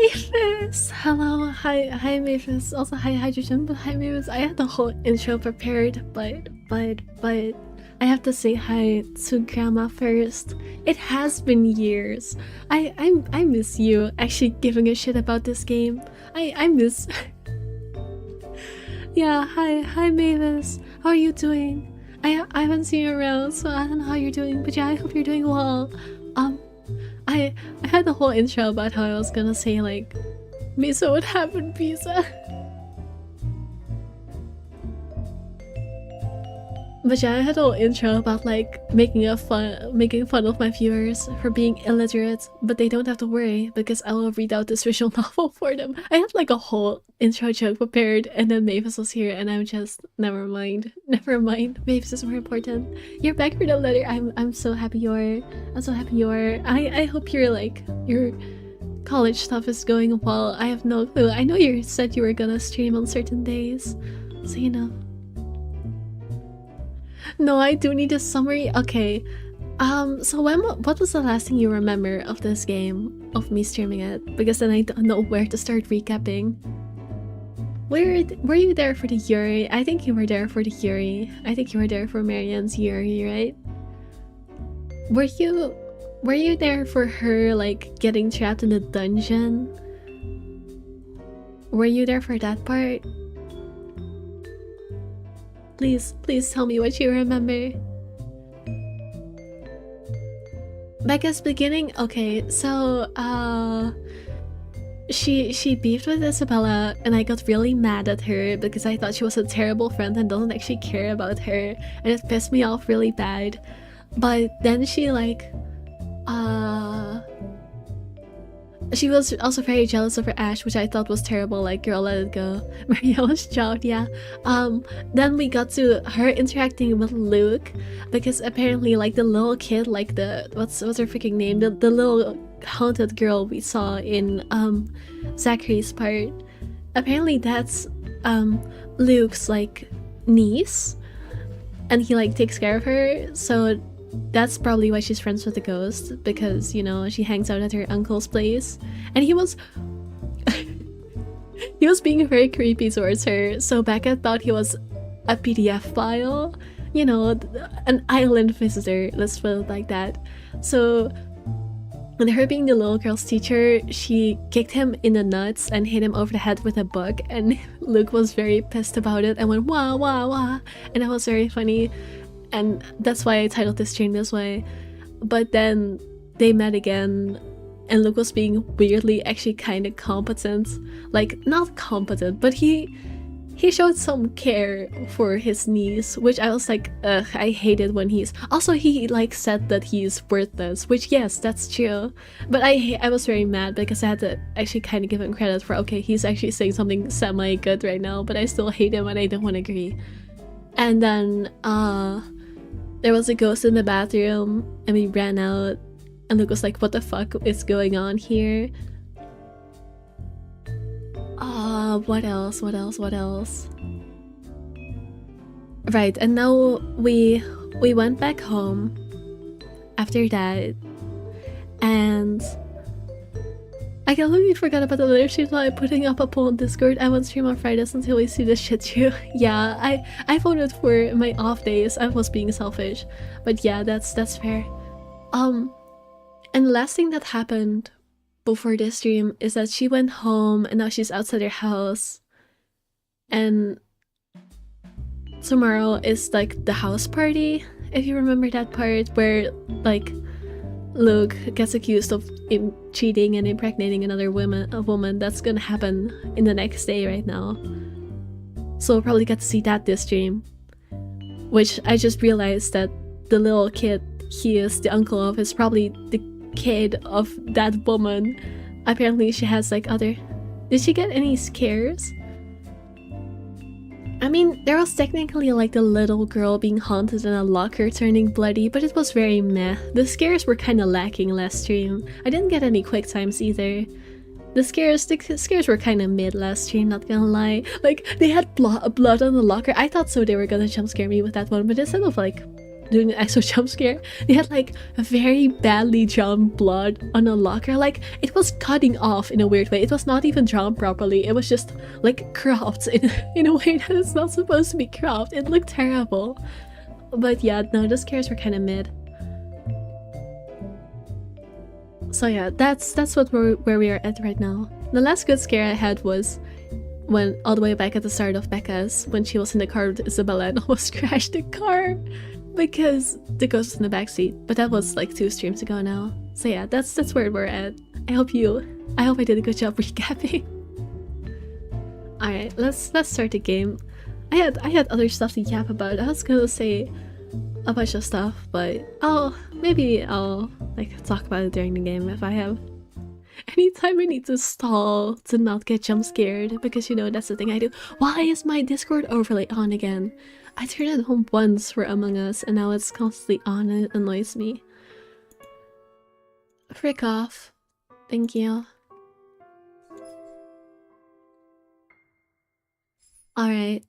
Mavis! Hello, hi Mavis. Also hi Hydrogen, but hi Mavis. I had the whole intro prepared, but I have to say hi to Grandma first. It has been years. I miss you actually giving a shit about this game. I miss. Yeah, hi Mavis. How are you doing? I haven't seen you around, so I don't know how you're doing, but yeah, I hope you're doing well. Um, I had the whole intro about how I was gonna say like, Misa would happen pizza. But yeah, I had a whole intro about like making fun of my viewers for being illiterate, but they don't have to worry because I will read out this visual novel for them. I had like a whole intro joke prepared, and then Mavis was here, and I'm just never mind. Mavis is more important. You're back for the letter. I'm so happy you're. I hope your college stuff is going well. I have no clue. I know you said you were gonna stream on certain days, so you know. No, I do need a summary. Okay. So what was the last thing you remember of this game, of me streaming it? Because then I don't know where to start recapping. Were you there for the Yuri? I think you were there for the Yuri. I think you were there for Marianne's Yuri, right? Were you there for her like getting trapped in the dungeon? Were you there for that part? Please tell me what you remember. Becca's beginning? Okay, so she beefed with Isabella, and I got really mad at her because I thought she was a terrible friend and doesn't actually care about her, and it pissed me off really bad. But then she like she was also very jealous of her Ash, which I thought was terrible, like girl let it go. Maria was shocked, yeah. Then we got to her interacting with Luke, because apparently like the little kid, like the what's her freaking name? The little haunted girl we saw in Zachary's part. Apparently that's Luke's like niece, and he like takes care of her, so that's probably why she's friends with the ghost, because you know she hangs out at her uncle's place, and he was he was being very creepy towards her. So Becca thought he was a PDF file, you know, an island visitor, let's put it like that. So with her being the little girl's teacher, she kicked him in the nuts and hit him over the head with a book, and Luke was very pissed about it and went wah wah wah, and that was very funny. And that's why I titled this stream this way. But then they met again, and Luke was being weirdly actually kind of competent. Like, not competent, but he showed some care for his niece, which I was like, ugh, I hate it when he's... Also, he like said that he's worthless, which yes, that's true. But I was very mad because I had to actually kind of give him credit for, okay, he's actually saying something semi-good right now, but I still hate him and I don't want to agree. And then, there was a ghost in the bathroom, and we ran out, and Luke was like, what the fuck is going on here? What else? Right, and now we went back home after that, and I completely forgot about the later streams while I'm putting up a poll on Discord. I won't stream on Fridays until we see this shit too. Yeah, I voted for my off days. I was being selfish. But yeah, that's fair. And the last thing that happened before this stream is that she went home and now she's outside her house. And tomorrow is like the house party, if you remember that part where like Luke gets accused of cheating and impregnating a woman. That's gonna happen in the next day right now. So we'll probably get to see that this stream. Which I just realized that the little kid he is the uncle of is probably the kid of that woman. Apparently she has like other... Did she get any scares? I mean, there was technically like the little girl being haunted in a locker turning bloody, but it was very meh. The scares were kind of lacking last stream. I didn't get any quick times either. The scares were kind of mid last stream, not gonna lie. Like, they had blood on the locker. I thought so they were gonna jump scare me with that one, but instead of like doing an extra jump scare. They had like a very badly drawn blood on a locker. Like it was cutting off in a weird way. It was not even drawn properly. It was just like cropped in a way that it's not supposed to be cropped. It looked terrible. But yeah, no, the scares were kind of mid. So yeah, that's where we are at right now. The last good scare I had was when all the way back at the start of Becca's, when she was in the car with Isabella and almost crashed the car because the ghost was in the backseat. But that was like 2 streams ago now. So yeah, that's where we're at. I hope I did a good job recapping. Alright, let's start the game. I had other stuff to yap about. I was gonna say a bunch of stuff, but maybe I'll like talk about it during the game if I have. Anytime I need to stall to not get jump scared, because you know that's the thing I do. Why is my Discord overlay on again? I turned it on once for Among Us and now it's constantly on and it annoys me. Frick off. Thank you. Alright.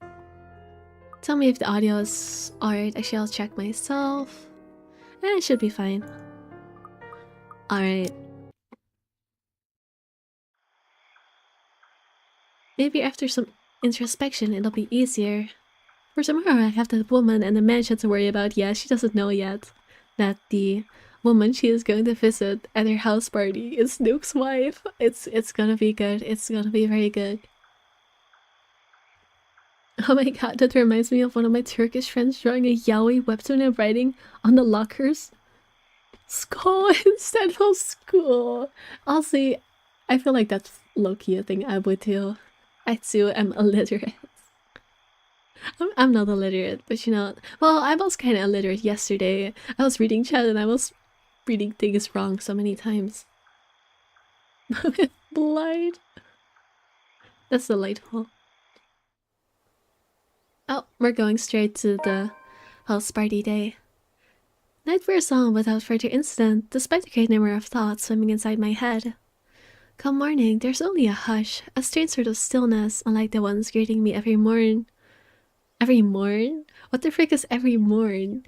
Tell me if the audio is alright. Actually, I'll check myself. It should be fine. Alright. Maybe after some introspection, it'll be easier. For tomorrow, I have that woman and the man she had to worry about. Yeah, she doesn't know yet that the woman she is going to visit at her house party is Nuke's wife. It's gonna be good. It's gonna be very good. Oh my god, that reminds me of one of my Turkish friends drawing a yaoi webtoon and writing on the lockers skull instead of school. Honestly, I feel like that's low-key a thing I would do. I too am illiterate. I'm not illiterate, but you know, well, I was kind of illiterate yesterday. I was reading chat and I was reading things wrong so many times. Blind. That's delightful. Oh, we're going straight to the house party day. Night wears on without further incident, despite the great number of thoughts swimming inside my head. Come morning, there's only a hush, a strange sort of stillness, unlike the ones greeting me every morn. Every morn? What the frick is every morn?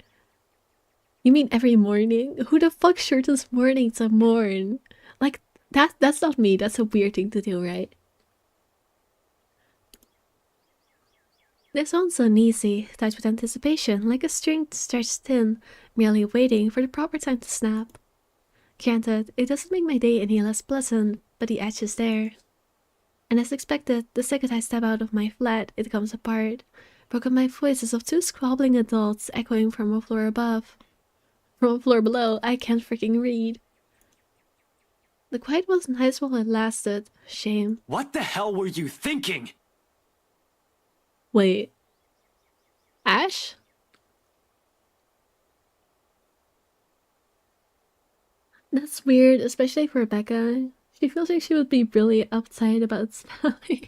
You mean every morning? Who the fuck shortens morning to morn? Like, that's not me, that's a weird thing to do, right? This one's uneasy, tied with anticipation, like a string stretched thin, merely waiting for the proper time to snap. Granted, it doesn't make my day any less pleasant, but the edge is there. And as expected, the second I step out of my flat, it comes apart, broken by voices of 2 squabbling adults echoing from a floor above. From a floor below, I can't freaking read. The quiet was nice while it lasted. Shame. What the hell were you thinking? Wait. Ash? That's weird, especially for Becca. She feels like she would be really uptight about spelling.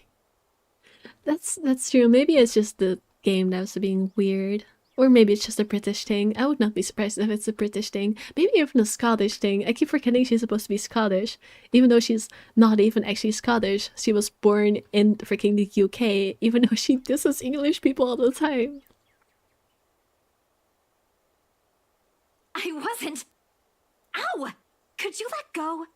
That's true. Maybe it's just the game that was being weird. Or maybe it's just a British thing. I would not be surprised if it's a British thing. Maybe even a Scottish thing. I keep forgetting she's supposed to be Scottish. Even though she's not even actually Scottish. She was born in freaking the UK. Even though she disses English people all the time. I wasn't... Ow! Could you let go?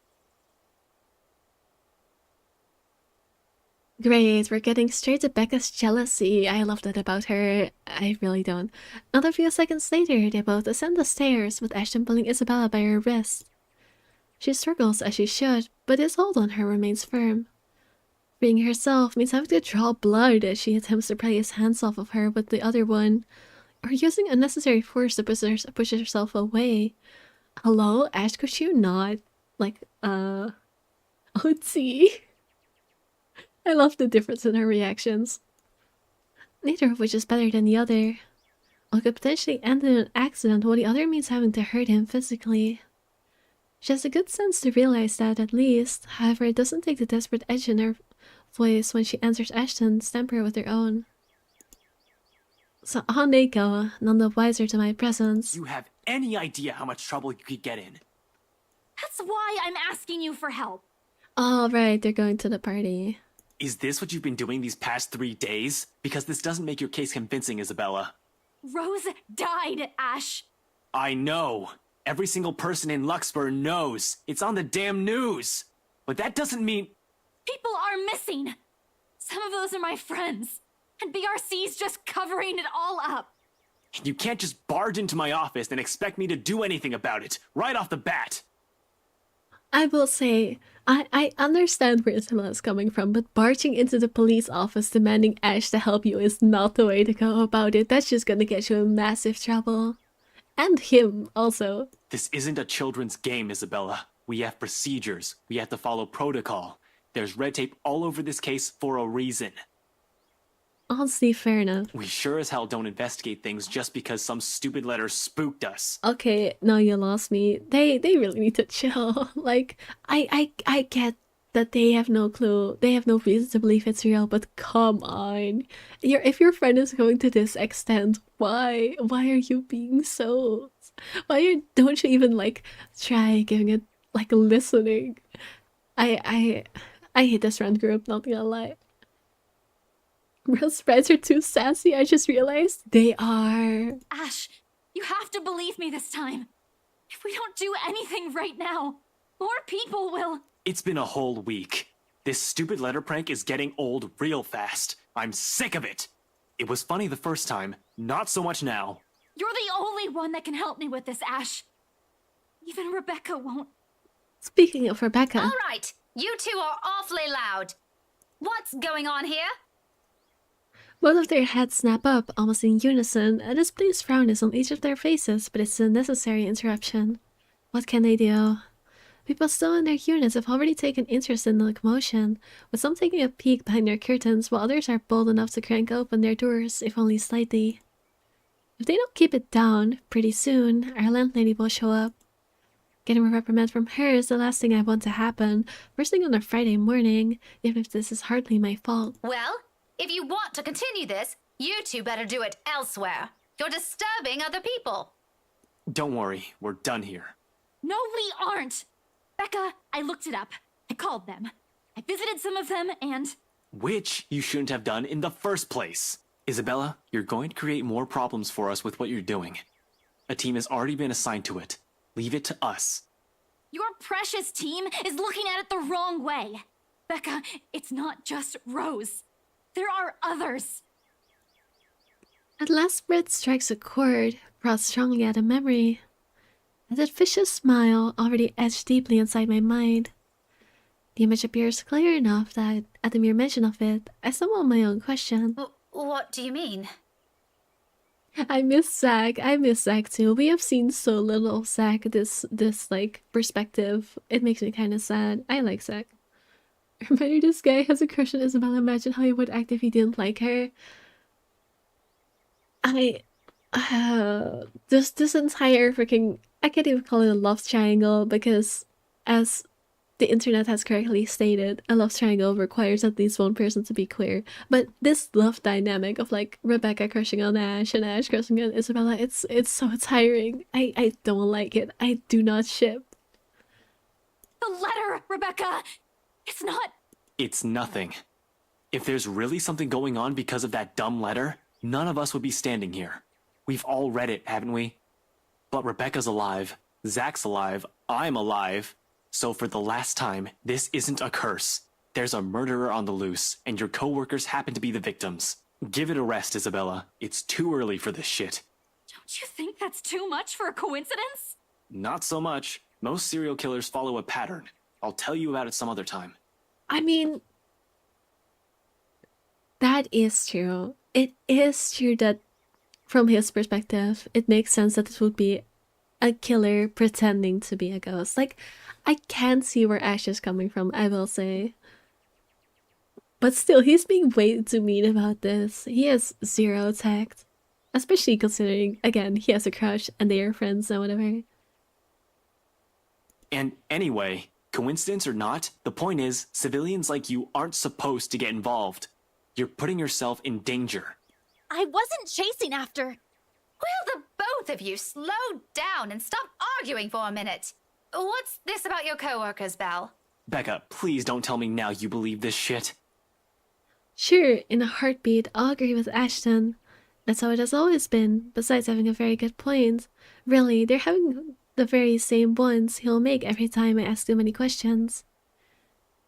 Great, we're getting straight to Becca's jealousy. I love that about her. I really don't. Another few seconds later, they both ascend the stairs, with Ashton pulling Isabella by her wrist. She struggles as she should, but his hold on her remains firm. Freeing herself means having to draw blood as she attempts to pry his hands off of her with the other one, or using unnecessary force to push herself away. Hello, Ash, could you not? Like, OT? I love the difference in her reactions. Neither of which is better than the other. One could potentially end in an accident while the other means having to hurt him physically. She has a good sense to realize that at least, however it doesn't take the desperate edge in her voice when she answers Ashton's temper with her own. So on they go, none the wiser to my presence. You have any idea how much trouble you could get in? That's why I'm asking you for help. All right, they're going to the party. Is this what you've been doing these past 3 days? Because this doesn't make your case convincing, Isabella. Rose died, Ash. I know. Every single person in Luxburg knows. It's on the damn news. But that doesn't mean... People are missing. Some of those are my friends. And BRC's just covering it all up. You can't just barge into my office and expect me to do anything about it, right off the bat. I will say, I understand where Isabella's coming from, but barging into the police office demanding Ash to help you is not the way to go about it. That's just gonna get you in massive trouble. And him, also. This isn't a children's game, Isabella. We have procedures. We have to follow protocol. There's red tape all over this case for a reason. Honestly, fair enough. We sure as hell don't investigate things just because some stupid letter spooked us. Okay, now you lost me. They really need to chill. Like, I get that they have no clue. They have no reason to believe it's real, but come on. If your friend is going to this extent, why are you being so... don't you even, like, try giving it, like, listening? I hate this friend group, not gonna lie. Real spreads are too sassy, I just realized. They are. Ash, you have to believe me this time. If we don't do anything right now, more people will... It's been a whole week. This stupid letter prank is getting old real fast. I'm sick of it. It was funny the first time, not so much now. You're the only one that can help me with this, Ash. Even Rebecca won't. Speaking of Rebecca. All right, you two are awfully loud. What's going on here? Both of their heads snap up, almost in unison. A displeased frown is on each of their faces, but it's a necessary interruption. What can they do? People still in their units have already taken interest in the commotion, with some taking a peek behind their curtains, while others are bold enough to crank open their doors, if only slightly. If they don't keep it down, pretty soon, our landlady will show up. Getting a reprimand from her is the last thing I want to happen, first thing on a Friday morning, even if this is hardly my fault. Well, if you want to continue this, you two better do it elsewhere. You're disturbing other people. Don't worry, we're done here. No, we aren't. Becca, I looked it up. I called them. I visited some of them and... Which you shouldn't have done in the first place. Isabella, you're going to create more problems for us with what you're doing. A team has already been assigned to it. Leave it to us. Your precious team is looking at it the wrong way. Becca, it's not just Rose. There are others. At last Brett strikes a chord, brought strongly at a memory. And that vicious smile already etched deeply inside my mind. The image appears clear enough that, at the mere mention of it, I stumble on my own question. What do you mean? I miss Zach. I miss Zach too. We have seen so little of Zach, this like, perspective. It makes me kind of sad. I like Zach. Remember, this guy has a crush on Isabella. Imagine how he would act if he didn't like her. This entire freaking... I can't even call it a love triangle because, as the internet has correctly stated, a love triangle requires at least one person to be queer. But this love dynamic of, like, Rebecca crushing on Ash and Ash crushing on Isabella, it's so tiring. I don't like it. I do not ship. The letter, Rebecca! It's not... It's nothing. If there's really something going on because of that dumb letter, none of us would be standing here. We've all read it, haven't we? But Rebecca's alive, Zach's alive, I'm alive. So for the last time, this isn't a curse. There's a murderer on the loose, and your coworkers happen to be the victims. Give it a rest, Isabella. It's too early for this shit. Don't you think that's too much for a coincidence? Not so much. Most serial killers follow a pattern. I'll tell you about it some other time. I mean, that is true. It is true that, from his perspective, it makes sense that it would be a killer pretending to be a ghost. Like, I can see where Ash is coming from, I will say. But still, he's being way too mean about this. He has zero tact. Especially considering, again, he has a crush and they are friends and whatever. And anyway, coincidence or not, the point is, civilians like you aren't supposed to get involved. You're putting yourself in danger. I wasn't chasing after... Will the both of you slow down and stop arguing for a minute? What's this about your coworkers, Belle? Becca, please don't tell me now you believe this shit. Sure, in a heartbeat, I'll agree with Ashton. That's how it has always been, besides having a very good point. Really, they're having the very same ones he'll make every time I ask too many questions.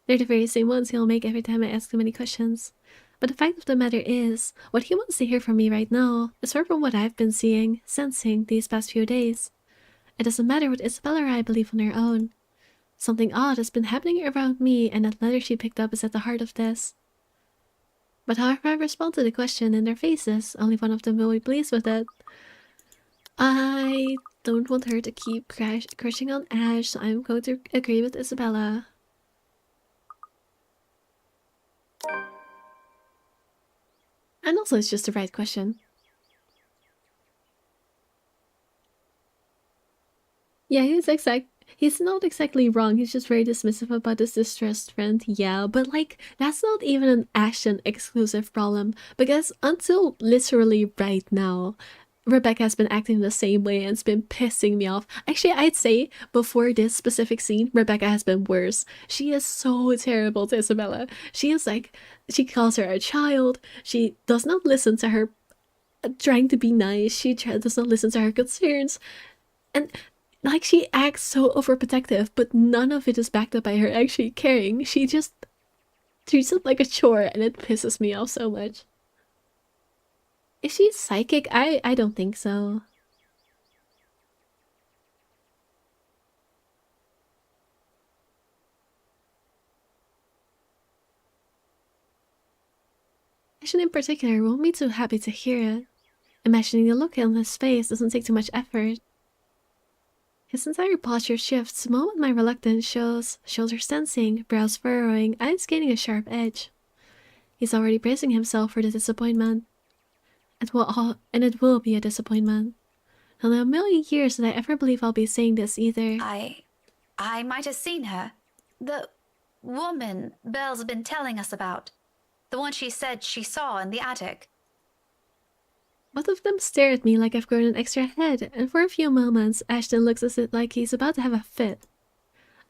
They're the very same ones he'll make every time I ask too many questions. But the fact of the matter is, what he wants to hear from me right now is far from what I've been seeing, sensing these past few days. It doesn't matter what Isabella or I believe on our own. Something odd has been happening around me, and that letter she picked up is at the heart of this. But however I respond to the question in their faces, only one of them will be pleased with it. I don't want her to keep crushing on Ash, so I'm going to agree with Isabella. And also, it's just the right question. Yeah, he's not exactly wrong. He's just very dismissive about his distressed friend. Yeah, but like, that's not even an Ashton exclusive problem. Because until literally right now, Rebecca has been acting the same way and it's been pissing me off. Actually, I'd say before this specific scene, Rebecca has been worse. She is so terrible to Isabella. She is like, she calls her a child. She does not listen to her trying to be nice. She does not listen to her concerns. And like, she acts so overprotective, but none of it is backed up by her actually caring. She just treats it like a chore and it pisses me off so much. Is she psychic? I don't think so. Ashton in particular won't be too happy to hear it. Imagining the look on his face doesn't take too much effort. His entire posture shifts the moment my reluctance shows, shoulders tensing, brows furrowing, eyes gaining a sharp edge. He's already bracing himself for the disappointment. It will be a disappointment. Not in a million years did I ever believe I'll be saying this either. I might have seen her. The woman Belle's been telling us about. The one she said she saw in the attic. Both of them stare at me like I've grown an extra head, and for a few moments, Ashton looks as if like he's about to have a fit.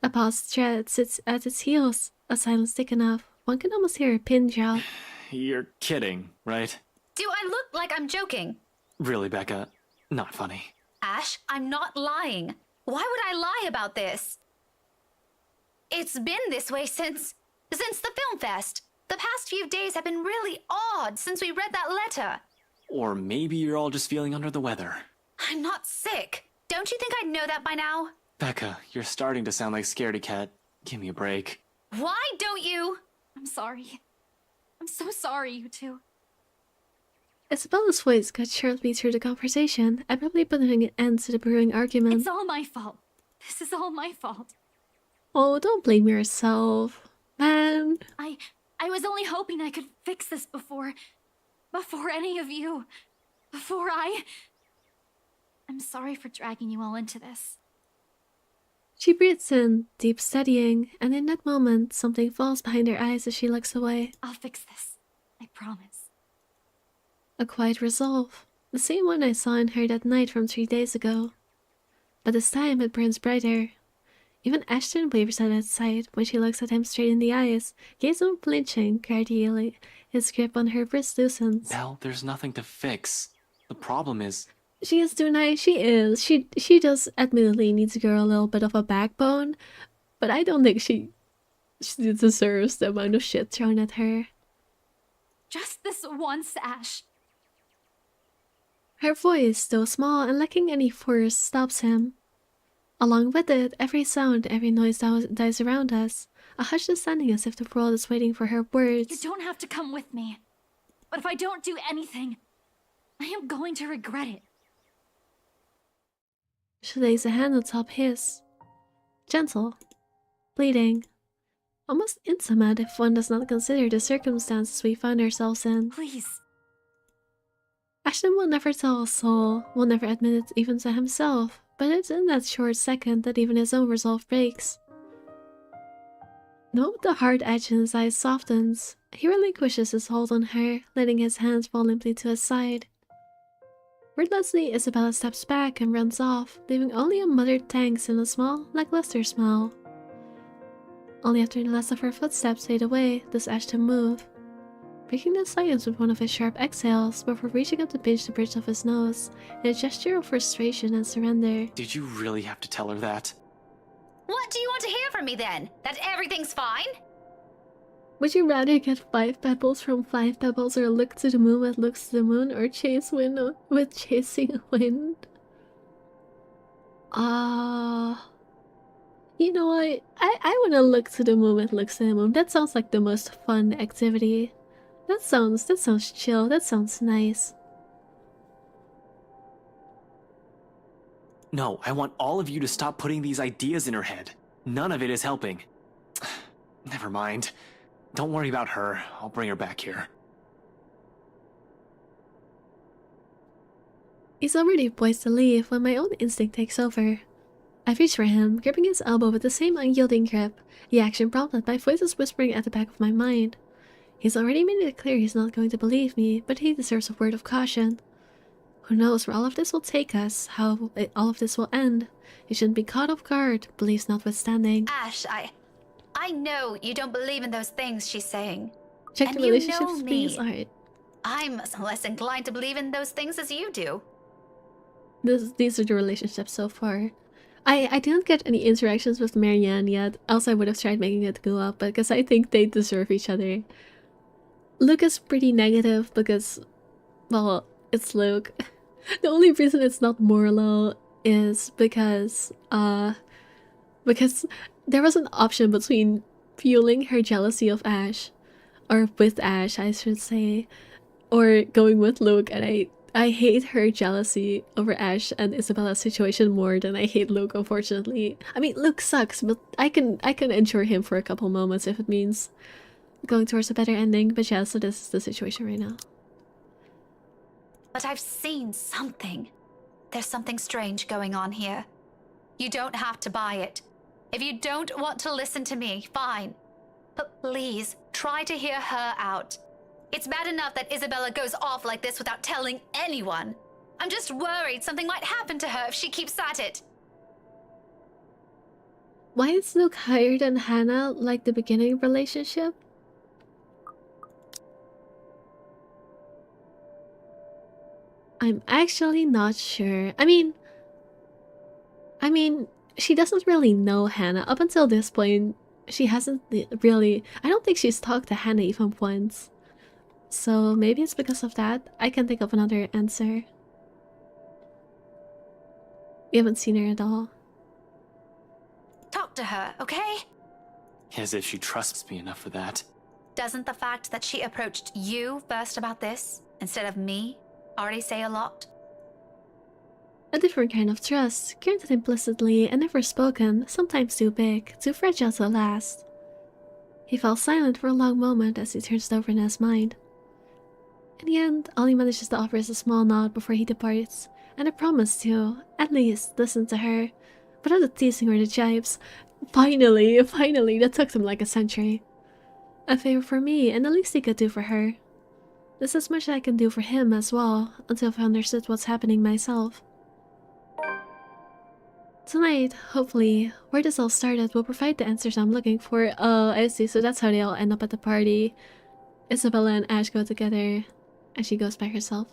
A pause thread sits at its heels, a silence thick enough. One can almost hear a pin drop. You're kidding, right? Do I look like I'm joking? Really, Becca? Not funny. Ash, I'm not lying. Why would I lie about this? It's been this way since the film fest. The past few days have been really odd since we read that letter. Or maybe you're all just feeling under the weather. I'm not sick. Don't you think I'd know that by now? Becca, you're starting to sound like Scaredy Cat. Give me a break. Why don't you? I'm sorry. I'm so sorry, you two. Isabella's voice cut sharply through the conversation, abruptly putting an end to the brewing argument. It's all my fault. This is all my fault. Oh, don't blame yourself. Man. I was only hoping I could fix this before any of you. I'm sorry for dragging you all into this. She breathes in, deep steadying, and in that moment, something falls behind her eyes as she looks away. I'll fix this. I promise. A quiet resolve, the same one I saw in her that night from 3 days ago. But this time it burns brighter. Even Ashton wavers at its sight when she looks at him straight in the eyes, gaze unflinching, gradually. His grip on her wrist loosens. Belle, there's nothing to fix. The problem is... She is too nice, she is. She does admittedly need to grow a little bit of a backbone, but I don't think she deserves the amount of shit thrown at her. Just this once, Ash. Her voice, though small and lacking any force, stops him. Along with it, every sound, every noise dies around us. A hush descending as if the world is waiting for her words. You don't have to come with me. But if I don't do anything, I am going to regret it. She lays a hand on top his. Gentle. Pleading. Almost intimate if one does not consider the circumstances we find ourselves in. Please. Ashton will never tell a soul, will never admit it even to himself, but it's in that short second that even his own resolve breaks. The moment the hard edge in his eyes softens, he relinquishes his hold on her, letting his hands fall limply to his side. Wordlessly, Isabella steps back and runs off, leaving only a muttered thanks and a small, lackluster smile. Only after the last of her footsteps fade away does Ashton move. breaking the silence with one of his sharp exhales before reaching up to pinch the bridge of his nose in a gesture of frustration and surrender. Did you really have to tell her that? What do you want to hear from me then? That everything's fine? Would you rather get 5 pebbles from 5 pebbles, or look to the moon with looks to the moon, or chase wind with chasing wind? You know what? I want to look to the moon with looks to the moon. That sounds like the most fun activity. That sounds chill. That sounds nice. No, I want all of you to stop putting these ideas in her head. None of it is helping. Never mind. Don't worry about her. I'll bring her back here. He's already poised to leave when my own instinct takes over. I reach for him, gripping his elbow with the same unyielding grip, the action prompted by voices whispering at the back of my mind. He's already made it clear he's not going to believe me, but he deserves a word of caution. Who knows where all of this will take us, how all of this will end. He shouldn't be caught off guard, beliefs notwithstanding. Ash, I know you don't believe in those things she's saying. Check And the you relationships know me. please, Art. I'm less inclined to believe in those things as you do. These are the relationships so far. I didn't get any interactions with Marianne yet, else I would have tried making it go up, because I think they deserve each other. Luke is pretty negative because, well, it's Luke. The only reason it's not Morlo is because there was an option between fueling her jealousy of Ash, or with Ash, I should say, or going with Luke, and I hate her jealousy over Ash and Isabella's situation more than I hate Luke, unfortunately. I mean, Luke sucks, but I can endure him for a couple moments if it means going towards a better ending. But yeah, so this is the situation right now. But I've seen something. There's something strange going on here. You don't have to buy it. If you don't want to listen to me, fine. But please, try to hear her out. It's bad enough that Isabella goes off like this without telling anyone. I'm just worried something might happen to her if she keeps at it. Why is Luke higher than Hannah like the beginning relationship? I'm actually not sure. I mean, she doesn't really know Hannah. Up until this point, she hasn't really... I don't think she's talked to Hannah even once. So maybe it's because of that. I can think of another answer. We haven't seen her at all. Talk to her, okay? As if she trusts me enough for that. Doesn't the fact that she approached you first about this, instead of me, already say a lot? A different kind of trust, granted implicitly and never spoken, sometimes too big, too fragile to last. He fell silent for a long moment as he turns it over in his mind. In the end, all he manages to offer is a small nod before he departs, and a promise to, at least, listen to her, without the teasing or the jibes. Finally, that took him like a century. A favor for me, and the least he could do for her. There's as much I can do for him as well, until I've understood what's happening myself. Tonight, hopefully, where this all started will provide the answers I'm looking for. Oh, I see, so that's how they all end up at the party. Isabella and Ash go together, and she goes by herself.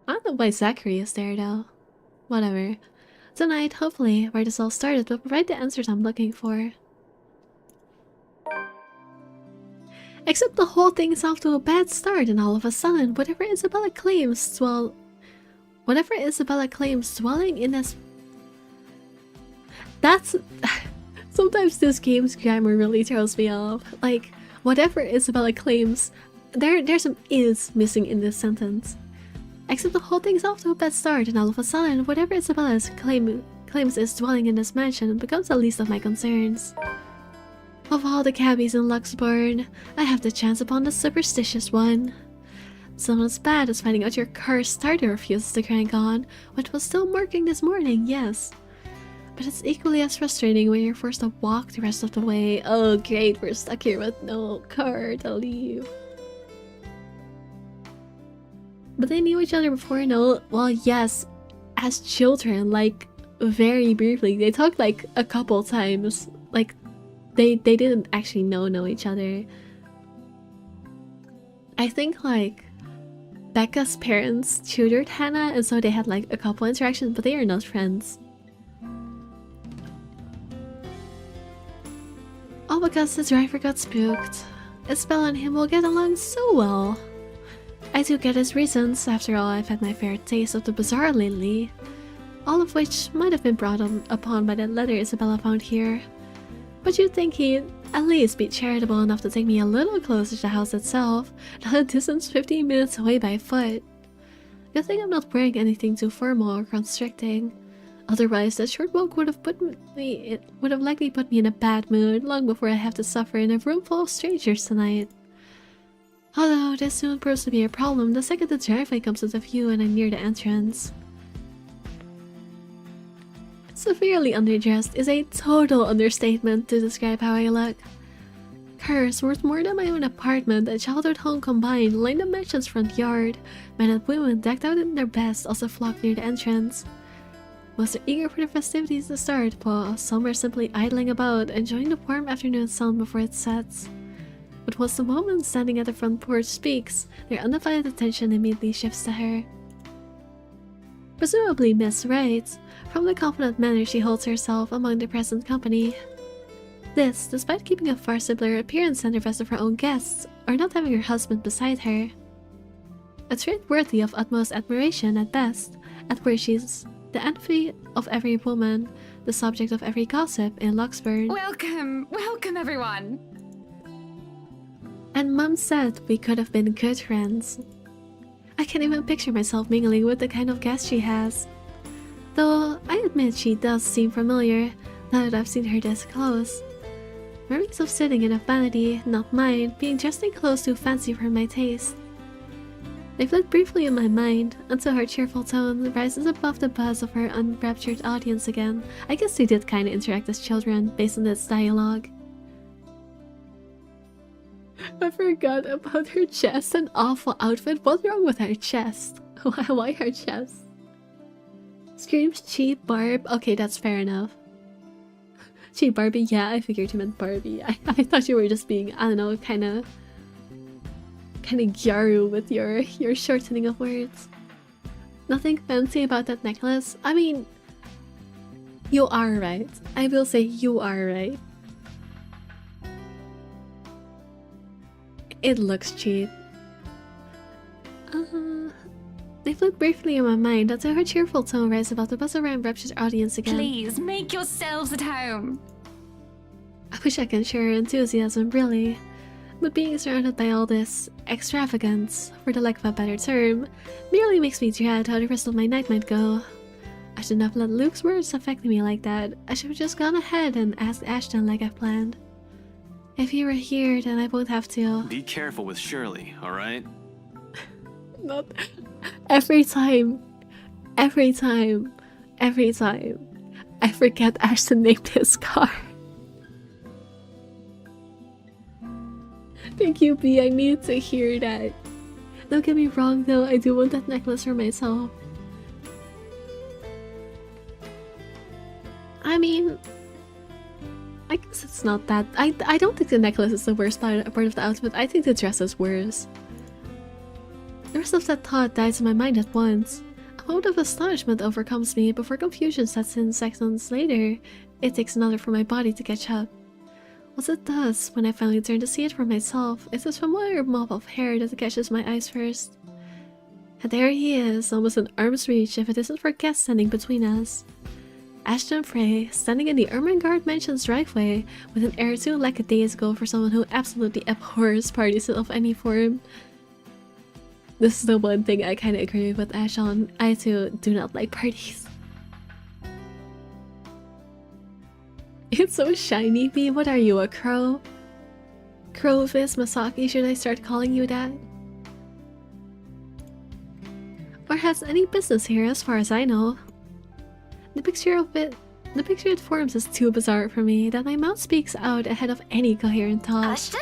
I don't know why Zachary is there, though. Whatever. Tonight, hopefully, where this all started will provide the answers I'm looking for. Except the whole thing is off to a bad start, and all of a sudden, whatever Isabella claims dwelling in this... That's... Sometimes this game's grammar really throws me off. Like, whatever Isabella claims, there's some is missing in this sentence. Except the whole thing's off to a bad start, and all of a sudden, whatever Isabella's claims is dwelling in this mansion becomes the least of my concerns. Of all the cabbies in Luxburn, I have the chance upon the superstitious one. Something as bad as finding out your car's starter refuses to crank on, which was still working this morning, yes. But it's equally as frustrating when you're forced to walk the rest of the way. Oh great, we're stuck here with no car to leave. But they knew each other before, no? Well, yes, as children, like, very briefly. They talked like a couple times, like, they didn't actually know each other. I think like Becca's parents tutored Hannah, and so they had like a couple interactions, but they are not friends. All because the driver got spooked. A spell on him will get along so well. I do get his reasons. After all, I've had my fair taste of the bizarre lately, all of which might have been brought upon by that letter Isabella found here. But you'd think he'd at least be charitable enough to take me a little closer to the house itself, not a distance 15 minutes away by foot. Good thing I'm not wearing anything too formal or constricting. Otherwise, that short walk would have likely put me in a bad mood long before I have to suffer in a room full of strangers tonight. Although this soon proves to be a problem the second the driveway comes into view and I'm near the entrance. Severely underdressed is a total understatement to describe how I look. Cars worth more than my own apartment and childhood home combined line the mansion's front yard. Men and women decked out in their best also flock near the entrance. Most are eager for the festivities to start, while some are simply idling about, enjoying the warm afternoon sun before it sets. But once the woman standing at the front porch speaks, their undivided attention immediately shifts to her. Presumably Miss Wright, from the confident manner she holds herself among the present company. This, despite keeping a far simpler appearance than the rest of her own guests, or not having her husband beside her. A trait worthy of utmost admiration at best, at worst she's the envy of every woman, the subject of every gossip in Luxburn. Welcome, welcome everyone! And Mum said we could have been good friends. I can't even picture myself mingling with the kind of guest she has. Though I admit she does seem familiar, now that I've seen her this close. Memories of sitting in a vanity, not mine, being just in clothes too fancy for my taste. They flit briefly in my mind, until her cheerful tone rises above the buzz of her unraptured audience again. I guess they did kinda interact as children, based on this dialogue. I forgot about her chest, an awful outfit. What's wrong with her chest? Why her chest? Screams cheap Barb. Okay, that's fair enough. Cheap Barbie, yeah, I figured you meant Barbie. I thought you were just being, I don't know, kinda gyaru with your shortening of words. Nothing fancy about that necklace. I mean, you are right. I will say you are right. It looks cheap. They flit briefly in my mind until her cheerful tone rises above the buzz around raptured audience again. Please, make yourselves at home! I wish I can share her enthusiasm, really. But being surrounded by all this extravagance, for the lack of a better term, merely makes me dread how the rest of my night might go. I should not have let Luke's words affect me like that. I should have just gone ahead and asked Ashton like I've planned. If he were here, then I won't have to. Be careful with Shirley, alright? Not every time. I forget Ashton named his car. Thank you, B. I need to hear that. Don't get me wrong though, I do want that necklace for myself. I mean, I guess it's not that. I don't think the necklace is the worst part of the outfit. I think the dress is worse. The rest of that thought dies in my mind at once. A moment of astonishment overcomes me before confusion sets in seconds later. It takes another for my body to catch up. Once it does, when I finally turn to see it for myself, it's this familiar mop of hair that catches my eyes first. And there he is, almost an arm's reach if it isn't for guests standing between us. Ashton Frey, standing in the Ermengarde Mansion's driveway, with an air too lackadaisical for someone who absolutely abhors parties of any form. This is the one thing I kinda agree with Ash on. I too do not like parties. It's so shiny, B. What are you, a crow? Crowvis Masaki, should I start calling you that? Or has any business here as far as I know. The picture it forms is too bizarre for me that my mouth speaks out ahead of any coherent thought. Ashton?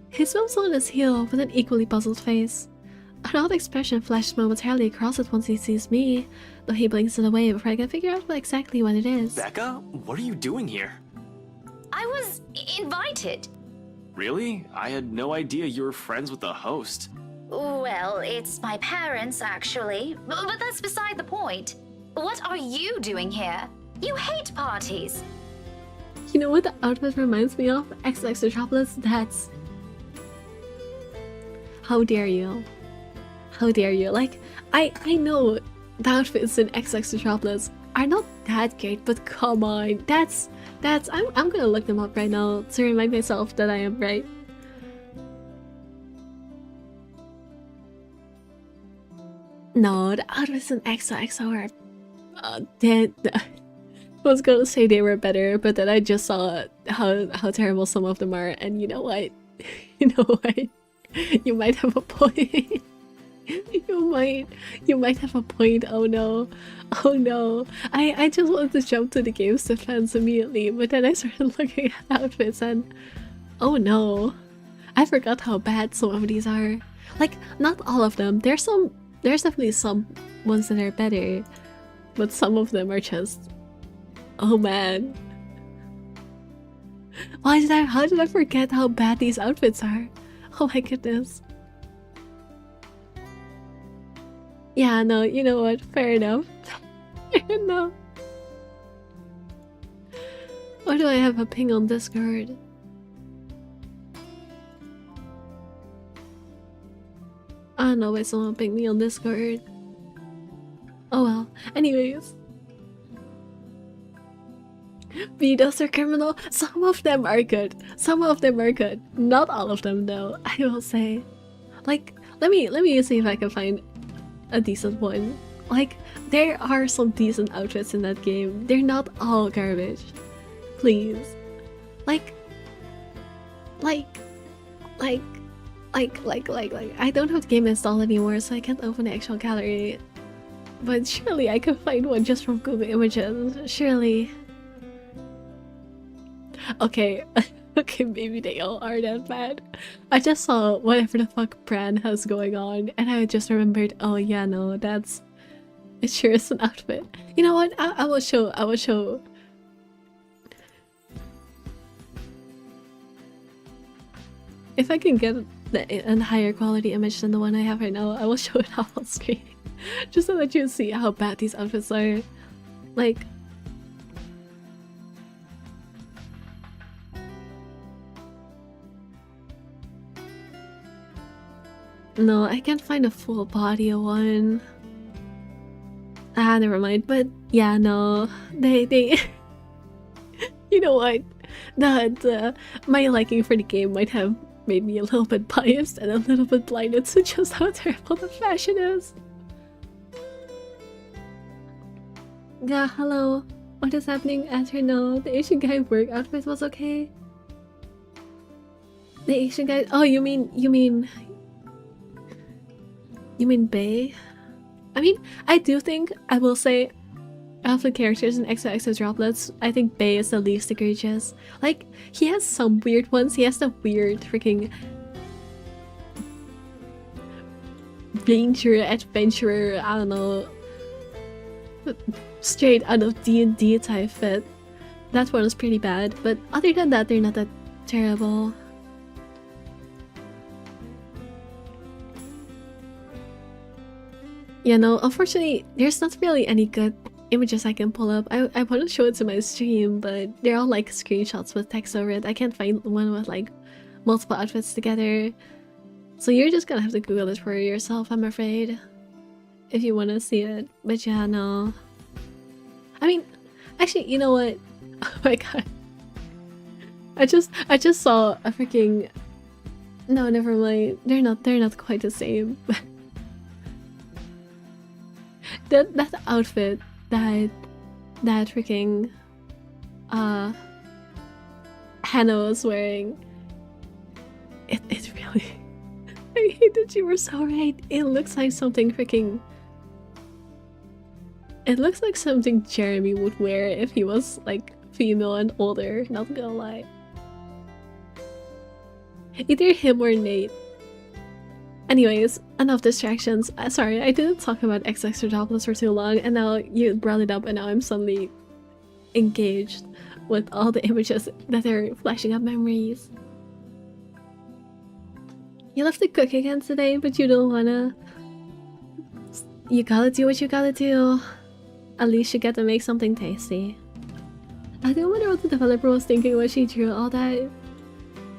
He swoops on his heel with an equally puzzled face. An odd expression flashes momentarily across it once he sees me, though he blinks it away before I can figure out exactly what it is. Becca, what are you doing here? I was invited. Really? I had no idea you were friends with the host. Well, it's my parents, actually. But that's beside the point. What are you doing here? You hate parties. You know what the outfit reminds me of? XX Chocolates. That's... How dare you? How dare you? Like, I know the outfits in XX Chocolates are not that great, but come on, that's I'm gonna look them up right now to remind myself that I am right. No, the outfits in XOXO are I was gonna say they were better, but then I just saw how terrible some of them are, and you know what? You know what? You might have a point. You might have a point. Oh no. Oh no. I just wanted to jump to the game's defense immediately, but then I started looking at outfits and oh no. I forgot how bad some of these are. Like, not all of them. There's definitely some ones that are better, but some of them are just, oh man. How did I forget how bad these outfits are? Oh my goodness. Yeah, no, you know what? Fair enough. Fair enough. Why do I have a ping on Discord? I don't know why someone pinged me on Discord. Oh well. Anyways. Videos are criminal. Some of them are good. Some of them are good. Not all of them though, I will say. Like, let me see if I can find a decent one. Like, there are some decent outfits in that game. They're not all garbage. Please. Like, I don't have the game installed anymore, so I can't open the actual gallery. But surely I could find one just from Google Images. Surely. Okay. Okay, maybe they all are that bad. I just saw whatever the fuck brand has going on, and I just remembered, oh yeah, no, it sure is an outfit. You know what? I will show. If I can get a higher quality image than the one I have right now, I will show it off on screen. Just so that you see how bad these outfits are. Like, no, I can't find a full body one. Ah, never mind. But yeah, no, they you know what? My liking for the game might have made me a little bit biased and a little bit blinded to just how terrible the fashion is. Yeah, hello. What is happening? Answer no. The Asian guy work outfit was okay. The Asian guy. Oh, you mean Bae? I mean, I do think, I will say, of the characters in XOXO Droplets, I think Bae is the least egregious. Like, he has some weird ones. He has the weird freaking ranger, adventurer, I don't know, straight out of D&D type fit. That one is pretty bad, but other than that, they're not that terrible. Yeah, no, unfortunately, there's not really any good images I can pull up. I want to show it to my stream, but they're all like screenshots with text over it. I can't find one with like multiple outfits together. So you're just gonna have to Google it for yourself, I'm afraid, if you want to see it. But yeah, no. I mean, actually, you know what? Oh my god. I just saw a freaking... No, never mind. They're not quite the same. that outfit that freaking Hannah was wearing, it really... I hate that you were so right. It looks like something freaking... It looks like something Jeremy would wear if he was like female and older, not gonna lie. Either him or Nate. Anyways, enough distractions. Sorry, I didn't talk about XX Droplets for too long, and now you brought it up, and now I'm suddenly engaged with all the images that are flashing up memories. You left to cook again today, but you don't wanna. You gotta do what you gotta do. At least you get to make something tasty. I do wonder what the developer was thinking when she drew all that.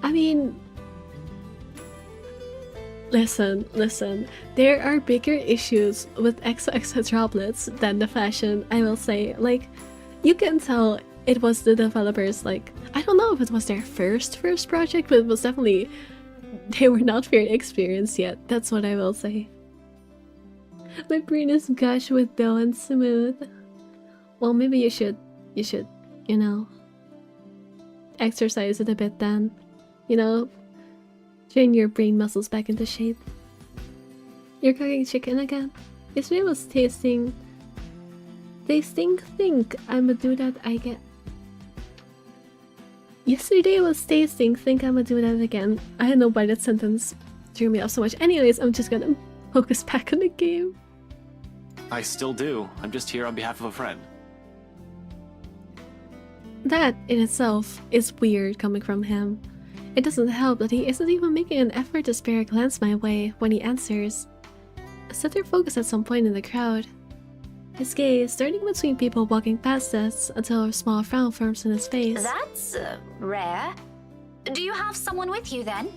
I mean... Listen. There are bigger issues with XOXO droplets than the fashion, I will say. Like, you can tell it was the developers, like... I don't know if it was their first project, but it was definitely... They were not very experienced yet, that's what I will say. My brain is gush with dough and smooth. Well, maybe you should, you know, exercise it a bit then. You know, train your brain muscles back into shape. You're cooking chicken again? Yesterday was tasting think I'ma do that I get. Yesterday was tasting think I'ma do that again. I don't know why that sentence threw me off so much. Anyways, I'm just gonna focus back on the game. I still do. I'm just here on behalf of a friend. That in itself is weird coming from him. It doesn't help that he isn't even making an effort to spare a glance my way when he answers. I set their focus at some point in the crowd. His gaze starting between people walking past us until a small frown forms in his face. That's rare. Do you have someone with you then?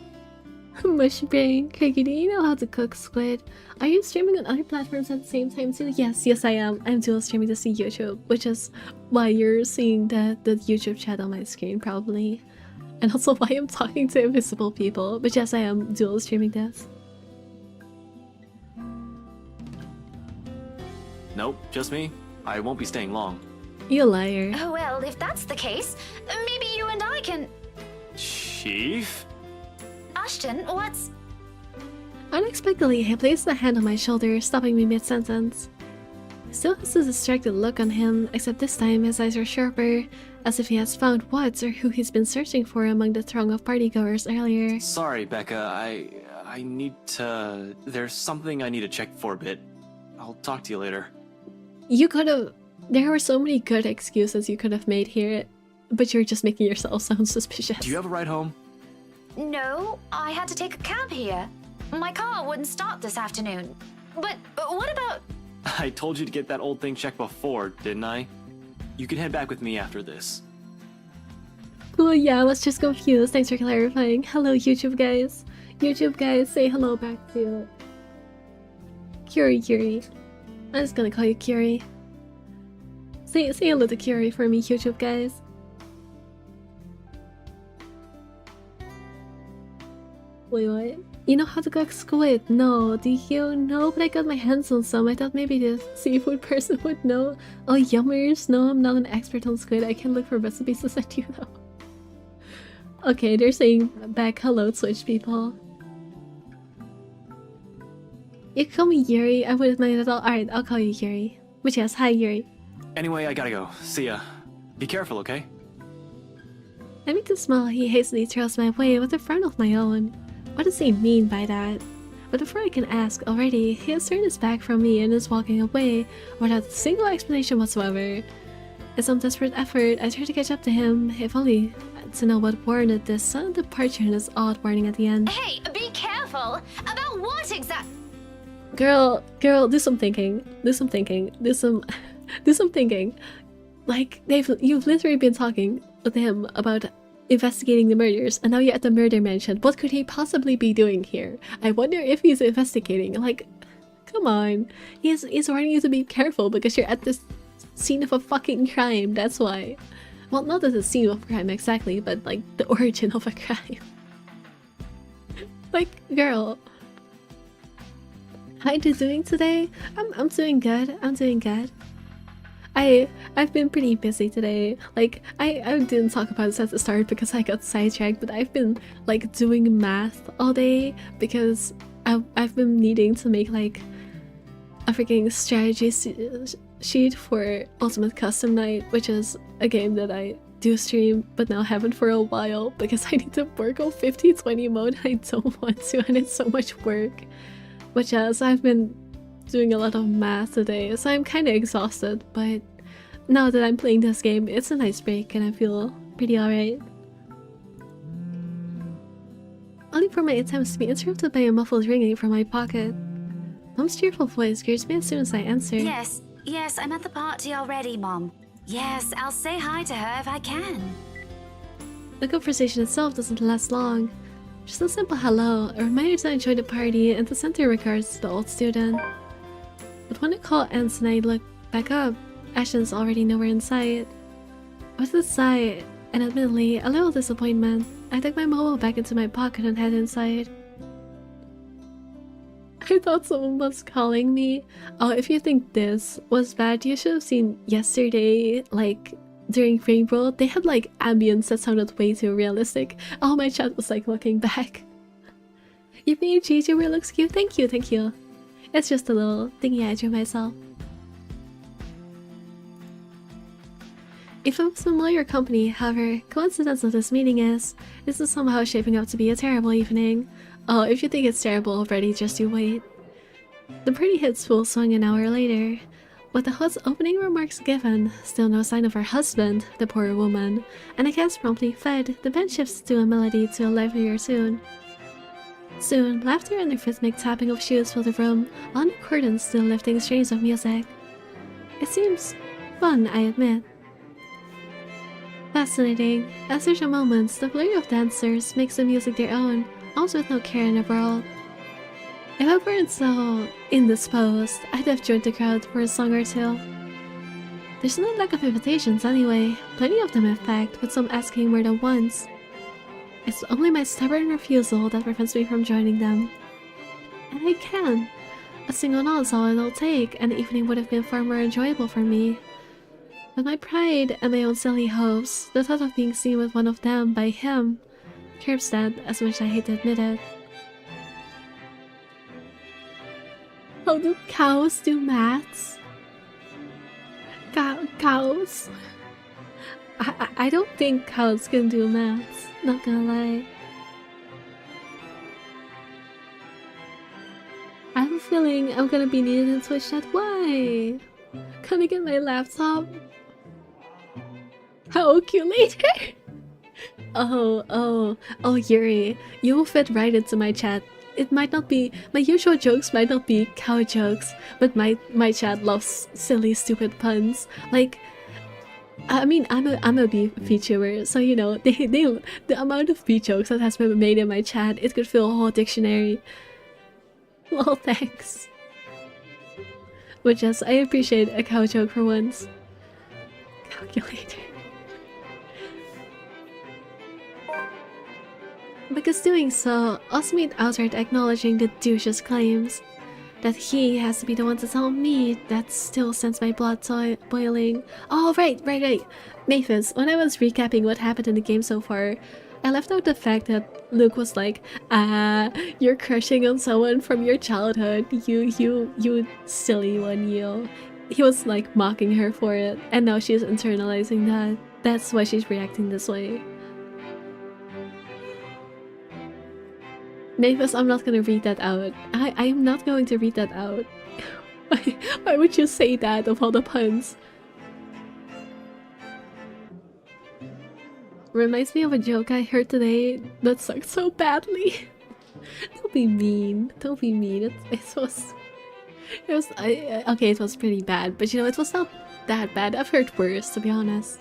Mush brain. Craigie, do you know how to cook squid? Are you streaming on other platforms at the same time too? Yes, I am. I'm dual streaming to see YouTube, which is why you're seeing the YouTube chat on my screen probably. And also why I'm talking to invisible people. But yes, I am dual streaming this. Nope, just me. I won't be staying long. You liar. Oh, well, if that's the case, maybe you and I can... Chief? Ashton, what's... Unexpectedly, he placed a hand on my shoulder, stopping me mid-sentence. He still has a distracted look on him, except this time his eyes are sharper, as if he has found what or who he's been searching for among the throng of partygoers earlier. Sorry, Becca. I need to... There's something I need to check for a bit. I'll talk to you later. You could've... There were so many good excuses you could have made here, but you're just making yourself sound suspicious. Do you have a ride home? No, I had to take a cab here. My car wouldn't start this afternoon. But what about... I told you to get that old thing checked before, didn't I? You can head back with me after this. Oh yeah, I was just confused. Thanks for clarifying. Hello, YouTube guys. YouTube guys, say hello back to... Curie. I'm just gonna call you Curie. Say hello to Curie for me, YouTube guys. Wait, what? You know how to cook squid? No, do you? No, but I got my hands on some. I thought maybe the seafood person would know. Oh, yummers. No, I'm not an expert on squid. I can look for recipes to send you though. Okay, they're saying back hello, Twitch people. You can call me Yuri. I wouldn't mind at all. Alright, I'll call you Yuri. But yes, hi Yuri. Anyway, I gotta go. See ya. Be careful, okay? I mean to smile, he hastily trails my way with a frown of my own. What does he mean by that? But before I can ask already, he has turned his back from me and is walking away without a single explanation whatsoever. In some desperate effort, I try to catch up to him, if only to know what warranted this sudden departure and his odd warning at the end. Hey, be careful! About what exact... Girl, do some thinking. Do some thinking. Like, you've literally been talking with him about investigating the murders, and now you're at the murder mansion. What could he possibly be doing here? I wonder if he's investigating. Like, come on. He's warning you to be careful because you're at this scene of a fucking crime, that's why. Well, not at the scene of a crime exactly, but like the origin of a crime. Like, girl. How are you doing today? I'm doing good. I'm doing good. I've been pretty busy today. Like, I didn't talk about this at the start because I got sidetracked, but I've been like doing math all day because I've been needing to make like a freaking strategy sheet for Ultimate Custom Night, which is a game that I do stream but now haven't for a while because I need to work on 50/20 mode. I don't want to, and it's so much work. But yeah, so I've been doing a lot of math today, so I'm kind of exhausted, but now that I'm playing this game, it's a nice break and I feel pretty alright. only for my attempts to be interrupted by a muffled ringing from my pocket. Mom's cheerful voice greets me as soon as I answer. Yes, I'm at the party already, Mom. Yes, I'll say hi to her if I can. The conversation itself doesn't last long. Just a simple hello, a reminder to enjoy the party, and to send her regards to the old student. But when the call ends and I look back up, Ashton's already nowhere in sight. With a sigh, and admittedly a little disappointment, I took my mobile back into my pocket and head inside. I thought someone was calling me. Oh, if you think this was bad, you should have seen yesterday, like, during Rainbow, they had, like, ambience that sounded way too realistic. Oh, my chat was, like, looking back. You made Gigi where it looks cute? Thank you, thank you. It's just a little thingy I drew myself. If it was familiar company, however, coincidence of this meeting is, this is somehow shaping up to be a terrible evening. Oh, if you think it's terrible already, just you wait. The party hits full swing an hour later. With the host's opening remarks given, still no sign of her husband, the poor woman, and the guests promptly fled, the band shifts to a melody to a livelier tune. Soon, laughter and the rhythmic tapping of shoes fill the room, on the curtains still lifting strains of music. It seems fun, I admit. Fascinating, as there's a moment, the flurry of dancers makes the music their own, also with no care in the world. If I weren't so indisposed, I'd have joined the crowd for a song or two. There's no lack of invitations anyway, plenty of them in fact, with some asking more than once. It's only my stubborn refusal that prevents me from joining them. And I can. A single nod's all it'll take, and the evening would have been far more enjoyable for me. But my pride and my own silly hopes, the thought of being seen with one of them by him, curbs that as much as I hate to admit it. How do cows do maths? Cows? I don't think cows can do maths, not gonna lie. I have a feeling I'm gonna be needed in Twitch chat. Why? Can I get my laptop? Calculator? Oh, Yuri, you will fit right into my chat. It might not be, my usual jokes might not be cow jokes, but my chat loves silly, stupid puns. Like, I mean, I'm a beef VTuber, so you know, the amount of beef jokes that has been made in my chat, it could fill a whole dictionary. Well, thanks. But yes, I appreciate a cow joke for once. Calculator. Because doing so also means outright acknowledging the douche's claims. That he has to be the one to tell me that still sends my blood boiling. Oh, right. Mavis, when I was recapping what happened in the game so far, I left out the fact that Luke was like, you're crushing on someone from your childhood. You silly one, you. He was like mocking her for it, and now she's internalizing that. That's why she's reacting this way. Mavis, I'm not gonna read that out. I am not going to read that out. Why would you say that of all the puns? Reminds me of a joke I heard today that sucked so badly. Don't be mean. Don't be mean. It was okay, it was pretty bad, but you know, it was not that bad. I've heard worse, to be honest.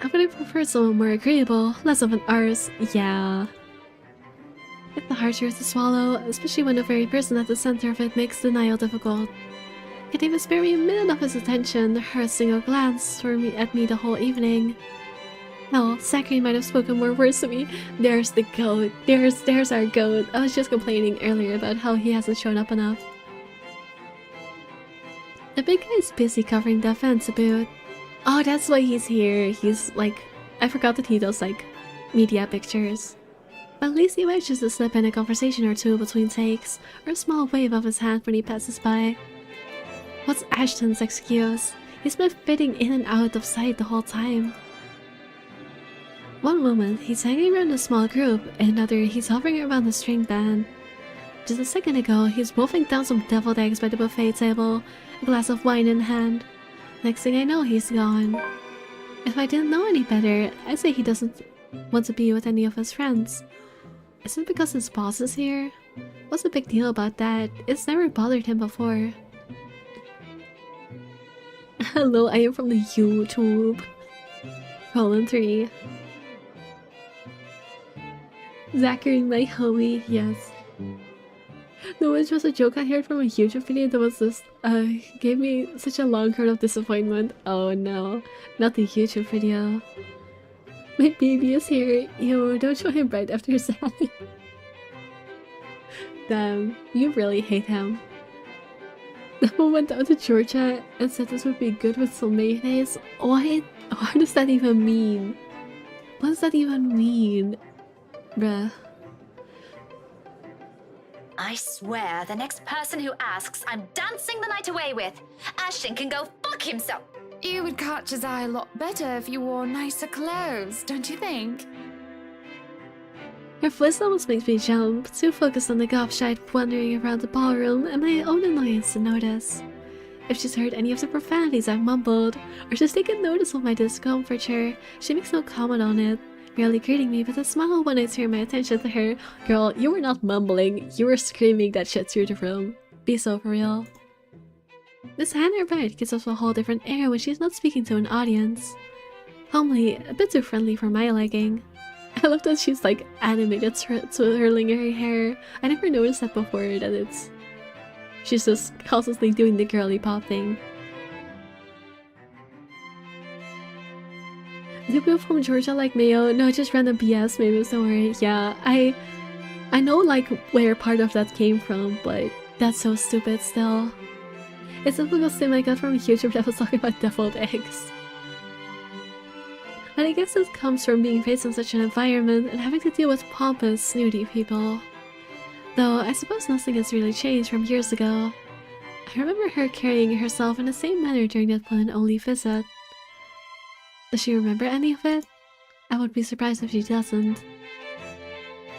I would have preferred someone more agreeable, less of an arse. Yeah. It's the hard truth to swallow, especially when the very person at the center of it makes denial difficult. Can't even spare me a minute of his attention, her single glance at me the whole evening. Hell, Zachary might have spoken more words to me. There's the goat. There's our goat. I was just complaining earlier about how he hasn't shown up enough. The big guy is busy covering the fence a bit. Oh, that's why he's here. He's like, I forgot that he does like media pictures. But at least he manages to slip in a conversation or two between takes, or a small wave of his hand when he passes by. What's Ashton's excuse? He's been fitting in and out of sight the whole time. One moment, he's hanging around a small group, and another, he's hovering around the string band. Just a second ago, he's wolfing down some deviled eggs by the buffet table, a glass of wine in hand. Next thing I know, he's gone. If I didn't know any better, I'd say he doesn't want to be with any of his friends. Is it because his boss is here? What's the big deal about that? It's never bothered him before. Hello, I am from the YouTube. Colon 3. Zachary, my homie, yes. No, it's just a joke I heard from a YouTube video that was just, gave me such a long run of disappointment. Oh no, not the YouTube video. My baby is here. Yo, don't show him right after Sally. Damn, you really hate him. The mom went down to Georgia and said this would be good with some mayonnaise. What? What does that even mean? What does that even mean? Bruh. I swear, the next person who asks, I'm dancing the night away with. Ashton can go fuck himself. You would catch his eye a lot better if you wore nicer clothes, don't you think? Her voice almost makes me jump, too focused on the gobshite wandering around the ballroom and my own annoyance to notice. If she's heard any of the profanities I've mumbled, or she's taken notice of my discomfiture, she makes no comment on it, merely greeting me with a smile when I turn my attention to her. Girl, you were not mumbling, you were screaming that shit through the room. Be so for real. Miss Hannah Wright gives off a whole different air when she's not speaking to an audience. Homely, a bit too friendly for my liking. I love that she's like animated twirling her hair. I never noticed that before, that she's just constantly doing the girly pop thing. You people from Georgia like Mayo? No, just random BS, maybe, don't worry. Yeah, I know like where part of that came from, but that's so stupid still. It's a typical thing I got from YouTube that was talking about deviled eggs. And I guess this comes from being raised in such an environment and having to deal with pompous, snooty people. Though I suppose nothing has really changed from years ago. I remember her carrying herself in the same manner during that one and only visit. Does she remember any of it? I would be surprised if she doesn't.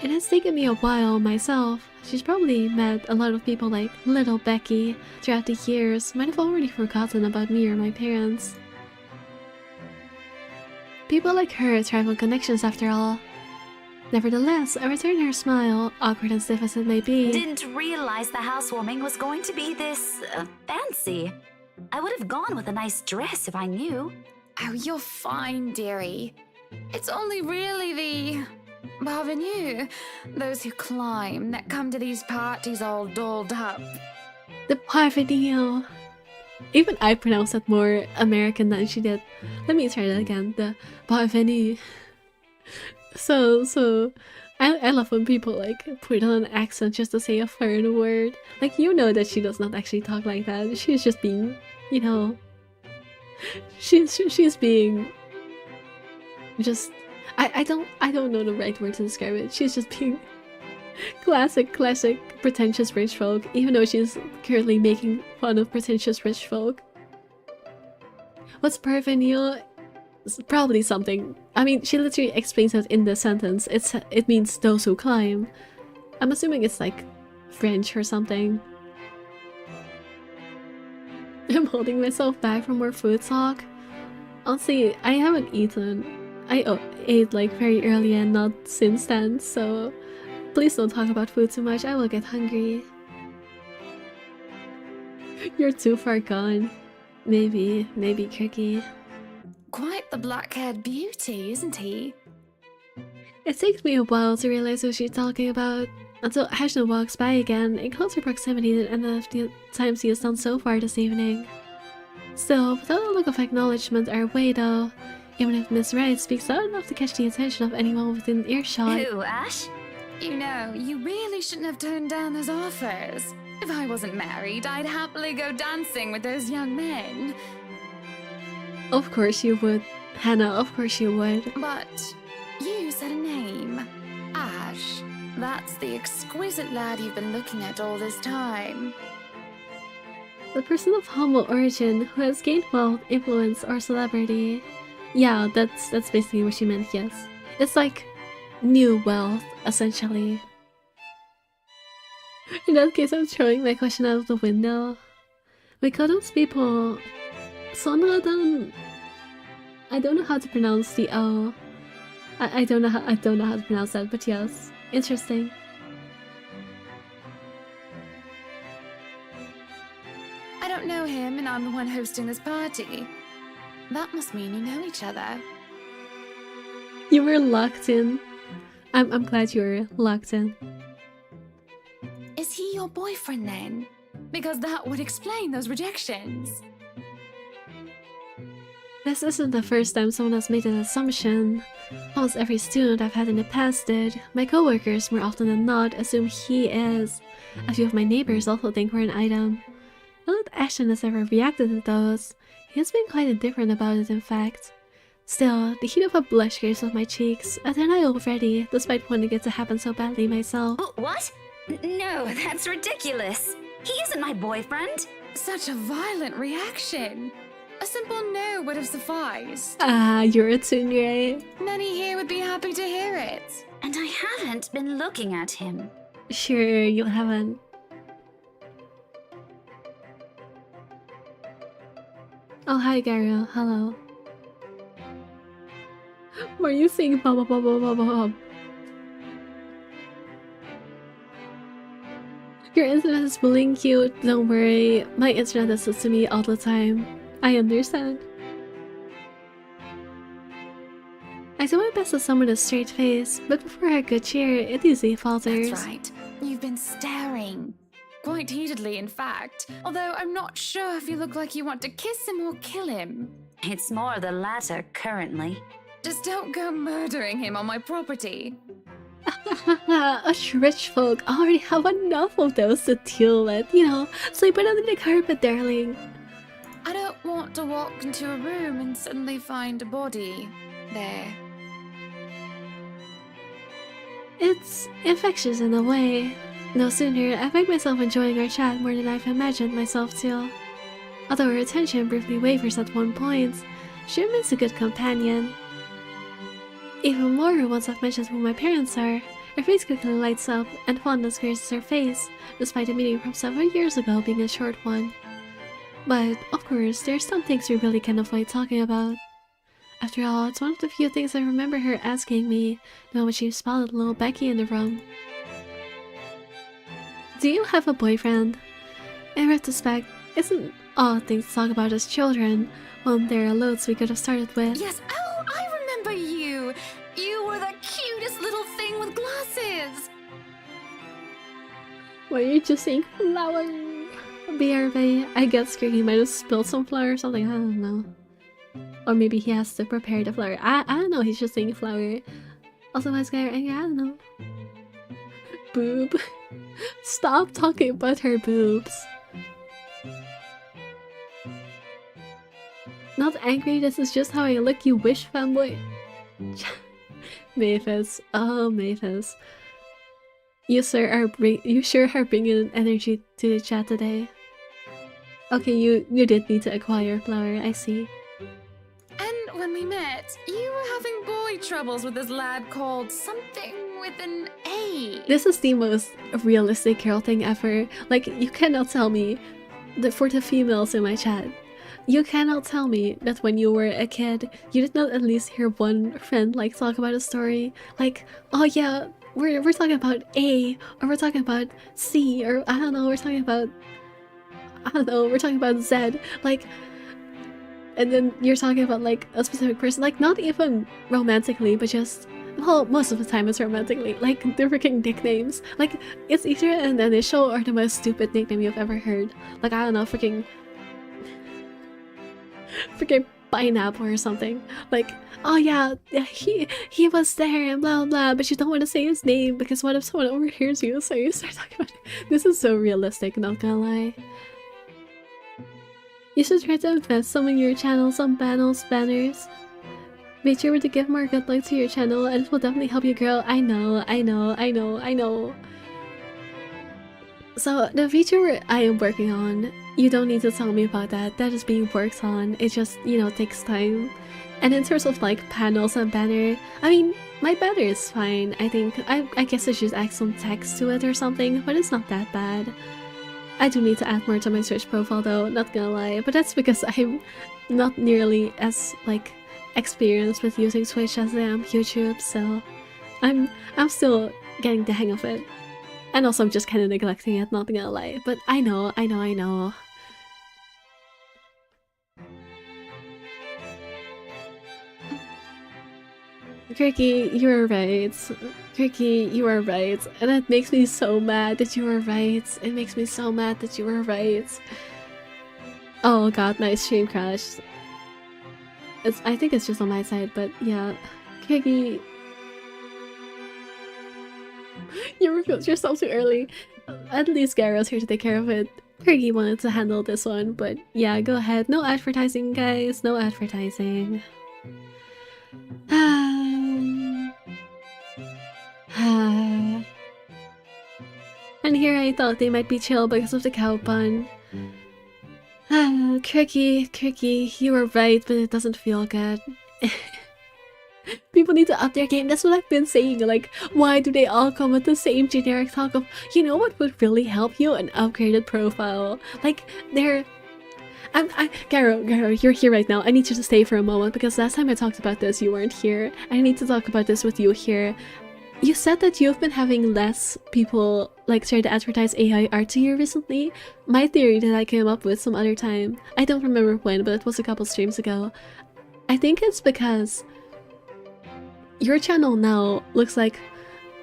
It has taken me a while myself. She's probably met a lot of people like little Becky throughout the years, might have already forgotten about me or my parents. People like her thrive on connections after all. Nevertheless, I return her smile, awkward and stiff as it may be. Didn't realize the housewarming was going to be this fancy. I would have gone with a nice dress if I knew. Oh, you're fine, dearie. It's only really the parvenus, those who climb, that come to these parties all dolled up. The parvenue. Even I pronounced that more American than she did. Let me try that again. The parvenue. So I love when people like put on an accent just to say a foreign word. Like, you know that she does not actually talk like that. She's just being, you know, she's being just I don't know the right word to describe it. She's just being classic pretentious rich folk, even though she's currently making fun of pretentious rich folk. What's parvenu? It's probably something. I mean, she literally explains it in the sentence. It means those who climb. I'm assuming it's like French or something. I'm holding myself back from more food talk. Honestly, I haven't eaten. I ate like very early and not since then, so please don't talk about food too much. I will get hungry. You're too far gone. Maybe Cookie. Quite the black-haired beauty, isn't he? It takes me a while to realize who she's talking about, until Ashton walks by again in closer proximity than any of the times he has done so far this evening. Still, without a look of acknowledgement our way though, even if Miss Wright speaks loud enough to catch the attention of anyone within earshot. Who, Ash? You know, you really shouldn't have turned down those offers. If I wasn't married, I'd happily go dancing with those young men. Of course you would. Hannah, of course you would. But you said a name. Ash. That's the exquisite lad you've been looking at all this time. The person of humble origin who has gained wealth, influence, or celebrity. Yeah, that's basically what she meant, yes. It's like new wealth, essentially. In that case, I'm throwing my question out of the window. Because those people... Sonradan... I don't know how to pronounce the O. I don't know how to pronounce that, but yes, interesting. I don't know him, and I'm the one hosting this party. That must mean you know each other. You were locked in. I'm glad you were locked in. Is he your boyfriend then? Because that would explain those rejections. This isn't the first time someone has made an assumption. Almost every student I've had in the past did. My coworkers, more often than not, assume he is. A few of my neighbors also think we're an item. Not that Ashton has ever reacted to those. He has been quite indifferent about it, in fact. Still, the heat of a blush graces my cheeks, and then I already, despite wanting it to happen so badly myself. Oh, what? No, that's ridiculous. He isn't my boyfriend. Such a violent reaction. A simple no would have sufficed. Ah, you're a tsundere. Many here would be happy to hear it. And I haven't been looking at him. Sure, you haven't. Oh, hi, Gario. Hello. Were you saying Bob? Your internet is bullying you. Don't worry. My internet does this to me all the time. I understand. I do my best to summon a straight face, but before a good cheer, it usually falters. That's right. You've been staring. Quite heatedly, in fact. Although I'm not sure if you look like you want to kiss him or kill him. It's more the latter currently. Just don't go murdering him on my property. Us rich folk already have enough of those to deal with, you know, sleep under the carpet, darling. I don't want to walk into a room and suddenly find a body there. It's infectious in a way. No sooner I find myself enjoying our chat more than I've imagined myself to. Although her attention briefly wavers at one point, she remains a good companion. Even more once I've mentioned who my parents are, her face quickly lights up and fondness graces her face, despite the meeting from several years ago being a short one. But, of course, there's some things we really can't avoid talking about. After all, it's one of the few things I remember her asking me the moment she spotted little Becky in the room. Do you have a boyfriend? In retrospect, it's an odd thing to talk about as children, when there are loads we could have started with. Yes, oh, I remember you! You were the cutest little thing with glasses! Were you just saying flower? BRB, I guess Greg might have spilled some flour or something, I don't know. Or maybe he has to prepare the flour. I don't know, he's just saying flour. Also, my guy, I don't know. Boob. Stop talking about her boobs. Not angry, this is just how I look, you wish, fanboy. Mavis. Oh, Mavis. You sure are bringing energy to the chat today. Okay, you did need to acquire flour, I see. And when we met, you were having boy troubles with this lad called something with an A. This is the most realistic Carol thing ever. Like, you cannot tell me that for the females in my chat, you cannot tell me that when you were a kid, you did not at least hear one friend like talk about a story. Like, oh yeah, we're talking about A, or we're talking about C, or I don't know, we're talking about Z. Like, and then you're talking about like a specific person, like not even romantically, but just, well, most of the time it's romantically, like the freaking nicknames. Like, it's either an initial or the most stupid nickname you've ever heard. Like, I don't know, freaking pineapple or something. Like, oh yeah, he was there and blah blah, but you don't want to say his name because what if someone overhears you, so you start talking about it. This is so realistic, not gonna lie. You should try to invest some in your channel, some banners. Make sure to give more good luck to your channel and it will definitely help you grow. I know. So, the feature I am working on, you don't need to tell me about that. That is being worked on. It just, you know, takes time. And in terms of like panels and banner, I mean, my banner is fine. I think, I guess I should add some text to it or something, but it's not that bad. I do need to add more to my Twitch profile though, not gonna lie, but that's because I'm not nearly as like experience with using Twitch as I am YouTube, so I'm still getting the hang of it. And also I'm just kind of neglecting it, not gonna lie. But I know. Cricky, you are right. Cricky, you are right. And it makes me so mad that you were right. It makes me so mad that you were right. Oh god, my stream crashed. I think it's just on my side, but yeah. Cricky, you revealed yourself too early. At least Garrow's here to take care of it. Cricky wanted to handle this one, but yeah, go ahead. No advertising, guys. No advertising. And here I thought they might be chill because of the cow pun. Cricky, you were right, but it doesn't feel good. People need to up their game. That's what I've been saying. Like, why do they all come with the same generic talk of, you know what would really help you? An upgraded profile. Like, they're... Garrow, you're here right now. I need you to stay for a moment because last time I talked about this, you weren't here. I need to talk about this with you here. You said that you've been having less people like try to advertise AI art to you recently. My theory that I came up with some other time, I don't remember when, but it was a couple streams ago. I think it's because your channel now looks like,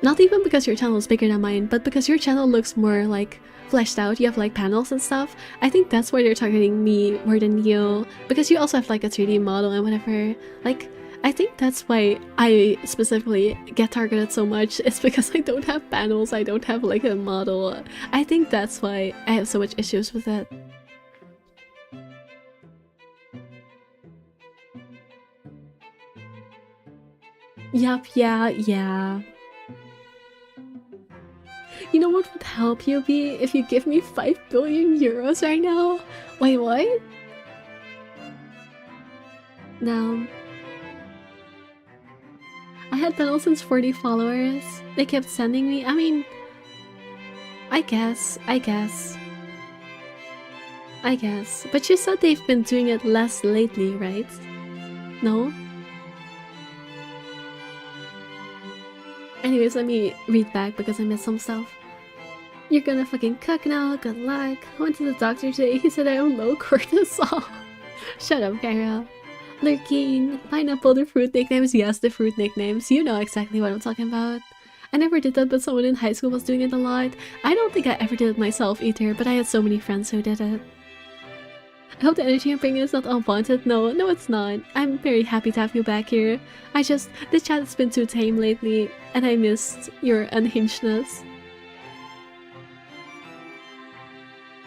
not even because your channel is bigger than mine, but because your channel looks more like fleshed out. You have like panels and stuff. I think that's why they're targeting me more than you, because you also have like a 3D model and whatever. Like, I think that's why I specifically get targeted so much. It's because I don't have panels, I don't have like a model. I think that's why I have so much issues with it. Yup, yeah. You know what would help you be if you give me 5 billion euros right now? Wait, what? No. I had Pendleton's 40 followers. They kept sending me. I mean, I guess. But you said they've been doing it less lately, right? No? Anyways, let me read back because I missed some stuff. You're gonna fucking cook now, good luck. I went to the doctor today, he said I have low cortisol. Shut up, Kyra. Lurking, pineapple, the fruit nicknames. Yes, the fruit nicknames. You know exactly what I'm talking about. I never did that, but someone in high school was doing it a lot. I don't think I ever did it myself either, but I had so many friends who did it. I hope the energy I'm bringing is not unwanted. No, it's not. I'm very happy to have you back here. The chat has been too tame lately, and I missed your unhingedness.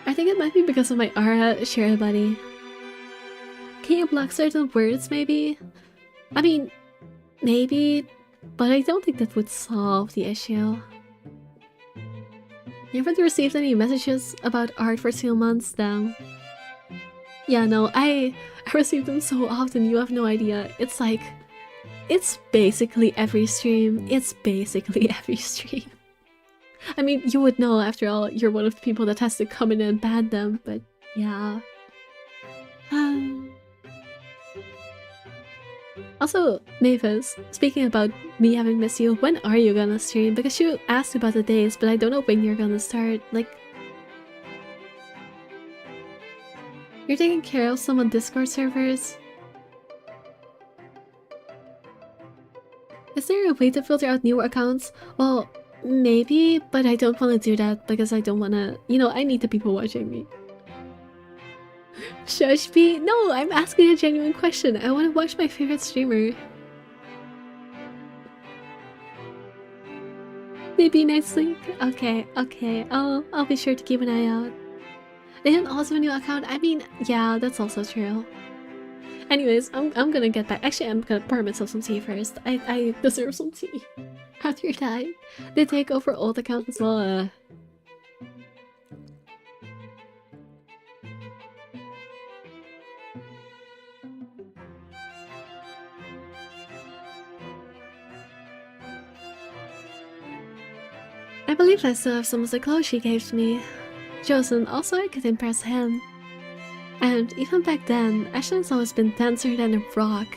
I think it might be because of my aura, share buddy. Can you block certain words, maybe? I mean, maybe, but I don't think that would solve the issue. You haven't received any messages about art for 2 months now. Yeah, no, I receive them so often, you have no idea. It's like, it's basically every stream. I mean, you would know, after all, you're one of the people that has to come in and ban them, but yeah. Also, Mavis, speaking about me having missed you, when are you gonna stream? Because you asked about the days, but I don't know when you're gonna start. Like, you're taking care of some on Discord servers? Is there a way to filter out newer accounts? Well, maybe, but I don't want to do that because I don't want to... You know, I need the people watching me. Shush me? No, I'm asking a genuine question. I want to watch my favorite streamer. Maybe next week? Okay. I'll be sure to keep an eye out. They have also a new account. I mean, yeah, that's also true. Anyways, I'm gonna get back. Actually, I'm gonna pour myself some tea first. I deserve some tea. After your time, they take over old accounts as well. I believe I still have some of the clothes she gave to me. Josen, also I could impress him. And even back then, Ashton's always been denser than a rock.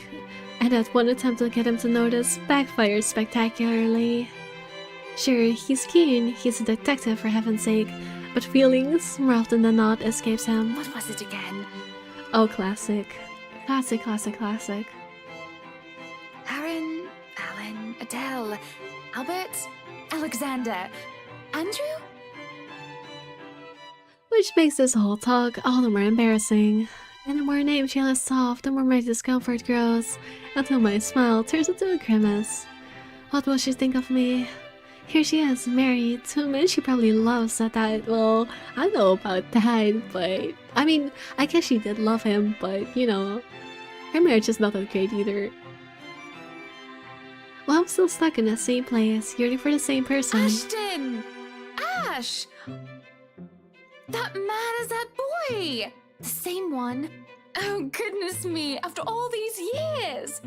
and that one attempt to get him to notice backfired spectacularly. Sure, he's keen, he's a detective for heaven's sake, but feelings, more often than not, escapes him. What was it again? Oh, classic. Classic, classic, classic. Aaron, Alan, Adele, Albert, Alexander, Andrew? Which makes this whole talk all the more embarrassing. And the more names she lists off, the more my discomfort grows, until my smile turns into a grimace. What will she think of me? Here she is, married to a man she probably loves at that. Well, I don't know about that, but I mean, I guess she did love him, but you know, her marriage is not that great either. Well, I'm still stuck in the same place, yearning for the same person. Ashton! Ash! That man is that boy! The same one. Oh, goodness me, after all these years!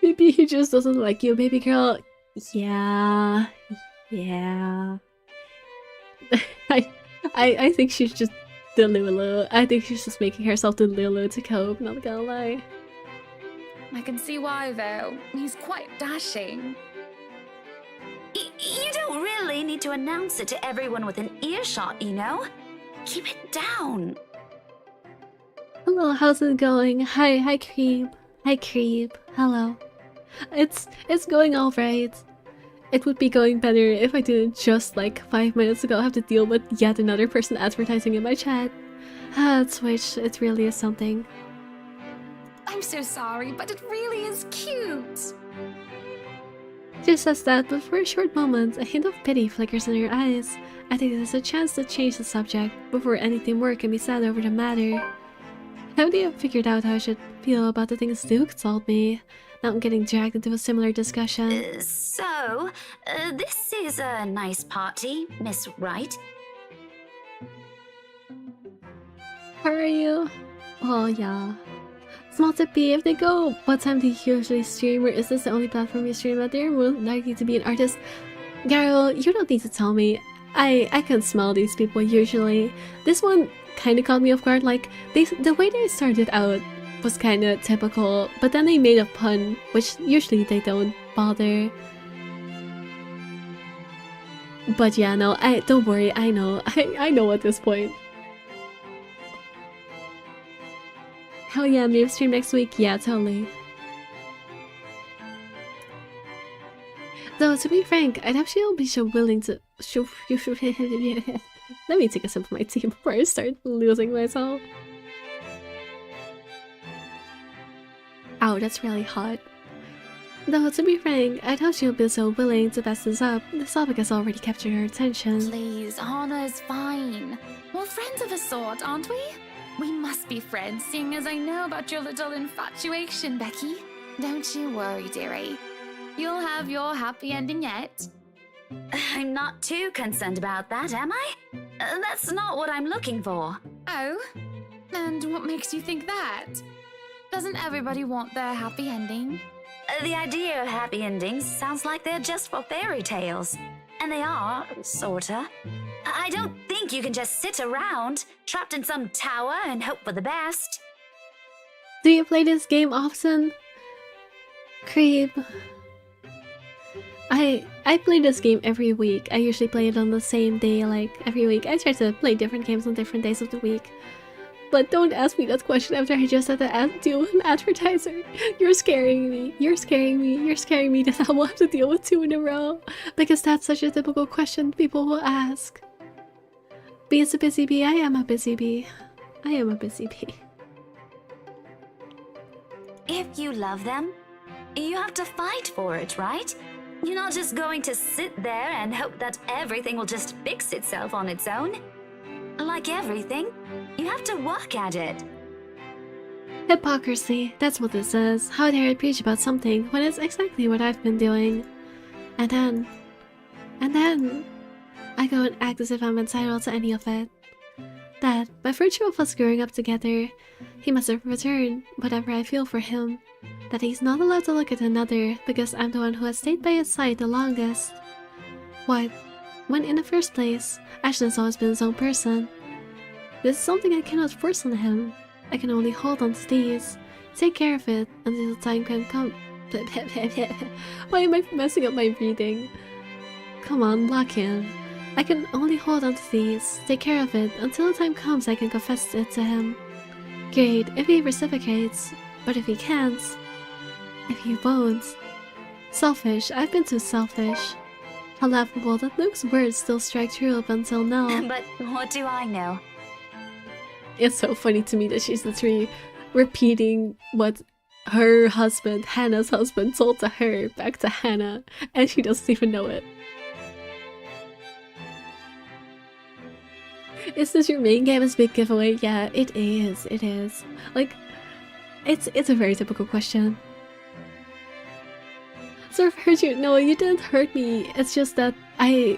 Maybe he just doesn't like you, baby girl. Yeah. Yeah. I think she's just Delulu. I think she's just making herself Delulu to cope, not gonna lie. I can see why, though. He's quite dashing. You don't really need to announce it to everyone within earshot, you know? Keep it down. Hello, how's it going? Hi Creep. Hi Creep. Hello. It's going alright. It would be going better if I didn't just like 5 minutes ago have to deal with yet another person advertising in my chat. Twitch, it really is something. I'm so sorry, but it really is cute. She says that, but for a short moment, a hint of pity flickers in her eyes. I think there's a chance to change the subject before anything more can be said over the matter. Haven't you figured out how I should feel about the things Duke told me? Now I'm getting dragged into a similar discussion. This is a nice party, Miss Wright. How are you? Well, yeah. Small tip B, if they go, what time do you usually stream, or is this the only platform you stream at? They're more likely to be an artist. Garrel, you don't need to tell me. I can smell these people usually. This one kind of caught me off guard. Like, the way they started out was kind of typical, but then they made a pun, which usually they don't bother. But yeah, no, don't worry, I know. I know at this point. Hell yeah, maybe stream next week? Yeah, totally. Though, to be frank, I'd have she'll be so willing to... Let me take a sip of my tea before I start losing myself. Ow, that's really hot. Though, to be frank, I'd hope she'll be so willing to pass this up. This topic has already captured her attention. Please, Anna's fine. We're friends of a sort, aren't we? We must be friends, seeing as I know about your little infatuation, Becky. Don't you worry, dearie. You'll have your happy ending yet. I'm not too concerned about that, am I? That's not what I'm looking for. Oh? And what makes you think that? Doesn't everybody want their happy ending? The idea of happy endings sounds like they're just for fairy tales. And they are, sorta. I don't think you can just sit around, trapped in some tower and hope for the best. Do you play this game often? Creep. I play this game every week. I usually play it on the same day, like every week. I try to play different games on different days of the week. But don't ask me that question after I just had to deal with an advertiser. You're scaring me. You're scaring me. You're scaring me that I will have to deal with 2 in a row. Because that's such a typical question people will ask. B is a busy bee. I am a busy bee. I am a busy bee. If you love them, you have to fight for it, right? You're not just going to sit there and hope that everything will just fix itself on its own. Like everything, you have to work at it. Hypocrisy, that's what this is. How dare I preach about something when it's exactly what I've been doing. And then, I go and act as if I'm entitled to any of it. That, by virtue of us growing up together, he must have returned whatever I feel for him. that he's not allowed to look at another because I'm the one who has stayed by his side the longest. What? When in the first place, Ashton has always been his own person. This is something I cannot force on him. I can only hold on to these, take care of it until the time can come. Why am I messing up my breathing? Come on, lock in. I can only hold on to these, take care of it until the time comes I can confess it to him. Great, if he reciprocates, but if he can't, if he won't. Selfish, I've been too selfish. How laughable that Luke's words still strike true up until now. But what do I know? It's so funny to me that she's literally repeating what her husband, Hannah's husband, told to her back to Hannah, and she doesn't even know it. Is this your main game as big giveaway? Yeah, it is. It is. Like, it's a very typical question. So I've hurt you. No, you didn't hurt me. It's just that I'm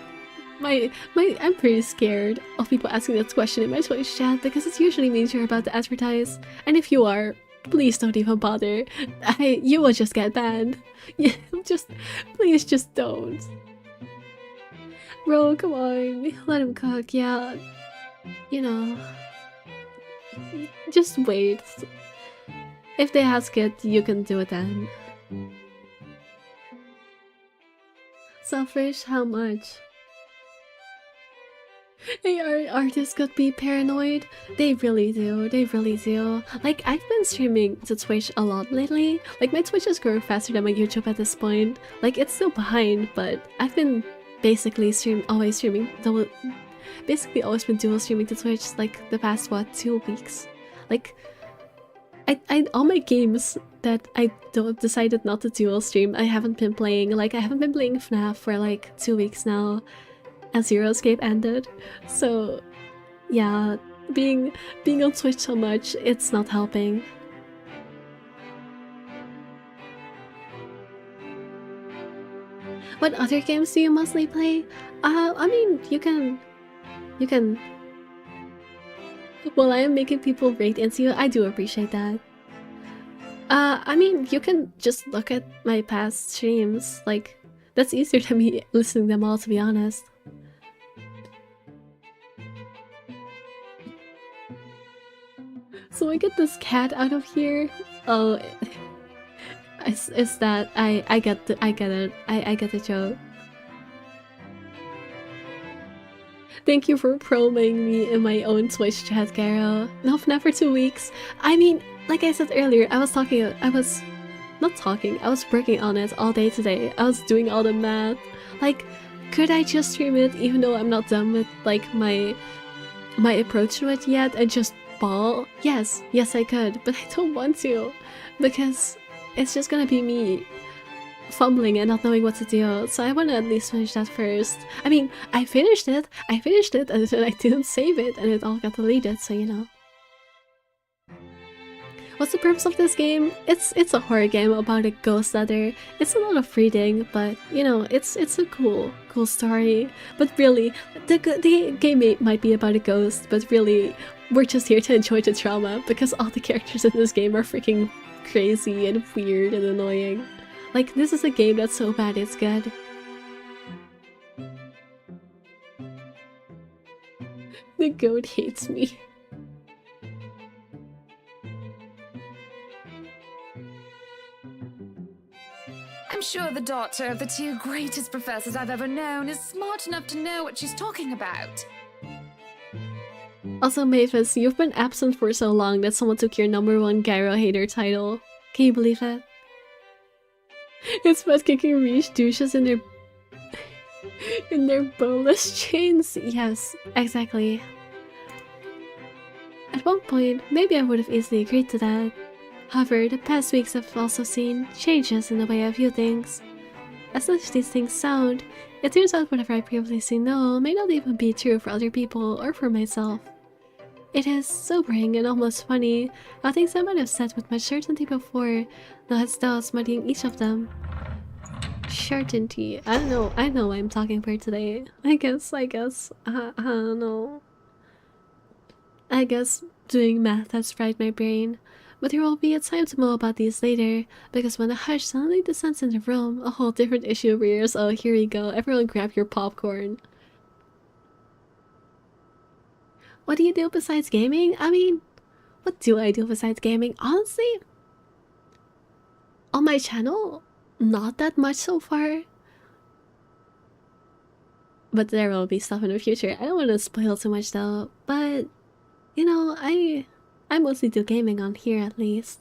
pretty scared of people asking that question in my Twitch chat because it usually means you're about to advertise. And if you are, please don't even bother. You will just get banned. Yeah, please just don't. Bro, come on. Let him cook, yeah. You know. Just wait. If they ask it, you can do it then. Selfish? How much? Hey, artists could be paranoid. They really do. They really do. Like, I've been streaming to Twitch a lot lately. Like, my Twitch is growing faster than my YouTube at this point. Like, it's still behind, but I've been basically always been dual streaming to Twitch, like, the past, what, 2 weeks? Like, all my games that I decided not to dual stream, I haven't been playing. Like, I haven't been playing FNAF for like 2 weeks now, and Zero Escape ended. So, yeah, being on Twitch so much, it's not helping. What other games do you mostly play? I mean, you can. Well, I am making people rate into you. I do appreciate that. I mean, you can just look at my past streams. Like, that's easier than me listening them all, to be honest. So I get this cat out of here. Oh, it's that I get it. I get the joke. Thank you for proming me in my own Twitch chat, Garo. No, FNAF for 2 weeks. I mean, like I said earlier, I was working on it all day today. I was doing all the math. Like, could I just stream it even though I'm not done with, like, my approach to it yet and just ball? Yes, I could, but I don't want to because it's just gonna be me fumbling and not knowing what to do, so I want to at least finish that first. I mean, I finished it, and then I didn't save it, and it all got deleted, so you know. What's the purpose of this game? It's a horror game about a ghost letter. It's a lot of reading, but you know, it's a cool story. But really, the game might be about a ghost, but really, we're just here to enjoy the drama because all the characters in this game are freaking crazy and weird and annoying. Like, this is a game that's so bad it's good. The goat hates me. I'm sure the daughter of the 2 greatest professors I've ever known is smart enough to know what she's talking about. Also, Mavis, you've been absent for so long that someone took your #1 Gyro hater title. Can you believe it? It's about kicking Reach douches in their boneless chains. Yes, exactly. At one point, maybe I would have easily agreed to that. However, the past weeks have also seen changes in the way I view things. As such these things sound, it turns out whatever I previously know may not even be true for other people or for myself. It is sobering and almost funny how things I might have said with much certainty before now has doubts muddying each of them. Certainty. I know why I'm talking for today. I guess. I don't know. I guess doing math has fried my brain. But there will be a time to know about these later, because when the hush suddenly descends in the room, a whole different issue rears. Oh, here you go. Everyone grab your popcorn. What do you do besides gaming? I mean, what do I do besides gaming? Honestly, on my channel, not that much so far. But there will be stuff in the future. I don't want to spoil too much though, but you know, I mostly do gaming on here at least.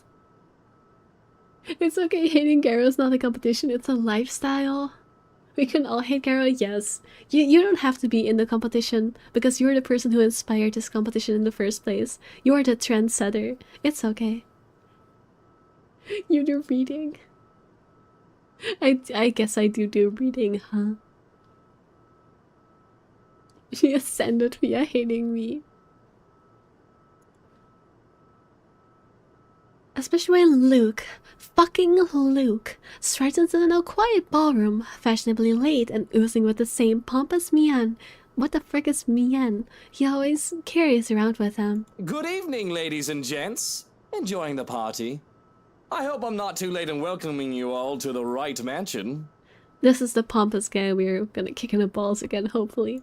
It's okay, hating Garo is not a competition, it's a lifestyle. We can all hate Garo, yes. You don't have to be in the competition because you're the person who inspired this competition in the first place. You are the trendsetter. It's okay. You do reading. I guess I do reading, huh? She ascended via hating me. Especially when Luke, fucking Luke, straightens in a quiet ballroom, fashionably late and oozing with the same pompous mien. What the frick is mien? He always carries around with him. Good evening, ladies and gents. Enjoying the party? I hope I'm not too late in welcoming you all to the right mansion. This is the pompous guy we're gonna kick in the balls again, hopefully.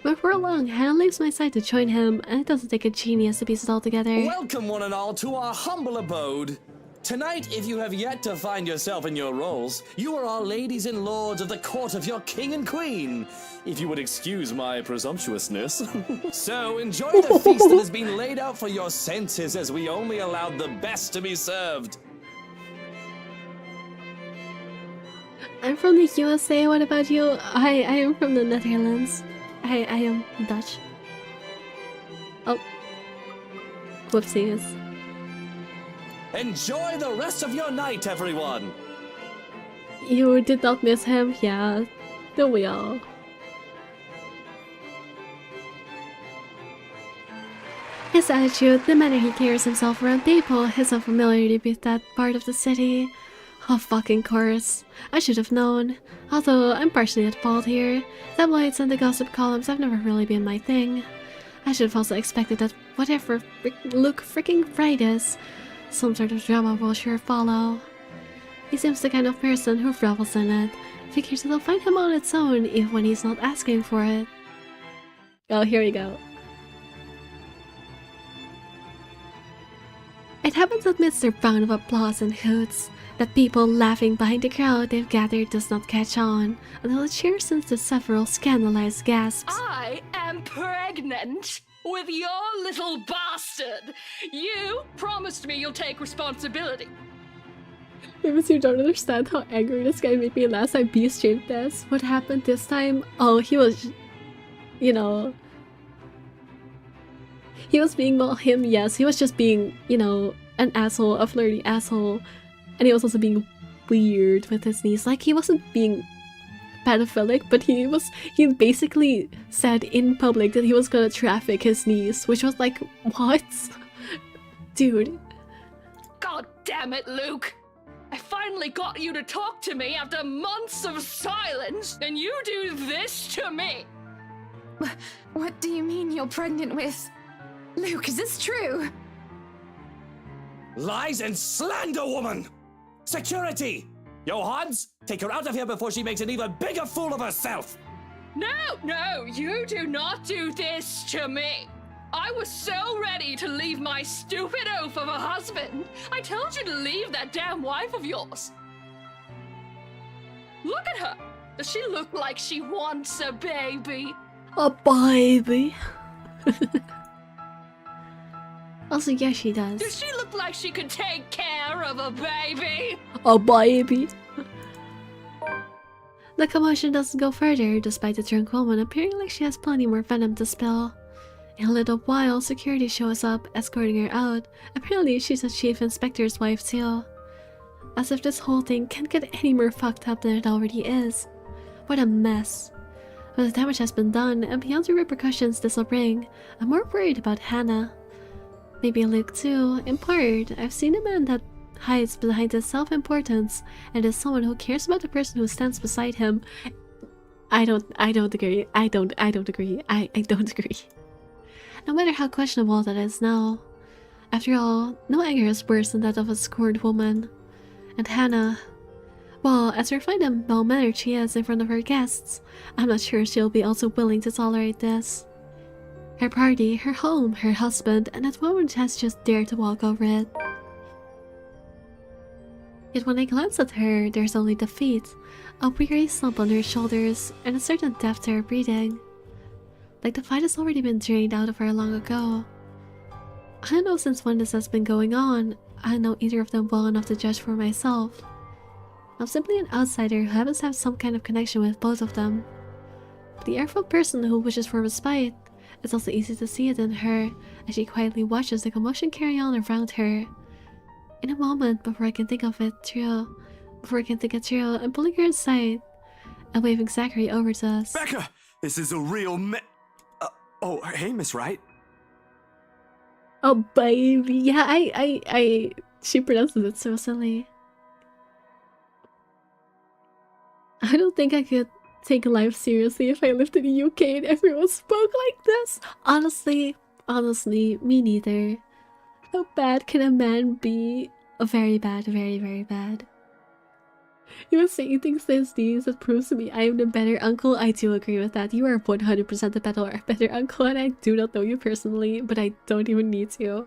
But for long, Hannah leaves my side to join him, and it doesn't take a genius to piece it all together. Welcome one and all to our humble abode. Tonight, if you have yet to find yourself in your roles, you are our ladies and lords of the court of your king and queen, if you would excuse my presumptuousness. So enjoy the feast that has been laid out for your senses, as we only allowed the best to be served. I'm from the USA, what about you? I am from the Netherlands. I am Dutch. Oh. Whoopsies. Enjoy the rest of your night, everyone! You did not miss him? Yeah. Don't we all? His attitude, the manner he carries himself around people, his unfamiliarity with that part of the city. Of fucking course. I should have known. Although, I'm partially at fault here. Tabloids and the gossip columns have never really been my thing. I should have also expected that whatever Luke freaking Fright is, some sort of drama will sure follow. He seems the kind of person who revels in it. Figures it'll find him on its own even when he's not asking for it. Oh, here we go. It happens amidst their round of applause and hoots. That people laughing behind the crowd they've gathered does not catch on, until it cheers since the several scandalized gasps. I am pregnant with your little bastard. You promised me you'll take responsibility. Because you don't understand how angry this guy made me last time Beast streamed this. What happened this time? Oh, he was... You know... He was being, well, him, yes. He was just being, you know, an asshole, a flirty asshole. And he was also being weird with his niece. Like, he wasn't being pedophilic, but he basically said in public that he was gonna traffic his niece, which was like, what? Dude. God damn it, Luke. I finally got you to talk to me after months of silence, and you do this to me. What do you mean you're pregnant with? Luke, is this true? Lies and slander, woman! Security! Johans, take her out of here before she makes an even bigger fool of herself! No, you do not do this to me. I was so ready to leave my stupid oaf of a husband. I told you to leave that damn wife of yours. Look at her. Does she look like she wants a baby? A baby. Also, yes, she does. Does she look like she could take care of a baby? A baby. The commotion doesn't go further, despite the drunk woman appearing like she has plenty more venom to spill. In a little while, security shows up, escorting her out. Apparently, she's a chief inspector's wife too. As if this whole thing can't get any more fucked up than it already is. What a mess. But the damage has been done, and beyond the repercussions this'll bring, I'm more worried about Hannah. Maybe Luke too. In part, I've seen a man that hides behind his self-importance and is someone who cares about the person who stands beside him. I don't agree. I don't agree. I don't agree. No matter how questionable that is now. After all, no anger is worse than that of a scorned woman. And Hannah, well, as refined and well-mannered she is in front of her guests, I'm not sure she'll be also willing to tolerate this. Her party, her home, her husband, and that woman has just dared to walk over it. Yet when I glance at her, there's only defeat, a weary slump on her shoulders, and a certain depth to her breathing. Like the fight has already been drained out of her long ago. I don't know since when this has been going on. I don't know either of them well enough to judge for myself. I'm simply an outsider who happens to have some kind of connection with both of them. But the airful person who wishes for respite, it's also easy to see it in her as she quietly watches the commotion carry on around her. In a moment, before I can think it through, I'm pulling her aside and waving Zachary over to us. Becca, this is a real oh, hey, Miss Wright. Oh, baby. Yeah, she pronounces it so silly. I don't think I could take life seriously if I lived in the UK and everyone spoke like this. Honestly, me neither. How bad can a man be? Very bad, very, very bad. You were saying things these days that proves to me I am the better uncle. I do agree with that. You are 100% the better uncle, and I do not know you personally, but I don't even need to.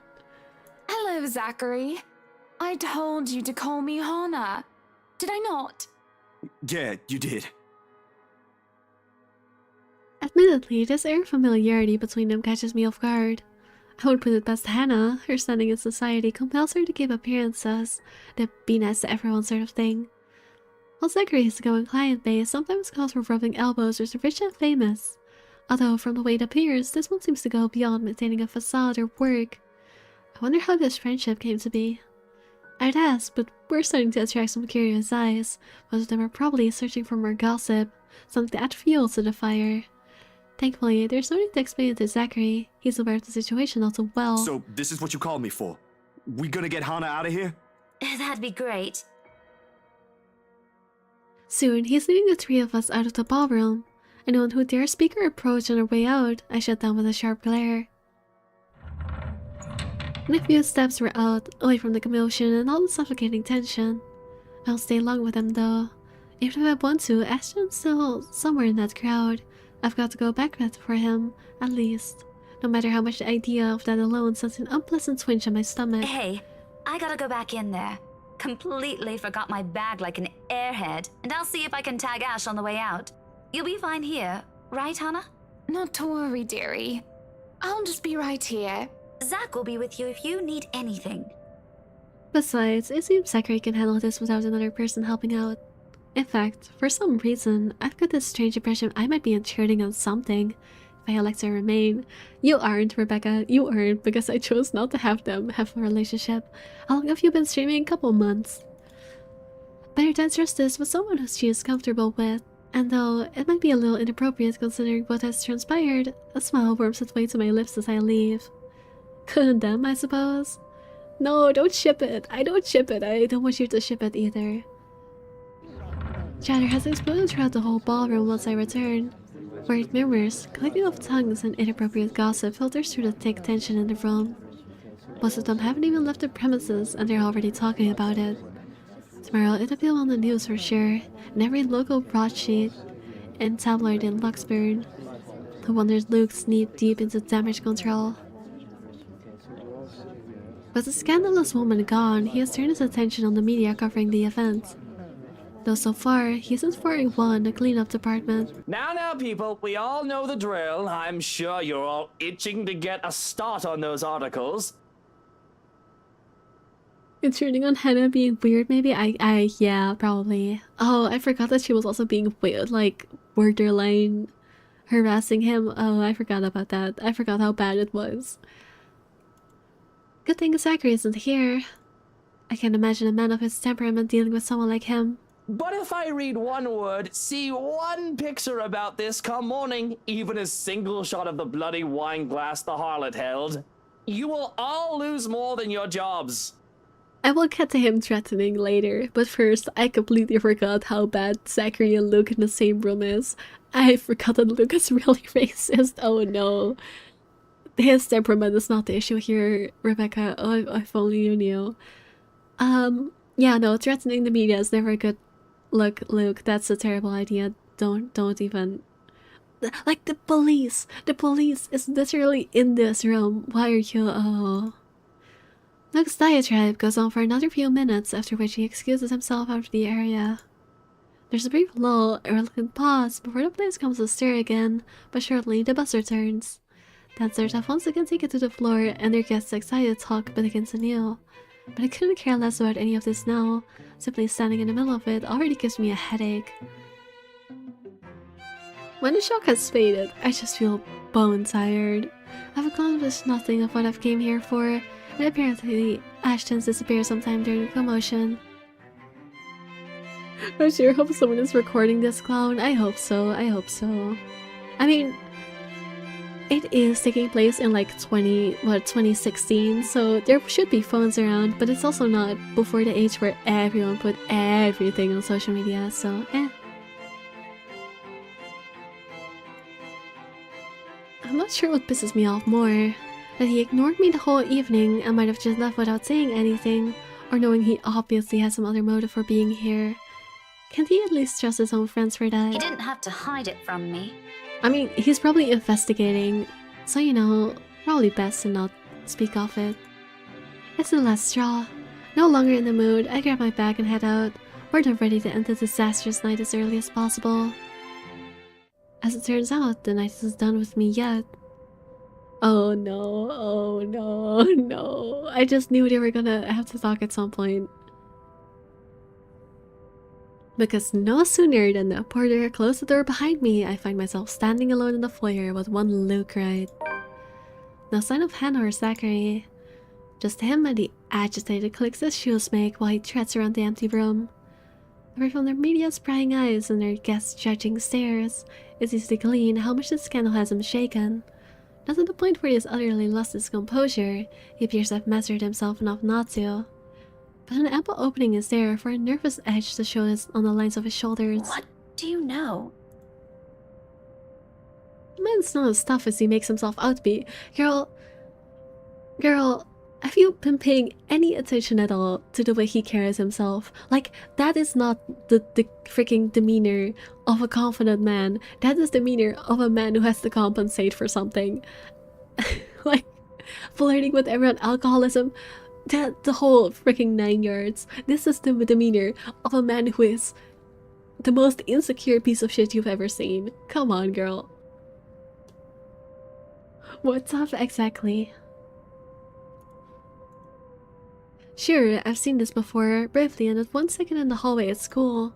Hello, Zachary. I told you to call me Hannah. Did I not? Yeah, you did. Admittedly, this air of familiarity between them catches me off guard. I would put it past Hannah. Her standing in society compels her to keep appearances, the be nice to everyone sort of thing. While Zachary is the going client base, sometimes calls for rubbing elbows or the rich and famous. Although, from the way it appears, this one seems to go beyond maintaining a facade or work. I wonder how this friendship came to be. I'd ask, but we're starting to attract some curious eyes. Most of them are probably searching for more gossip, something to add fuel to the fire. Thankfully, there's no need to explain it to Zachary. He's aware of the situation all too well. So, this is what you called me for? We gonna get Hannah out of here? That'd be great. Soon, he's leading the three of us out of the ballroom. Anyone who dares speak or approach on our way out, I shut down with a sharp glare. In a few steps we're out, away from the commotion and all the suffocating tension. I'll stay long with them though. Even if I want to, Ashton's still somewhere in that crowd. I've got to go back for him, at least. No matter how much the idea of that alone sends an unpleasant twinge in my stomach. Hey, I gotta go back in there. Completely forgot my bag like an airhead, and I'll see if I can tag Ash on the way out. You'll be fine here, right, Hannah? Not to worry, dearie. I'll just be right here. Zach will be with you if you need anything. Besides, it seems Zachary can handle this without another person helping out. In fact, for some reason, I've got this strange impression I might be intruding on something if I elect to remain. You aren't, Rebecca. You aren't, because I chose not to have them have a relationship. How long have you been streaming? A couple months. Better to trust this with someone who she is comfortable with. And though it might be a little inappropriate considering what has transpired, a smile worms its way to my lips as I leave. Condemn, I suppose? No, don't ship it. I don't ship it. I don't want you to ship it either. Chatter has exploded throughout the whole ballroom once I return. Worried murmurs, clicking of tongues, and inappropriate gossip filters through the thick tension in the room. Most of them haven't even left the premises and they're already talking about it. Tomorrow it'll be on the news for sure, and every local broadsheet and tabloid in Luxburn. No wonder Luke sneaked deep into damage control. With the scandalous woman gone, he has turned his attention on the media covering the event. Though so far, he isn't forming one the cleanup department. Now, people, we all know the drill. I'm sure you're all itching to get a start on those articles. Intruding on Hannah being weird, maybe? Yeah, probably. Oh, I forgot that she was also being weird, like, borderline harassing him. Oh, I forgot about that. I forgot how bad it was. Good thing Zachary isn't here. I can't imagine a man of his temperament dealing with someone like him. But if I read one word, see one picture about this come morning, even a single shot of the bloody wine glass the harlot held, you will all lose more than your jobs. I will get to him threatening later, but first, I completely forgot how bad Zachary and Luke in the same room is. I forgot that Luke is really racist. Oh no. his temperament is not the issue here, Rebecca. Oh, if only you knew. Yeah, no, threatening the media is never a good look, Luke. That's a terrible idea. Don't even. Like the police is literally in this room. Why are you? Oh. Luke's diatribe goes on for another few minutes, after which he excuses himself out of the area. There's a brief lull, a reluctant pause, before the place comes to stir again, but shortly the bus returns. Dancers have once again taken to the floor, and their guests' excited talk begins anew. But I couldn't care less about any of this now. Simply standing in the middle of it already gives me a headache. When the shock has faded, I just feel bone tired. I've accomplished nothing of what I've came here for, and apparently Ashton's disappeared sometime during the commotion. I sure hope someone is recording this clown. I hope so. I mean, it is taking place in like 2016, so there should be phones around, but it's also not before the age where everyone put everything on social media, so I'm not sure what pisses me off more. That he ignored me the whole evening and might have just left without saying anything, or knowing he obviously has some other motive for being here. Can't he at least trust his own friends for that? He didn't have to hide it from me. I mean, he's probably investigating, so you know, probably best to not speak of it. It's the last straw. No longer in the mood, I grab my bag and head out, more than ready to end the disastrous night as early as possible. As it turns out, the night isn't done with me yet. Oh no. I just knew they were gonna have to talk at some point. Because no sooner than the porter closed the door behind me, I find myself standing alone in the foyer with one Luke right. No sign of Hannah or Zachary. Just him and the agitated clicks his shoes make while he treads around the empty room. Away from their media's prying eyes and their guests' judging stares, it's easy to glean how much this scandal has him shaken. Not to the point where he has utterly lost his composure, he appears to have mastered himself enough not to. But an ample opening is there for a nervous edge to show us on the lines of his shoulders. What do you know? The man's not as tough as he makes himself out to be. Girl, have you been paying any attention at all to the way he carries himself? Like, that is not the freaking demeanor of a confident man. That is the demeanor of a man who has to compensate for something. Like, flirting with everyone, alcoholism, the whole freaking 9 yards. This is the demeanor of a man who is the most insecure piece of shit you've ever seen. Come on, girl. What's up exactly? Sure, I've seen this before, briefly and at 1 second in the hallway at school.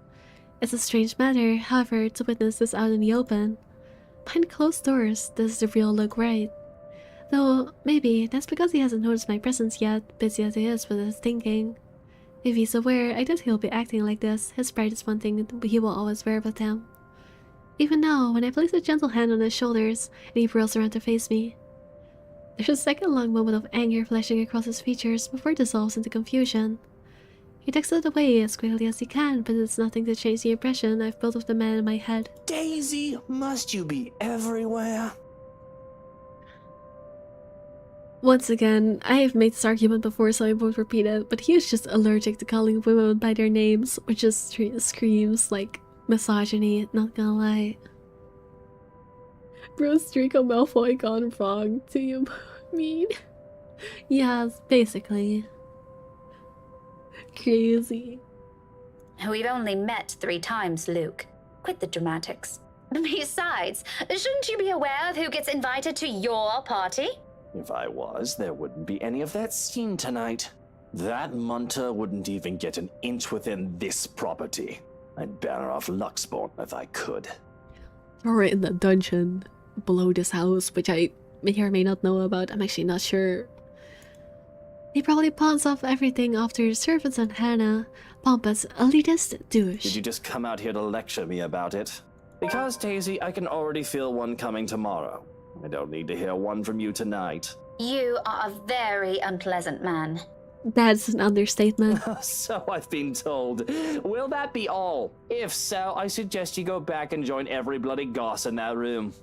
It's a strange matter, however, to witness this out in the open. Behind closed doors, this is the real Luke, right? Though, maybe that's because he hasn't noticed my presence yet, busy as he is with his thinking. If he's aware, I doubt he'll be acting like this. His pride is one thing he will always wear with him. Even now, when I place a gentle hand on his shoulders, and he whirls around to face me. There's a second-long moment of anger flashing across his features before it dissolves into confusion. He tucks it away as quickly as he can, but it's nothing to change the impression I've built of the man in my head. Daisy, must you be everywhere? Once again, I have made this argument before, so I won't repeat it, but he is just allergic to calling women by their names, which just screams like misogyny, not gonna lie. Bruce Draco Malfoy gone wrong, do you mean? Yes, basically. Crazy. We've only met 3 times, Luke. Quit the dramatics. Besides, shouldn't you be aware of who gets invited to your party? If I was, there wouldn't be any of that scene tonight. That munter wouldn't even get an inch within this property. I'd ban her off Luxborn if I could. Throw her in the dungeon below this house, which I may or may not know about. I'm actually not sure. He probably pawns off everything after the servants and Hannah. Pompous, elitist douche. Did you just come out here to lecture me about it? Because, Daisy, I can already feel one coming tomorrow. I don't need to hear one from you tonight. You are a very unpleasant man. That's an understatement. So I've been told. Will that be all? If so, I suggest you go back and join every bloody goss in that room.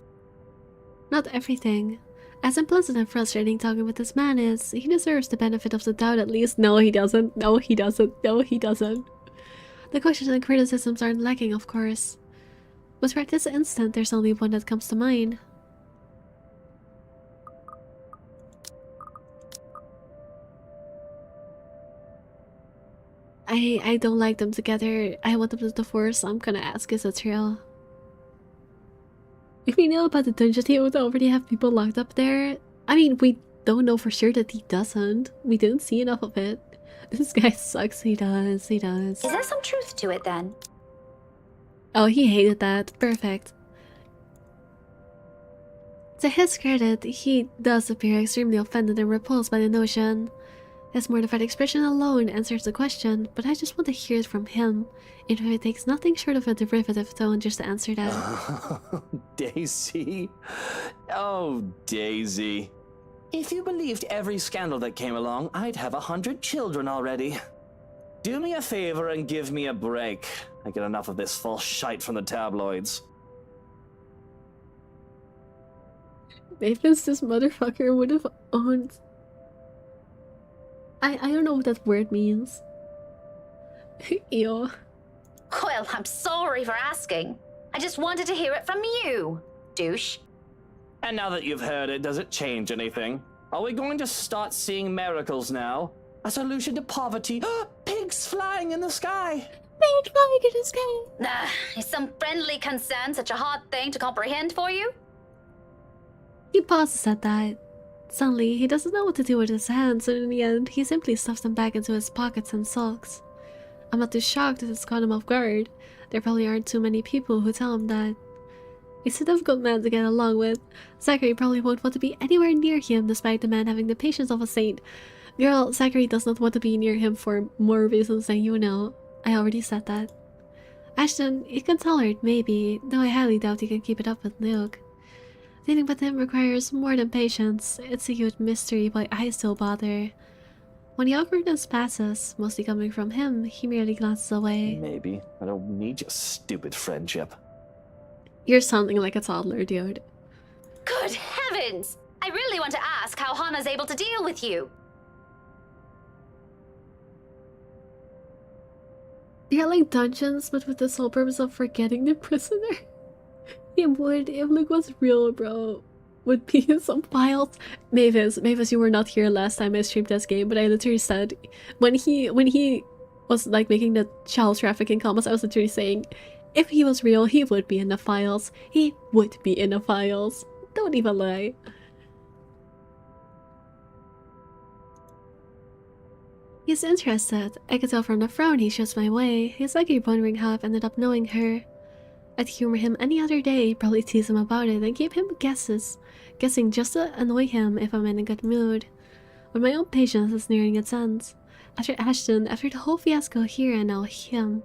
Not everything. As unpleasant and frustrating talking with this man is, he deserves the benefit of the doubt at least. No, he doesn't. No, he doesn't. No, he doesn't. The questions and criticisms aren't lacking, of course. But right this instant, there's only one that comes to mind. I don't like them together. I want them to divorce, so I'm gonna ask, is it real? If we know about the dungeon, he would already have people locked up there. I mean, we don't know for sure that he doesn't. We didn't see enough of it. This guy sucks. He does. He does. Is there some truth to it then? Oh, he hated that. Perfect. To his credit, he does appear extremely offended and repulsed by the notion. His mortified expression alone answers the question, but I just want to hear it from him, even if it takes nothing short of a derivative tone just to answer that. Daisy? Oh, Daisy. If you believed every scandal that came along, I'd have 100 children already. Do me a favor and give me a break. I get enough of this false shite from the tabloids. Maybe this motherfucker would have owned... I don't know what that word means. Ew. Well, I'm sorry for asking. I just wanted to hear it from you, douche. And now that you've heard it, does it change anything? Are we going to start seeing miracles now? A solution to poverty? Pigs flying in the sky! Pigs flying in the sky! Is some friendly concern such a hard thing to comprehend for you? He pauses at that. Suddenly, he doesn't know what to do with his hands, and in the end, he simply stuffs them back into his pockets and sulks. I'm not too shocked that it's caught him off guard. There probably aren't too many people who tell him that. He's a difficult man to get along with. Zachary probably won't want to be anywhere near him despite the man having the patience of a saint. Girl, Zachary does not want to be near him for more reasons than you know. I already said that. Ashton, you can tolerate maybe, though I highly doubt you can keep it up with Luke. Dealing with him requires more than patience. It's a huge mystery, but I still bother. When the awkwardness passes, mostly coming from him, he merely glances away. Maybe. I don't need your stupid friendship. You're sounding like a toddler, dude. Good heavens! I really want to ask how Hana's able to deal with you. You're like dungeons, but with the sole purpose of forgetting the prisoner. It would, if Luke was real, bro, would be in some files. Mavis, you were not here last time I streamed this game, but I literally said, when he was like making the child trafficking comments, I was literally saying, if he was real, he would be in the files. He would be in the files. Don't even lie. He's interested. I could tell from the frown he shows my way. He's likely wondering how I've ended up knowing her. I'd humor him any other day, probably tease him about it, and keep him guessing just to annoy him if I'm in a good mood. But my own patience is nearing its end. After Ashton, after the whole fiasco here and now him.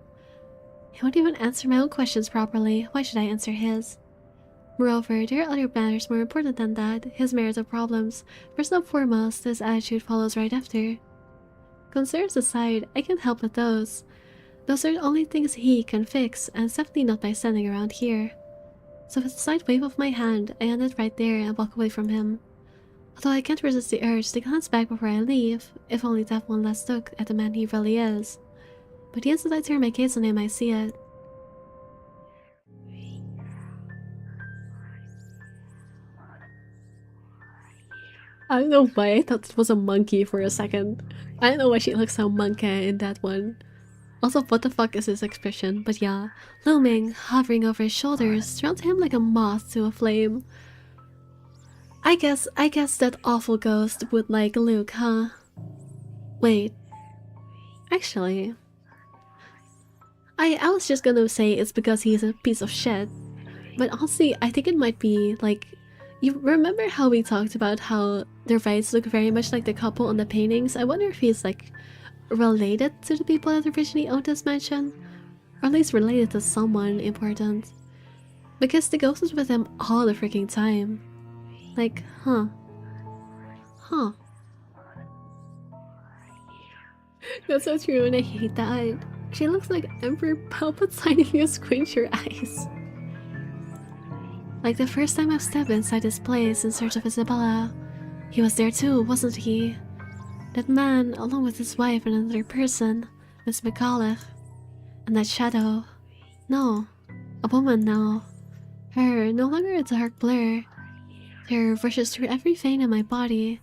He won't even answer my own questions properly. Why should I answer his? Moreover, there are other matters more important than that. His marital problems. First and foremost, his attitude follows right after. Concerns aside, I can't help with those. Those are the only things he can fix, and it's definitely not by standing around here. So with a slight wave of my hand, I end it right there and walk away from him. Although I can't resist the urge to glance back before I leave, if only to have one last look at the man he really is. But the instant I turn my gaze on him, I see it. I don't know why I thought it was a monkey for a second. I don't know why she looks so monkey in that one. Also, what the fuck is his expression? But yeah, looming, hovering over his shoulders, drawn to him like a moth to a flame. I guess that awful ghost would like Luke, huh? Wait. Actually, I was just gonna say it's because he's a piece of shit. But honestly, I think it might be like... You remember how we talked about how their rights look very much like the couple on the paintings? I wonder if he's like related to the people that originally owned this mansion, or at least related to someone important, because the ghost was with him all the freaking time. Like, huh. That's so true, and I hate that. She looks like Emperor Palpatine if you squint your eyes. Like the first time I've stepped inside this place in search of Isabella. He was there too, wasn't he? That man, along with his wife and another person, Miss McAuliffe. And that shadow. No, a woman now. Her, no longer a dark blur. Terror rushes through every vein in my body.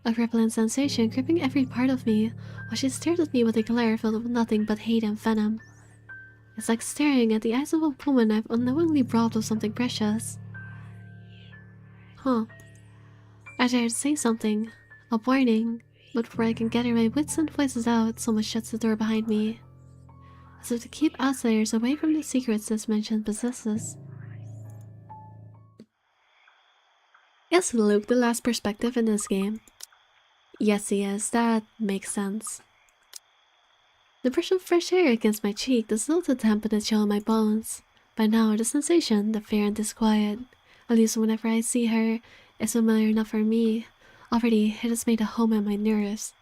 A crippling sensation gripping every part of me, while she stared at me with a glare filled with nothing but hate and venom. It's like staring at the eyes of a woman I've unknowingly robbed of something precious. Huh. I dared say something. A warning. But before I can gather my wits and voices out, someone shuts the door behind me. As if to keep outsiders away from the secrets this mansion possesses. Is Luke the last perspective in this game? Yes, he is. That makes sense. The brush of fresh air against my cheek does little to dampen the chill in my bones. By now, the sensation, the fear and disquiet, at least whenever I see her, is familiar enough for me. Already, it has made a home in my nerves.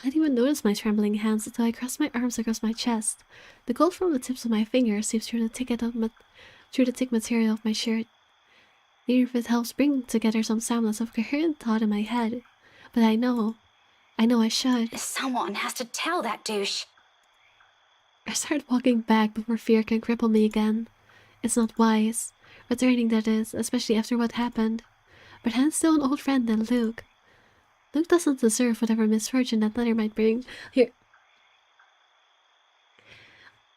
I didn't even notice my trembling hands until I crossed my arms across my chest. The gold from the tips of my fingers seeps through the thick material of my shirt. Maybe if it helps bring together some semblance of coherent thought in my head. But I know I should. Someone has to tell that douche. I start walking back before fear can cripple me again. It's not wise. Returning, that is, especially after what happened. But Han's still an old friend than Luke. Luke doesn't deserve whatever misfortune that letter might bring. Here.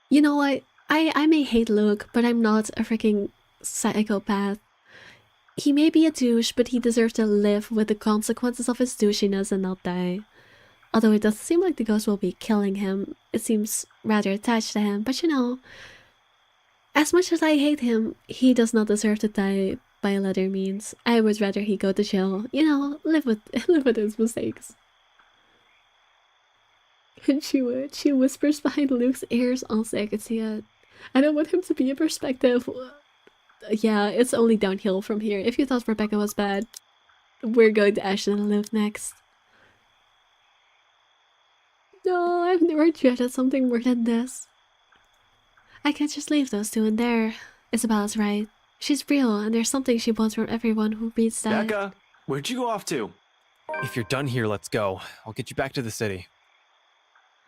You know what? I may hate Luke, but I'm not a freaking psychopath. He may be a douche, but he deserves to live with the consequences of his douchiness and not die. Although it doesn't seem like the ghost will be killing him, it seems rather attached to him, but you know, as much as I hate him, he does not deserve to die by letter means. I would rather he go to jail, you know, live with his mistakes. And she whispers behind Luke's ears, honestly, I could see it. I don't want him to be a perspective. Yeah, it's only downhill from here. If you thought Rebecca was bad, we're going to Ashton and Luke next. No, I've never dreaded something more than this. I can't just leave those two in there. Isabella's right. She's real, and there's something she wants from everyone who reads that. Becca, where'd you go off to? If you're done here, let's go. I'll get you back to the city.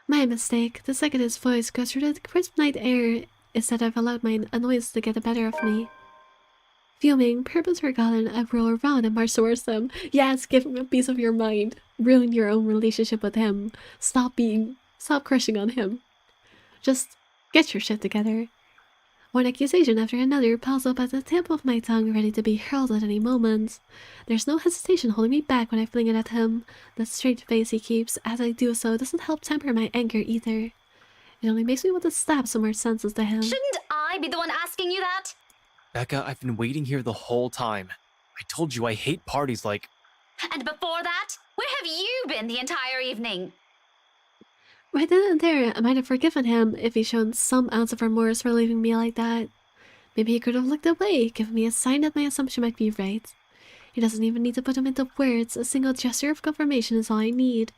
My mistake. The second his voice goes through the crisp night air is that I've allowed my annoyance to get the better of me. Fuming, purpose forgotten, I roll around and march towards them. Yes, give him a piece of your mind. Ruin your own relationship with him. Stop crushing on him. Just get your shit together. One accusation after another piles up at the tip of my tongue, ready to be hurled at any moment. There's no hesitation holding me back when I fling it at him. The straight face he keeps as I do so doesn't help temper my anger either. It only makes me want to stab some more senses to him. Shouldn't I be the one asking you that? Becca, I've been waiting here the whole time. I told you I hate parties like... And before that, where have you been the entire evening? Right then and there, I might have forgiven him if he'd shown some ounce of remorse for leaving me like that. Maybe he could have looked away, given me a sign that my assumption might be right. He doesn't even need to put them into words. A single gesture of confirmation is all I need.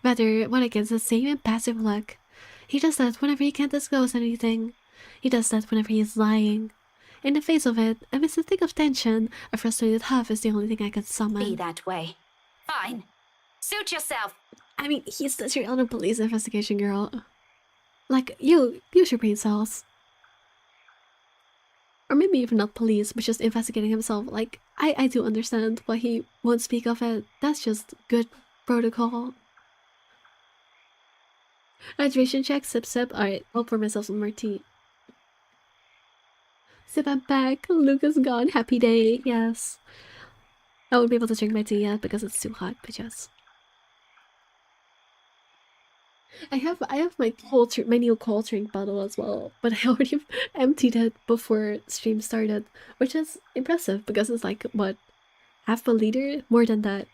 Rather, when I get the same impassive look. He does that whenever he can't disclose anything. He does that whenever he is lying. In the face of it, amidst the thick of tension, a frustrated huff is the only thing I can summon. Be that way. Fine. Suit yourself. I mean, he's literally on a police investigation, girl. Like, use your brain cells. Or maybe even not police, but just investigating himself. Like, I do understand why he won't speak of it. That's just good protocol. Hydration check, sip. Alright, I'll pour myself some more tea. Sip, I'm back. Luke is gone. Happy day. Yes. I won't be able to drink my tea yet because it's too hot, but yes. I have my new cold drink bottle as well, but I already emptied it before stream started, which is impressive because it's like, what, half a liter? More than that.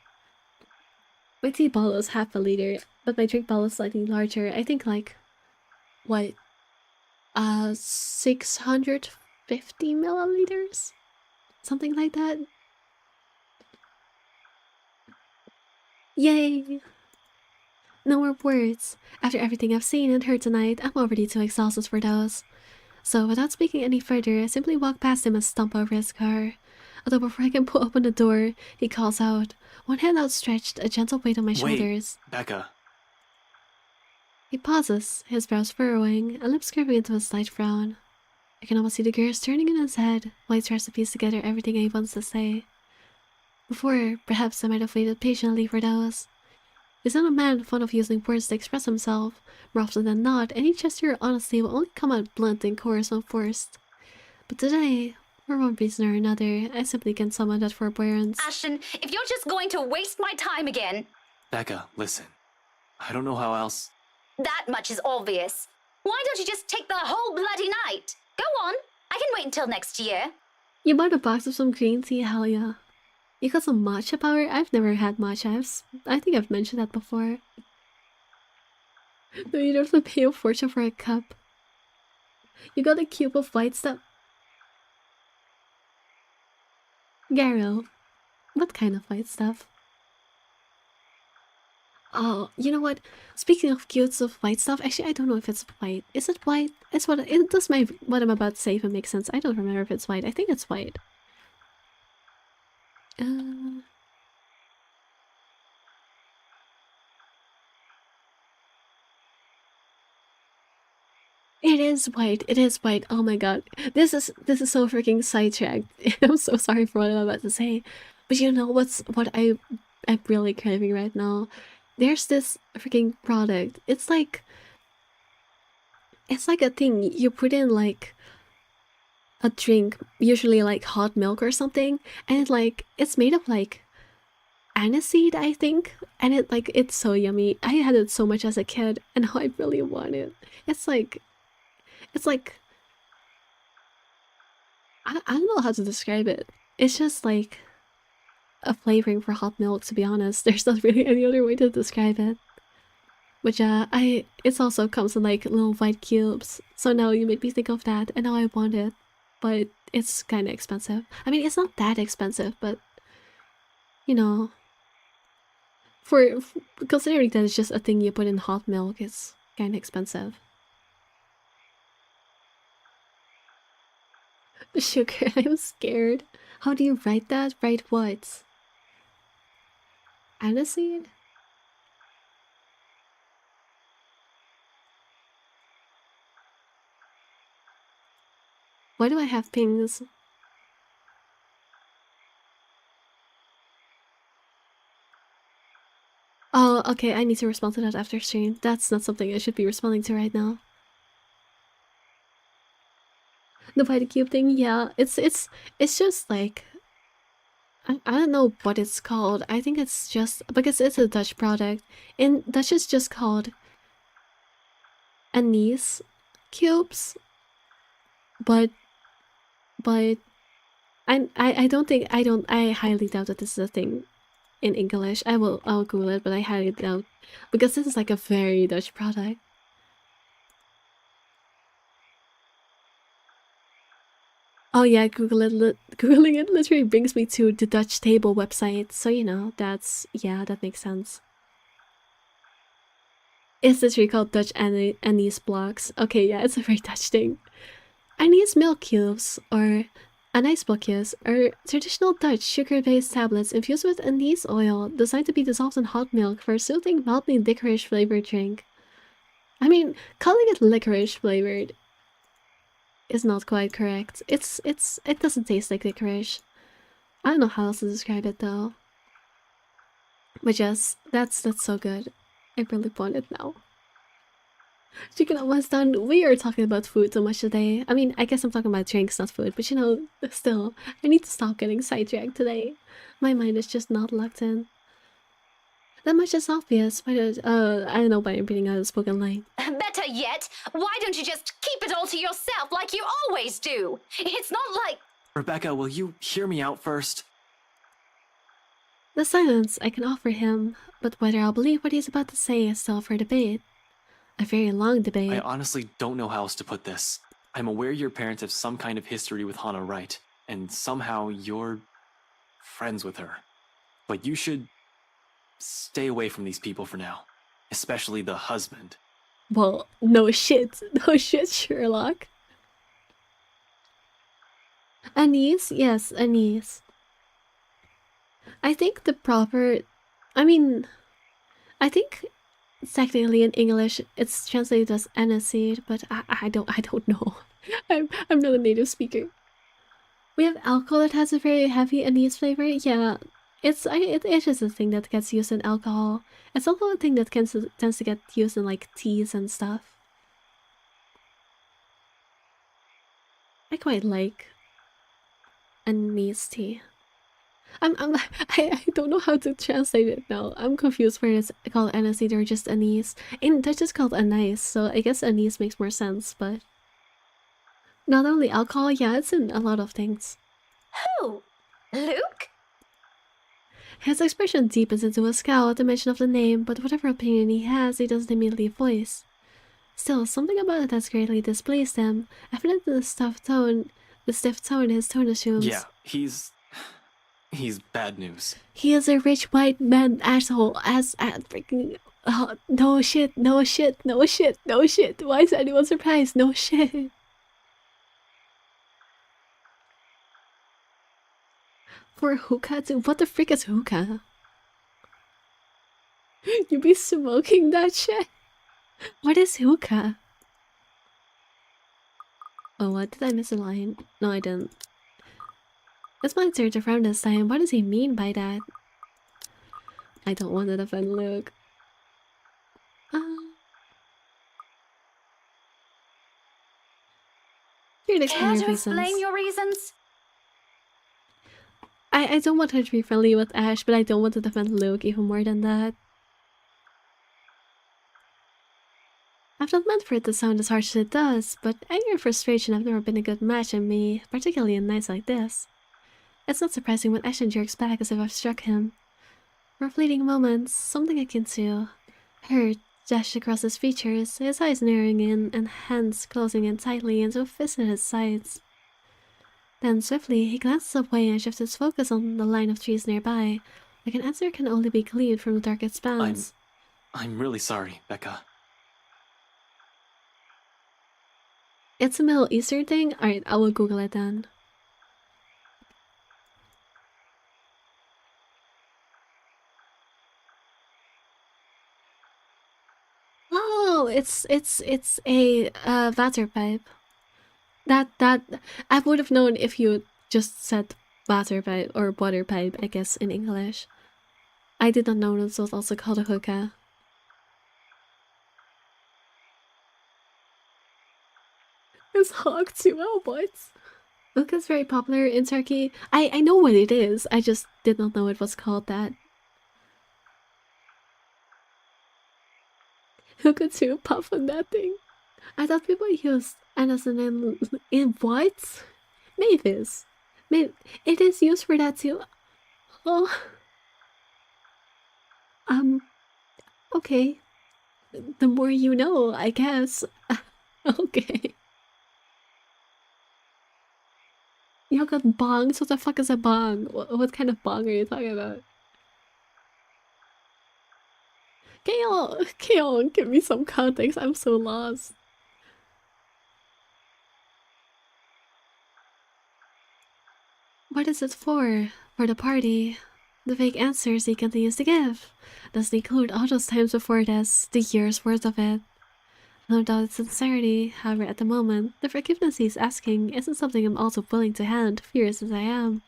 My tea bottle is half a liter, but my drink bottle is slightly larger. I think like, what, 650 milliliters? Something like that. Yay! No more words. After everything I've seen and heard tonight, I'm already too exhausted for those. So without speaking any further, I simply walk past him and stomp over his car. Although before I can pull open the door, he calls out, one hand outstretched, a gentle weight on my shoulders. Becca. He pauses, his brows furrowing, and lips curving into a slight frown. I can almost see the gears turning in his head while he tries to piece together everything he wants to say. Before, perhaps I might have waited patiently for those. He's not a man fond of using words to express himself. More often than not, any gesture or honesty will only come out blunt and coarse when forced. But today, for one reason or another, I simply can't summon that forbearance. Ashton, if you're just going to waste my time again... Becca, listen. I don't know how else... That much is obvious. Why don't you just take the whole bloody night? Go on. I can wait until next year. You bought a box of some green tea, hell yeah. You got some matcha power? I've never had matcha. I think I've mentioned that before. No, you don't have to pay a fortune for a cup. You got a cube of white stuff. Garrow, what kind of white stuff? Oh, you know what? Speaking of cubes of white stuff, actually I don't know if it's white. Is it white? It's what it does. What I'm about to say, if it makes sense. I don't remember if it's white. I think it's white. It is white. It is white. Oh my god. This is so freaking sidetracked. I'm so sorry for what I'm about to say. But you know what I'm really craving right now? There's this freaking product. It's like a thing you put in like a drink, usually like hot milk or something, and it's made of like aniseed, I think, and it's so yummy. I had it so much as a kid, and now I really want it. It's like I don't know how to describe it. It's just like a flavoring for hot milk, to be honest. There's not really any other way to describe it. But yeah, it also comes in like little white cubes. So now you made me think of that, and now I want it. But it's kind of expensive. I mean, it's not that expensive, but you know, for considering that it's just a thing you put in hot milk, it's kind of expensive. Sugar, I'm scared. How do you write that? Write what? Aniseed? Why do I have pings? Oh, okay, I need to respond to that after stream. That's not something I should be responding to right now. The Vita Cube thing, yeah, it's just like I don't know what it's called. I think it's just because it's a Dutch product. In Dutch it's just called anise cubes. But I don't think I highly doubt that this is a thing in English. I'll Google it, but I highly doubt, because this is like a very Dutch product. Oh yeah, Googling it literally brings me to the Dutch table website, so you know, that makes sense. It's literally called Dutch anise blocks. Okay, yeah, it's a very Dutch thing. Anise milk cubes, or anise blokjes, are traditional Dutch sugar-based tablets infused with anise oil, designed to be dissolved in hot milk for a soothing, mildly licorice flavored drink. I mean, calling it licorice flavored is not quite correct. It doesn't taste like licorice. I don't know how else to describe it though. But yes, that's so good. I really want it now. Chicken almost done. We are talking about food so much today. I mean, I guess I'm talking about drinks, not food, but you know, still, I need to stop getting sidetracked today. My mind is just not locked in. That much is obvious. I don't know why I'm reading out a spoken line. Better yet, why don't you just keep it all to yourself like you always do? It's not like... Rebecca, will you hear me out first? The silence I can offer him, but whether I'll believe what he's about to say is still for debate. A very long debate. I honestly don't know how else to put this. I'm aware your parents have some kind of history with Hannah Wright, and somehow you're friends with her. But you should stay away from these people for now, especially the husband. Well, no shit, Sherlock. Anise? Yes, anise. I think the proper, I mean, I think technically in English it's translated as aniseed, but I don't know. I'm not a native speaker. We have alcohol that has a very heavy anise flavor. Yeah, it is a thing that gets used in alcohol. It's also a thing that tends to get used in like teas and stuff. I quite like anise tea. I don't know how to translate it now. I'm confused whether it's called aniseed or just anise. In Dutch it's called anise, so I guess anise makes more sense, but not only alcohol, yeah, it's in a lot of things. Who? Luke? His expression deepens into a scowl at the mention of the name, but whatever opinion he has, he doesn't immediately voice. Still, something about it has greatly displeased him, evident in the stiff tone his tone assumes. Yeah, he's bad news. He is a rich white man asshole as freaking no shit. Why is anyone surprised? No shit. For hookah too? What the frick is hookah? You be smoking that shit? What is hookah? Oh, what? Did I miss a line? No, I didn't. This might turn around this time. What does he mean by that? I don't want to defend Luke. Here to Care to explain explain your reasons? I don't want her to be friendly with Ash, but I don't want to defend Luke even more than that. I've not meant for it to sound as harsh as it does, but anger and frustration have never been a good match in me, particularly in nights like this. It's not surprising when Ashton jerks back as if I've struck him. For fleeting moments, something akin to hurt dashed across his features, his eyes narrowing in and hands closing in tightly into a fist at his sides. Then swiftly, he glances away and shifts his focus on the line of trees nearby, like an answer can only be gleaned from the dark expanse. I'm really sorry, Becca. It's a Middle Eastern thing? Alright, I will Google it then. Oh, it's a water pipe. That I would have known if you just said water pipe or water pipe, I guess, in English. I did not know this was also called a hookah. It's hog too, oh what? Hookah's very popular in Turkey. I know what it is, I just did not know it was called that. Hookah too, puff on that thing. I thought people used Anderson in what? Mavis. It is used for that too. Oh. Okay. The more you know, I guess. Okay. You got bongs? What the fuck is a bong? What kind of bong are you talking about? Kale, give me some context. I'm so lost. What is it for? For the party? The vague answers he continues to give doesn't include all those times before this, the year's worth of it. No doubt its sincerity, however, at the moment, the forgiveness he's asking isn't something I'm also willing to hand, furious as I am.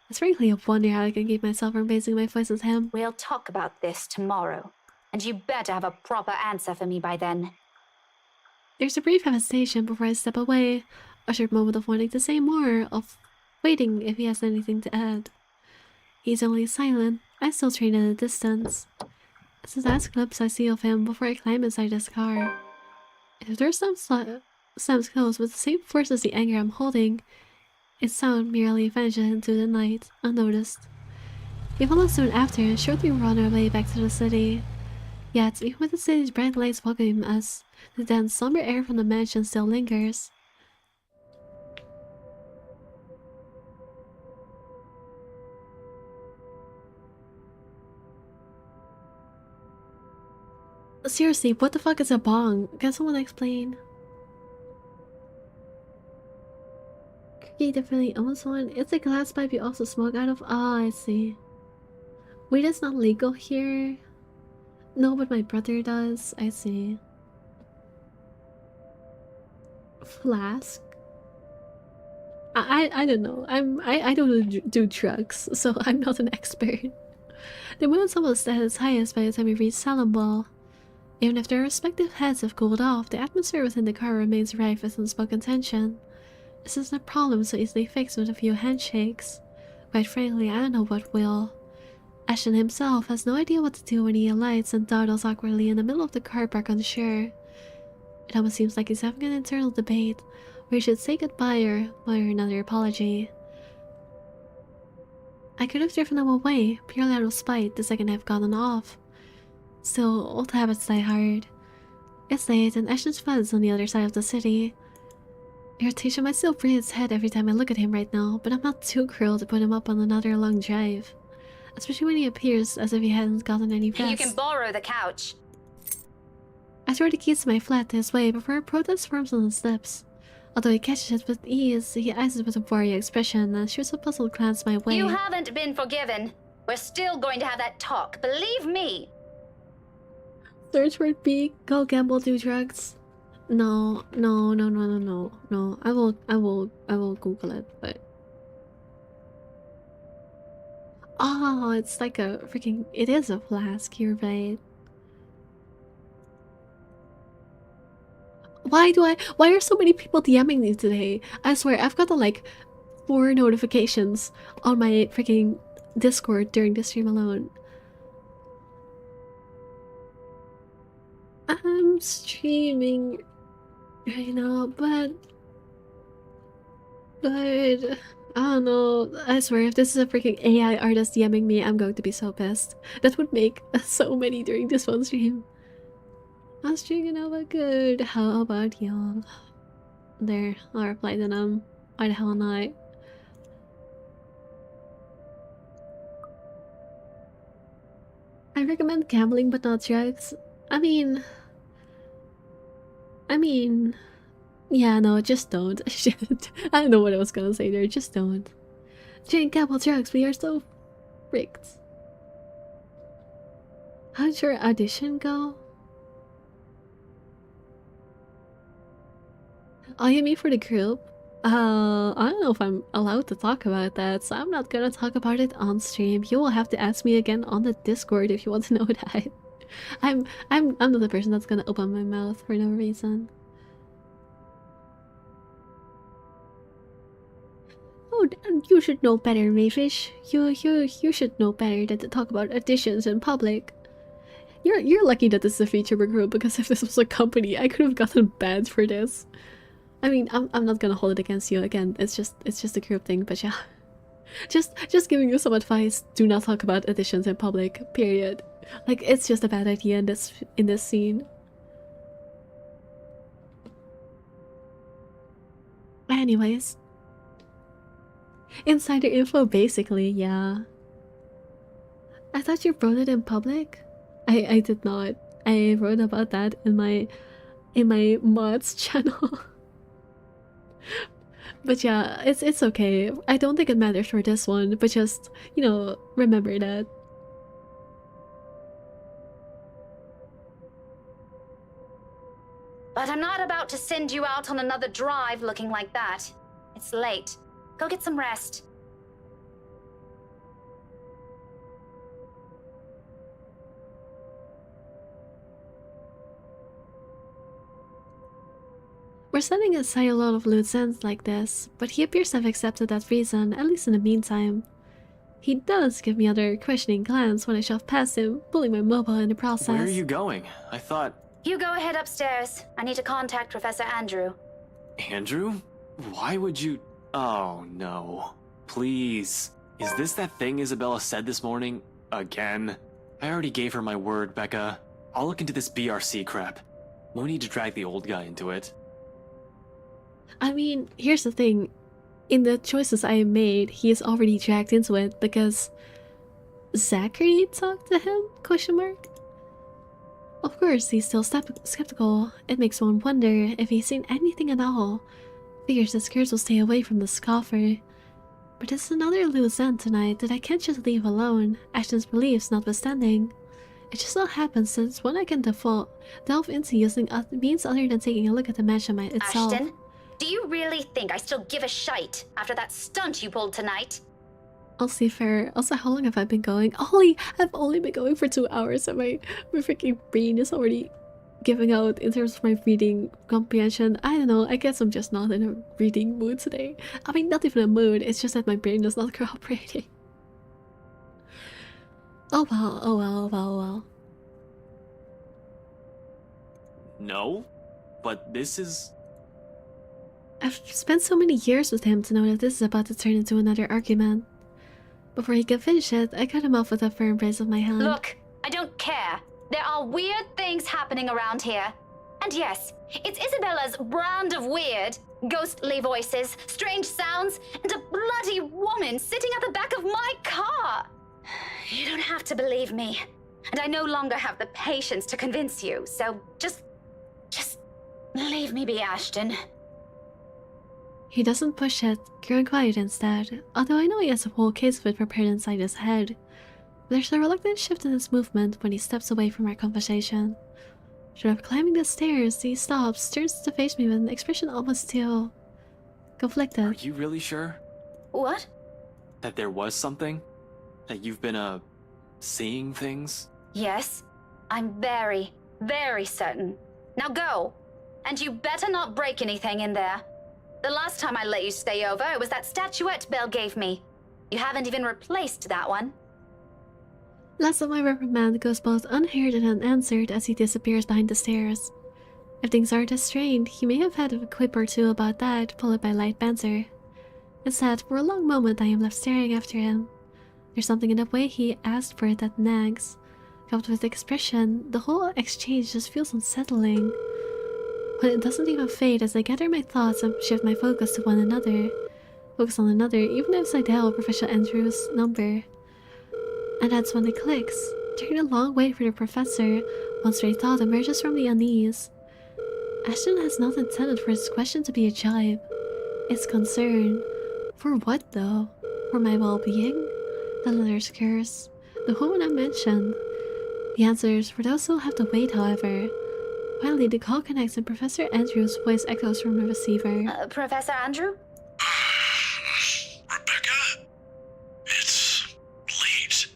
It's frankly a wonder how I can keep myself from raising my voice at him. We'll talk about this tomorrow, and you better have a proper answer for me by then. There's a brief hesitation before I step away, a short moment of wanting to say more, of waiting if he has anything to add. He's only silent. I still train at a distance. It's his last glimpse I see of him before I climb inside his car. If there's some slams close with the same force as the anger I'm holding, its sound merely vanishes into the night, unnoticed. We follow soon after and shortly run our way back to the city. Yet, even with the city's bright lights welcoming us, the dense, somber air from the mansion still lingers. Seriously, what the fuck is a bong? Can someone explain? Yeah, you definitely owns one. It's a glass pipe you also smoke out of. Ah, I see. Weed is not legal here. No, but my brother does. I see. Flask. I don't know. I don't do drugs, so I'm not an expert. The moon's almost at its highest by the time we reach Salambal. Even if their respective heads have cooled off, the atmosphere within the car remains rife with unspoken tension. This isn't a problem so easily fixed with a few handshakes. Quite frankly, I don't know what will. Ashton himself has no idea what to do when he alights and dawdles awkwardly in the middle of the car park unsure. It almost seems like he's having an internal debate where he should say goodbye or mutter another apology. I could have driven him away, purely out of spite, the second I've gotten off. Still, old habits die hard. It's late, and Ashton's flat is on the other side of the city. Irritation might still rear its head every time I look at him right now, but I'm not too cruel to put him up on another long drive. Especially when he appears as if he hadn't gotten any rest. You can borrow the couch. I throw the keys to my flat his way before a protest forms on his lips. Although he catches it with ease, he eyes it with a worried expression and shoots a puzzled glance my way. You haven't been forgiven. We're still going to have that talk, believe me. Search word B, go gamble, do drugs. No. I will Google it, but oh, it's like a freaking. It is a flask. You're right. Why are so many people DMing me today? I swear, I've gotten like 4 notifications on my freaking Discord during the stream alone. I'm streaming right now, but I don't know. I swear, if this is a freaking AI artist DMing me, I'm going to be so pissed. That would make so many during this one stream. I was drinking over good. How about y'all? There, I'll reply to them. Why the hell not? I recommend gambling but not drugs. I mean, yeah, no, just don't. Shit. I don't know what I was gonna say there, just don't. Drink, gamble, drugs, we are so fricked. How'd your audition go? Oh, you mean for the group? I don't know if I'm allowed to talk about that, so I'm not gonna talk about it on stream. You will have to ask me again on the Discord if you want to know that. I'm not the person that's gonna open my mouth for no reason. Oh, you should know better, Mayfish. You should know better than to talk about auditions in public. You're lucky that this is a feature group, because if this was a company, I could have gotten banned for this. I mean, I'm not gonna hold it against you again. It's just a group thing, but yeah. Just giving you some advice. Do not talk about auditions in public. Period. Like, it's just a bad idea in this scene. Anyways, insider info, basically. Yeah. I thought you wrote it in public. I did not. I wrote about that in my mods channel. But yeah, it's okay. I don't think it matters for this one, but just, you know, remember that. But I'm not about to send you out on another drive looking like that. It's late. Go get some rest. We're setting aside a lot of loose ends like this, but he appears to have accepted that reason, at least in the meantime. He does give me other questioning glance when I shove past him, pulling my mobile in the process. Where are you going? I thought... You go ahead upstairs. I need to contact Professor Andrew. Andrew? Why would you... Oh, no. Please. Is this that thing Isabella said this morning? Again? I already gave her my word, Becca. I'll look into this BRC crap. No need to drag the old guy into it. I mean, here's the thing. In the choices I made, he is already dragged into it because Zachary talked to him? Question mark. Of course, he's still skeptical. It makes one wonder if he's seen anything at all Figures the skirts will stay away from the scoffer. But it's another loose end tonight that I can't just leave alone, Ashton's beliefs notwithstanding. It just so happens that it's one I can delve into using means other than taking a look at the mansion itself. Ashton, do you really think I still give a shite after that stunt you pulled tonight? I'll see fair. Also, how long have I been going? I've only been going for 2 hours and my freaking brain is already giving out in terms of my reading comprehension. I don't know, I guess I'm just not in a reading mood today. I mean, not even a mood, it's just that my brain is not cooperating. Oh well, oh well, oh well, oh well. No, but this is... I've spent so many years with him to know that this is about to turn into another argument. Before he could finish it, I cut him off with a firm raise of my hand. Look, I don't care. There are weird things happening around here. And yes, it's Isabella's brand of weird. Ghostly voices, strange sounds, and a bloody woman sitting at the back of my car. You don't have to believe me. And I no longer have the patience to convince you, so just leave me be, Ashton. He doesn't push it, growing quiet instead, although I know he has a whole case of it prepared inside his head. There's a reluctant shift in his movement when he steps away from our conversation. Short of climbing the stairs, he stops, turns to face me with an expression almost too conflicted. Are you really sure? What? That there was something? That you've been, seeing things? Yes, I'm very, very certain. Now go. And you better not break anything in there. The last time I let you stay over, it was that statuette Belle gave me. You haven't even replaced that one. Last of my reprimand goes both unheard and unanswered as he disappears behind the stairs. If things aren't as strained, he may have had a quip or two about that, followed by light banter. Instead, for a long moment I am left staring after him. There's something in the way he asked for it that nags. Coupled with the expression, the whole exchange just feels unsettling. When it doesn't even fade as I gather my thoughts and shift my focus to one another. Focus on another, even as I dial Professor Andrews' number. And that's when it clicks. During a long wait for the professor, one stray thought emerges from the unease. Ashton has not intended for his question to be a jibe. It's concern. For what though? For my well-being? The letter's curse? The woman I mentioned? The answers for those who'll have to wait, however. Finally, the call connects and Professor Andrews' voice echoes from the receiver. Professor Andrew? Rebecca? It's late.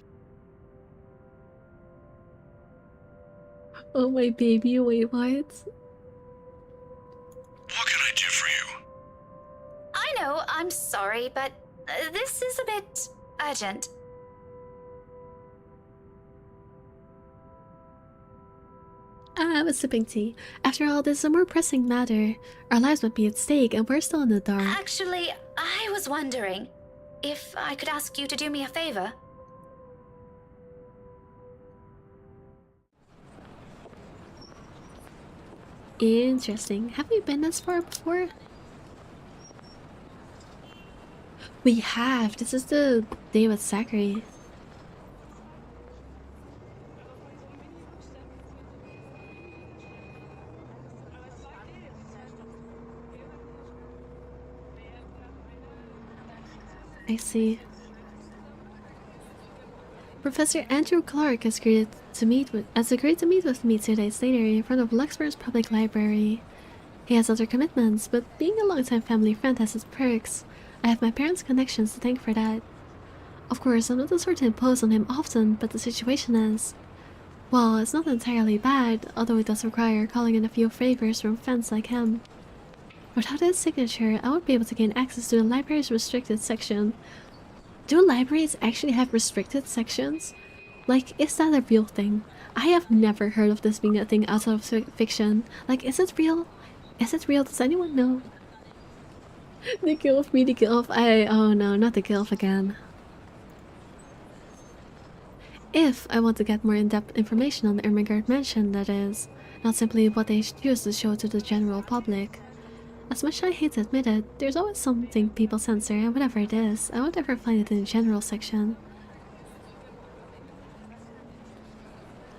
Oh my baby, wait, what? What can I do for you? I know, I'm sorry, but this is a bit urgent. I was sipping tea. After all, this is a more pressing matter. Our lives might be at stake and we're still in the dark. Actually, I was wondering if I could ask you to do me a favor. Interesting. Have we been this far before? We have. This is the day with Zachary. I see. Professor Andrew Clark has agreed to meet with me 2 days later in front of Luxburg's public library. He has other commitments, but being a longtime family friend has its perks. I have my parents' connections to thank for that. Of course, I'm not the sort to impose on him often, but the situation is... well, it's not entirely bad, although it does require calling in a few favors from fans like him. Without his signature, I won't be able to gain access to the library's restricted section. Do libraries actually have restricted sections? Like, is that a real thing? I have never heard of this being a thing outside of fiction. Like, is it real? Is it real? Does anyone know? The gilf, me the gilf. Oh no, not the gilf again. If I want to get more in-depth information on the Ermengarde mansion, that is, not simply what they choose to show to the general public. As much as I hate to admit it, there's always something people censor, and whatever it is, I won't ever find it in the general section.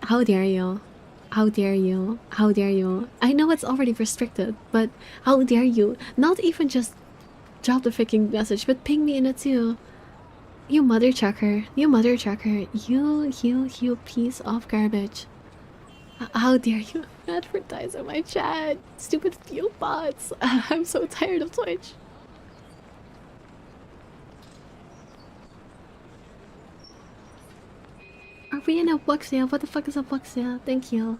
How dare you? How dare you? How dare you? I know it's already restricted, but how dare you? Not even just drop the freaking message, but ping me in it too. You mother trucker. You mother trucker. You piece of garbage. How dare you advertise on my chat? Stupid fuel bots. I'm so tired of Twitch. Are we in a book sale? What the fuck is a book sale? Thank you.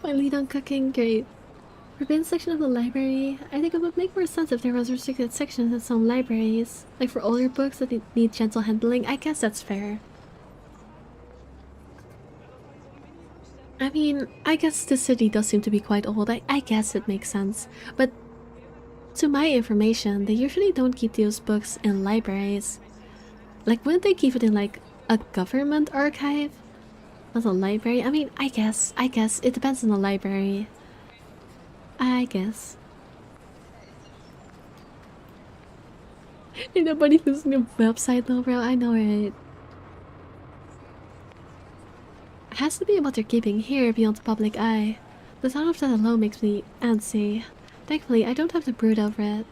My lead on cooking, great. Forbidden section of the library. I think it would make more sense if there was restricted sections in some libraries. Like for older books that need gentle handling. I guess that's fair. I mean, I guess the city does seem to be quite old. I guess it makes sense. But to my information, they usually don't keep those books in libraries. Like, wouldn't they keep it in like a government archive? Not a library? I mean, I guess. It depends on the library. I guess. Ain't nobody using the website though, bro. I know, right? It has to be what they're keeping here beyond the public eye. The thought of that alone makes me antsy. Thankfully, I don't have to brood over it.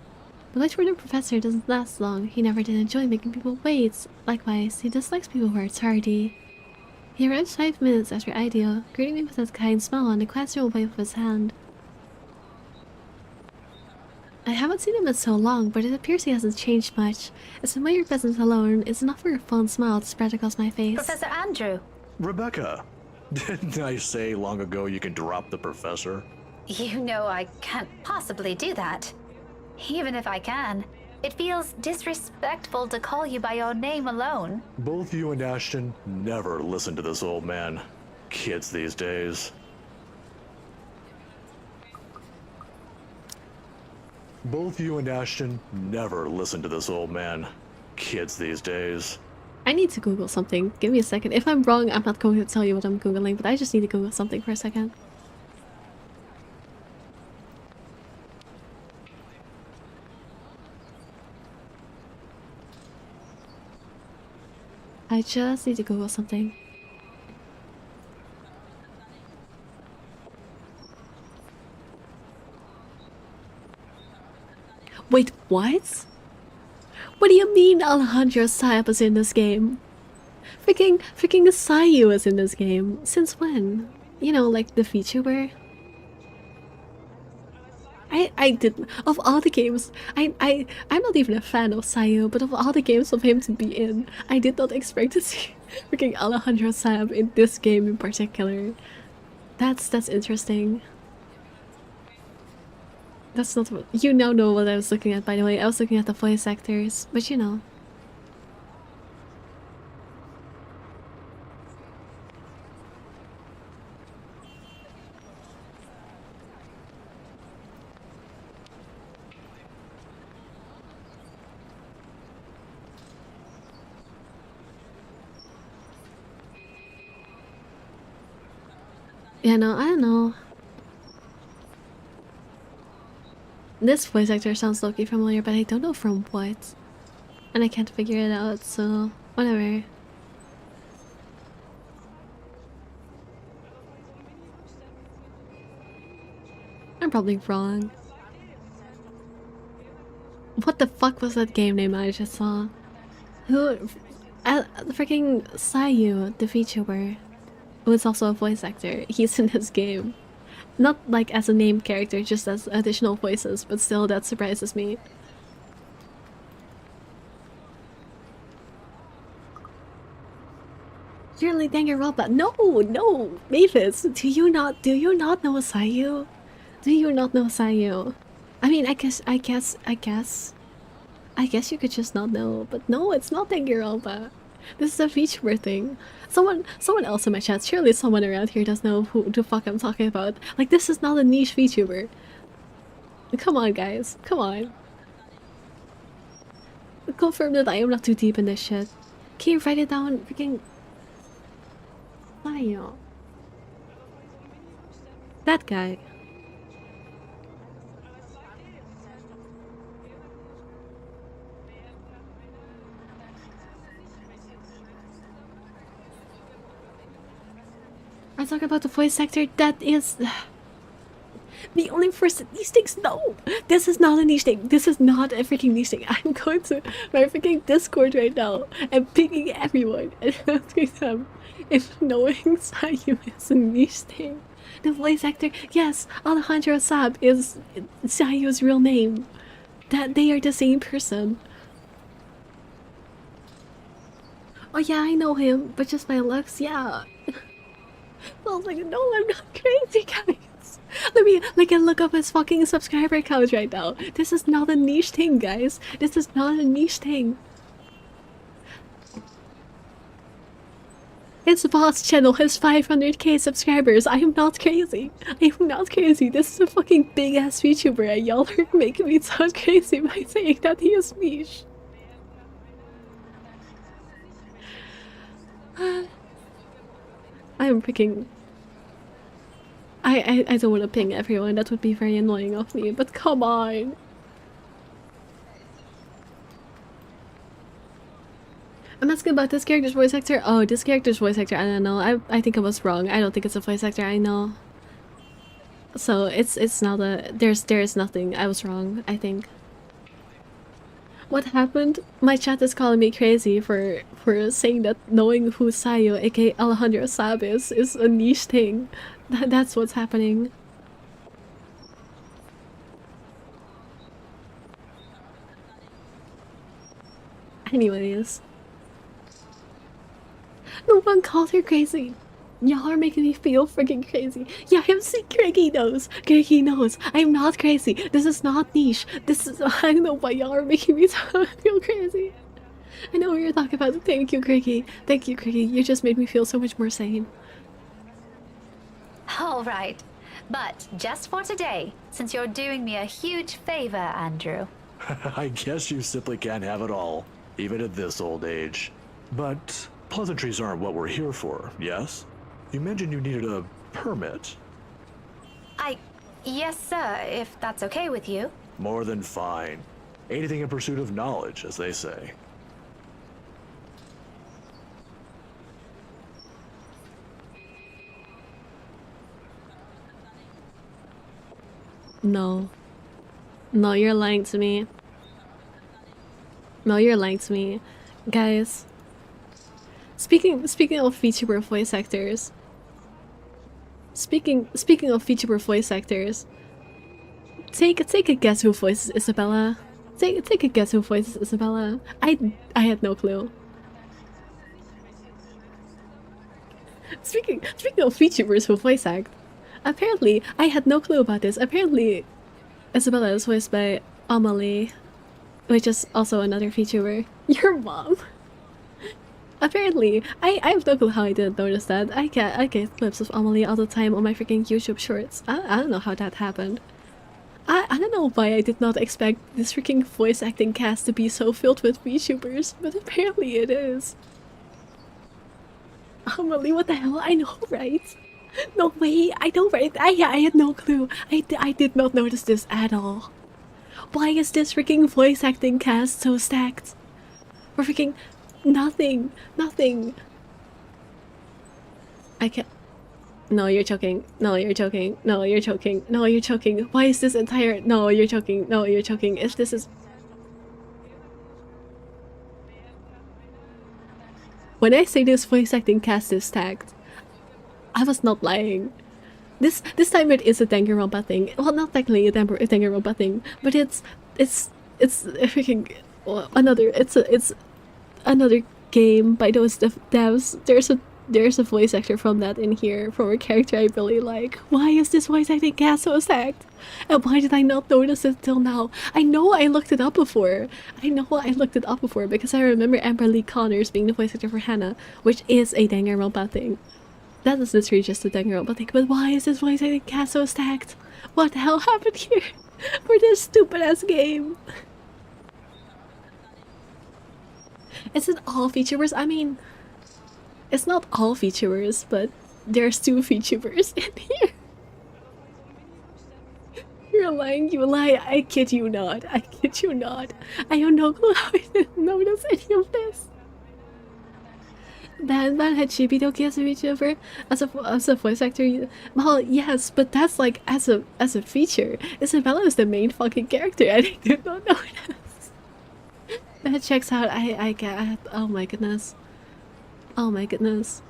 The wait for the professor doesn't last long. He never did enjoy making people wait. Likewise, he dislikes people who are tardy. He arrives 5 minutes after I do, greeting me with a kind smile and a casual wave of his hand. I haven't seen him in so long, but it appears he hasn't changed much. His familiar presence alone is enough for a fond smile to spread across my face. Professor Andrew. Rebecca, didn't I say long ago you can drop the professor? You know I can't possibly do that. Even if I can, it feels disrespectful to call you by your name alone. Both you and Ashton never listen to this old man. Kids these days. Both you and Ashton never listen to this old man. Kids these days. I need to Google something. Give me a second. If I'm wrong, I'm not going to tell you what I'm Googling, but I just need to Google something for a second. I just need to Google something. Wait, what? What do you mean Alejandro Saab is in this game? Freaking Sayu is in this game. Since when? You know, like the VTuber? I did, of all the games, I'm not even a fan of Sayu, but of all the games of him to be in, I did not expect to see freaking Alejandro Saab in this game in particular. That's interesting. That's not what you now know what I was looking at, by the way. I was looking at the voice actors, but you know. Yeah, no, I don't know. This voice actor sounds low-key familiar, but I don't know from what. And I can't figure it out, so whatever. I'm probably wrong. What the fuck was that game name I just saw? Who? Freaking Sayu, the VTuber, who is also a voice actor. He's in this game. Not like as a named character, just as additional voices, but still that surprises me. Surely Danganronpa. No, Mavis, do you not know Sayu? Do you not know Sayu? I mean, I guess you could just not know, but no, it's not Danganronpa. This is a VTuber thing. Someone else in my chat, surely someone around here does know who the fuck I'm talking about. Like, this is not a niche VTuber. Come on, guys. Come on. Confirm that I am not too deep in this shit. Can you write it down? Freaking... Mario. That guy. Are talk about the voice actor that is the only person. These things, no! This is not a niche thing. This is not a freaking niche thing. I'm going to my freaking Discord right now and pinging everyone and asking them if knowing Sayu is a niche thing. The voice actor, yes, Alejandro Saab is Sayu's real name. That they are the same person. Oh yeah, I know him, but just by looks, yeah. I was like, no, I'm not crazy, guys. Let me look up his fucking subscriber count right now. This is not a niche thing, guys. This is not a niche thing. His boss channel has 500k subscribers. I am not crazy. I am not crazy. This is a fucking big ass VTuber and y'all are making me sound crazy by saying that he is niche. I am freaking... I don't want to ping everyone. That would be very annoying of me, but come on. I'm asking about this character's voice actor. Oh, this character's voice actor, I don't know. I think I was wrong. I don't think it's a voice actor, I know. So it's not a... There's nothing. I was wrong, I think. What happened? My chat is calling me crazy for saying that knowing who Sayo, aka Alejandro Saab is a niche thing. That's what's happening. Anyways. No one called her crazy. Y'all are making me feel freaking crazy. Yeah, I'm saying Craigie knows. Craigie knows. I'm not crazy. This is not niche. This is... I don't know why y'all are making me feel crazy. I know what you're talking about. Thank you, Craigie. Thank you, Craigie. You just made me feel so much more sane. Alright, but just for today, since you're doing me a huge favor, Andrew. I guess you simply can't have it all, even at this old age. But pleasantries aren't what we're here for, yes? You mentioned you needed a permit. Yes, sir, if that's okay with you. More than fine. Anything in pursuit of knowledge, as they say. No. No, you're lying to me. No, you're lying to me. Guys. Speaking of VTuber voice actors. Speaking of VTuber voice actors. Take a guess who voices Isabella. Take a guess who voices Isabella. I had no clue. Speaking of VTubers who voice act. Apparently, I had no clue about this. Apparently, Isabella is voiced by Amelie, which is also another VTuber. Your mom. Apparently, I have no clue how I didn't notice that. I get clips of Amelie all the time on my freaking YouTube shorts. I don't know how that happened. I don't know why I did not expect this freaking voice acting cast to be so filled with VTubers, but apparently it is. Amelie, what the hell? I know, right? No way, I know, right? I had no clue. I did not notice this at all. Why is this freaking voice acting cast so stacked? For freaking nothing. I can't. No, you're joking. No, you're joking. No, you're joking. No, you're joking. Why is this entire... No, you're joking. No, you're joking. If this is... When I say this voice acting cast is stacked, I was not lying. This time it is a Danganronpa thing. Well, not technically a Danganronpa thing, but it's freaking it's another game by those devs. There's a voice actor from that in here, from a character I really like. Why is this voice acting cast so stacked? And why did I not notice it till now? I know I looked it up before. Because I remember Amber Lee Connors being the voice actor for Hannah, which is a Danganronpa thing. That is literally just a Danganronpa thing. But why is this voice acting cast so stacked? What the hell happened here for this stupid ass game? Is it all VTubers? I mean, it's not all VTubers, but there's 2 VTubers in here. You're lying, you lie. I kid you not. I kid you not. I have no clue how I didn't notice any of this. Man had chibi doki as a VTuber, as a voice actor. Well, yes, but that's like as a feature. Isabella is the main fucking character. I don't know this. That checks out. I get. Oh my goodness. Oh my goodness.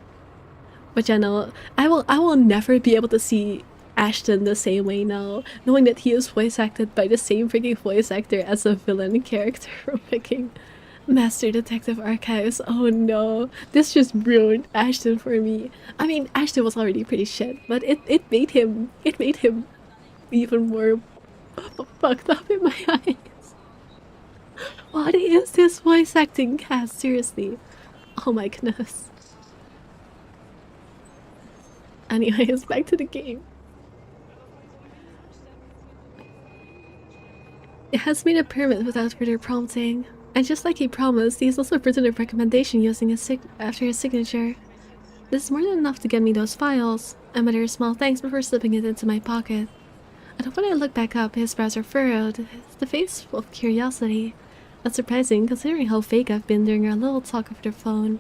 But yeah, no, I will never be able to see Ashton the same way now, knowing that he is voice acted by the same freaking voice actor as a villain character from freaking Master Detective Archives. Oh no, this just ruined Ashton for me. I mean, Ashton was already pretty shit, but it made him even more fucked up in my eyes. What is this voice acting cast? Seriously. Oh my goodness. Anyways, back to the game. It has made a permit without further prompting, and just like he promised, he's also written a recommendation using after his signature. This is more than enough to get me those files. I muttered a small thanks before slipping it into my pocket. And when I looked back up, his brows are furrowed, the face full of curiosity. That's surprising, considering how vague I've been during our little talk over the phone.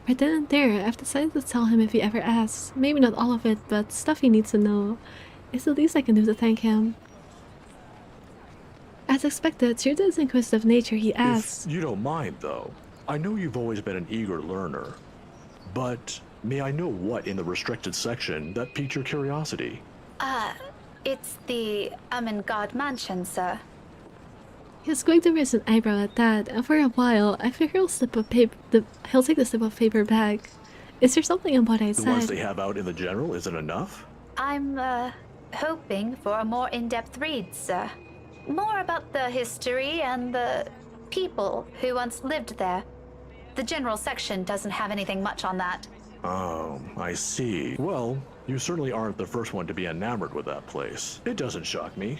Right then and there, I've decided to tell him if he ever asks. Maybe not all of it, but stuff he needs to know. It's the least I can do to thank him. As expected, true to his inquisitive nature, he asks... If you don't mind, though, I know you've always been an eager learner. But may I know what in the restricted section that piqued your curiosity? It's the God mansion, sir. He's going to raise an eyebrow at that, and for a while, I figure he'll take the slip of paper back. Is there something in what I said? The ones they have out in the general isn't enough? I'm, hoping for a more in-depth read, sir. More about the history and the people who once lived there. The general section doesn't have anything much on that. Oh, I see. Well, you certainly aren't the first one to be enamored with that place. It doesn't shock me.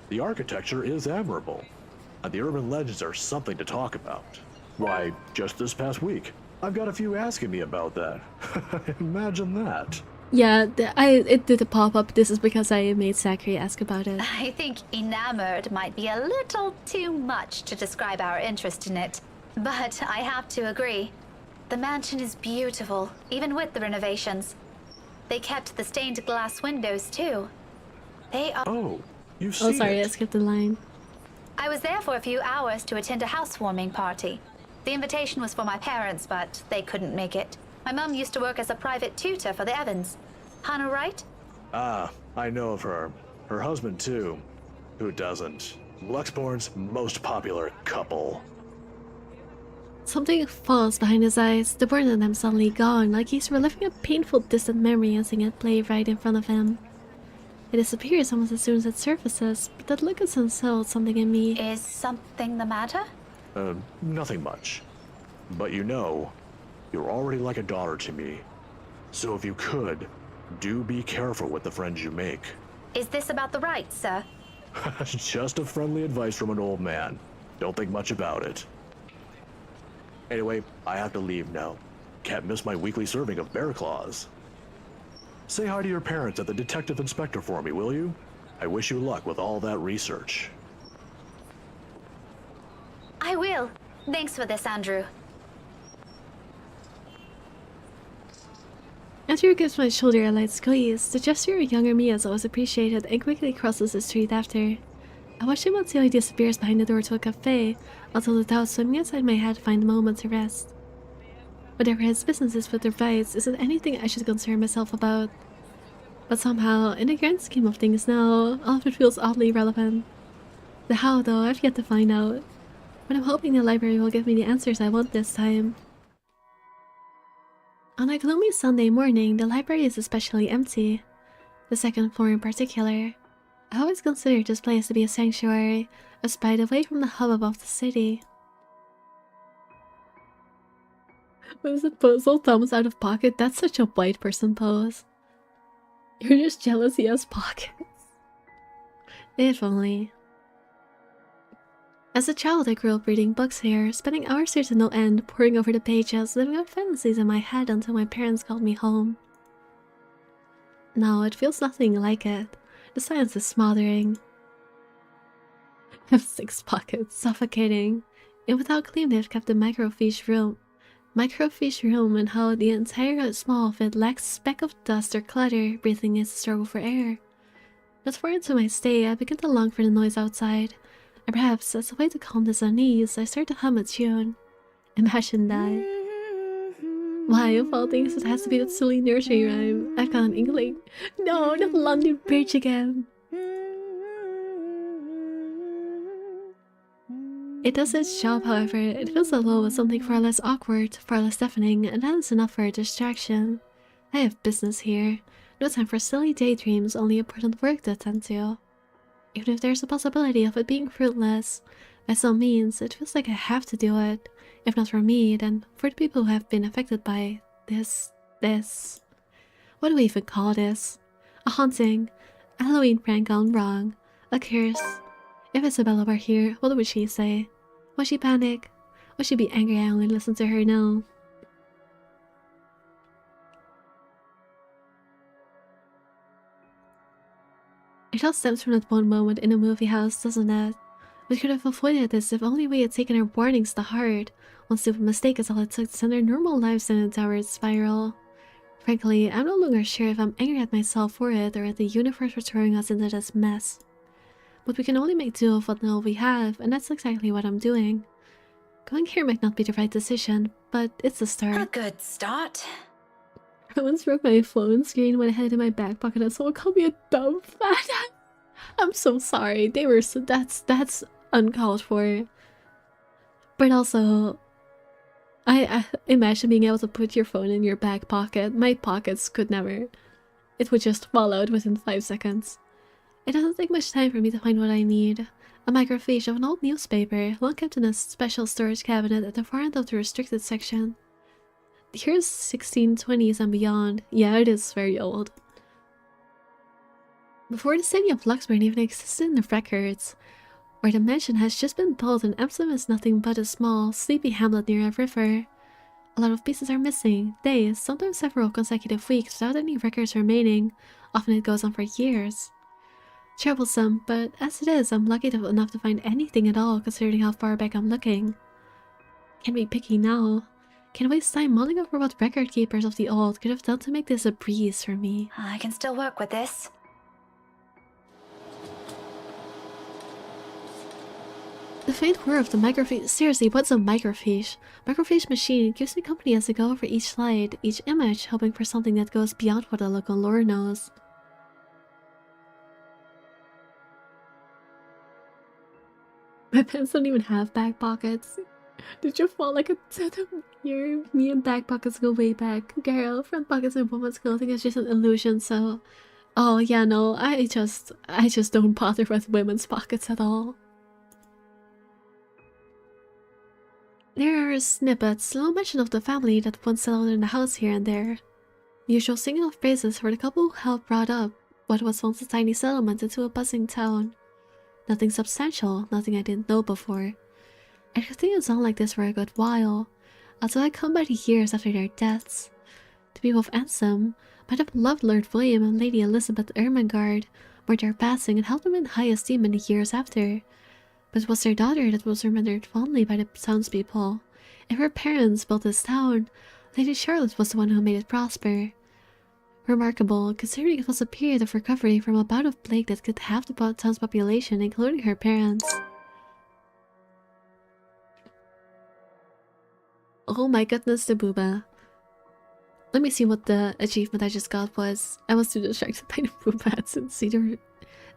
The architecture is admirable. And the urban legends are something to talk about. Why, just this past week, I've got a few asking me about that. Imagine that. Yeah, it did pop up. This is because I made Zachary ask about it. I think enamored might be a little too much to describe our interest in it. But I have to agree. The mansion is beautiful, even with the renovations. They kept the stained glass windows, too. They are... Oh, you've seen Oh, sorry, it. I skipped the line. I was there for a few hours to attend a housewarming party. The invitation was for my parents, but they couldn't make it. My mum used to work as a private tutor for the Evans. Hannah Wright? Ah, I know of her. Her husband, too. Who doesn't? Luxborn's most popular couple. Something falls behind his eyes, the burn in them suddenly gone, like he's reliving a painful distant memory and seeing it play right in front of him. It disappears almost as soon as it surfaces, but that look has unsettled something in me. Is something the matter? Nothing much. But you know, you're already like a daughter to me. So if you could, do be careful with the friends you make. Is this about the rights, sir? Just a friendly advice from an old man. Don't think much about it. Anyway, I have to leave now. Can't miss my weekly serving of bear claws. Say hi to your parents at the detective inspector for me, will you? I wish you luck with all that research. I will. Thanks for this, Andrew. Andrew gives my shoulder a light squeeze. The gesture of younger me is always appreciated and quickly crosses the street after. I watch him until he disappears behind the door to a cafe, until the doubts swimming inside my head find a moment to rest. Whatever his business is with the rights isn't anything I should concern myself about. But somehow, in the grand scheme of things now, all of it feels oddly relevant. The how, though, I've yet to find out. But I'm hoping the library will give me the answers I want this time. On a gloomy Sunday morning, the library is especially empty. The second floor in particular. I always considered this place to be a sanctuary, a spite away from the hubbub of the city. What is it? Puzzle thumbs out of pocket? That's such a white person pose. You're just jealous he has pockets. If only. As a child, I grew up reading books here, spending hours here to no end, poring over the pages, living out fantasies in my head until my parents called me home. Now, it feels nothing like it. The silence is smothering. I have 6 pockets, suffocating. And without clean, they've kept the microfiche room. microfiche room and how the entire small of it lacks a speck of dust or clutter, breathing is a struggle for air. Not far into my stay, I begin to long for the noise outside, and perhaps as a way to calm this unease, I start to hum a tune. Imagine that. Why, of all things, it has to be that silly nursery rhyme. I've got an inkling. No, not London Bridge again. It does its job, however. It fills the lull with something far less awkward, far less deafening, and that is enough for a distraction. I have business here. No time for silly daydreams, only important work to attend to. Even if there's a possibility of it being fruitless, by some means, it feels like I have to do it. If not for me, then for the people who have been affected by this. What do we even call this? A haunting, a Halloween prank gone wrong, a curse. If Isabella were here, what would she say? Would she panic? Would she be angry I only listened to her now? It all stems from that one moment in a movie house, doesn't it? We could have avoided this if only we had taken our warnings to heart. One stupid mistake is all it took to send our normal lives in a downward spiral. Frankly, I'm no longer sure if I'm angry at myself for it or at the universe for throwing us into this mess. But we can only make do of what little we have, and that's exactly what I'm doing. Going here might not be the right decision, but it's a start. A good start. I once broke my phone screen when I had it in my back pocket and someone called me a dumb fat. I'm so sorry. They were so that's uncalled for. But also, I imagine being able to put your phone in your back pocket. My pockets could never. It would just fall out within 5 seconds. It doesn't take much time for me to find what I need. A microfiche of an old newspaper, long kept in a special storage cabinet at the far end of the restricted section. Here's 1620s and beyond. Yeah, it is very old. Before the city of Luxburn even existed in the records, where the mansion has just been built and Epsom is nothing but a small, sleepy hamlet near a river. A lot of pieces are missing, days, sometimes several consecutive weeks without any records remaining. Often it goes on for years. Troublesome, but as it is, I'm lucky enough to find anything at all considering how far back I'm looking. Can't be picky now. Can't waste time mulling over what record keepers of the old could have done to make this a breeze for me. I can still work with this. The faint whir of the microfiche. Seriously, what's a microfiche? Microfiche machine gives me company as I go over each slide, each image, hoping for something that goes beyond what the local lore knows. My pants don't even have back pockets. Did you fall like a set of here? Me and back pockets go way back. Girl, front pockets in women's clothing is just an illusion, so... Oh yeah, no, I just don't bother with women's pockets at all. There are snippets, little mention of the family that once settled in the house here and there. Usual singing of praises for the couple who helped brought up what was once a tiny settlement into a buzzing town. Nothing substantial, nothing I didn't know before. It continues on like this for a good while, until I come by the years after their deaths. The people of Ansem might have loved Lord William and Lady Elizabeth Ermengarde, mourned their passing and held them in high esteem in the years after. But it was their daughter that was remembered fondly by the townspeople. If her parents built this town, Lady Charlotte was the one who made it prosper. Remarkable, considering it was a period of recovery from a bout of plague that could halve the town's population, including her parents. Oh my goodness, the booba. Let me see what the achievement I just got was. I was too distracted by the boobats and see the...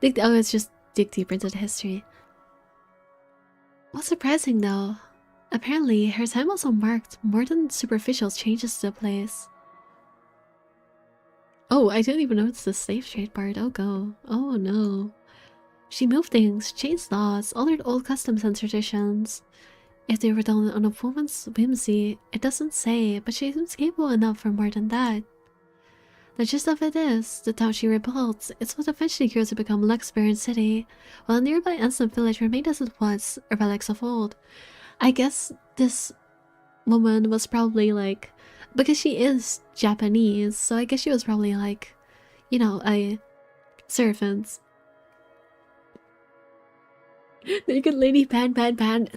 let's just dig deeper into the history. What's surprising though, apparently her time also marked more than superficial changes to the place. Oh, I didn't even notice the slave trade part. Oh go. Oh no. She moved things, changed laws, altered old customs and traditions. If they were done on a woman's whimsy, it doesn't say, but she seems capable enough for more than that. The gist of it is, the town she rebuilt, it's what eventually grew to become Luxburn City, while a nearby Ansem village remained as it was, relics of old. I guess this woman was probably like, because she is Japanese, so I guess she was probably like, you know, a servant. Naked lady ban.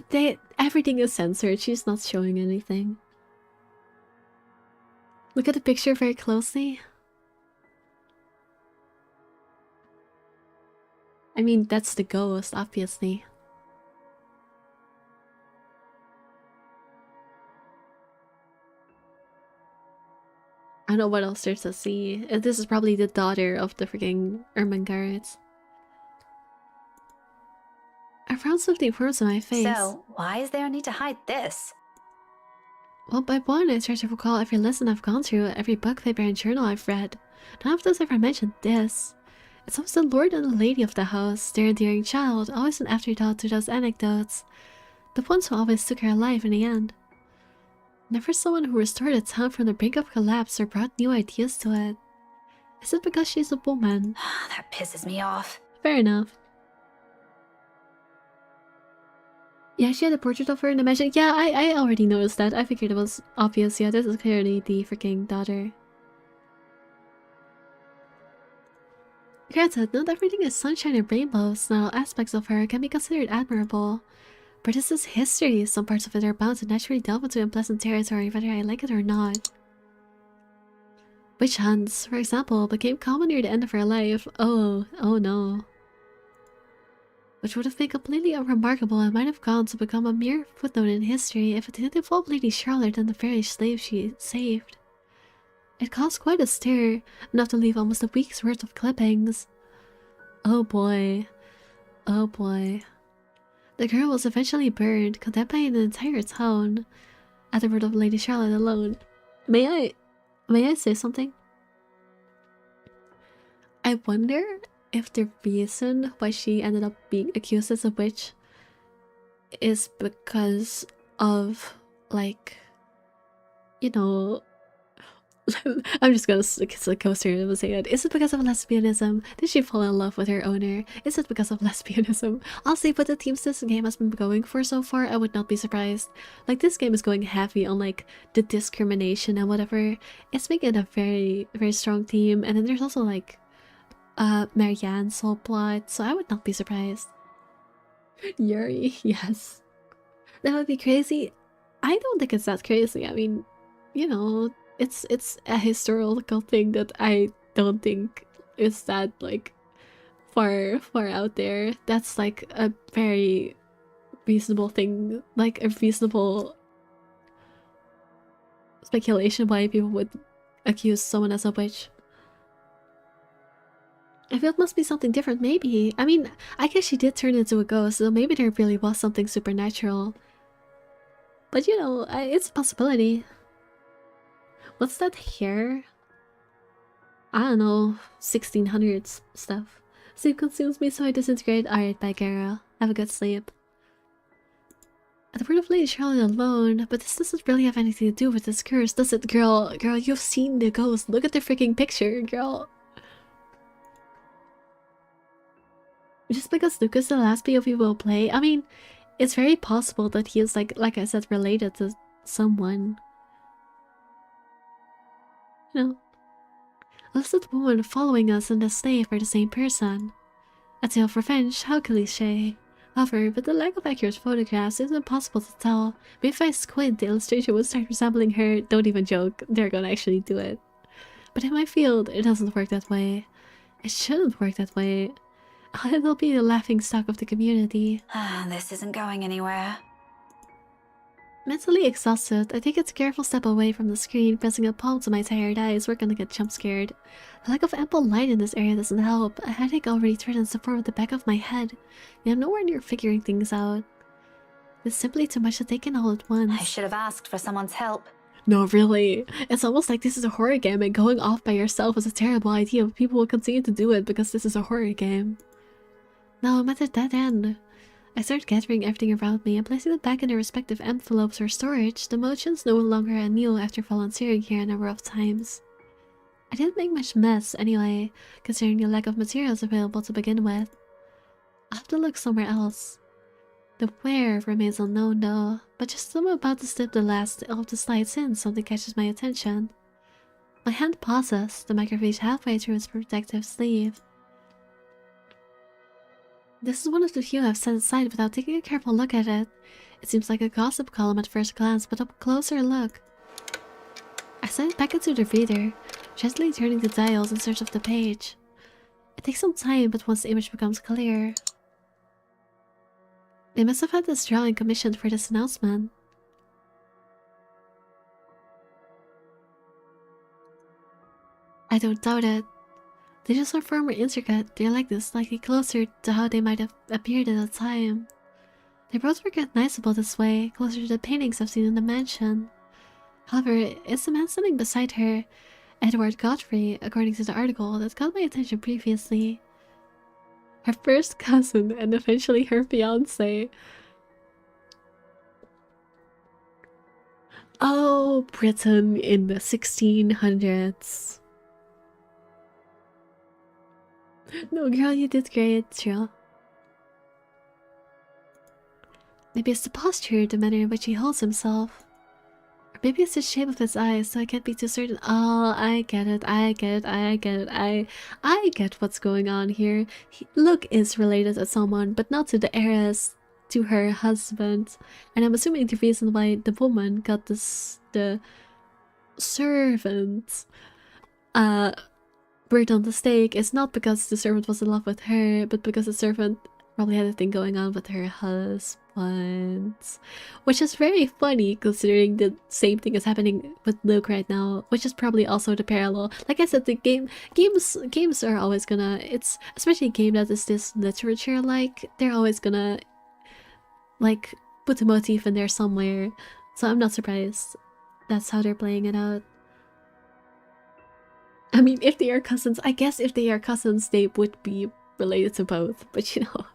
Everything is censored. She's not showing anything. Look at the picture very closely. I mean, that's the ghost, obviously. I don't know what else there's to see. This is probably the daughter of the freaking Ermengardes. I found something worse on my face. So, why is there a need to hide this? One by one, I try to recall every lesson I've gone through, every book, paper, and journal I've read. None of those ever mentioned this. It's always the lord and the lady of the house, their endearing child, always an afterthought to those anecdotes. The ones who always took her alive in the end. Never someone who restored a town from the brink of collapse or brought new ideas to it. Is it because she's a woman? That pisses me off. Fair enough. Yeah, she had a portrait of her in the mansion. Yeah, I already noticed that. I figured it was obvious. Yeah, this is clearly the freaking daughter. Granted, not everything is sunshine and rainbows. Not all aspects of her can be considered admirable. But this is history. Some parts of it are bound to naturally delve into unpleasant territory, whether I like it or not. Witch hunts, for example, became common near the end of her life. Oh no. Which would have been completely unremarkable and might have gone to become a mere footnote in history if it didn't involve Lady Charlotte and the very slaves she saved. It caused quite a stir, enough to leave almost a week's worth of clippings. Oh boy. Oh boy. The girl was eventually burned, condemned by an entire town. At the word of Lady Charlotte alone. May I say something? I wonder if the reason why she ended up being accused as a witch is because of, like, you know, I'm just gonna go straight and say it. Is it because of lesbianism? Did she fall in love with her owner? Is it because of lesbianism? Honestly, what the themes this game has been going for so far, I would not be surprised. Like, this game is going heavy on, like, the discrimination and whatever. It's making a very, very strong theme. And then there's also, like, Marianne's whole plot, so I would not be surprised. Yuri, yes. That would be crazy. I don't think it's that crazy. I mean, you know, it's a historical thing that I don't think is that, like, far out there. That's like a very reasonable thing, like a reasonable speculation why people would accuse someone as a witch. I feel it must be something different, maybe. I mean, I guess she did turn into a ghost, so maybe there really was something supernatural. But you know, it's a possibility. What's that hair? I don't know, 1600s stuff. Sleep consumes me, so I disintegrate. Alright, bye, Gara. Have a good sleep. At the word of Lady Charlotte alone, but this doesn't really have anything to do with this curse, does it, girl? Girl, you've seen the ghost. Look at the freaking picture, girl. Just because Luke is the last POV we'll play, I mean, it's very possible that he is, like I said, related to someone. You know, unless the woman following us and the slave are the same person. A tale of revenge, how cliché. However, with the lack of accurate photographs, it's impossible to tell. Maybe if I squint, the illustration would start resembling her. Don't even joke, they're gonna actually do it. But in my field, it doesn't work that way. It shouldn't work that way. It'll be the laughingstock of the community. This isn't going anywhere. Mentally exhausted, I take a careful step away from the screen, pressing a palm to my tired eyes. We're gonna get jump scared. The lack of ample light in this area doesn't help. A headache already threatens to form at the back of my head, and I'm nowhere near figuring things out. It's simply too much to take in all at once. I should have asked for someone's help. No, really. It's almost like this is a horror game, and going off by yourself is a terrible idea, but people will continue to do it because this is a horror game. Now I'm at a dead end. I start gathering everything around me and placing it back in their respective envelopes or storage. The motion's no longer anew after volunteering here a number of times. I didn't make much mess anyway, considering the lack of materials available to begin with. I'll have to look somewhere else. The where remains unknown though, but just as I'm about to slip the last of the slides in, something catches my attention. My hand pauses, the microphage halfway through its protective sleeve. This is one of the few I've set aside without taking a careful look at it. It seems like a gossip column at first glance, but up a closer look, I slide back into the reader, gently turning the dials in search of the page. It takes some time, but once the image becomes clear... They must have had this drawing commissioned for this announcement. I don't doubt it. They just are far more intricate. They're like this, slightly closer to how they might have appeared at the time. They're both recognizable this way, closer to the paintings I've seen in the mansion. However, it's the man standing beside her, Edward Godfrey, according to the article, that caught my attention previously. Her first cousin and eventually her fiancé. Oh, Britain in the 1600s. No, girl, you did great, Trill. Maybe it's the posture, the manner in which he holds himself. Or maybe it's the shape of his eyes, so I can't be too certain. Oh, I get it, I get it. I get what's going on here. Luke is related to someone, but not to the heiress, to her husband. And I'm assuming the reason why the woman got this, the servant, word on the stake is not because the servant was in love with her, but because the servant probably had a thing going on with her husband. Which is very funny considering the same thing is happening with Luke right now, which is probably also the parallel. Like I said, the games are always gonna, it's especially a game that is this literature like, they're always gonna like put a motif in there somewhere. So I'm not surprised that's how they're playing it out. I mean, if they are cousins, I guess if they are cousins, they would be related to both, but you know.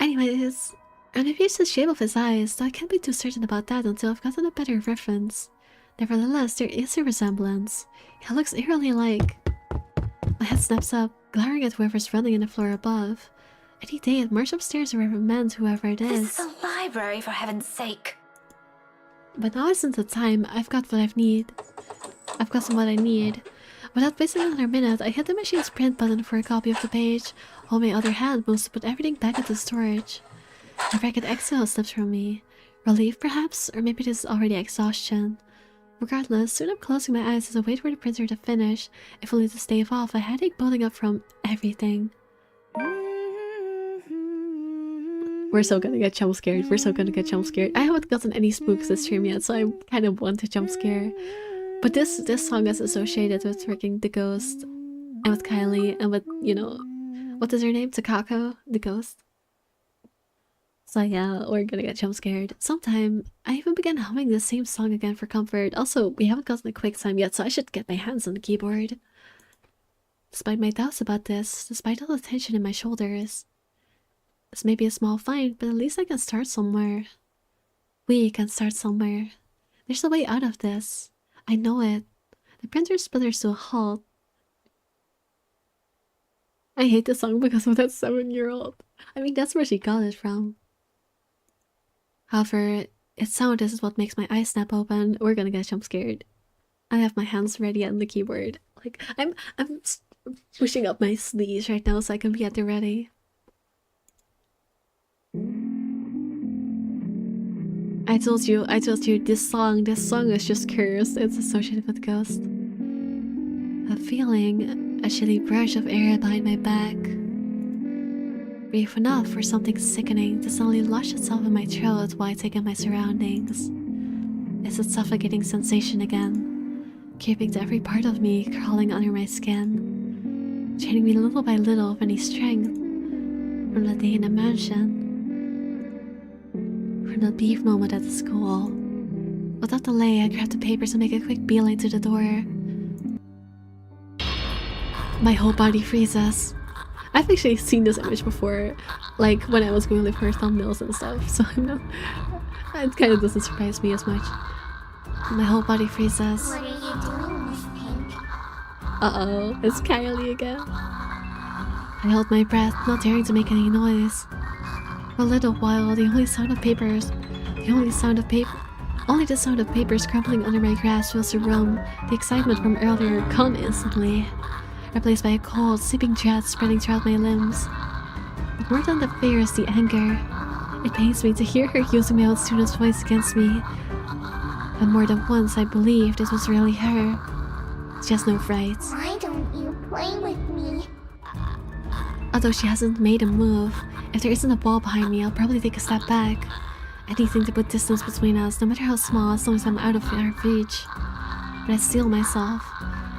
Anyways, and if it's the shape of his eyes, so I can't be too certain about that until I've gotten a better reference. Nevertheless, there is a resemblance. He looks eerily like... My head snaps up, glaring at whoever's running in the floor above. Any day I'd march upstairs or reprimand whoever it is. This is a library, for heaven's sake. But now isn't the time. I've got what I need. I've got what I need. Without wasting another minute, I hit the machine's print button for a copy of the page, while my other hand moves to put everything back into storage. A ragged exhale slips from me. Relief, perhaps? Or maybe this is already exhaustion. Regardless, soon I'm closing my eyes as I wait for the printer to finish, if only to stave off a headache building up from everything. We're so gonna get jump scared. We're so gonna get jump scared. I haven't gotten any spooks this stream yet, so I kind of want to jump scare. But this song is associated with freaking the ghost, and with Kylie, and with, you know, what is her name? Takako, the ghost. So yeah, we're gonna get jump scared. Sometime, I even began humming the same song again for comfort. Also, we haven't gotten a quick time yet, so I should get my hands on the keyboard. Despite my doubts about this, despite all the tension in my shoulders. This may be a small find, but at least I can start somewhere. We can start somewhere. There's a way out of this. I know it. The printer sputters to a halt. I hate this song because of that 7-year-old. I mean, that's where she got it from. However, its sound is what makes my eyes snap open. We're gonna get jump scared. I have my hands ready on the keyboard. Like, I'm pushing up my sleeves right now so I can be at the ready. I told you, this song is just cursed. It's associated with ghosts. A feeling, a chilly brush of air behind my back. Brief enough for something sickening to suddenly lodge itself in my throat while I take in my surroundings. It's a suffocating sensation again, creeping to every part of me, crawling under my skin, draining me little by little of any strength. From that day in the mansion, from that brief moment at the school. Without delay, I grab the papers and make a quick beeline to the door. My whole body freezes. I've actually seen this image before, like when I was going for thumbnails and stuff, so I'm not... It kind of doesn't surprise me as much. My whole body freezes. What are you doing, Miss Pink? Uh-oh, it's Kylie again. I held my breath, not daring to make any noise. For a little while, only the sound of papers crumpling under my grasp fills the room, the excitement from earlier gone instantly, replaced by a cold, seeping dread spreading throughout my limbs. But more than the fear is the anger. It pains me to hear her using my old student's voice against me. But more than once I believed it was really her. Just no frights. Why don't you play with me? Although she hasn't made a move, if there isn't a wall behind me, I'll probably take a step back. Anything to put distance between us, no matter how small, as long as I'm out of her reach. But I steel myself,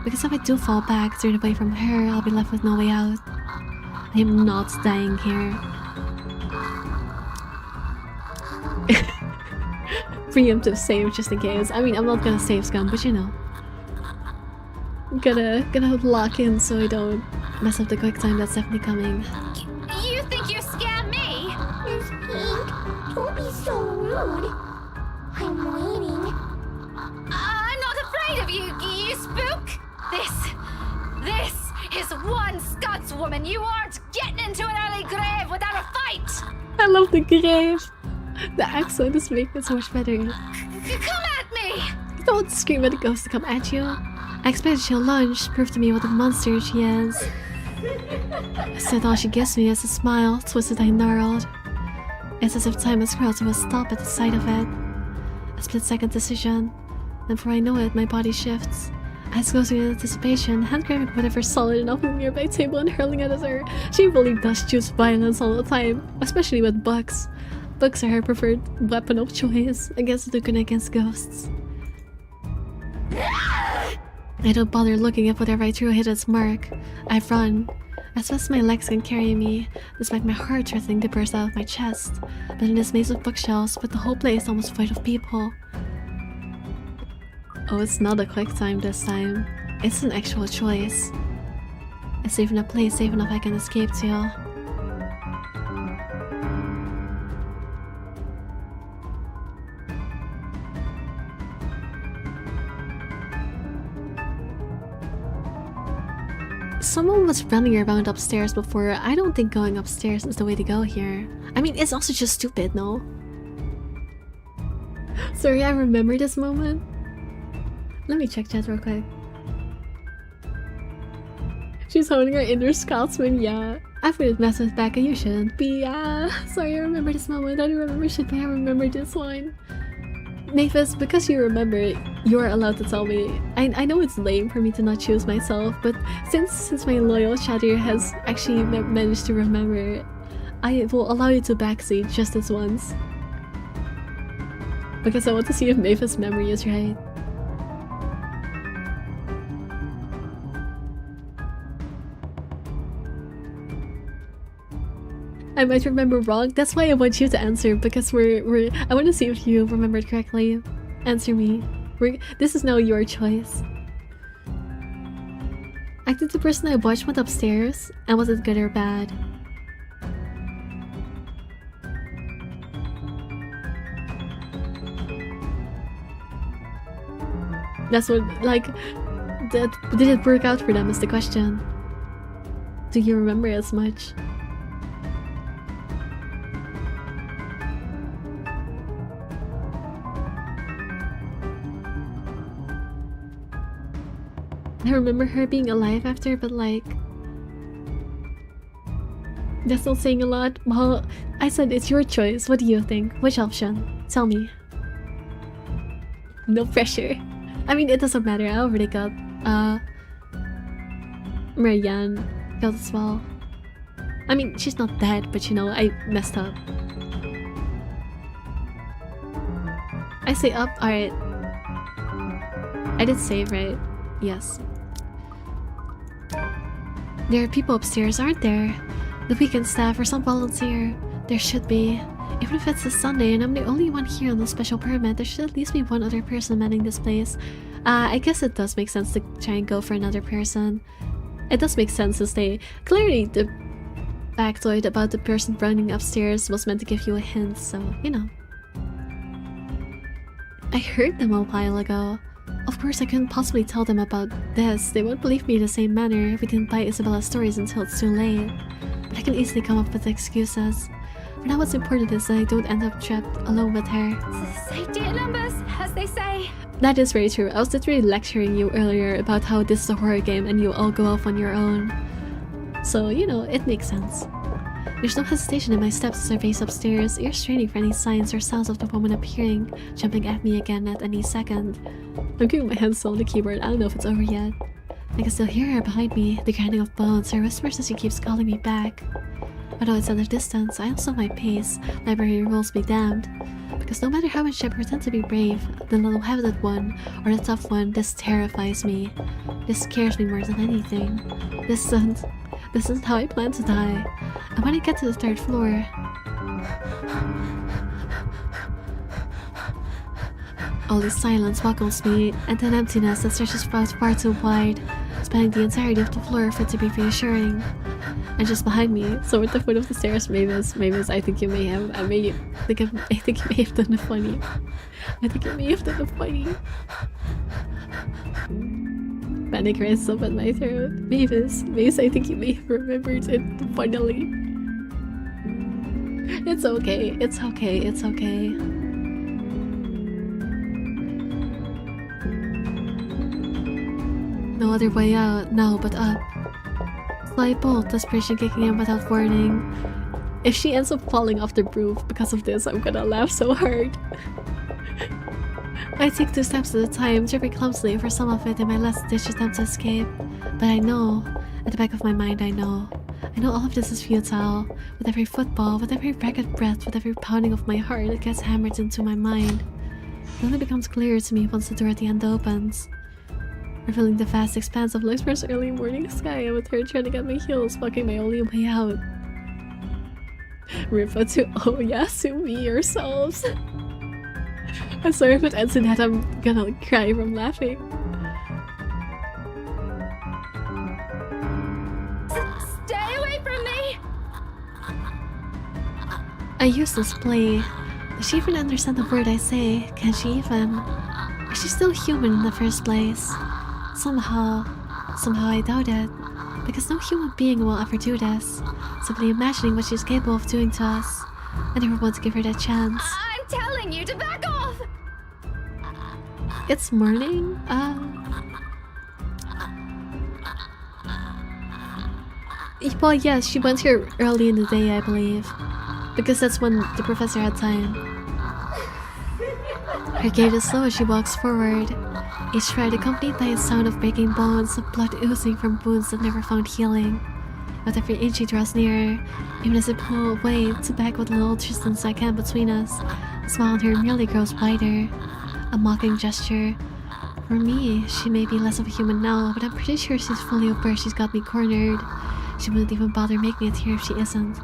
because if I do fall back, turn away from her, I'll be left with no way out. I am not dying here. Preemptive save just in case. I mean, I'm not gonna save scum, but you know. Gonna lock in so I don't mess up the quick time that's definitely coming. You think you scam me? Miss Pink, don't be so rude. I'm waiting. I'm not afraid of you, you spook! This is one Scotswoman. You aren't getting into an early grave without a fight! I love the grave! The accent is making it so much better. Come at me! Don't scream at the ghost to come at you. I expected she'll lunge, prove to me what a monster she is. Instead, all she gives me is a smile, twisted and gnarled. It's as if time has grown to a stop at the sight of it. A split-second decision. And before I know it, my body shifts. Eyes closing in anticipation, hand grabbing whatever solid enough on the nearby table and hurling it at her. She really does choose violence all the time, especially with books. Books are her preferred weapon of choice against looking against ghosts. I don't bother looking at whatever I threw hit its mark. I run, as fast as my legs can carry me, despite my heart threatening to burst out of my chest. But in this maze of bookshelves, with the whole place almost void of people. Oh, it's not a quick time this time. It's an actual choice. It's safe in a place safe enough I can escape to. Someone was running around upstairs before. I don't think going upstairs is the way to go here. I mean, it's also just stupid, no? Sorry, I remember this moment. Let me check chat real quick. She's holding her inner Scotsman, yeah. I've been messed with Becca, you shouldn't be, yeah. Sorry, I remember this moment. I don't remember shit, but I remember this one. Mavis, because you remember it, you're allowed to tell me. I know it's lame for me to not choose myself, but since my loyal chatter has actually managed to remember, I will allow you to backseat just this once. Because I want to see if Mavis' memory is right. I might remember wrong. That's why I want you to answer, because I want to see if you remembered correctly. Answer me. This is now your choice. I think the person I watched went upstairs, and was it good or bad? That's what, like, did it work out for them is the question. Do you remember as much? I remember her being alive after, but like... That's not saying a lot. Well, I said it's your choice. What do you think? Which option? Tell me. No pressure. I mean, it doesn't matter. I already got, Marianne got as well. I mean, she's not dead, but you know, I messed up. I say up? Alright. I did save, right? Yes. There are people upstairs, aren't there? The weekend staff or some volunteer. There should be. Even if it's a Sunday and I'm the only one here on the special permit, there should at least be one other person manning this place. I guess it does make sense to try and go for another person. It does make sense to stay. Clearly, the factoid about the person running upstairs was meant to give you a hint, so, you know. I heard them a while ago. Of course, I couldn't possibly tell them about this. They won't believe me in the same manner if we didn't buy Isabella's stories until it's too late. But I can easily come up with excuses. For now, what's important is that I don't end up trapped alone with her. Safety in numbers, as they say. That is very true. I was literally lecturing you earlier about how this is a horror game and you all go off on your own. So, you know, it makes sense. There's no hesitation in my steps as I race upstairs, ears straining for any signs or sounds of the woman appearing, jumping at me again at any second. I'm keeping my hands still on the keyboard. I don't know if it's over yet. I can still hear her behind me, the grinding of bones, her whispers as she keeps calling me back. Although it's at a distance, I also my pace. Library rules be damned. Because no matter how much I pretend to be brave, the level-headed one or the tough one, this terrifies me. This scares me more than anything. This isn't how I plan to die. And when I get to the 3rd floor, only silence welcomes me, and an emptiness that stretches far too wide, spanning the entirety of the floor for it to be reassuring. And just behind me, so at the foot of the stairs, Mavis, I think you may have, I think you may have done the funny. I think you may have done the funny. Panic rises up at my throat. Mavis, I think you may have remembered it funnily. It's okay, it's okay, it's okay. No other way out, now but up. Slight bolt, desperation kicking in without warning. If she ends up falling off the roof because of this, I'm gonna laugh so hard. I take 2 steps at a time, tripping clumsily for some of it in my last-ditch attempt to escape. But I know, at the back of my mind I know all of this is futile. With every football, with every ragged breath, with every pounding of my heart, it gets hammered into my mind. It only becomes clearer to me once the door at the end opens. Revealing the vast expanse of Luxembourg's early morning sky, and with her treading at my heels, walking my only way out. Ripa to Oyasumi yourselves. I'm sorry if it ends in that I'm gonna cry from laughing. Stay away from me! I use this play. Does she even understand the word I say? Can she even? Is she still human in the first place? Somehow I doubt it. Because no human being will ever do this. Simply imagining what she's capable of doing to us. I never want to give her that chance. I'm telling you to back off! It's morning? Well, yes, she went here early in the day, I believe. Because that's when the professor had time. Her gait is slow as she walks forward. Each stride accompanied by a sound of breaking bones, of blood oozing from wounds that never found healing. With every inch she draws nearer, even as I pull away to back what little distance I can between us, the smile on her merely grows wider. A mocking gesture. For me, she may be less of a human now, but I'm pretty sure she's fully aware she's got me cornered. She wouldn't even bother making it here if she isn't.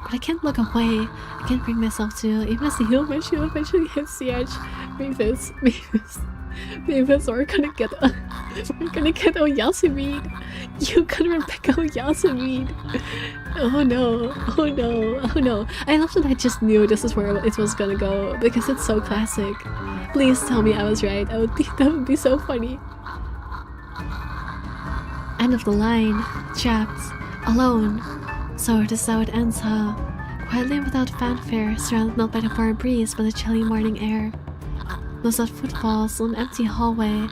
But I can't look away. I can't bring myself to, even as the heel of my shoe eventually hits the edge. Mavis, we're gonna get Oyasumi. You got Rebecca Oyasumi. Oh no. I love that I just knew this is where it was gonna go, because it's so classic. Please tell me I was right. That would be so funny. End of the line. Trapped. Alone. So this is how it ends, huh? Quietly and without fanfare, surrounded not by the warm breeze but the chilly morning air. No soft footfalls on an empty hallway,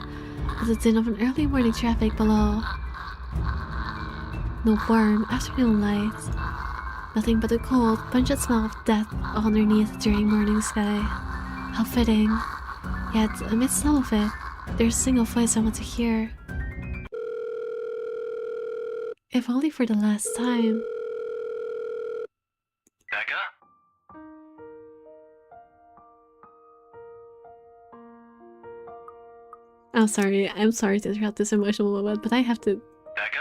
with the din of an early morning traffic below. No warm afternoon light. Nothing but the cold, pungent smell of death underneath during morning sky. How fitting. Yet, amidst all of it, there's a single voice I want to hear. If only for the last time. Becca? I'm sorry to interrupt this emotional moment, but I have to... Becca?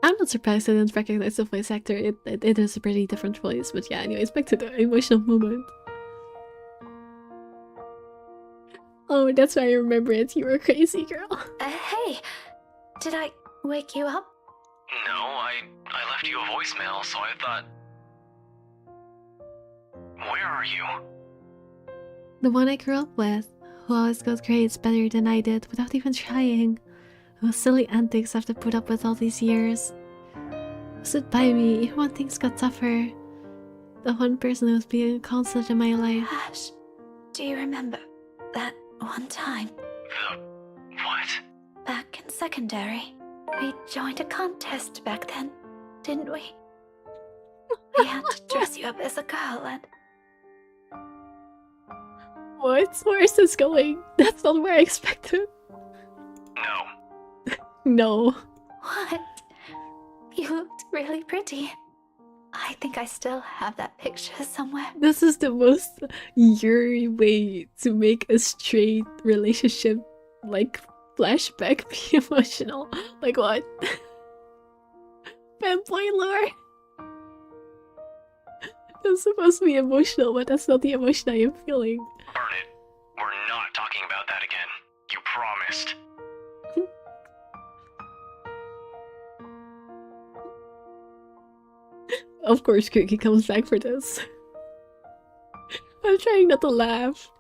I'm not surprised I didn't recognize the voice actor. It is a pretty different voice, but yeah, anyways, back to the emotional moment. Oh, that's why I remember it. You were a crazy girl. Hey, did I wake you up? No, I left you a voicemail, so I thought... Where are you? The one I grew up with, who always got grades better than I did without even trying, whose silly antics I have to put up with all these years. Who stood by me even when things got tougher. The one person who was being a constant in my life. Ash, do you remember that one time? The... what? Back in secondary. We joined a contest back then, didn't we? We had to dress you up as a girl and... What? Where is this going? That's not where I expected. No. No. What? You looked really pretty. I think I still have that picture somewhere. This is the most Yuri way to make a straight relationship, like, flashback be emotional. Like what? Fanboy lore? That's supposed to be emotional, but that's not the emotion I am feeling. Burn it. We're not talking about that again. You promised. Of course Cookie comes back for this. I'm trying not to laugh.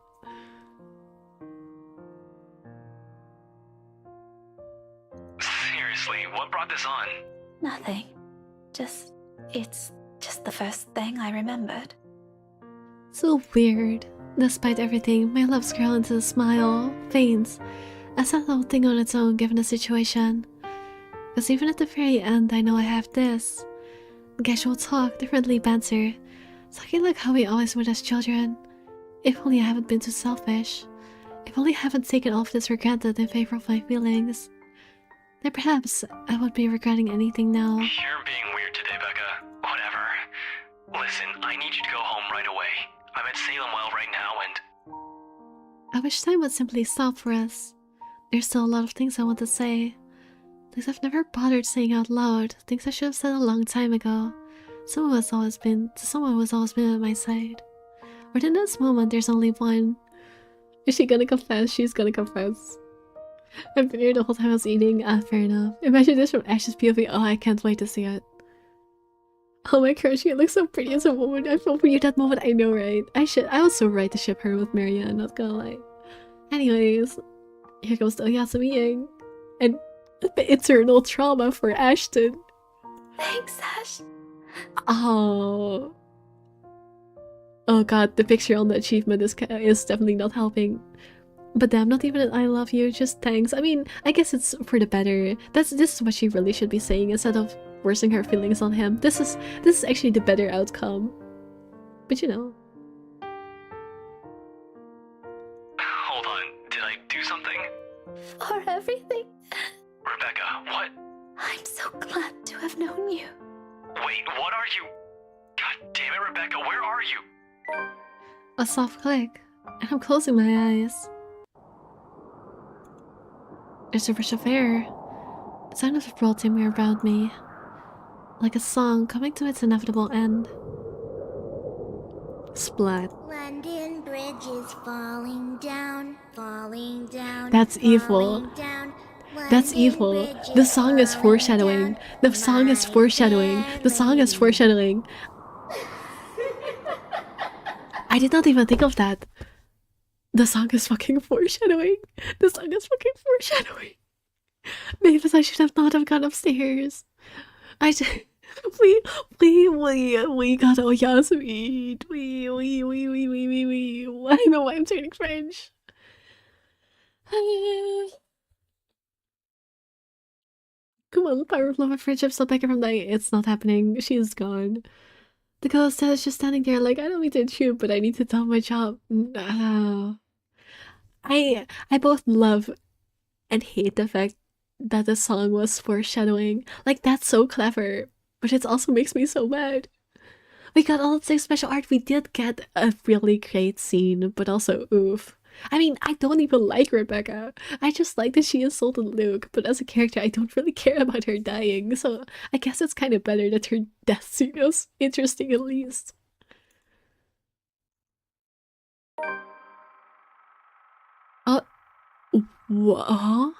Seriously, what brought this on? Nothing. It's just the first thing I remembered. So weird. Despite everything, my love's girl into the smile faints. A sad little thing on its own given the situation. Because even at the very end, I know I have this. Casual talk, differently banter. Talking like how we always would as children. If only I haven't been too selfish. If only I haven't taken all of this for granted in favor of my feelings. Then perhaps I won't be regretting anything now. You're being weird today, Becca. Whatever. Listen, I need you to go home right away. I'm at Salem Well right now and... I wish time would simply stop for us. There's still a lot of things I want to say. Things I've never bothered saying out loud. Things I should have said a long time ago. Someone who's always been at my side. But in this moment, there's only one. Is she gonna confess? She's gonna confess. I've been here the whole time I was eating. Ah, fair enough. Imagine this from Ash's POV. Oh, I can't wait to see it. Oh my gosh, she looks so pretty as a woman. I feel for you that moment. I know, right? I was so right to ship her with Maria, not gonna lie. Anyways, here comes the Yasumi and the eternal trauma for Ashton. Thanks, Ash. Oh. Oh god, the picture on the achievement is definitely not helping. But damn, not even an I love you, just thanks. I mean, I guess it's for the better. This is what she really should be saying instead of forcing her feelings on him. This is actually the better outcome. But you know. Hold on, did I do something? For everything. Rebecca, what? I'm so glad to have known you. Wait, what are you? God damn it, Rebecca, where are you? A soft click, and I'm closing my eyes. There's a rush of air. The sound of the world teeming around me. Like a song coming to its inevitable end. Splat. London Bridge is falling down, falling down. That's evil. Falling down. That's evil. The song is foreshadowing. The song is foreshadowing. The song is foreshadowing. I did not even think of that. The song is fucking foreshadowing. The song is fucking foreshadowing. Maybe I should have not have gone upstairs. We got Oyasumi. I know why I'm turning French. Come on, power of love and friendship, stop Becca from dying. It's not happening. She is gone. The ghost is just standing there like, I don't mean to intrude, but I need to do my job. No. I both love and hate the fact that the song was foreshadowing. Like, that's so clever, but it also makes me so mad. We got all the same special art. We did get a really great scene, but also oof. I mean, I don't even like Rebecca. I just like that she insulted Luke, but as a character, I don't really care about her dying, so I guess it's kind of better that her death scene was interesting at least. What?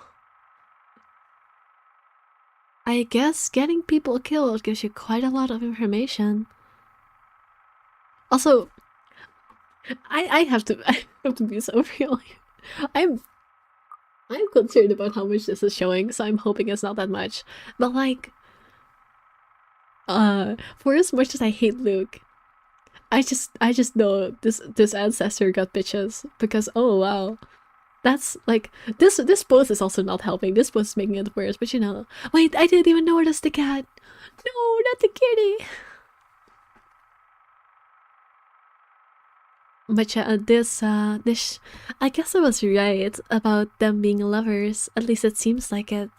I guess getting people killed gives you quite a lot of information. Also, I have to be so real. I'm concerned about how much this is showing, so I'm hoping it's not that much. But like, for as much as I hate Luke, I just know this ancestor got bitches because oh wow, That's like this pose is also not helping. This pose is making it worse, but you know. Wait, I didn't even notice the cat. No, not the kitty. But yeah, this I guess I was right about them being lovers. At least it seems like it,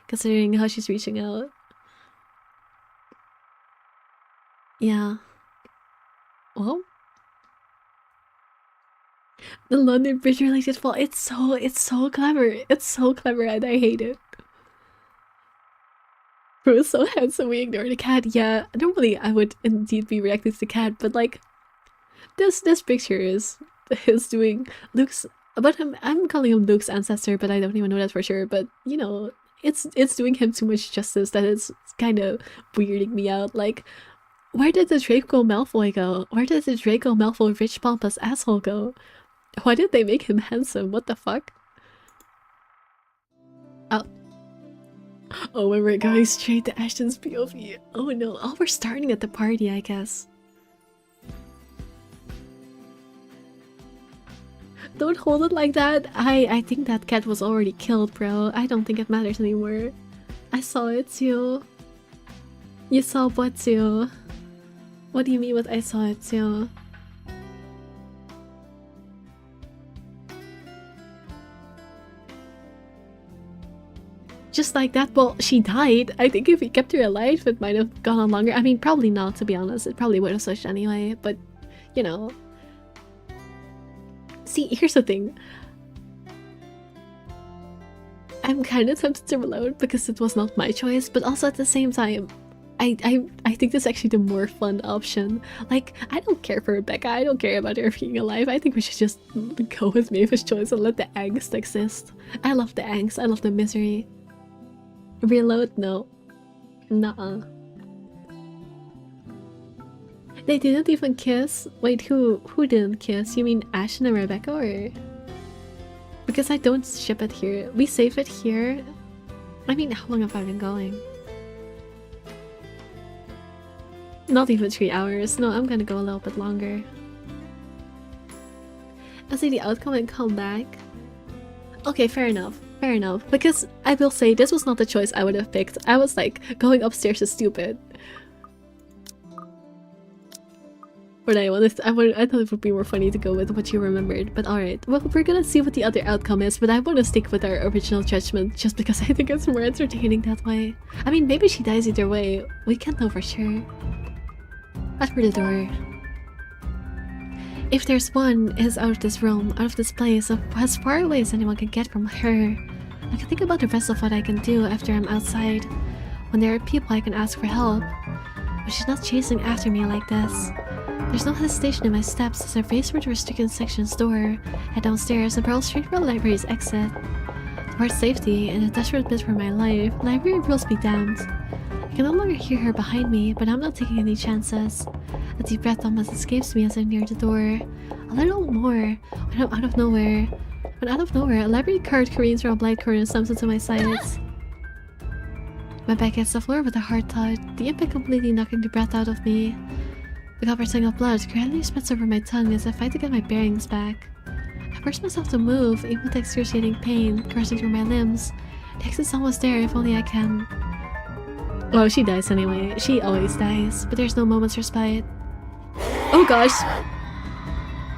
considering how she's reaching out. Yeah. Well, the London Bridge related fall. It's so clever. It's so clever, and I hate it. Bro is so handsome. We ignore the cat. Yeah, normally I would indeed be reacting to the cat, but like. This picture is doing Luke's about him. I'm calling him Luke's ancestor, but I don't even know that for sure. But you know, it's doing him too much justice that it's kind of weirding me out. Like, where did the Draco Malfoy go? Where did the Draco Malfoy rich pompous asshole go? Why did they make him handsome? What the fuck? Oh. Oh, when we're going straight to Ashton's POV. Oh no. Oh, we're starting at the party, I guess. Don't hold it like that. I think that cat was already killed, bro. I don't think it matters anymore. I saw it too. You saw what too? What do you mean with I saw it too? Just like that, well, she died. I think if we kept her alive, it might have gone on longer. I mean, probably not, to be honest. It probably would have switched anyway, but, you know. See, here's the thing. I'm kind of tempted to reload because it was not my choice, but also at the same time, I think this is actually the more fun option. Like, I don't care for Becca, I don't care about her being alive. I think we should just go with Mavis' choice and let the angst exist. I love the angst, I love the misery. Reload? No. Nuh-uh. They didn't even kiss? Wait, who didn't kiss? You mean Ashton and Rebecca, or...? Because I don't ship it here. We save it here? I mean, how long have I been going? Not even 3 hours. No, I'm gonna go a little bit longer. I'll see the outcome and come back. Okay, fair enough. Fair enough. Because I will say, this was not the choice I would have picked. I was like, going upstairs is stupid. But I thought it would be more funny to go with what you remembered, but alright. Well, we're gonna see what the other outcome is, but I want to stick with our original judgment just because I think it's more entertaining that way. I mean, maybe she dies either way. We can't know for sure. Out for the door. If there's one, it is out of this room, out of this place, as far away as anyone can get from her. I can think about the rest of what I can do after I'm outside. When there are people I can ask for help. But she's not chasing after me like this. There's no hesitation in my steps as I race for the restricted section's door, head downstairs and barrel straight for the library's exit. Towards safety, in a desperate bid for my life, library rules be damned. I can no longer hear her behind me, but I'm not taking any chances. A deep breath almost escapes me as I near the door. A little more, when out of nowhere, a library card careens from a blind corner and slams into my sides. My back hits the floor with a hard thud, the impact completely knocking the breath out of me. The copper tang of blood gradually spreads over my tongue as I fight to get my bearings back. I force myself to move, even with excruciating pain coursing through my limbs. The exit's almost there, if only I can. Oh, she dies anyway. She always dies, but there's no moment's respite. Oh gosh!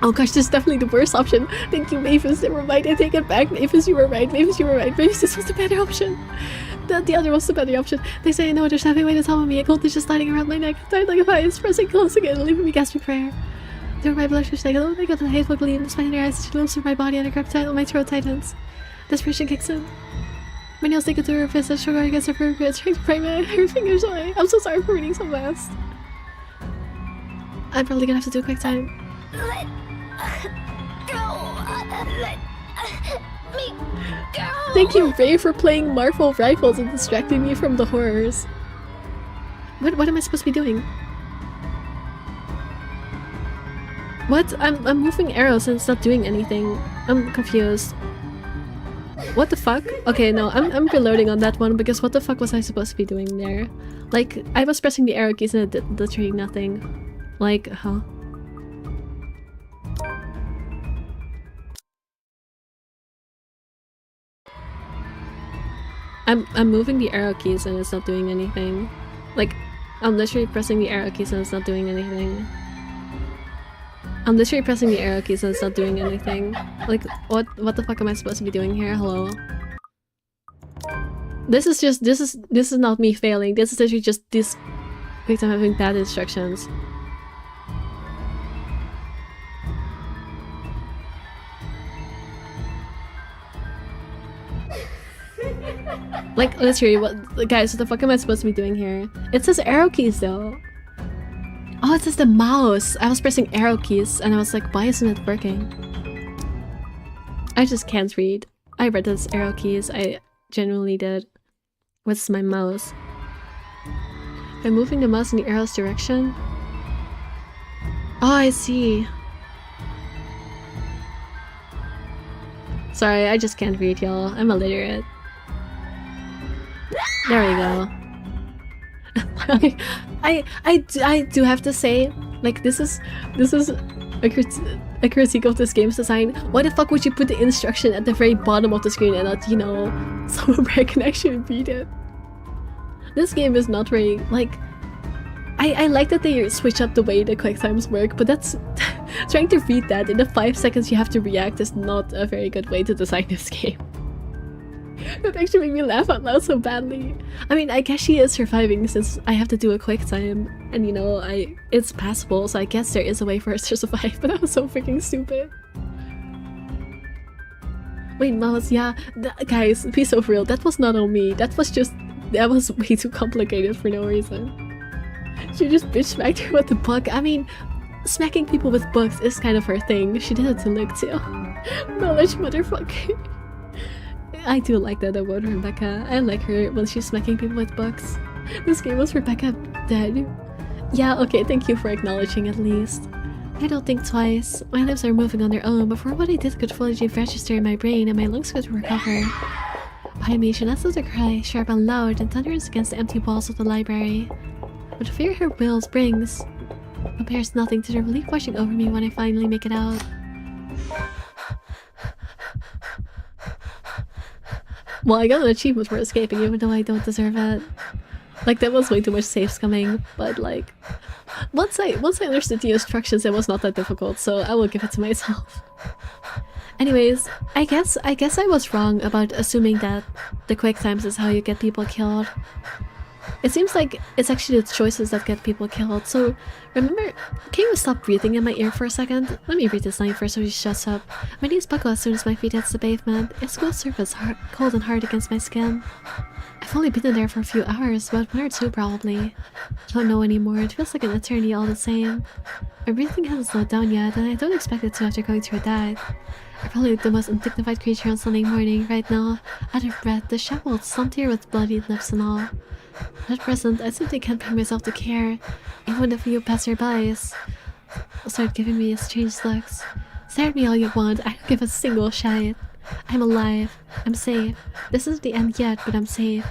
Oh gosh, this is definitely the worst option. Thank you, Mavis. Never mind, I take it back. Mavis, you were right. Mavis, you were right. Mavis, this was the better option. The other was the better option. They say I know there's nothing way to tell me. A cold is just sliding around my neck. Tied like a vise, pressing close again and leaving me gasping prayer. Through my blood like, oh my god, the hateful gleam. Despite in her eyes, she moves through my body and a grip tight on my throat tightens. Desperation kicks in. My nails dig into her fist as sugar against her firm grip, trying to pry her fingers away. I'm so sorry for reading so fast. I'm probably gonna have to do a quick time. Let go. Let me go. Thank you, Ray, for playing Marvel Rifles and distracting me from the horrors. What am I supposed to be doing? What? I'm moving arrows and it's not doing anything. I'm confused. What the fuck? Okay, no, I'm reloading on that one because what the fuck was I supposed to be doing there? Like, I was pressing the arrow keys and it did literally nothing. Like, huh? I'm moving the arrow keys and it's not doing anything. Like, I'm literally pressing the arrow keys and it's not doing anything. I'm literally pressing the arrow keys and it's not doing anything. Like, what the fuck am I supposed to be doing here? Hello? This is not me failing. This is literally just this victim having bad instructions. Like, literally, guys, what the fuck am I supposed to be doing here? It says arrow keys though. Oh, it says the mouse. I was pressing arrow keys and I was like, why isn't it working? I just can't read. I read those arrow keys. I genuinely did. What's my mouse? By moving the mouse in the arrow's direction? Oh, I see. Sorry, I just can't read, y'all. I'm illiterate. There we go. I do have to say, like, this is a critique of this game's design. Why the fuck would you put the instruction at the very bottom of the screen and not, you know, somewhere where I can actually read it? This game is not very, like, I like that they switch up the way the quick times work, but that's trying to read that in the 5 seconds you have to react is not a very good way to design this game. That actually made me laugh out loud so badly. I mean, I guess she is surviving since I have to do a quick time, and you know, it's passable, so I guess there is a way for her to survive, but that was so freaking stupid. Wait, mouse, yeah, guys, be so real, that was not on me, that was way too complicated for no reason. She just bitch smacked her with the book. I mean, smacking people with books is kind of her thing. She did it to Luke too. Knowledge motherfucker. I do like that about Rebecca. I like her when she's smacking people with books. This game was Rebecca dead. Yeah, okay, thank you for acknowledging at least. I don't think twice. My lips are moving on their own before what I did could fully register in my brain and my lungs could recover. Behind me, she lets out a cry, sharp and loud, and thunders against the empty walls of the library. But the fear her wills brings compares nothing to the relief washing over me when I finally make it out. Well, I got an achievement for escaping even though I don't deserve it. Like, that was way too much safe scumming, but like, once I understood the instructions, it was not that difficult, so I will give it to myself. Anyways, I guess I was wrong about assuming that the quick times is how you get people killed. It seems like it's actually the choices that get people killed. So, remember, can you stop breathing in my ear for a second? Let me read this line first so she shuts up. My knees buckle as soon as my feet hits the pavement. Its cool surface cold and hard against my skin. I've only been in there for a few hours, about 1 or 2 probably. I don't know anymore, it feels like an eternity all the same. My breathing hasn't slowed down yet, and I don't expect it to after going through that. I probably look the most undignified creature on Sunday morning, right now, out of breath, disheveled, slumped here with bloodied lips and all. At present, I simply can't bring myself to care, even if a few passerbys start giving me strange looks. Stare at me all you want, I don't give a single shit. I'm alive. I'm safe. This isn't the end yet, but I'm safe.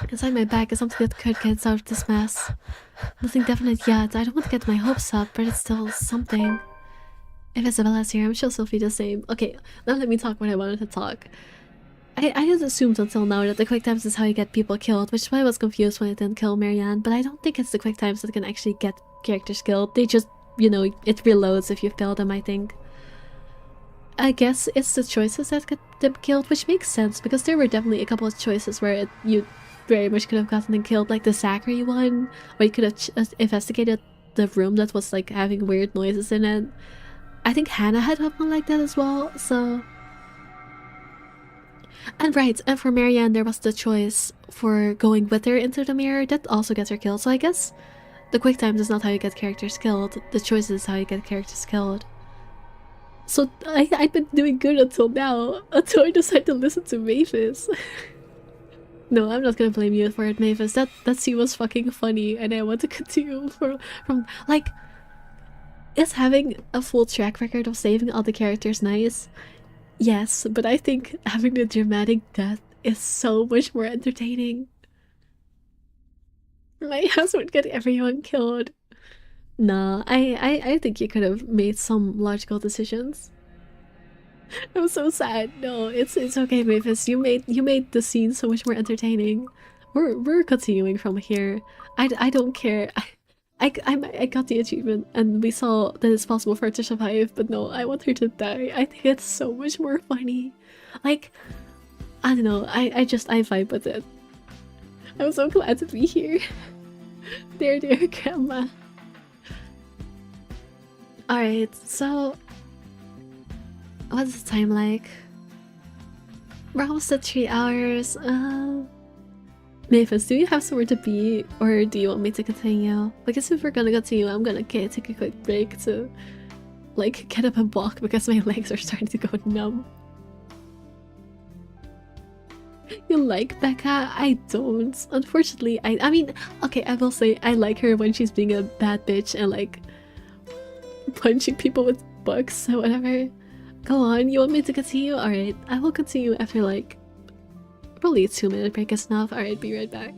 Inside my bag is something that could get us out of this mess. Nothing definite yet. I don't want to get my hopes up, but it's still something. If Isabella's here, I'm sure she'll feel the same. Okay, now let me talk when I wanted to talk. I just assumed until now that the quick times is how you get people killed, which is why I was confused when it didn't kill Marianne, but I don't think it's the quick times that can actually get characters killed. They just, you know, it reloads if you fail them, I think. I guess it's the choices that get them killed, which makes sense, because there were definitely a couple of choices where you very much could have gotten them killed, like the Zachary one, where you could have investigated the room that was like having weird noises in it. I think Hannah had one like that as well, so... And right, and for Marianne there was the choice for going with her into the mirror, that also gets her killed, so I guess the quick times is not how you get characters killed, the choice is how you get characters killed. So I'd been doing good until now, until I decided to listen to Mavis. No, I'm not gonna blame you for it, Mavis. That scene was fucking funny, and I want to continue from like, is having a full track record of saving all the characters nice? Yes, but I think having the dramatic death is so much more entertaining. My husband got everyone killed. Nah, I think you could have made some logical decisions. I'm so sad. No, it's okay, Mavis. You made the scene so much more entertaining. We're continuing from here. I don't care. I got the achievement, and we saw that it's possible for her to survive. But no, I want her to die. I think it's so much more funny. Like, I don't know. I vibe with it. I'm so glad to be here. Dear grandma. Alright, so what's the time like? We're almost at 3 hours. Mavis, do you have somewhere to be, or do you want me to continue? Because if we're gonna continue, I'm gonna take a quick break to like get up and walk because my legs are starting to go numb. You like Becca? I don't. Unfortunately, I mean, okay, I will say I like her when she's being a bad bitch and like punching people with books or whatever. Go on, you want me to continue? Alright, I will continue after like probably a 2-minute break is enough. Alright, be right back.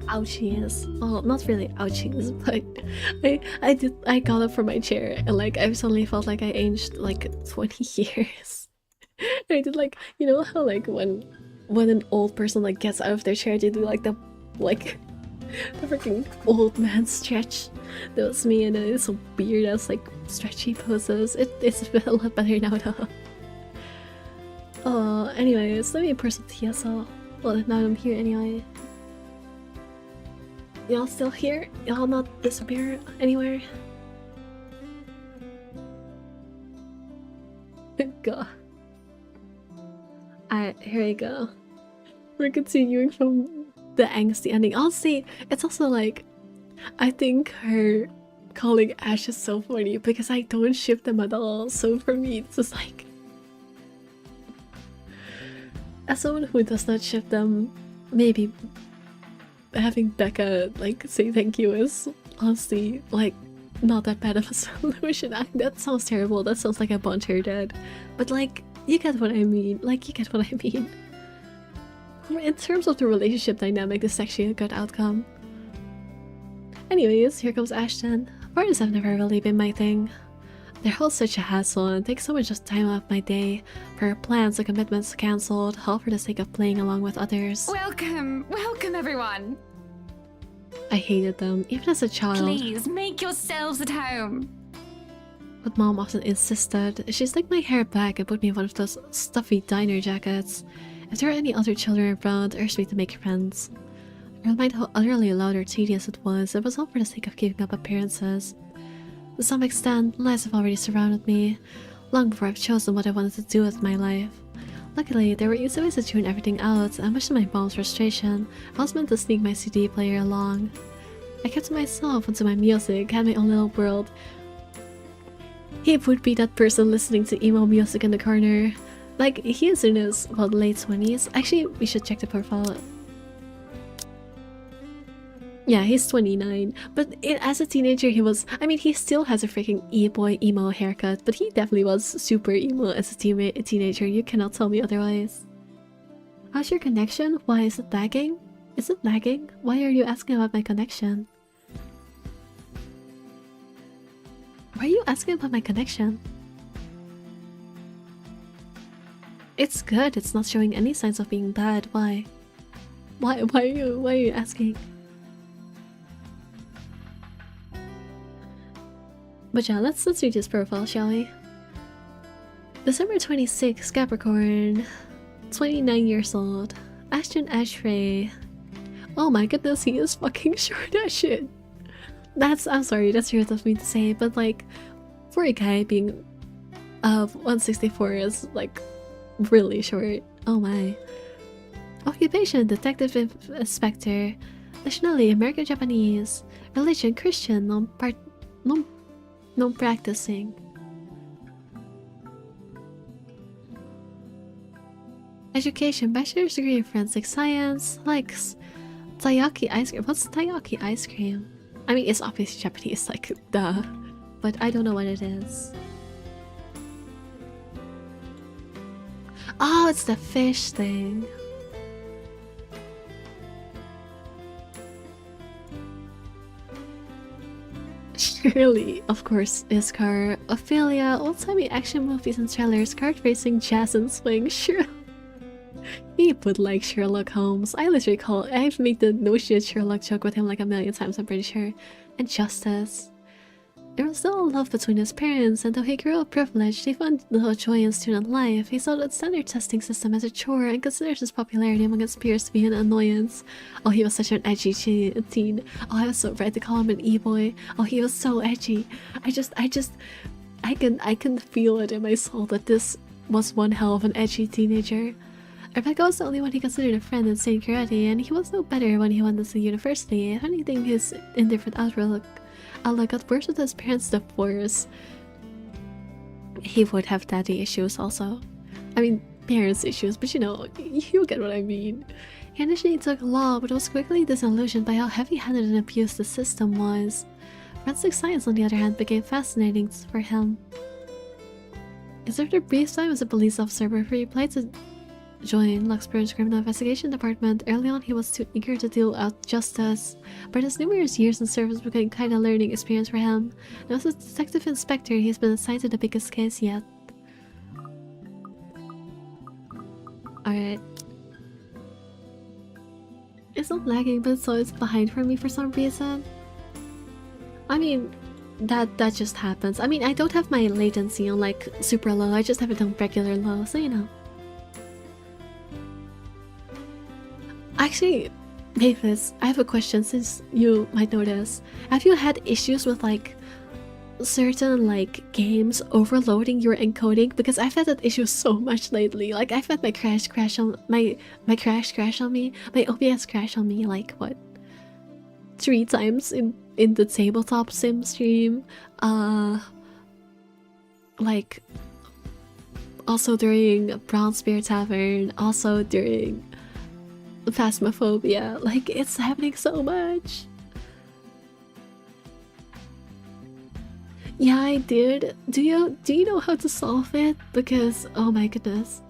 Ouchies. Well, not really ouchies, but I got up from my chair and like I suddenly felt like I aged like 20 years. And I did like, you know how like when an old person like gets out of their chair, they do like the freaking old man stretch. That was me, and then it's so weird as like stretchy poses. It's a lot better now though. Oh, anyways, let me pour some TSL. Well, now I'm here anyway. Y'all still here? Y'all not disappear anywhere? go. Alright, here we go. We're continuing from the angsty ending. Honestly, it's also like, I think her calling Ash is so funny because I don't ship them at all. So for me, it's just like, as someone who does not ship them, maybe having Becca like say thank you is honestly like not that bad of a solution. That sounds terrible. That sounds like I want her dead. But like, you get what I mean. Like, you get what I mean. In terms of the relationship dynamic, this is actually a good outcome. Anyways, here comes Ashton. Parties have never really been my thing. They're all such a hassle and take so much time off my day. For plans and commitments cancelled, all for the sake of playing along with others. Welcome, welcome everyone. I hated them, even as a child. Please, make yourselves at home. But mom often insisted. She slicked my hair back and put me in one of those stuffy diner jackets. If there were any other children around, urged me to make friends. I reminded how utterly loud or tedious it was all for the sake of keeping up appearances. To some extent, lies have already surrounded me, long before I've chosen what I wanted to do with my life. Luckily, there were easy ways to tune everything out, and much to my mom's frustration, I was meant to sneak my CD player along. I kept to myself and to my music, had my own little world. He would be that person listening to emo music in the corner. Like, he is in his, well, late 20s. Actually, we should check the profile. Yeah, he's 29. But as a teenager, he was... I mean, he still has a freaking e-boy emo haircut, but he definitely was super emo as a teenager. You cannot tell me otherwise. How's your connection? Why is it lagging? Is it lagging? Why are you asking about my connection? Why are you asking about my connection? It's good. It's not showing any signs of being bad. Why? Why are you asking? But yeah, let's read his profile, shall we? December 26, Capricorn, 29 years old. Ashton Ashray. Oh my goodness, he is fucking short as shit. I'm sorry, that's rude of me to say, but like, for a guy being 164 is like really short. Oh my. Occupation, detective inspector. Nationality, American Japanese. Religion, Christian, non-practicing. Education, bachelor's degree in forensic science. Likes taiyaki ice cream. What's taiyaki ice cream? I mean, it's obviously Japanese, like, duh. But I don't know what it is. Oh, it's the fish thing. Shirley, of course, is car. Ophelia, old-timey action movies and trailers, kart racing, jazz and swing. Shirley. He would like Sherlock Holmes. I literally I've made the no shit Sherlock joke with him like a million times, I'm pretty sure. And Justice. There was still a love between his parents, and though he grew up privileged, he found little joy in student life. He saw the standard testing system as a chore and considers his popularity among his peers to be an annoyance. Oh, he was such an edgy teen. Oh, I was so right to call him an e-boy. Oh, he was so edgy. I can feel it in my soul that this was one hell of an edgy teenager. Rebecca was the only one he considered a friend in St. Karate, and he was no better when he went to university. If anything, his indifferent outlook got worse with his parents' divorce. He would have daddy issues also. I mean, parents' issues, but you know, you get what I mean. He initially took law, but was quickly disillusioned by how heavy-handed and abused the system was. Forensic science, on the other hand, became fascinating for him. He served a brief time as a police officer before he applied to join Luxembourg's criminal investigation department. Early on, he was too eager to deal out justice, but his numerous years in service became kind of learning experience for him. Now as a detective inspector, he's been assigned to the biggest case yet. Alright. It's not lagging, but it's always behind for me for some reason. I mean, that just happens. I mean, I don't have my latency on like super low, I just have it on regular low, so you know. Actually, Mavis, I have a question since you might know this. Have you had issues with like certain like games overloading your encoding, because I've had that issue so much lately. Like I've had my crash on my crash on me, my OBS crash on me like what, 3 times in the tabletop sim stream. Like also during Brown Spear Tavern, also during Phasmophobia. Like it's happening so much. Yeah, I did. Do you know how to solve it? Because oh my goodness,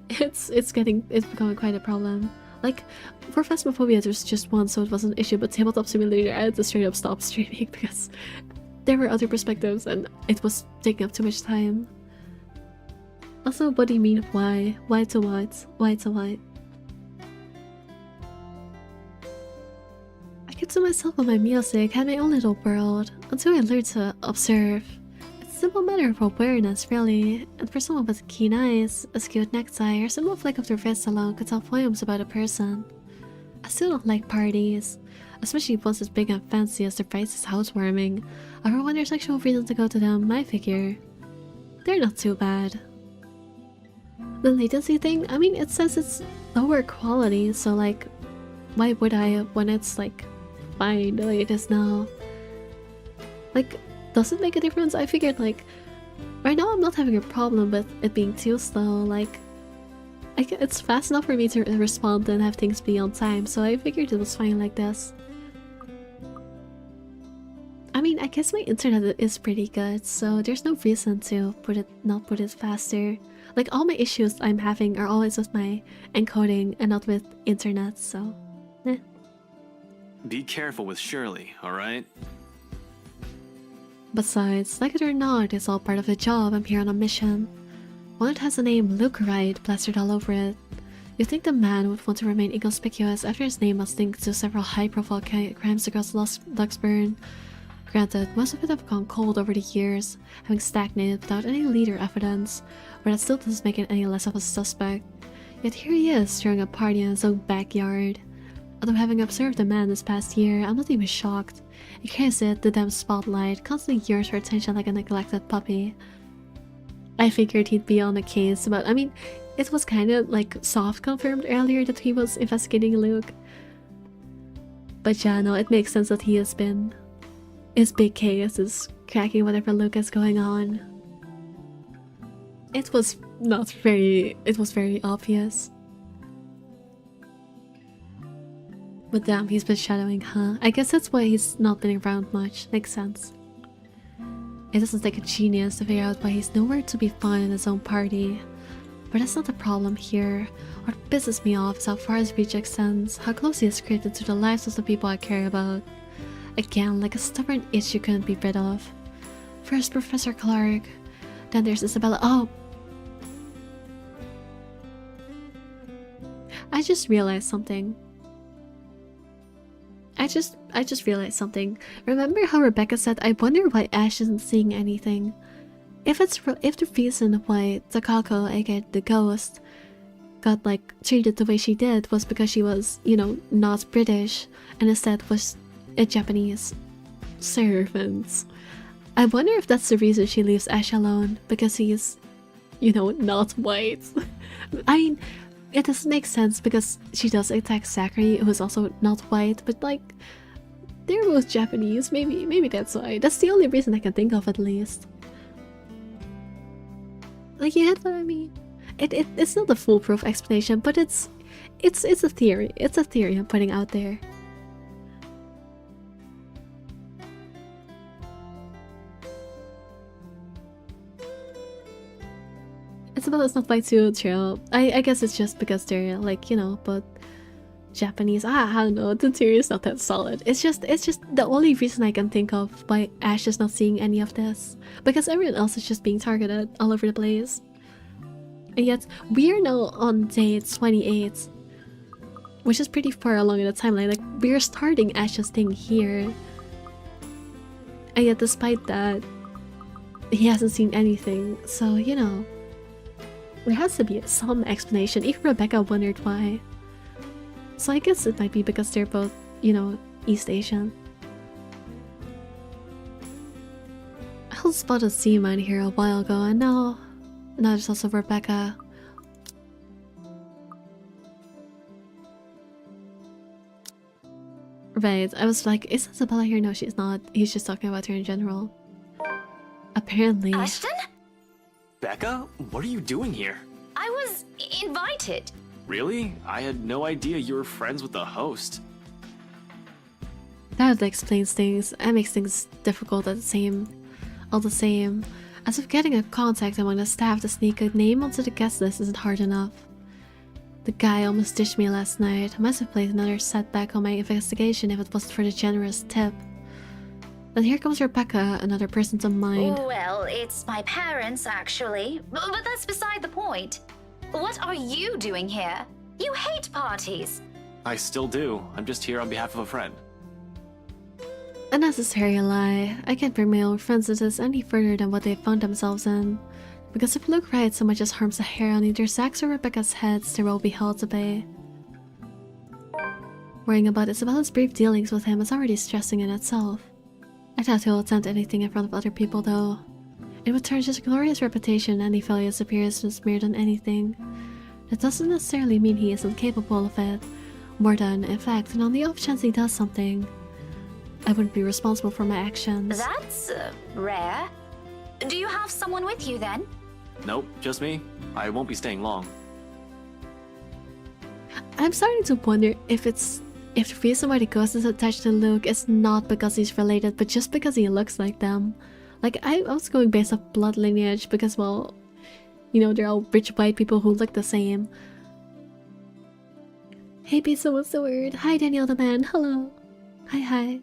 it's becoming quite a problem. Like for Phasmophobia, there's just one, so it wasn't an issue. But Tabletop Simulator, I had to straight up stop streaming because there were other perspectives and it was taking up too much time. Also, what do you mean why? Why to what? Why to what? I kept to myself on my music, had my own little world, until I learned to observe. It's a simple matter of awareness, really, and for someone with keen eyes, a skewed necktie, or simple flick of their wrist alone could tell volumes about a person. I still don't like parties, especially ones as big and fancy as the Price's housewarming, or when there's actual reason to go to them. I figure they're not too bad. The latency thing, I mean, it says it's lower quality, so like, why would I when it's like fine the way it is now? Like, does it make a difference? I figured like, right now I'm not having a problem with it being too slow. Like, it's fast enough for me to respond and have things be on time, so I figured it was fine like this. I mean, I guess my internet is pretty good, so there's no reason to not put it faster. Like, all my issues I'm having are always with my encoding and not with internet, so eh. Be careful with Shirley, alright? Besides, like it or not, it's all part of the job. I'm here on a mission. One that has the name Lucarite plastered all over it. You'd think the man would want to remain inconspicuous after his name was linked to several high-profile crimes across Luxburn. Granted, most of it have gone cold over the years, having stagnated without any leader evidence, but that still doesn't make it any less of a suspect. Yet here he is, throwing a party in his own backyard. Although having observed the man this past year, I'm not even shocked. In case the damn spotlight constantly yearns for attention like a neglected puppy. I figured he'd be on the case, but I mean, it was kind of like soft confirmed earlier that he was investigating Luke. But yeah, no, it makes sense that he has been. His big case is cracking whatever Luke is going on. It was very obvious. But damn, he's been shadowing, huh? I guess that's why he's not been around much. Makes sense. It doesn't take a genius to figure out why he's nowhere to be found in his own party. But that's not the problem here. What pisses me off is how far his reach extends, how close he is creeped into the lives of the people I care about. Again, like a stubborn itch you couldn't be rid of. First Professor Clark, then there's Isabella. Oh! I just realized something. I just realized something. Remember how Rebecca said, I wonder why Ash isn't seeing anything? If the reason why Takako, aka the ghost, got like treated the way she did was because she was, you know, not British and instead was a Japanese servant. I wonder if that's the reason she leaves Ash alone, because he's, you know, not white. I mean, it doesn't make sense because she does attack Zachary, who is also not white, but like, they're both Japanese. Maybe that's why. That's the only reason I can think of, at least. Like, you get what I mean? It's not a foolproof explanation, but it's a theory. It's a theory I'm putting out there. Isabella's not white too, true. I guess it's just because they're like, you know, but Japanese. I don't know. The theory is not that solid. It's just the only reason I can think of why Ash is not seeing any of this, because everyone else is just being targeted all over the place. And yet we are now on day 28, which is pretty far along in the timeline. Like, we're starting Ash's thing here, and yet despite that, he hasn't seen anything. So, you know, there has to be some explanation. Even Rebecca wondered why. So I guess it might be because they're both, you know, East Asian. spotted Seaman here a while ago, and now there's also Rebecca. Right, I was like, is Isabella here? No, she's not. He's just talking about her in general. Apparently. Ashton? Becca, what are you doing here? I was invited. Really? I had no idea you were friends with the host. That explains things and makes things difficult all the same. As if getting a contact among the staff to sneak a name onto the guest list isn't hard enough. The guy almost ditched me last night. I must have played another setback on my investigation if it wasn't for the generous tip. Then here comes Rebecca, another person to mind. Well, it's my parents, actually. But that's beside the point. What are you doing here? You hate parties. I still do. I'm just here on behalf of a friend. Unnecessary lie. I can't bring my own friends into this any further than what they found themselves in. Because if Luke Wright so much as harms a hair on either Zach's or Rebecca's heads, there will be hell to pay. Worrying about Isabella's brief dealings with him is already stressing in itself. I doubt he'll attempt anything in front of other people, though. It would tarnish his glorious reputation, and he felt his appearance was mere than anything. That doesn't necessarily mean he isn't capable of it. More than, in fact, and on the off chance he does something, I wouldn't be responsible for my actions. That's rare. Do you have someone with you then? Nope, just me. I won't be staying long. I'm starting to wonder if the reason why the ghost is attached to Luke is not because he's related, but just because he looks like them. Like, I was going based off blood lineage because, well, you know, they're all rich white people who look the same. Hey Pizza, what's the word? Hi Daniel the man, hello. Hi.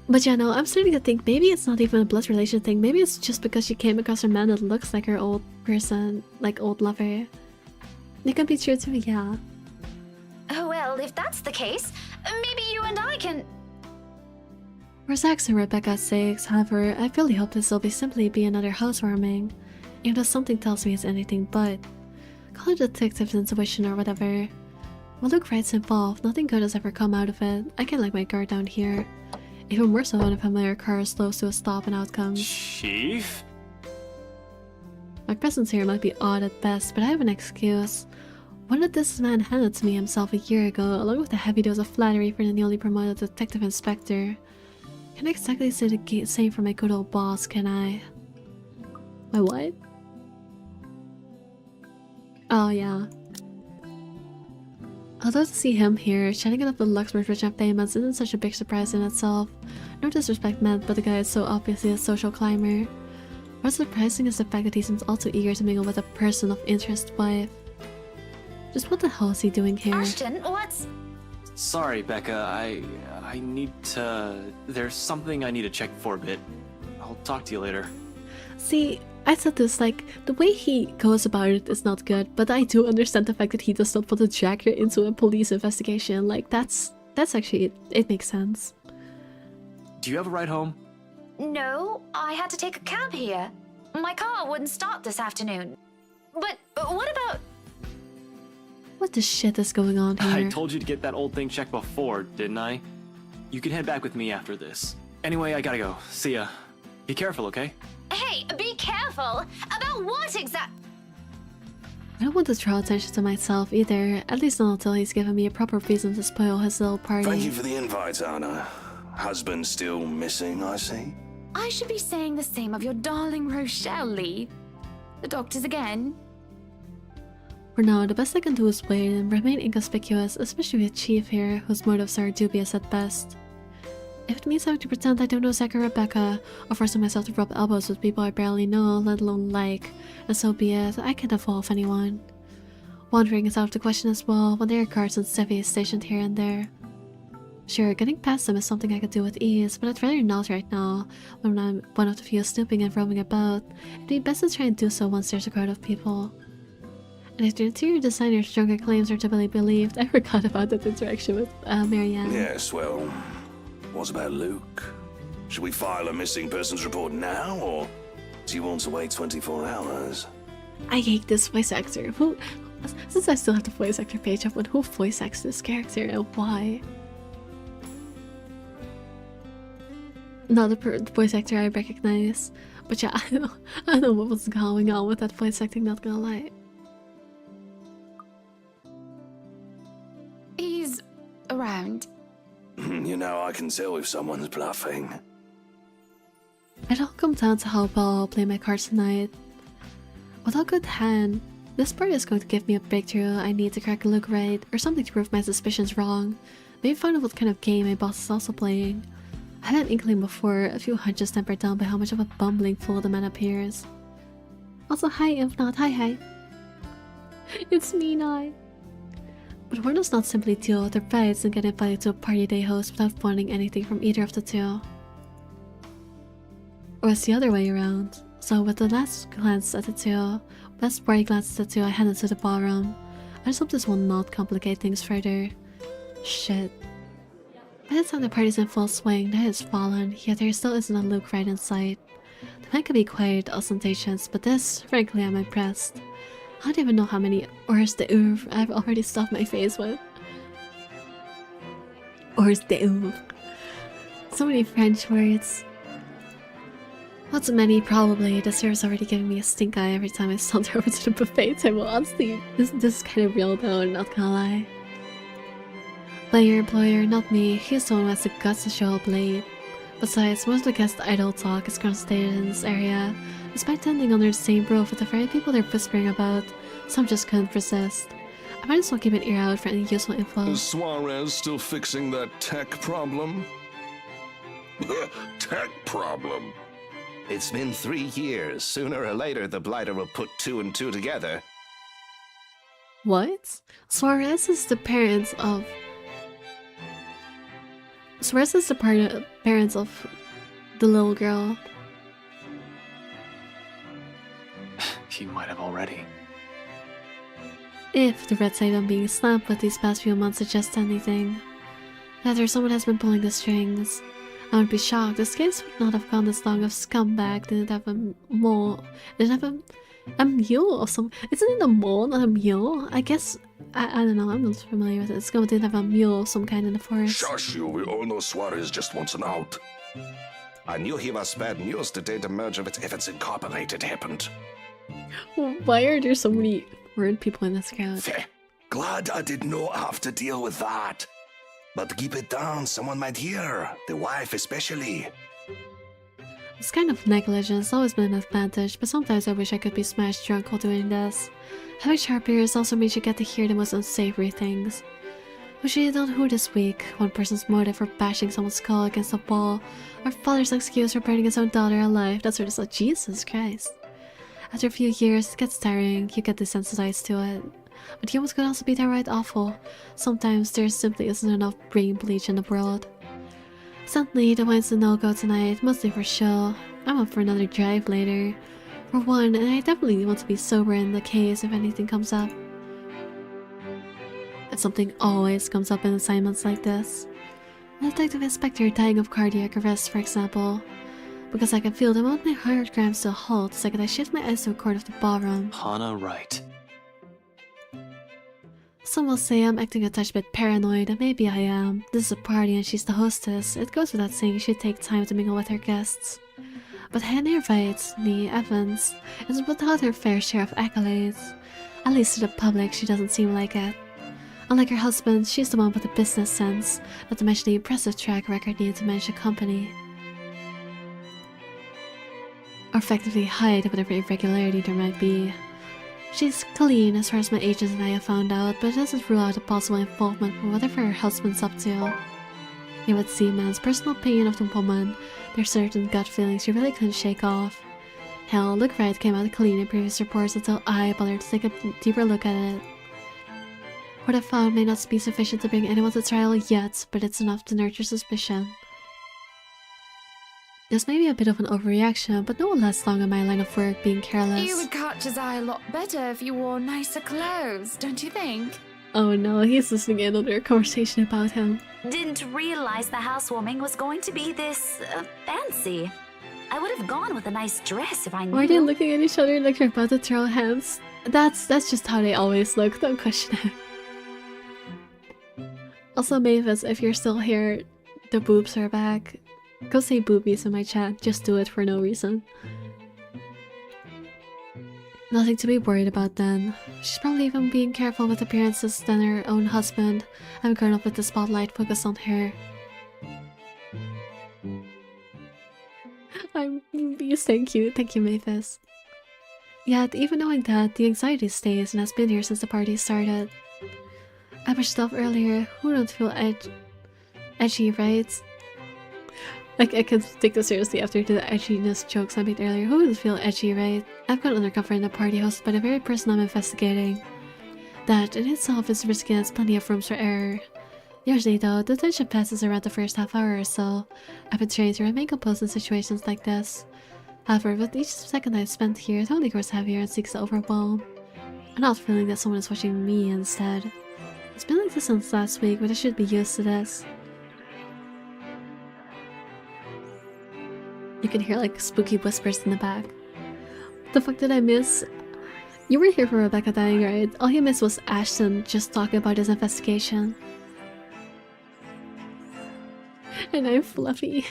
But yeah, no, I'm starting to think maybe it's not even a blood relation thing. Maybe it's just because she came across a man that looks like her old person, like old lover. It could be true too, yeah. Oh well, if that's the case, maybe you and I can... For Zach's and Rebecca's sakes, however, I really hope this will simply be another housewarming. Even though something tells me it's anything but. Call it detective's intuition or whatever. When Luke Wright's involved, nothing good has ever come out of it. I can let my guard down here. Even more so when a familiar car slows to a stop and out comes. Chief? My presence here might be odd at best, but I have an excuse. When did this man hand it to me himself a year ago, along with a heavy dose of flattery for the newly promoted detective inspector? Can't exactly say the same for my good old boss, can I? My what? Oh yeah. Although to see him here, chatting it up with Luxembourg rich and famous isn't such a big surprise in itself. No disrespect meant, but the guy is so obviously a social climber. What's surprising is the fact that he seems all too eager to mingle with a person of interest wife. Just what the hell is he doing here? Ashton, what's... Sorry, Becca, I need to... There's something I need to check for a bit. I'll talk to you later. See, I said this, like, the way he goes about it is not good, but I do understand the fact that he does not put a jacker into a police investigation. Like, that's actually, it makes sense. Do you have a ride home? No, I had to take a cab here. My car wouldn't start this afternoon. But what about... What the shit is going on here? I told you to get that old thing checked before, didn't I? You can head back with me after this. Anyway, I gotta go. See ya. Be careful, okay? Hey, be careful! About what exact... I don't want to draw attention to myself either, at least not until he's given me a proper reason to spoil his little party. Thank you for the invite, Anna. Husband still missing, I see. I should be saying the same of your darling Rochelle, Lee. The doctors again? For now, the best I can do is wait and remain inconspicuous, especially with Chief here, whose motives are dubious at best. If it means having to pretend I don't know Zach or Rebecca, or forcing myself to rub elbows with people I barely know, let alone like, and so be it, I can't involve anyone. Wandering is out of the question as well, when there are guards and civvies stationed here and there. Sure, getting past them is something I could do with ease, but I'd rather not right now, when I'm one of the few snooping and roaming about. It'd be best to try and do so once there's a crowd of people. And if the interior designer's drunken claims are to be believed, I forgot about that interaction with Marianne. Yes, well, what about Luke? Should we file a missing persons report now, or do you want to wait 24 hours? I hate this voice actor. Since I still have the voice actor page up, who voice acts this character and why? not the voice actor I recognize. But yeah, I don't know what was going on with that voice acting, not gonna lie. He's around. You know, I can tell if someone's bluffing. It all comes down to how well I'll play my cards tonight. Without a good hand, this part is going to give me a breakthrough. I need to crack a look right, or something to prove my suspicions wrong. Maybe find out what kind of game my boss is also playing. I had an inkling before, a few hunches tempered down by how much of a bumbling fool the man appears. Also, hi if not, hi. It's me, Nai. But one does not simply deal with their fights and get invited to a party they host without wanting anything from either of the two. Or it's the other way around. So with the last glance at the two, worry glance at the two, I headed to the ballroom. I just hope this will not complicate things further. Shit. By the time the party's in full swing, night has fallen, yet there still isn't a look right in sight. The man can be quite ostentatious, but this, frankly, I'm impressed. I don't even know how many hors d'oeuvres I've already stuffed my face with. Hors d'oeuvres. So many French words. Not so many, probably. The server's already giving me a stink eye every time I saunter over to the buffet table. Honestly, this is kind of real though, not gonna lie. Player, employer, not me. He's the one who has the guts to show up late. Besides, most of the guest idle talk is concentrated in this area. Despite tending under the same roof with the very people they're whispering about, some just couldn't resist. I might as well keep an ear out for any useful info. Is Suarez still fixing that tech problem? Tech problem? It's been 3 years. Sooner or later, the Blighter will put 2 and 2 together. What? Suarez is the parents of... Suarez is the parents of the little girl. You might have already. If the red side on being slapped with these past few months suggests anything, that someone has been pulling the strings. I wouldn't be shocked. This case would not have gone this long if Scumbag didn't have a mole. Didn't have a mule or some. Isn't it a mole, not a mule? I guess. I don't know. I'm not familiar with it. Scum didn't have a mule of some kind in the forest. Shush you. We all know Suarez just wants an out. I knew he was bad news the day the merger with Evans Incorporated happened. Why are there so many weird people in this crowd? Glad I did not have to deal with that. But keep it down, someone might hear. The wife especially. This kind of negligence has always been an advantage, but sometimes I wish I could be smashed drunk while doing this. Having sharp ears also means you get to hear the most unsavory things. Which you don't who this week, one person's motive for bashing someone's skull against a wall, or father's excuse for burning his own daughter alive. That sort of stuff. Jesus Christ. After a few years, it gets tiring, you get desensitized to it. But humans could also be downright awful. Sometimes there simply isn't enough brain bleach in the world. Sadly, the wine's a no-go tonight, mostly for show. I'm up for another drive later. For one, and I definitely want to be sober in the case if anything comes up. And something always comes up in assignments like this. A detective inspector dying of cardiac arrest, for example. Because I can feel the moment my heart grinds to a halt the second I shift my eyes to a corner of the ballroom. Hana, right. Some will say I'm acting a touch bit paranoid, and maybe I am. This is a party and she's the hostess. It goes without saying she'd take time to mingle with her guests. But Hannah invites me, Evans, is without her fair share of accolades. At least to the public, she doesn't seem like it. Unlike her husband, she's the one with the business sense, not to mention the impressive track record needed to manage a company. Or effectively hide whatever irregularity there might be. She's clean as far as my agents and I have found out, but it doesn't rule out a possible involvement from whatever her husband's up to. You would see man's personal opinion of the woman, there's certain gut feelings you really couldn't shake off. Hell, Look Right came out clean in previous reports until I bothered to take a deeper look at it. What I found may not be sufficient to bring anyone to trial yet, but it's enough to nurture suspicion. This may be a bit of an overreaction, but no one lasts long in my line of work being careless. You would catch his eye a lot better if you wore nicer clothes, don't you think? Oh no, he's listening in on their conversation about him. Didn't realize the housewarming was going to be this fancy. I would have gone with a nice dress if I knew. Why are they looking at each other like they're about to throw hands? That's just how they always look, don't question it. Also, Mavis, if you're still here, the boobs are back. Go say boobies in my chat. Just do it for no reason. Nothing to be worried about then. She's probably even being careful with appearances than her own husband. I'm grown up with the spotlight focused on her. I'm being thank you, Mathis. Yet, even knowing that, the anxiety stays and has been here since the party started. I pushed off earlier. Who don't feel edgy, right? Like, I can take this seriously after the edginess jokes I made earlier. Who wouldn't feel edgy, right? I've gone undercover in a party hosted by the very person I'm investigating. That in itself is risky and has plenty of rooms for error. Usually though, the tension passes around the first half hour or so. I've been trained to remain composed in situations like this. However, with each second I've spent here, it only grows heavier and seeks to overwhelm. I'm not feeling that someone is watching me instead. It's been like this since last week, but I should be used to this. You can hear like spooky whispers in the back. What the fuck did I miss? You were here for Rebecca dying, right? All you missed was Ashton just talking about his investigation. And I'm Fluffy.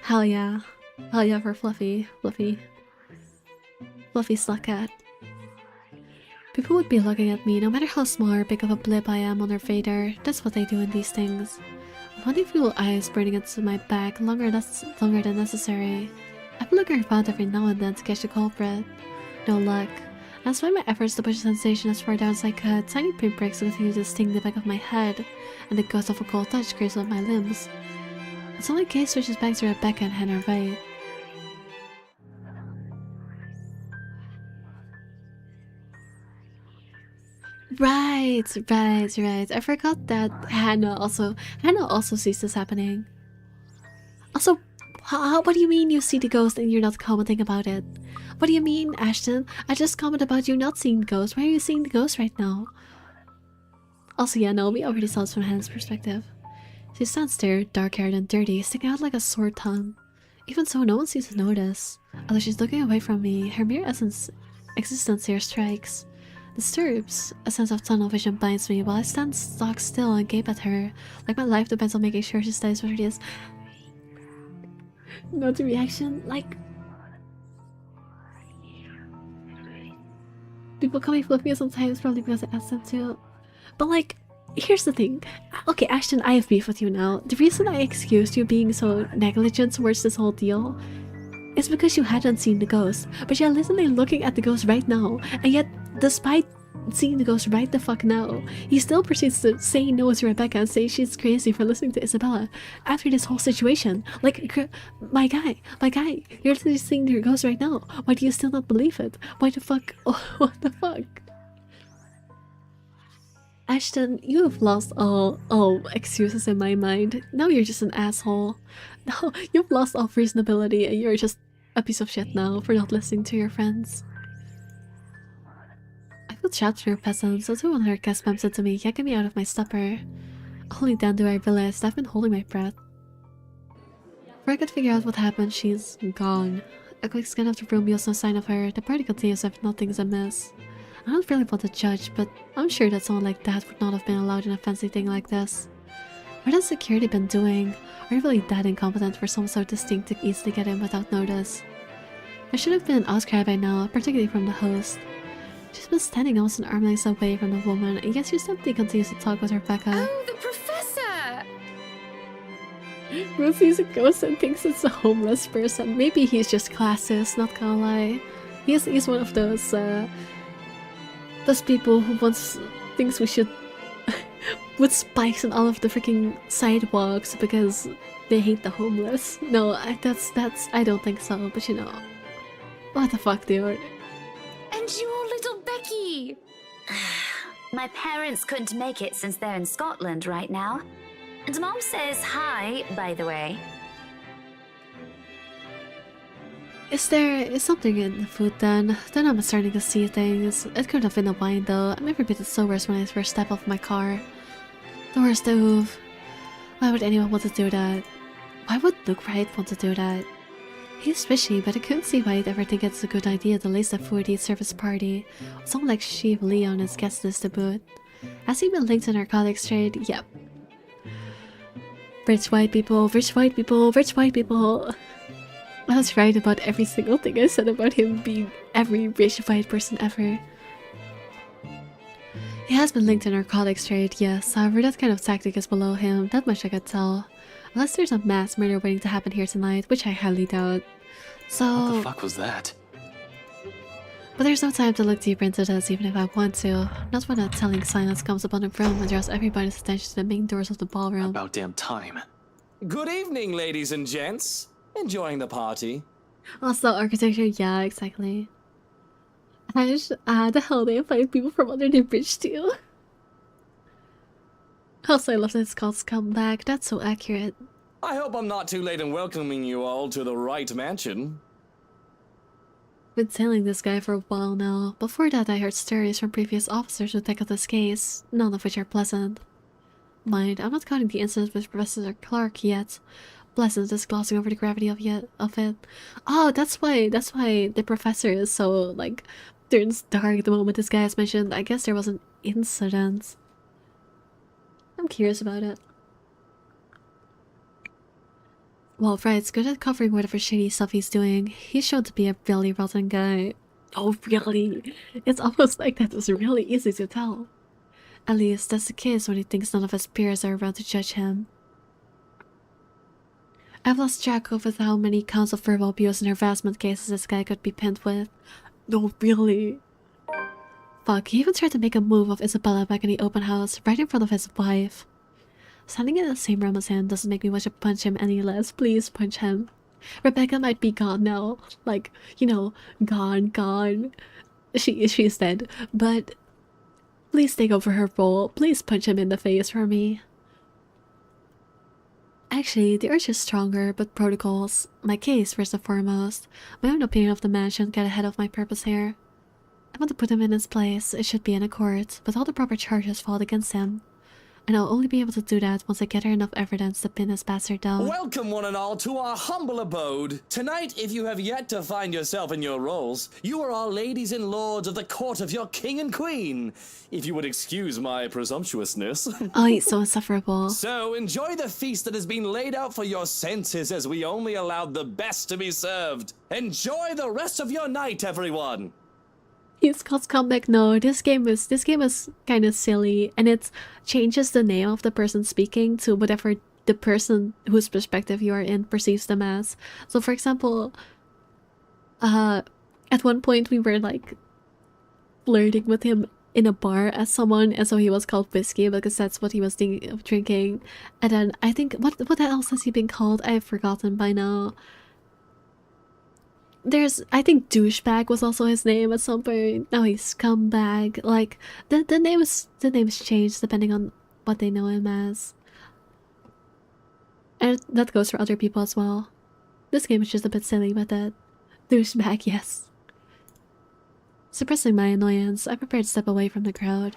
Hell yeah. Hell yeah for Fluffy. Fluffy slug cat. People would be looking at me no matter how small or big of a blip I am on their radar. That's what they do in these things. Funny fuel eyes burning into my back longer than necessary. I've been looking around every now and then to catch the culprit. No luck. Despite my efforts to push the sensation as far down as I could, tiny pinpricks continue to sting the back of my head, and the ghost of a cold touch creeps up my limbs. It's only Kay switches back to Rebecca and Hannah right. Right. I forgot that Hannah also sees this happening. Also, what do you mean you see the ghost and you're not commenting about it? What do you mean, Ashton? I just commented about you not seeing the ghost. Why are you seeing the ghost right now? Also, yeah, no, we already saw this from Hannah's perspective. She stands there, dark-haired and dirty, sticking out like a sore tongue. Even so, no one seems to notice. Although she's looking away from me, her mere existence here strikes. Disturbs. A sense of tunnel vision binds me while I stand stock still and gape at her, like my life depends on making sure she stays where she is. Not the reaction, like... People call me Fluffy sometimes, probably because I asked them to. But like, here's the thing. Okay, Ashton, I have beef with you now. The reason I excused you being so negligent towards this whole deal is because you hadn't seen the ghost. But you're literally looking at the ghost right now, and yet, despite seeing the ghost right the fuck now, he still proceeds to say no to Rebecca and say she's crazy for listening to Isabella after this whole situation. Like, my guy, you're literally seeing the ghost right now. Why do you still not believe it? Why the fuck? Oh, what the fuck? Ashton, you have lost all excuses in my mind. Now you're just an asshole. Now you've lost all reasonability and you're just a piece of shit now for not listening to your friends. I feel trapped near peasants, so 200 guests bumps into me, yanking me out of my stupor. Only then do I realize I've been holding my breath. Before I could figure out what happened, she's gone. A quick scan of the room yields no sign of her. The party continues if nothing's amiss. I don't really want to judge, but I'm sure that someone like that would not have been allowed in a fancy thing like this. What has security been doing? Are you really that incompetent for someone so distinct to easily get in without notice? There should have been an outcry by now, particularly from the host. She's been standing almost an arm length away from the woman, and yet she simply continues to talk with Rebecca. Oh, the professor! Rose sees a ghost and thinks it's a homeless person. Maybe he's just classist, not gonna lie. He's one of those people who thinks we should put spikes on all of the freaking sidewalks because they hate the homeless. No, I don't think so, but you know. What the fuck, dude? And your little Becky! My parents couldn't make it since they're in Scotland right now. And Mom says hi, by the way. Is something in the food then? Then I'm starting to see things. It could have been the wine though. I'm every bit so worse when I first step off my car. The worst move. Why would anyone want to do that? Why would Luke Wright want to do that? He's fishy, but I couldn't see why he'd ever think it's a good idea to lace the food he'd service party. Someone like Sheep Lee on his guest list to boot. Has he been linked to narcotics trade? Yep. Rich white people, rich white people, rich white people. I was right about every single thing I said about him being every rich white person ever. He has been linked to narcotics trade, yes. However, that kind of tactic is below him. That much I could tell. Unless there's a mass murder waiting to happen here tonight, which I highly doubt. So... What the fuck was that? But there's no time to look deeper into this, even if I want to. Not when a telling silence comes upon the room and draws everybody's attention to the main doors of the ballroom. About damn time. Good evening, ladies and gents. Enjoying the party? Also, architecture, yeah, exactly. The hell they invite people from under the bridge too. Also, I love that it's called Scumbag. That's so accurate. I hope I'm not too late in welcoming you all to the right mansion. Been tailing this guy for a while now. Before that, I heard stories from previous officers who tackled this case, none of which are pleasant. Mind, I'm not counting the incident with Professor Clark yet. Pleasant is glossing over the gravity of it. Oh, that's why the professor is so, like, turns dark the moment this guy is mentioned. I guess there was an incident. I'm curious about it. Well, Fright's good at covering whatever shady stuff he's doing. He's shown to be a really rotten guy. Oh, really? It's almost like that was really easy to tell. At least that's the case when he thinks none of his peers are around to judge him. I've lost track of how many counts of verbal abuse and harassment cases this guy could be pinned with. No, really? Fuck, he even tried to make a move of Isabella back in the open house, right in front of his wife. Standing in the same room as him doesn't make me want to punch him any less. Please punch him. Rebecca might be gone now. Like, you know, gone. She's dead. But please take over her role. Please punch him in the face for me. Actually, the urge is stronger, but protocols. My case first and foremost. My own opinion of the man shouldn't get ahead of my purpose here. I want to put him in his place. It should be in a court, but all the proper charges fall against him. And I'll only be able to do that once I gather enough evidence to pin this bastard down. Welcome, one and all, to our humble abode. Tonight, if you have yet to find yourself in your roles, you are our ladies and lords of the court of your king and queen. If you would excuse my presumptuousness. Oh, he's so insufferable. So enjoy the feast that has been laid out for your senses, as we only allowed the best to be served. Enjoy the rest of your night, everyone. He's called Comeback. No, this game is kind of silly, and it changes the name of the person speaking to whatever the person whose perspective you are in perceives them as. So, for example, at one point we were like flirting with him in a bar as someone, and so he was called Whiskey because that's what he was drinking. And then I think what else has he been called? I've forgotten by now. I think douchebag was also his name at some point. Now he's scumbag. Like the names change depending on what they know him as. And that goes for other people as well. This game is just a bit silly with that. Douchebag, yes. Suppressing my annoyance, I prepared to step away from the crowd.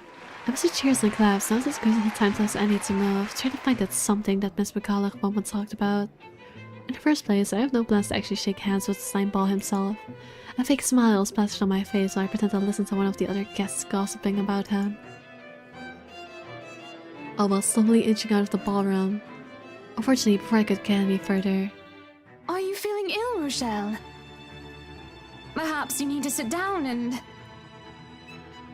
I was with cheers and claps. Now this goes to the time since I need to move. Try to find that something that Miss McCulloch once talked about. In the first place, I have no plans to actually shake hands with the slime ball himself. A fake smile splashed on my face while I pretend to listen to one of the other guests gossiping about him. All while slowly inching out of the ballroom. Unfortunately, before I could get any further. Are you feeling ill, Rochelle? Perhaps you need to sit down and...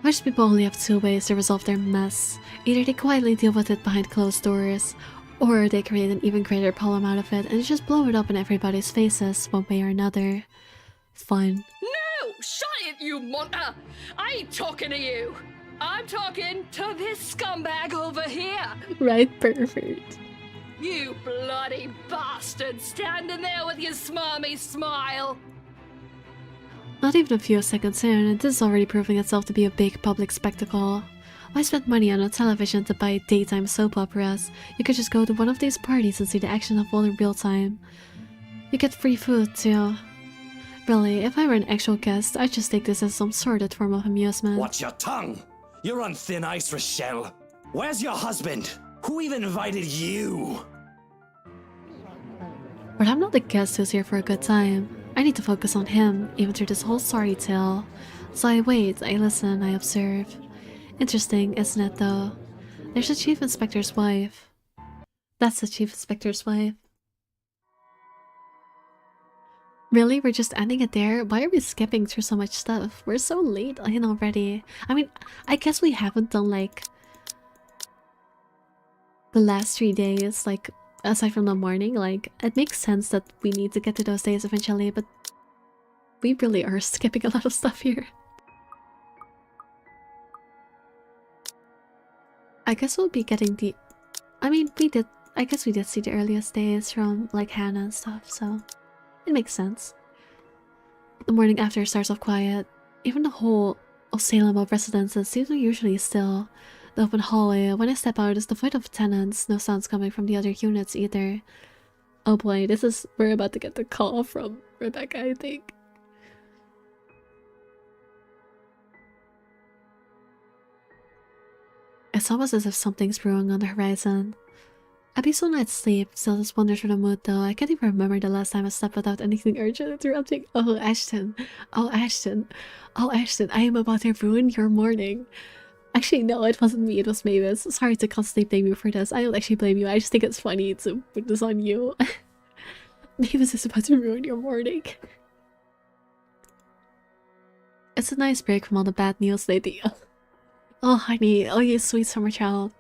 Most people only have two ways to resolve their mess. Either they quietly deal with it behind closed doors, or they create an even greater problem out of it and just blow it up in everybody's faces, one way or another. Fun. No! Shut it, you monster! I ain't talking to you! I'm talking to this scumbag over here! Right, perfect. You bloody bastard, standing there with your smarmy smile! Not even a few seconds in, and this is already proving itself to be a big public spectacle. Why spend money on a television to buy daytime soap operas? You could just go to one of these parties and see the action unfold in real time. You get free food, too. Really, if I were an actual guest, I'd just take this as some sordid form of amusement. Watch your tongue! You're on thin ice, Rochelle. Where's your husband? Who even invited you? But I'm not the guest who's here for a good time. I need to focus on him, even through this whole sorry tale. So I wait, I listen, I observe. Interesting, isn't it, though? There's the chief inspector's wife. That's the chief inspector's wife. Really? We're just ending it there? Why are we skipping through so much stuff? We're so late in already. I mean, I guess we haven't done like the last 3 days, like aside from the morning. Like, it makes sense that we need to get to those days eventually, but we really are skipping a lot of stuff here. I guess we'll be getting the... I mean, I guess we did see the earliest days from like Hannah and stuff, so it makes sense. The morning after starts off quiet. Even the whole of Salem of residences seems unusually still. The open hallway, when I step out, is devoid of tenants. No sounds coming from the other units either. Oh boy, we're about to get the call from Rebecca, I think. It's almost as if something's brewing on the horizon. I'd be so night's sleep, still just wonders for the mood though. I can't even remember the last time I slept without anything urgent interrupting. Oh, Ashton. Oh, Ashton. Oh, Ashton, I am about to ruin your morning. Actually, no, it wasn't me, it was Mavis. Sorry to constantly blame you for this. I don't actually blame you, I just think it's funny to put this on you. Mavis is about to ruin your morning. It's a nice break from all the bad news lately. Oh, honey, oh, you sweet summer child.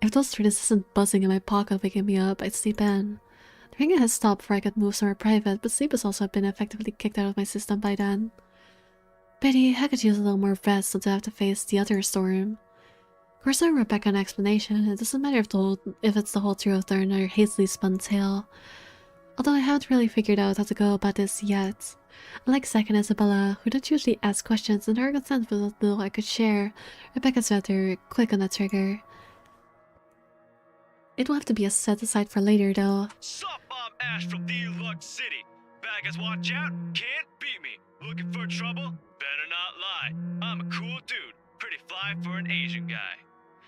If those trees isn't buzzing in my pocket waking me up, I'd sleep in. The ringing has stopped before I could move somewhere private, but sleep has also been effectively kicked out of my system by then. Pity, I could use a little more rest so to have to face the other storm. Of course, I owe Rebecca an explanation. It doesn't matter if it's the whole truth or another hazily spun tale. Although I haven't really figured out how to go about this yet. Unlike Zack and Isabella, who don't usually ask questions and her consent with what little I could share, Rebecca's rather quick on the trigger. It'll have to be a set aside for later, though. Sup, I'm Ash from Deluxe City. Baggers, watch out, can't beat me. Looking for trouble? Better not lie. I'm a cool dude, pretty fly for an Asian guy.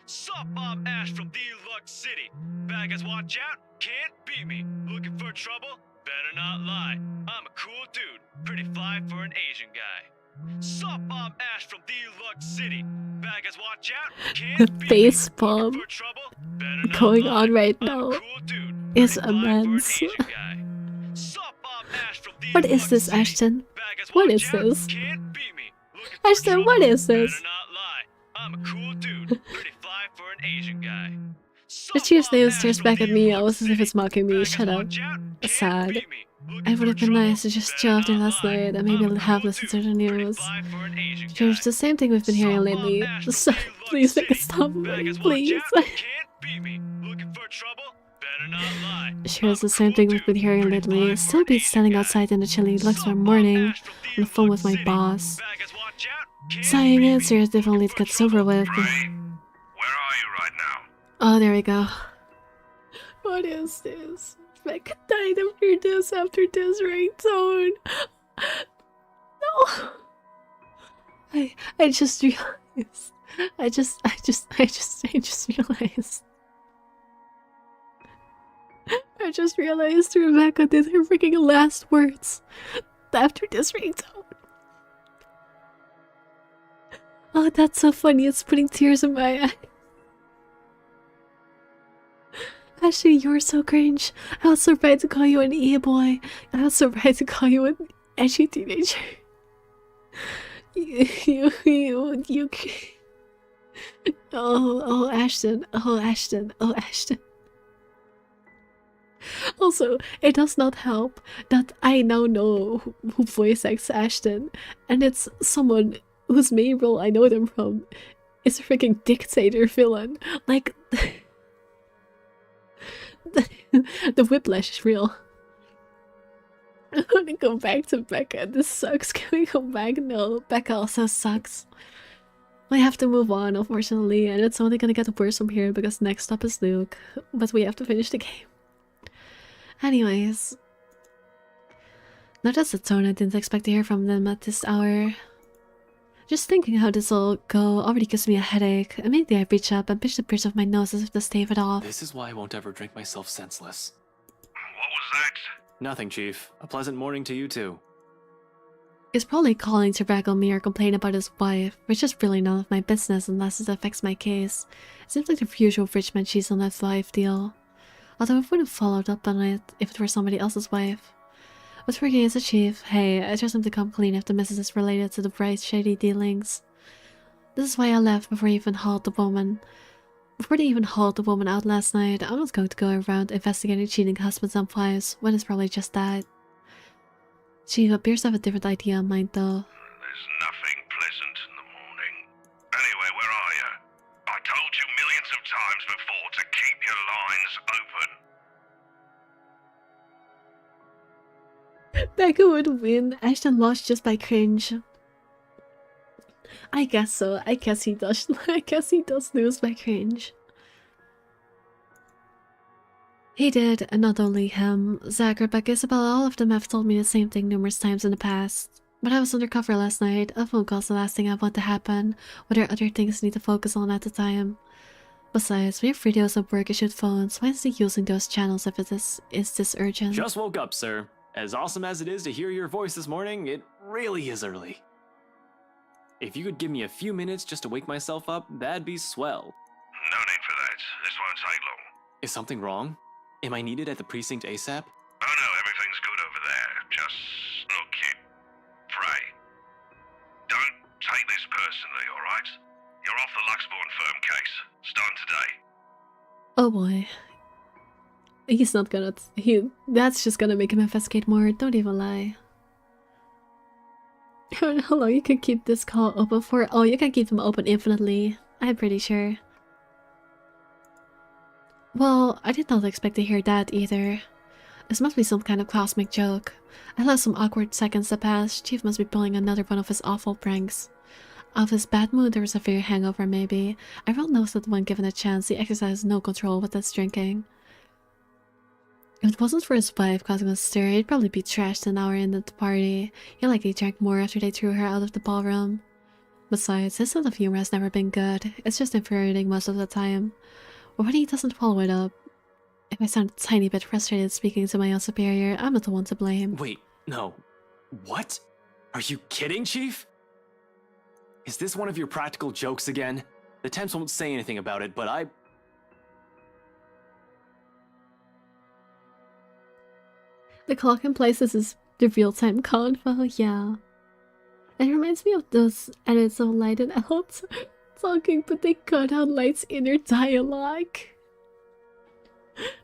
Sup, I'm Ash from Deluxe City. Baggers, watch out, can't beat me. Looking for trouble? Better not lie. I'm a cool dude, pretty fly for an Asian guy. Sup, I'm Ash from Deluxe City. Baggers, watch out, can't beat Face me. bomb For trouble? Better not going lie. on right I'm now a cool dude, is pretty fly for an immense. Asian guy. Sup, I'm Ash from What is Deluxe this, City. Ashton? Baggers, What watch is out, this? can't beat me. Looking for Ashton, trouble? what is this? Better not lie. I'm a cool dude, pretty fly for an Asian guy. The chief's name stares back at me almost as if it's mocking me. Shut up. Sad. It would have been nice to just chill after last night and maybe have listened to the news. George, the same thing we've been hearing lately. So, please make it stop already, please. Sure, it's the same thing we've been hearing lately. Still be standing outside in the chilly Luxembourg morning on the phone with my boss. Sighing answer is definitely to get sober with. Where are you right now? Oh, there we go. What is this? Becca died after this ringtone. No. I just realized. I just realized. I just realized Rebecca did her freaking last words after this ringtone. Oh, that's so funny. It's putting tears in my eyes. Ashley, you're so cringe. I was so right to call you an e-boy. I was so right to call you an edgy teenager. You. Oh, Ashton. Oh, Ashton. Oh, Ashton. Also, it does not help that I now know who voice acts Ashton, and it's someone whose main role I know them from is a freaking dictator villain. Like, the whiplash is real. I want to go back to Becca. This sucks. Can we go back? No, Becca also sucks. We have to move on, unfortunately, and it's only gonna get worse from here because next up is Luke. But we have to finish the game. Anyways. Notice the tone. I didn't expect to hear from them at this hour. Just thinking how this will go already gives me a headache. Immediately I reach up and pinch the bridge of my nose as if to stave it off. This is why I won't ever drink myself senseless. What was that? Nothing, Chief. A pleasant morning to you too. He's probably calling to brag on me or complain about his wife, which is really none of my business unless it affects my case. It seems like the usual rich man cheats on that wife deal. Although I would have followed up on it if it were somebody else's wife. But working as a chief, hey, I trust him to come clean if the message is related to the bride's shady dealings. This is why I left before they even hauled the woman out last night. I'm not going to go around investigating cheating husbands and wives when it's probably just that. Chief appears to have a different idea in mind, though. There's nothing pleasant in the morning. Anyway, where are you? I told you millions of times before to keep your lines open. Becca would win. Ashton lost just by cringe. I guess so. I guess he does. I guess he does lose by cringe. He did, and not only him. Zach, Rebecca, Isabella, all of them have told me the same thing numerous times in the past. But I was undercover last night. A phone call's the last thing I want to happen. But there are other things I need to focus on at the time. Besides, we have videos at work issued phones. Why is he using those channels if it is this urgent? Just woke up, sir. As awesome as it is to hear your voice this morning, it really is early. If you could give me a few minutes just to wake myself up, that'd be swell. No need for that. This won't take long. Is something wrong? Am I needed at the precinct ASAP? Oh no, everything's good over there. Just look, kid. Pray. Don't take this personally, alright? You're off the Luxborn firm case. Starting today. Oh boy. He's not gonna... That's just gonna make him investigate more. Don't even lie. I don't know how long you can keep this call open for. Oh, you can keep them open infinitely. I'm pretty sure. Well, I did not expect to hear that either. This must be some kind of cosmic joke. I left some awkward seconds to pass. Chief must be pulling another one of his awful pranks. Out of his bad mood, there was a severe hangover, maybe. Everyone knows that when given a chance, he exercises no control with his drinking. If it wasn't for his wife causing a stir, he'd probably be trashed an hour into the party. He likely drank more after they threw her out of the ballroom. Besides, his sense of humor has never been good. It's just infuriating most of the time. But when he doesn't follow it up, if I sound a tiny bit frustrated speaking to my own superior, I'm not the one to blame. Wait, no. What? Are you kidding, Chief? Is this one of your practical jokes again? The temps won't say anything about it, but I... The clock in places is the real-time count. Well, yeah. It reminds me of those edits of Light and Out talking, but they cut out Light's inner dialogue.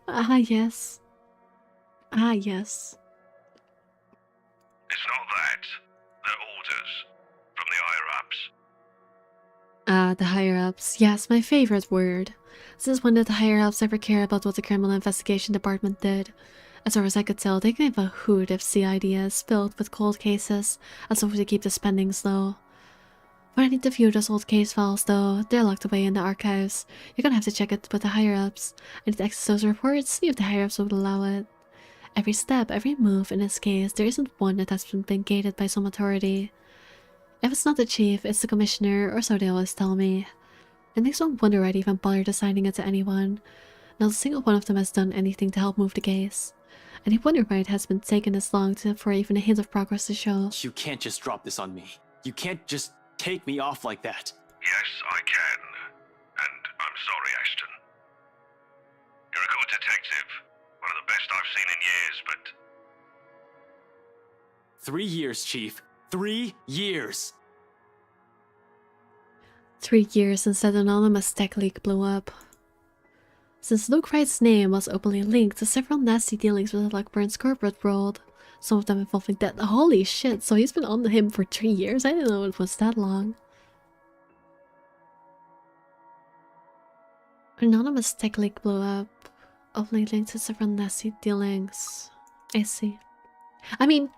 Ah, yes. Ah, yes. It's not that. They're orders. From the higher-ups. Ah, the higher-ups. Yes, my favorite word. Since when did the higher-ups ever care about what the criminal investigation department did? As far as I could tell, they gave a hoot if CID is filled with cold cases, as long as they keep the spendings low. When I need to view those old case files, though, they're locked away in the archives. You're gonna have to check it with the higher-ups. I need to access those reports, see if the higher-ups would allow it. Every step, every move in this case, there isn't one that hasn't been gated by some authority. If it's not the chief, it's the commissioner, or so they always tell me. It makes one wonder I'd even bothered assigning it to anyone. Not a single one of them has done anything to help move the case. And I wonder why it has been taken this long for even a hint of progress to show. You can't just drop this on me. You can't just take me off like that. Yes, I can. And I'm sorry, Ashton. You're a good detective. One of the best I've seen in years, but... 3 years, Chief. 3 years! 3 years since that anonymous tech leak blew up. Since Luke Wright's name was openly linked to several nasty dealings with the Lockburn's corporate world, some of them involving death. Holy shit, so he's been on him for 3 years? I didn't know it was that long. Anonymous tech leak blew up, openly linked to several nasty dealings. I see. I mean,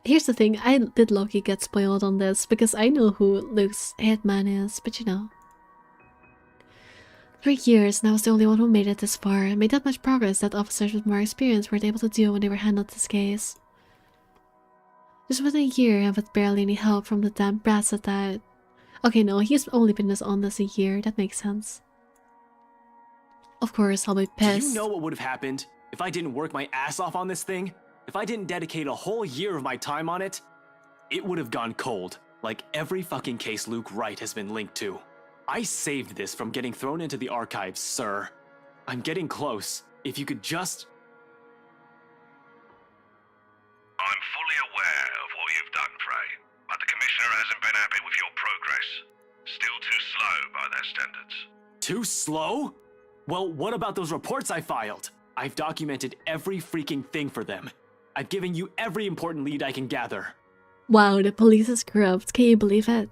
here's the thing, I did low-key get spoiled on this because I know who Luke's hitman is, but you know. 3 years, and I was the only one who made it this far, and made that much progress that officers with more experience weren't able to do when they were handled this case. Just within a year, and with barely any help from the damn brats at that. Okay, no, he's only been on this a year, that makes sense. Of course, I'll be pissed. Do you know what would have happened if I didn't work my ass off on this thing? If I didn't dedicate a whole year of my time on it? It would have gone cold, like every fucking case Luke Wright has been linked to. I saved this from getting thrown into the archives, sir. I'm getting close. If you could just... I'm fully aware of what you've done, Frey, but the Commissioner hasn't been happy with your progress. Still too slow by their standards. Too slow? Well, what about those reports I filed? I've documented every freaking thing for them. I've given you every important lead I can gather. Wow, the police is corrupt. Can you believe it?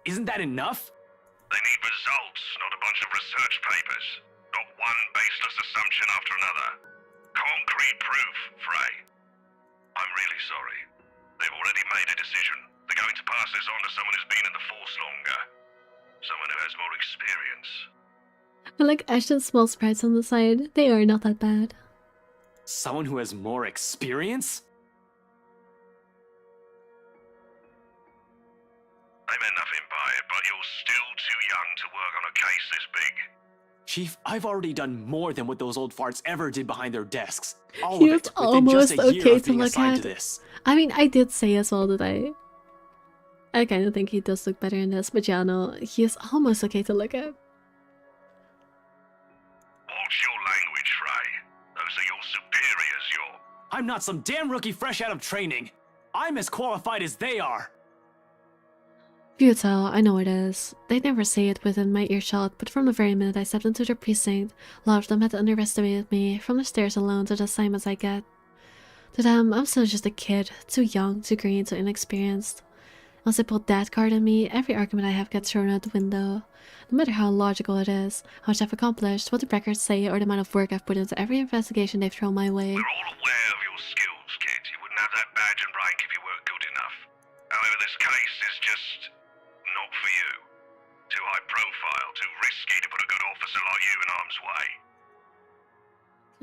Isn't that enough? They need results, not a bunch of research papers. Not one baseless assumption after another. Concrete proof, Frey. I'm really sorry. They've already made a decision. They're going to pass this on to someone who's been in the force longer. Someone who has more experience. I like Ashton's small sprites on the side. They are not that bad. Someone who has more experience? I meant nothing by it, but you're still too young to work on a case this big. Chief, I've already done more than what those old farts ever did behind their desks. All He of was it, within just almost a year okay of to being look assigned at. to this. I mean, I did say as well that I kind of think he does look better in this, but yeah, no, he is almost okay to look at. Watch your language, Frey. Those are your superiors, you're... I'm not some damn rookie fresh out of training. I'm as qualified as they are. Futile, I know it is. They never say it within my earshot, but from the very minute I stepped into their precinct, a lot of them had underestimated me, from the stairs alone to the assignments I get. To them, I'm still just a kid, too young, too green, too inexperienced. Once they pull that card on me, every argument I have gets thrown out the window. No matter how logical it is, how much I've accomplished, what the records say, or the amount of work I've put into every investigation they've thrown my way. We're all aware of your skills, kid. You wouldn't have that badge and rank if you weren't good enough. However, this case is just... not for you. Too high profile, too risky to put a good officer like you in harm's way.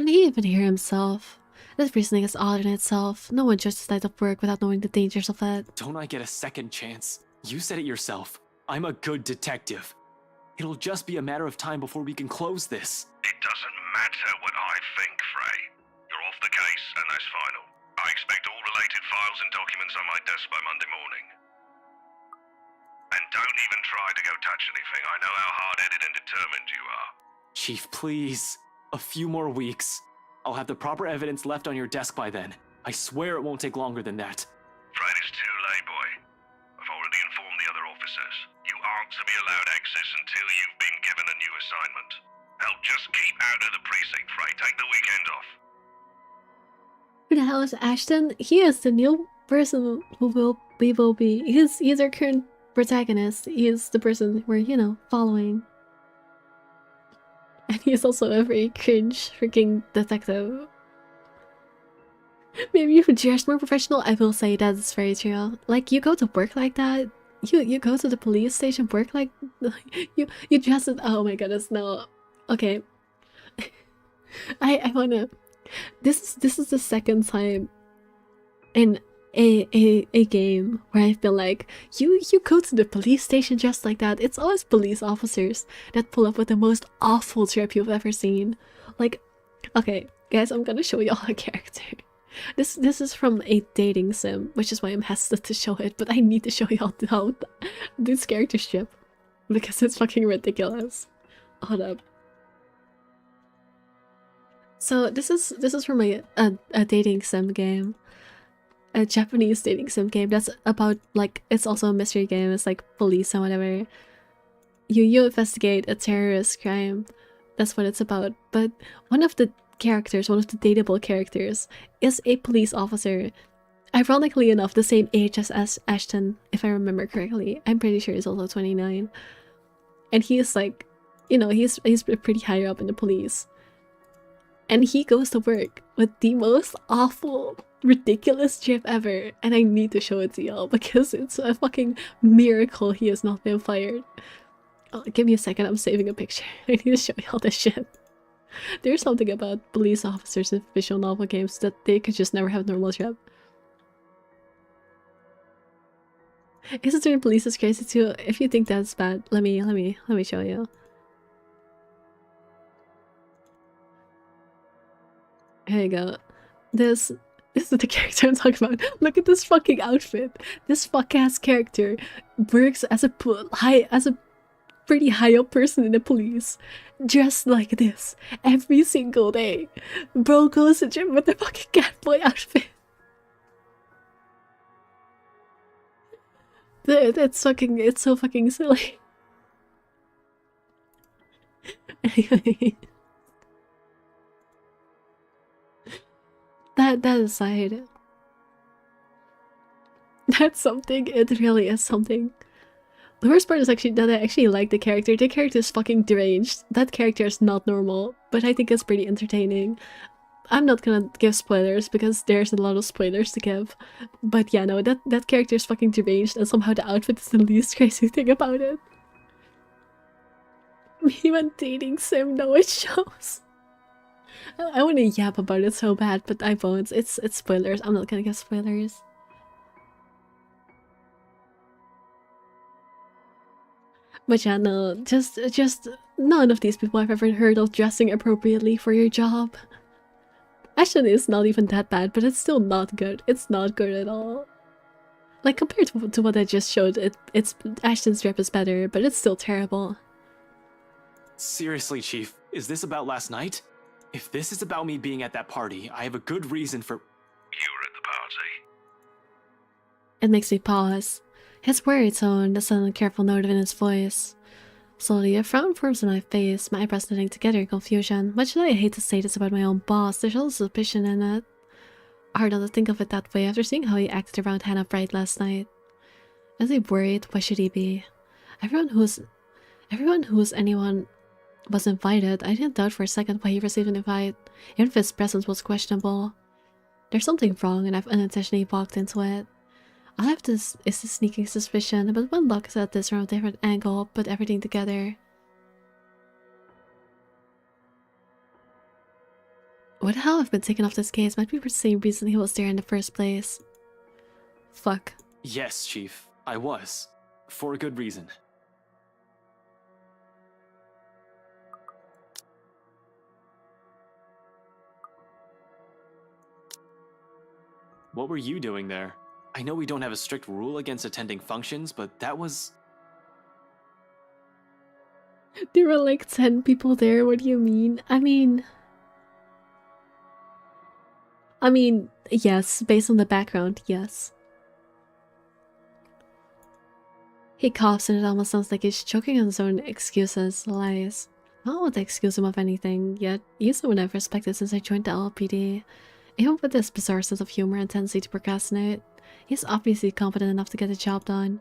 And he even hear himself. This reasoning is odd in itself. No one judges that of work without knowing the dangers of it. Don't I get a second chance? You said it yourself. I'm a good detective. It'll just be a matter of time before we can close this. It doesn't matter what I think, Frey. You're off the case, and that's final. I expect all related files and documents on my desk by Monday morning. And don't even try to go touch anything. I know how hard-headed and determined you are. Chief, please. A few more weeks. I'll have the proper evidence left on your desk by then. I swear it won't take longer than that. Fred, it's too late, boy. I've already informed the other officers. You aren't to be allowed access until you've been given a new assignment. Hell, just keep out of the precinct, Fred. Take the weekend off. Who the hell is Ashton? He is the new person who we will be. He's our current protagonist. He is the person we're, following. And he's also a very cringe freaking detective. Maybe if you're just more professional, I will say that is very true. Like, you go to work like that, you go to the police station work like you dress it. Oh my goodness, no. Okay. I wanna this is the second time in a game where I've been like, you go to the police station just like that. It's always police officers that pull up with the most awful trip you've ever seen. Like, okay, guys, I'm gonna show y'all a character. This is from a dating sim, which is why I'm hesitant to show it, but I need to show y'all how this character strip because it's fucking ridiculous. Hold up. So this is from a dating sim game. A Japanese dating sim game that's about, like, it's also a mystery game. It's like police and whatever. You investigate a terrorist crime. That's what it's about. But one of the characters, one of the dateable characters, is a police officer. Ironically enough, the same age as Ashton, if I remember correctly. I'm pretty sure he's also 29. And he is like, he's pretty higher up in the police. And he goes to work with the most awful, ridiculous trip ever, and I need to show it to y'all because it's a fucking miracle he has not been fired. Oh, give me a second, I'm saving a picture. I need to show y'all this shit. There's something about police officers in visual novel games that they could just never have normal trip. Isn't there police is crazy too? If you think that's bad, let me show you. Here you go. This is the character I'm talking about. Look at this fucking outfit. This fuck ass character works as a pretty high up person in the police, dressed like this every single day. Bro goes to gym with the fucking catboy outfit. It's so fucking silly. Anyway, that aside, that's something. It really is something. The worst part is actually that I actually like the character. The character is fucking deranged. That character is not normal, but I think it's pretty entertaining. I'm not gonna give spoilers because there's a lot of spoilers to give. But yeah, no, that character is fucking deranged, and somehow the outfit is the least crazy thing about it. Me when dating Sim, no, it shows. I want to yap about it so bad, but I won't. It's spoilers. I'm not gonna give spoilers. But yeah, no, just none of these people I've ever heard of dressing appropriately for your job. Actually, it's not even that bad, but it's still not good. It's not good at all. Like, compared to what I just showed, it's Ashton's rep is better, but it's still terrible. Seriously, Chief, is this about last night? If this is about me being at that party, I have a good reason for— You were at the party. It makes me pause. His worried tone, the sudden careful note in his voice. Slowly, a frown forms on my face, my eyebrows knitting together in confusion. Much as I hate to say this about my own boss, there's also suspicion in it. Hard not to think of it that way after seeing how he acted around Hannah Bright last night. Is he worried? Why should he be? Everyone who's anyone was invited. I didn't doubt for a second why he received an invite, even if his presence was questionable. There's something wrong, and I've unintentionally walked into it. All I have is a sneaking suspicion, but one looks at this from a different angle, put everything together. What the hell have been taken off this case might be for the same reason he was there in the first place. Fuck. Yes, Chief, I was. For a good reason. What were you doing there? I know we don't have a strict rule against attending functions, but that was... There were like 10 people there, what do you mean? I mean, yes, based on the background, yes. He coughs and it almost sounds like he's choking on his own excuses, lies. I don't want to excuse him of anything, yet he's someone I've respected since I joined the LPD. Even with this bizarre sense of humor and tendency to procrastinate, he's obviously competent enough to get the job done.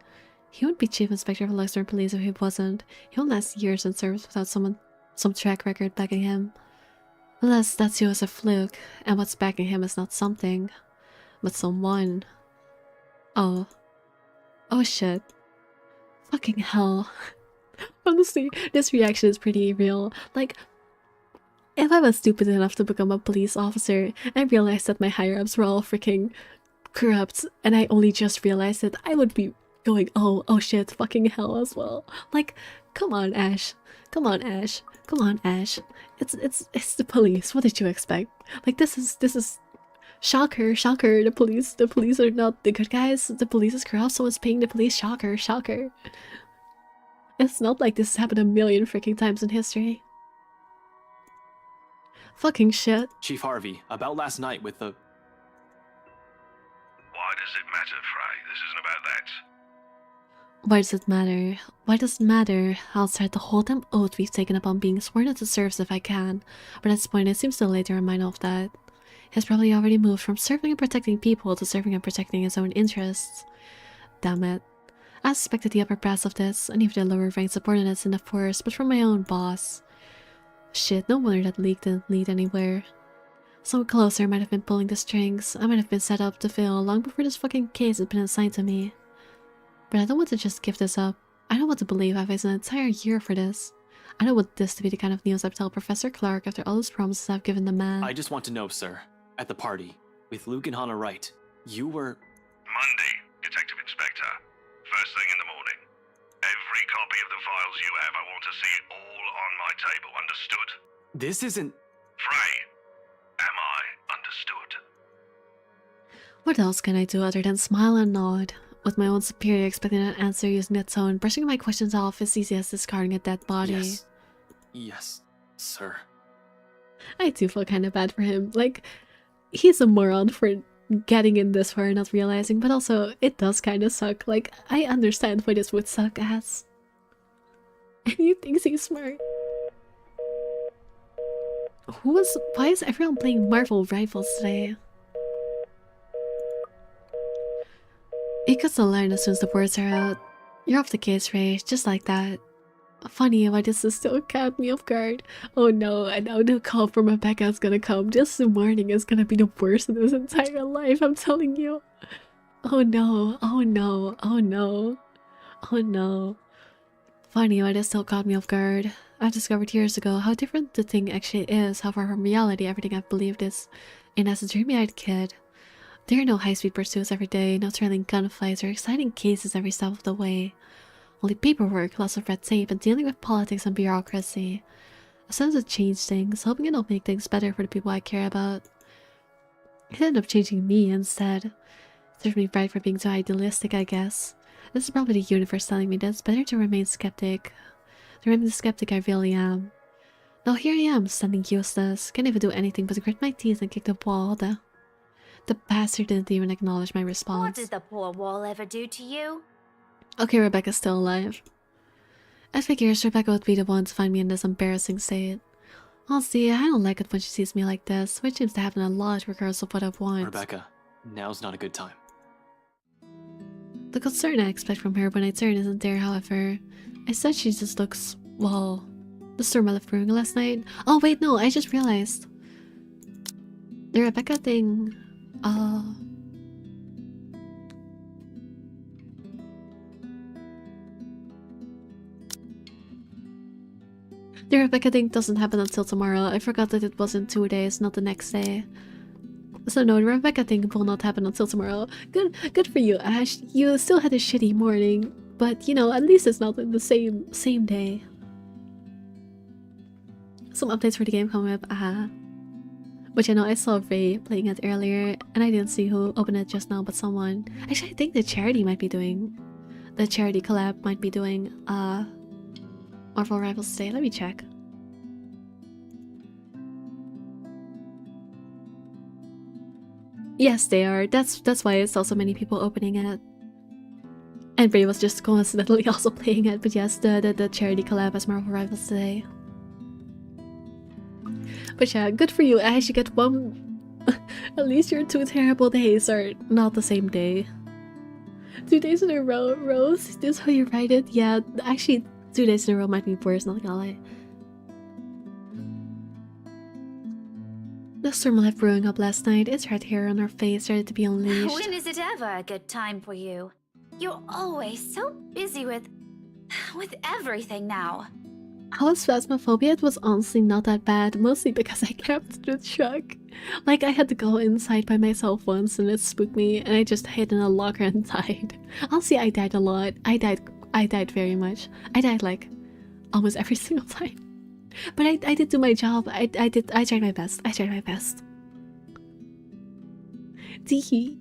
He wouldn't be chief inspector of Luxor Police if he wasn't. He won't last years in service without some track record backing him. Unless that's you as a fluke, and what's backing him is not something, but someone. Oh. Oh shit. Fucking hell. Honestly, this reaction is pretty real. Like, if I was stupid enough to become a police officer and realized that my higher-ups were all freaking corrupt, and I only just realized it, I would be going, oh shit, fucking hell as well. Like, come on, Ash. Come on, Ash. Come on, Ash. It's the police. What did you expect? Like, this is shocker. The police are not the good guys. The police is corrupt, so it's paying the police. Shocker. It's not like this has happened a million freaking times in history. Fucking shit. Chief Harvey, about last night with the... Why does it matter, Frey? This isn't about that. Why does it matter? Why does it matter? I'll start the whole damn oath we've taken upon being sworn into service if I can. But at this point, it seems too late to remind of that. He's probably already moved from serving and protecting people to serving and protecting his own interests. Damn it. I suspected the upper brass of this, and even the lower ranked subordinates in the force, but from my own boss. Shit, no wonder that leak didn't lead anywhere. Someone closer might have been pulling the strings. I might have been set up to fail long before this fucking case had been assigned to me. But I don't want to just give this up. I don't want to believe I've wasted an entire year for this. I don't want this to be the kind of news I tell Professor Clark after all those promises I've given the man. I just want to know, sir, at the party, with Luke and Hannah Wright, you were... Monday, Detective Inspector. First thing in the morning. Every copy of the files you have, I want to see it all on my table, understood? This isn't... Frey, am I understood? What else can I do other than smile and nod? with my own superior, expecting an answer using that tone. Brushing my questions off as easy as discarding a dead body. Yes. Yes, sir. I do feel kind of bad for him. Like, he's a moron for getting in this far and not realizing, but also, it does kind of suck. Like, I understand why this would suck ass. And he thinks he's smart. Why is everyone playing Marvel Rivals today? He cuts the line as soon as the words are out. You're off the case, Ray, just like that. Funny, why does this still catch me off guard? Oh no, I know the call from Rebecca is gonna come. Just the morning is gonna be the worst in his entire life, I'm telling you. Oh no, oh no, oh no, oh no. Funny, why this still caught me off guard. I discovered years ago how different the thing actually is, how far from reality everything I've believed is. And as a dreamy-eyed kid, there are no high-speed pursuits every day, no thrilling gunfights or exciting cases every step of the way. Only paperwork, lots of red tape, and dealing with politics and bureaucracy. I started to change things, hoping it'll make things better for the people I care about. It ended up changing me instead. Served me right for being too idealistic, I guess. This is probably the universe telling me that it's better to remain skeptic. To remain the skeptic I really am. Now here I am, standing useless. Can't even do anything but grit my teeth and kick the wall. The bastard didn't even acknowledge my response. What did the poor wall ever do to you? Okay, Rebecca's still alive. I figures Rebecca would be the one to find me in this embarrassing state. Honestly, I don't like it when she sees me like this, which seems to happen a lot regardless of what I want. Rebecca, now's not a good time. The concern I expect from her when I turn isn't there, however. I said she just looks, well, the storm I left brewing last night. Oh wait, no, I just realized. The Rebecca thing, the Rebecca thing doesn't happen until tomorrow. I forgot that it was in 2 days, not the next day. So no, the Rebecca thing will not happen until tomorrow. Good for you, Ash. You still had a shitty morning, but you know, at least it's not in the same day. Some updates for the game coming up, which I know I saw Ray playing it earlier, and I didn't see who opened it just now, but someone. Actually, I think the charity collab might be doing Marvel Rivals today. Let me check. Yes, they are. That's why I saw so many people opening it. And Ray was just coincidentally also playing it, but yes, the charity collab has Marvel Rivals today. But yeah, good for you, Ash. You get one. At least your 2 terrible days are not the same day. 2 days in a row, Rose? Is this how you write it? Yeah, actually, 2 days in a row might be worse, not gonna lie. The storm left brewing up last night. Its red hair on her face ready to be unleashed. When is it ever a good time for you? You're always so busy with everything now. How was phasmophobia? It was honestly not that bad, mostly because I kept the truck. Like, I had to go inside by myself once and it spooked me, and I just hid in a locker and died. Honestly, I died a lot. I died very much. I died like almost every single time. But I did do my job. I tried my best. I tried my best. Teehee.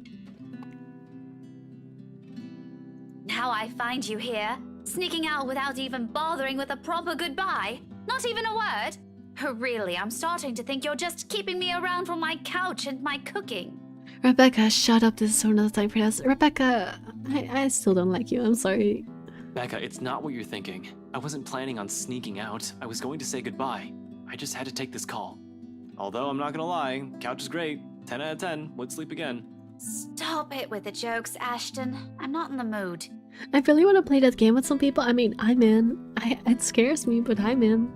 Now I find you here, sneaking out without even bothering with a proper goodbye. Not even a word. Really, I'm starting to think you're just keeping me around for my couch and my cooking. Rebecca, shut up. This is so another time for this. Rebecca, I still don't like you. I'm sorry. Becca, it's not what you're thinking. I wasn't planning on sneaking out. I was going to say goodbye. I just had to take this call. Although, I'm not gonna lie, couch is great. 10 out of 10. Would sleep again. Stop it with the jokes, Ashton. I'm not in the mood. I really want to play that game with some people. I mean, I'm in. It scares me, but I'm in.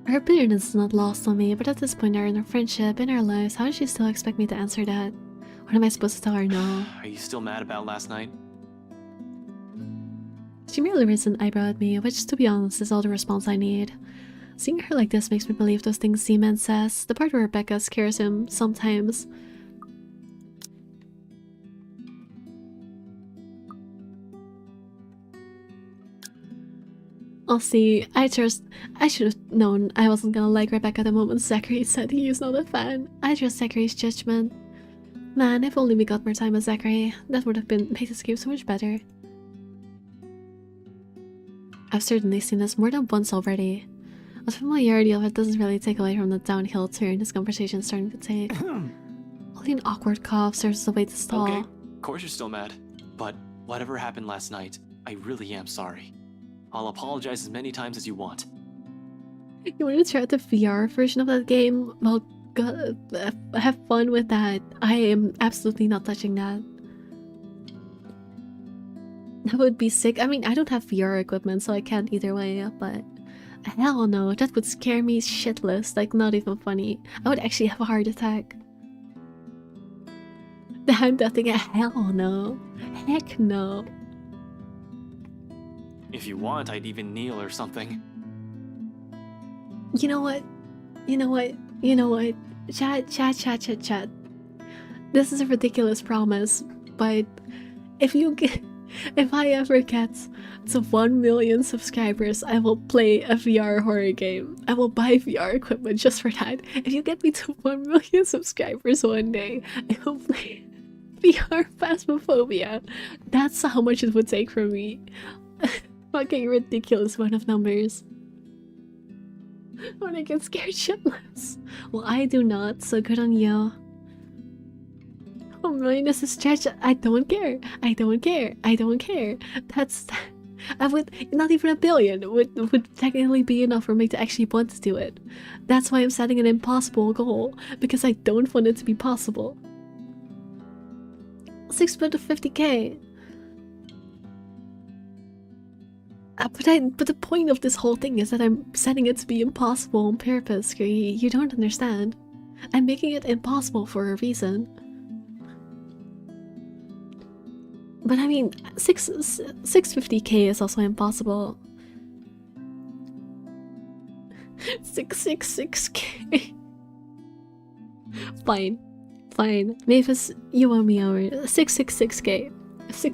Her bitterness is not lost on me, but at this point in our friendship, in our lives, how does she still expect me to answer that? What am I supposed to tell her no? Are you still mad about last night? She merely raised an eyebrow at me, which, to be honest, is all the response I need. Seeing her like this makes me believe those things Seaman says, the part where Rebecca scares him sometimes. I'll see. I should have known I wasn't gonna like Rebecca the moment Zachary said he's not a fan. I trust Zachary's judgment. Man, if only we got more time with Zachary, that would have made this game so much better. I've certainly seen this more than once already. The familiarity of it doesn't really take away from the downhill turn this conversation is starting to take. Only an awkward cough serves as a way to stall. Okay, of course you're still mad. But whatever happened last night, I really am sorry. I'll apologize as many times as you want. You want to try out the VR version of that game? Well, have fun with that. I am absolutely not touching that. That would be sick. I mean, I don't have VR equipment, so I can't either way, but hell no, that would scare me shitless. Like, not even funny. I would actually have a heart attack. I'm nothing. Hell no. Heck no. If you want, I'd even kneel or something. You know what? You know what? You know what? Chat. This is a ridiculous promise, but if I ever get to 1 million subscribers, I will play a VR horror game. I will buy VR equipment just for that. If you get me to 1 million subscribers one day, I will play VR Phasmophobia. That's how much it would take from me. Fucking ridiculous amount of numbers. When I get scared shitless. Well, I do not, so good on you. 1 million is a stretch. I don't care. I don't care. I don't care. That's... I would... Not even 1 billion would technically be enough for me to actually want to do it. That's why I'm setting an impossible goal. Because I don't want it to be possible. 650k. But the point of this whole thing is that I'm setting it to be impossible on purpose. You don't understand. I'm making it impossible for a reason. But I mean, 650k is also impossible. 666k. Fine. Mavis, you owe me over 666k. If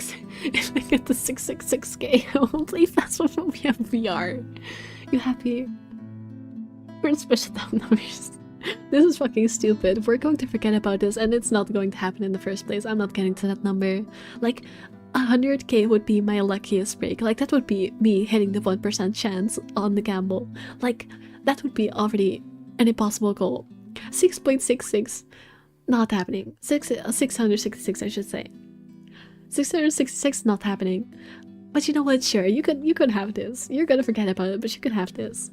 I get the 666k, I will play Phasmophobia VR. You happy? We're in special time numbers. This is fucking stupid. We're going to forget about this and it's not going to happen in the first place. I'm not getting to that number. Like, 100k would be my luckiest break. Like, that would be me hitting the 1% chance on the gamble. Like, that would be already an impossible goal. 6.66, not happening. 666, I should say. 666, not happening. But you know what? Sure, you could have this. You're gonna forget about it, but you could have this.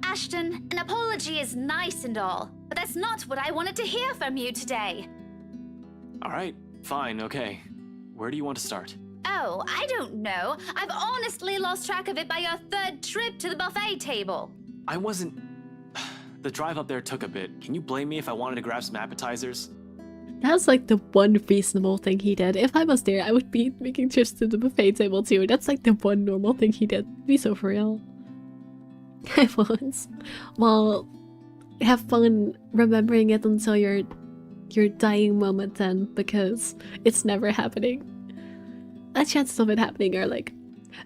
Ashton, an apology is nice and all, but that's not what I wanted to hear from you today. Alright, fine, okay. Where do you want to start? Oh, I don't know. I've honestly lost track of it by your 3rd trip to the buffet table. I wasn't... The drive up there took a bit. Can you blame me if I wanted to grab some appetizers? That's like the one reasonable thing he did. If I was there, I would be making trips to the buffet table too. That's like the one normal thing he did. Be so for real. I won't. Well, have fun remembering it until your dying moment then, because it's never happening. The chances of it happening are like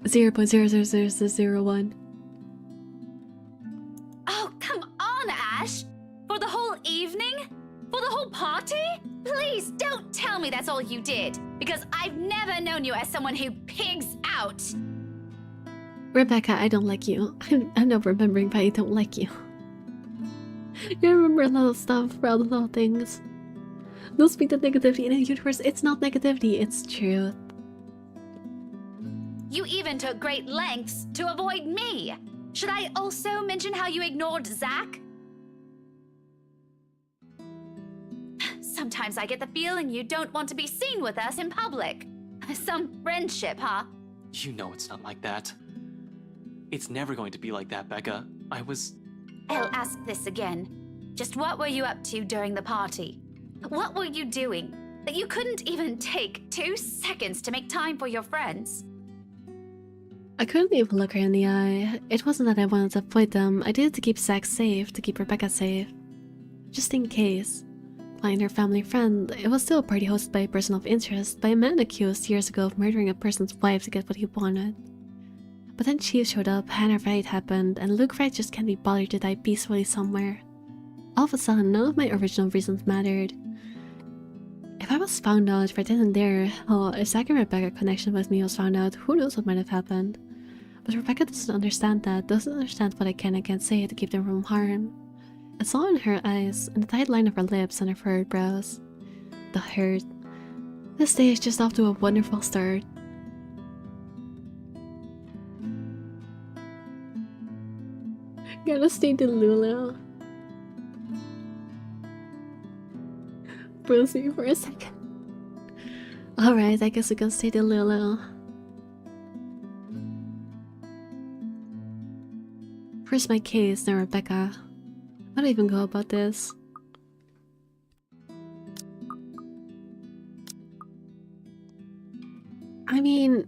0.00001. Oh, come on, Ash! For the whole evening? For the whole party? Please don't tell me that's all you did, because I've never known you as someone who pigs out. Rebecca, I don't like you. I'm not remembering, but I don't like you. You remember a lot of stuff for all the little things. Don't speak the negativity in the universe. It's not negativity, it's truth. You even took great lengths to avoid me. Should I also mention how you ignored Zach? Sometimes I get the feeling you don't want to be seen with us in public. Some friendship, huh? You know it's not like that. It's never going to be like that, Becca. I'll ask this again. Just what were you up to during the party? What were you doing that you couldn't even take 2 seconds to make time for your friends? I couldn't even look her in the eye. It wasn't that I wanted to avoid them. I did it to keep Zach safe, to keep Rebecca safe. Just in case. find her family friend. It was still a party hosted by a person of interest, by a man accused years ago of murdering a person's wife to get what he wanted. But then Chief showed up, Hannah Wright happened, and Luke Wright just can't be bothered to die peacefully somewhere. All of a sudden, none of my original reasons mattered. If I was found out right then and there, hell, if Zach and Rebecca connection with me was found out, who knows what might have happened. But Rebecca doesn't understand that, doesn't understand what I can and can't say to keep them from harm. I saw in her eyes, in the tight line of her lips and her furrowed brows. The hurt. This day is just off to a wonderful start. Gotta stay to Lulu. Bruise me for a second. Alright, I guess we can stay to Lulu. First my case, then Rebecca. How do I even go about this? I mean,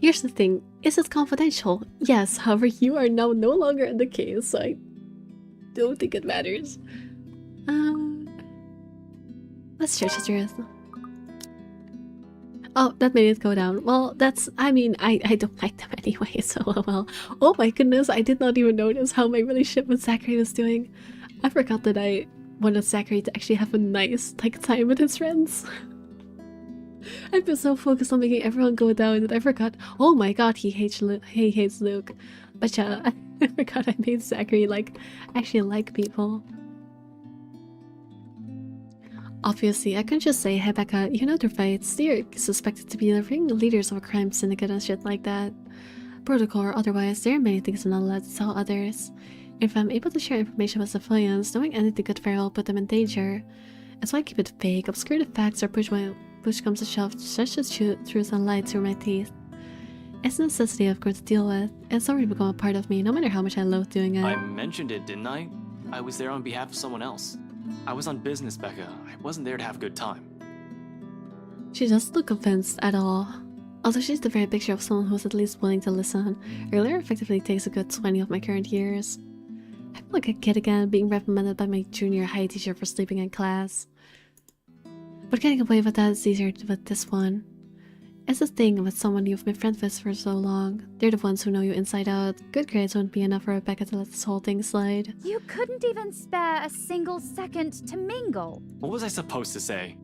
here's the thing. Is it confidential? Yes, however, you are now no longer in the case, so I don't think it matters. Let's search the truth. Oh, that made it go down. Well, that's... I mean, I don't like them anyway, so well. Oh my goodness, I did not even notice how my relationship with Zachary was doing. I forgot that I wanted Zachary to actually have a nice, time with his friends. I've been so focused on making everyone go down that I forgot... Oh my god, he hates Luke. But yeah, I forgot I made Zachary, actually like people. Obviously, I couldn't just say, hey Becca, you know the fights, they're suspected to be the ringleaders of a crime syndicate and shit like that. Protocol or otherwise, there are many things I'm not allowed to tell others. If I'm able to share information with civilians, knowing anything could very well put them in danger. That's why I keep it vague, obscure the facts, or push comes to shove, stretch the truth and light through my teeth. It's a necessity I've grown to deal with. It's already become a part of me, no matter how much I loathe doing it. I mentioned it, didn't I? I was there on behalf of someone else. I was on business, Becca. I wasn't there to have a good time. She doesn't look convinced at all. Although she's the very picture of someone who's at least willing to listen, earlier effectively takes a good 20 of my current years. I feel like a kid again, being reprimanded by my junior high teacher for sleeping in class. But getting away with that is easier with this one. It's the thing with someone you've been friends with for so long. They're the ones who know you inside out. Good grades won't be enough for Rebecca to let this whole thing slide. You couldn't even spare a single second to mingle. What was I supposed to say?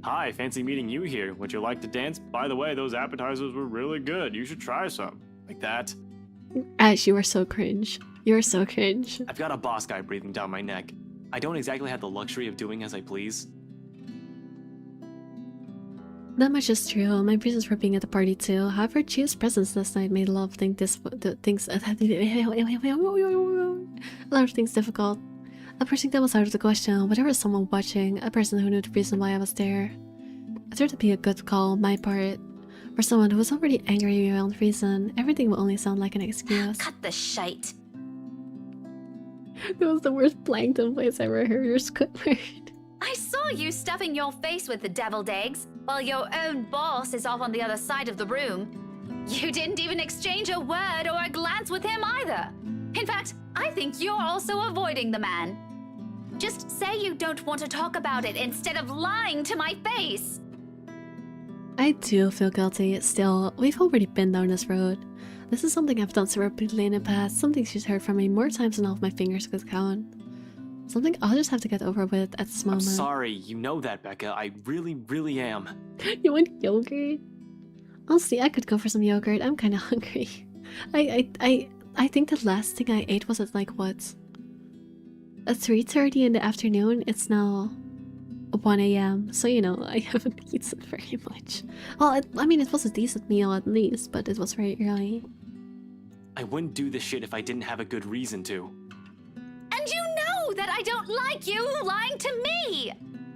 Hi, fancy meeting you here. Would you like to dance? By the way, those appetizers were really good. You should try some. Like that. Ash, you are so cringe. You're so cringe. I've got a boss guy breathing down my neck. I don't exactly have the luxury of doing as I please. That much is true. My reasons for being at the party too. However, Chief's presence last night made a lot of things difficult. A person that was out of the question, but there was someone watching, a person who knew the reason why I was there. I thought it'd be a good call on my part. For someone who was already angry beyond reason, everything will only sound like an excuse. Cut the shite. That was the worst plankton voice I ever heard or Squidward. I saw you stuffing your face with the deviled eggs, while your own boss is off on the other side of the room. You didn't even exchange a word or a glance with him either. In fact, I think you're also avoiding the man. Just say you don't want to talk about it instead of lying to my face. I do feel guilty. Still, we've already been down this road. This is something I've done so repeatedly in the past, something she's heard from me more times than all of my fingers could count. Something I'll just have to get over with at this moment. I'm sorry, you know that, Becca. I really, really am. You want yogurt? Honestly, I could go for some yogurt. I'm kind of hungry. I think the last thing I ate was at what? At 3:30 in the afternoon. It's now 1 AM, so I haven't eaten very much. Well, I mean, it was a decent meal at least, but it was very early. I wouldn't do this shit if I didn't have a good reason to. And you know that I don't like you lying to me!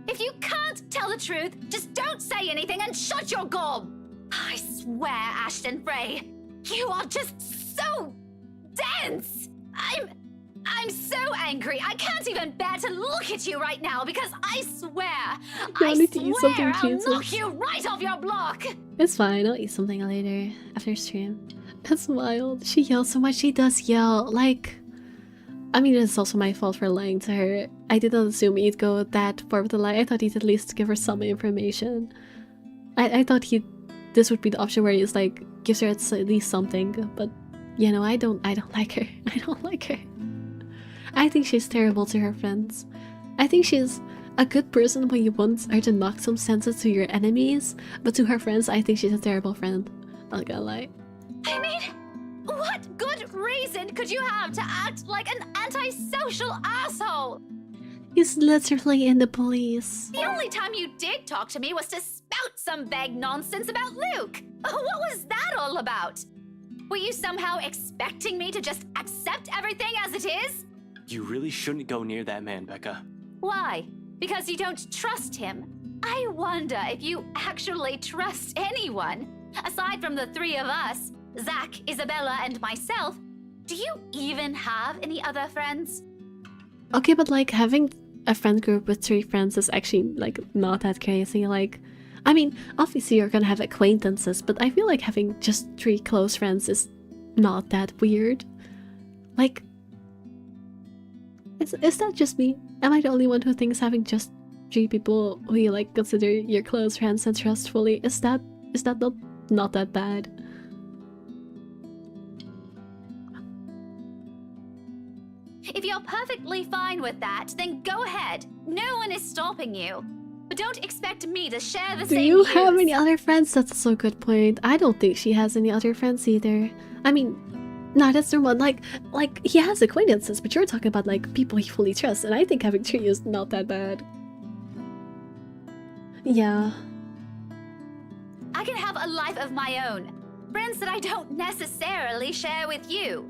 If you can't tell the truth, just don't say anything and shut your gob! I swear, Ashton Frey, you are just so dense! I'm so angry. I can't even bear to look at you right now because I swear I'll knock you right off your block! It's fine, I'll eat something later, after stream. That's wild. She yells so much, she does yell, I mean, it's also my fault for lying to her. I did not assume he'd go that far with the lie. I thought he'd at least give her some information. I thought this would be the option where he's like, gives her at least something. But, you know, I don't like her. I don't like her. I think she's terrible to her friends. I think she's a good person when you want her to knock some sense to your enemies. But to her friends, I think she's a terrible friend. Not gonna lie. I mean, what good reason could you have to act like an antisocial asshole? He's literally in the police. The only time you did talk to me was to spout some vague nonsense about Luke. What was that all about? Were you somehow expecting me to just accept everything as it is? You really shouldn't go near that man, Becca. Why? Because you don't trust him? I wonder if you actually trust anyone. Aside from the three of us, Zach, Isabella, and myself, do you even have any other friends? Okay, but like having a friend group with 3 friends is actually like not that crazy. Like, I mean, obviously you're gonna have acquaintances, but I feel like having just 3 close friends is not that weird. Like, is that just me? Am I the only one who thinks having just 3 people who you like consider your close friends and trust fully, is that not that bad? If you're perfectly fine with that, then go ahead. No one is stopping you. But don't expect me to share the same Do you views. have any other friends? That's a so good point. I don't think she has any other friends either. I mean, no, that's normal. Like he has acquaintances, but you're talking about like people he fully trusts, and I think having 3 is not that bad. Yeah. I can have a life of my own. Friends that I don't necessarily share with you.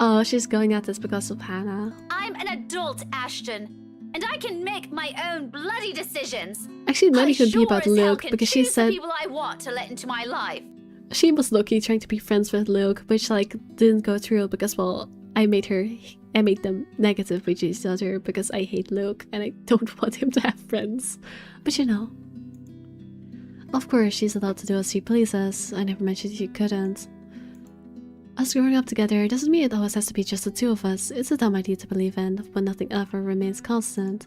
Oh, she's going at this because of Hannah. I'm an adult, Ashton, and I can make my own bloody decisions. Actually, it might even be about as hell Luke, can because she choose the said people I want to let into my life. she was low-key trying to be friends with Luke, which like didn't go through because, well, I made them negative with each other because I hate Luke and I don't want him to have friends. But you know, of course she's allowed to do as she pleases. I never mentioned she couldn't. Us growing up together doesn't mean it always has to be just the 2 of us. It's a dumb idea to believe in, when nothing ever remains constant.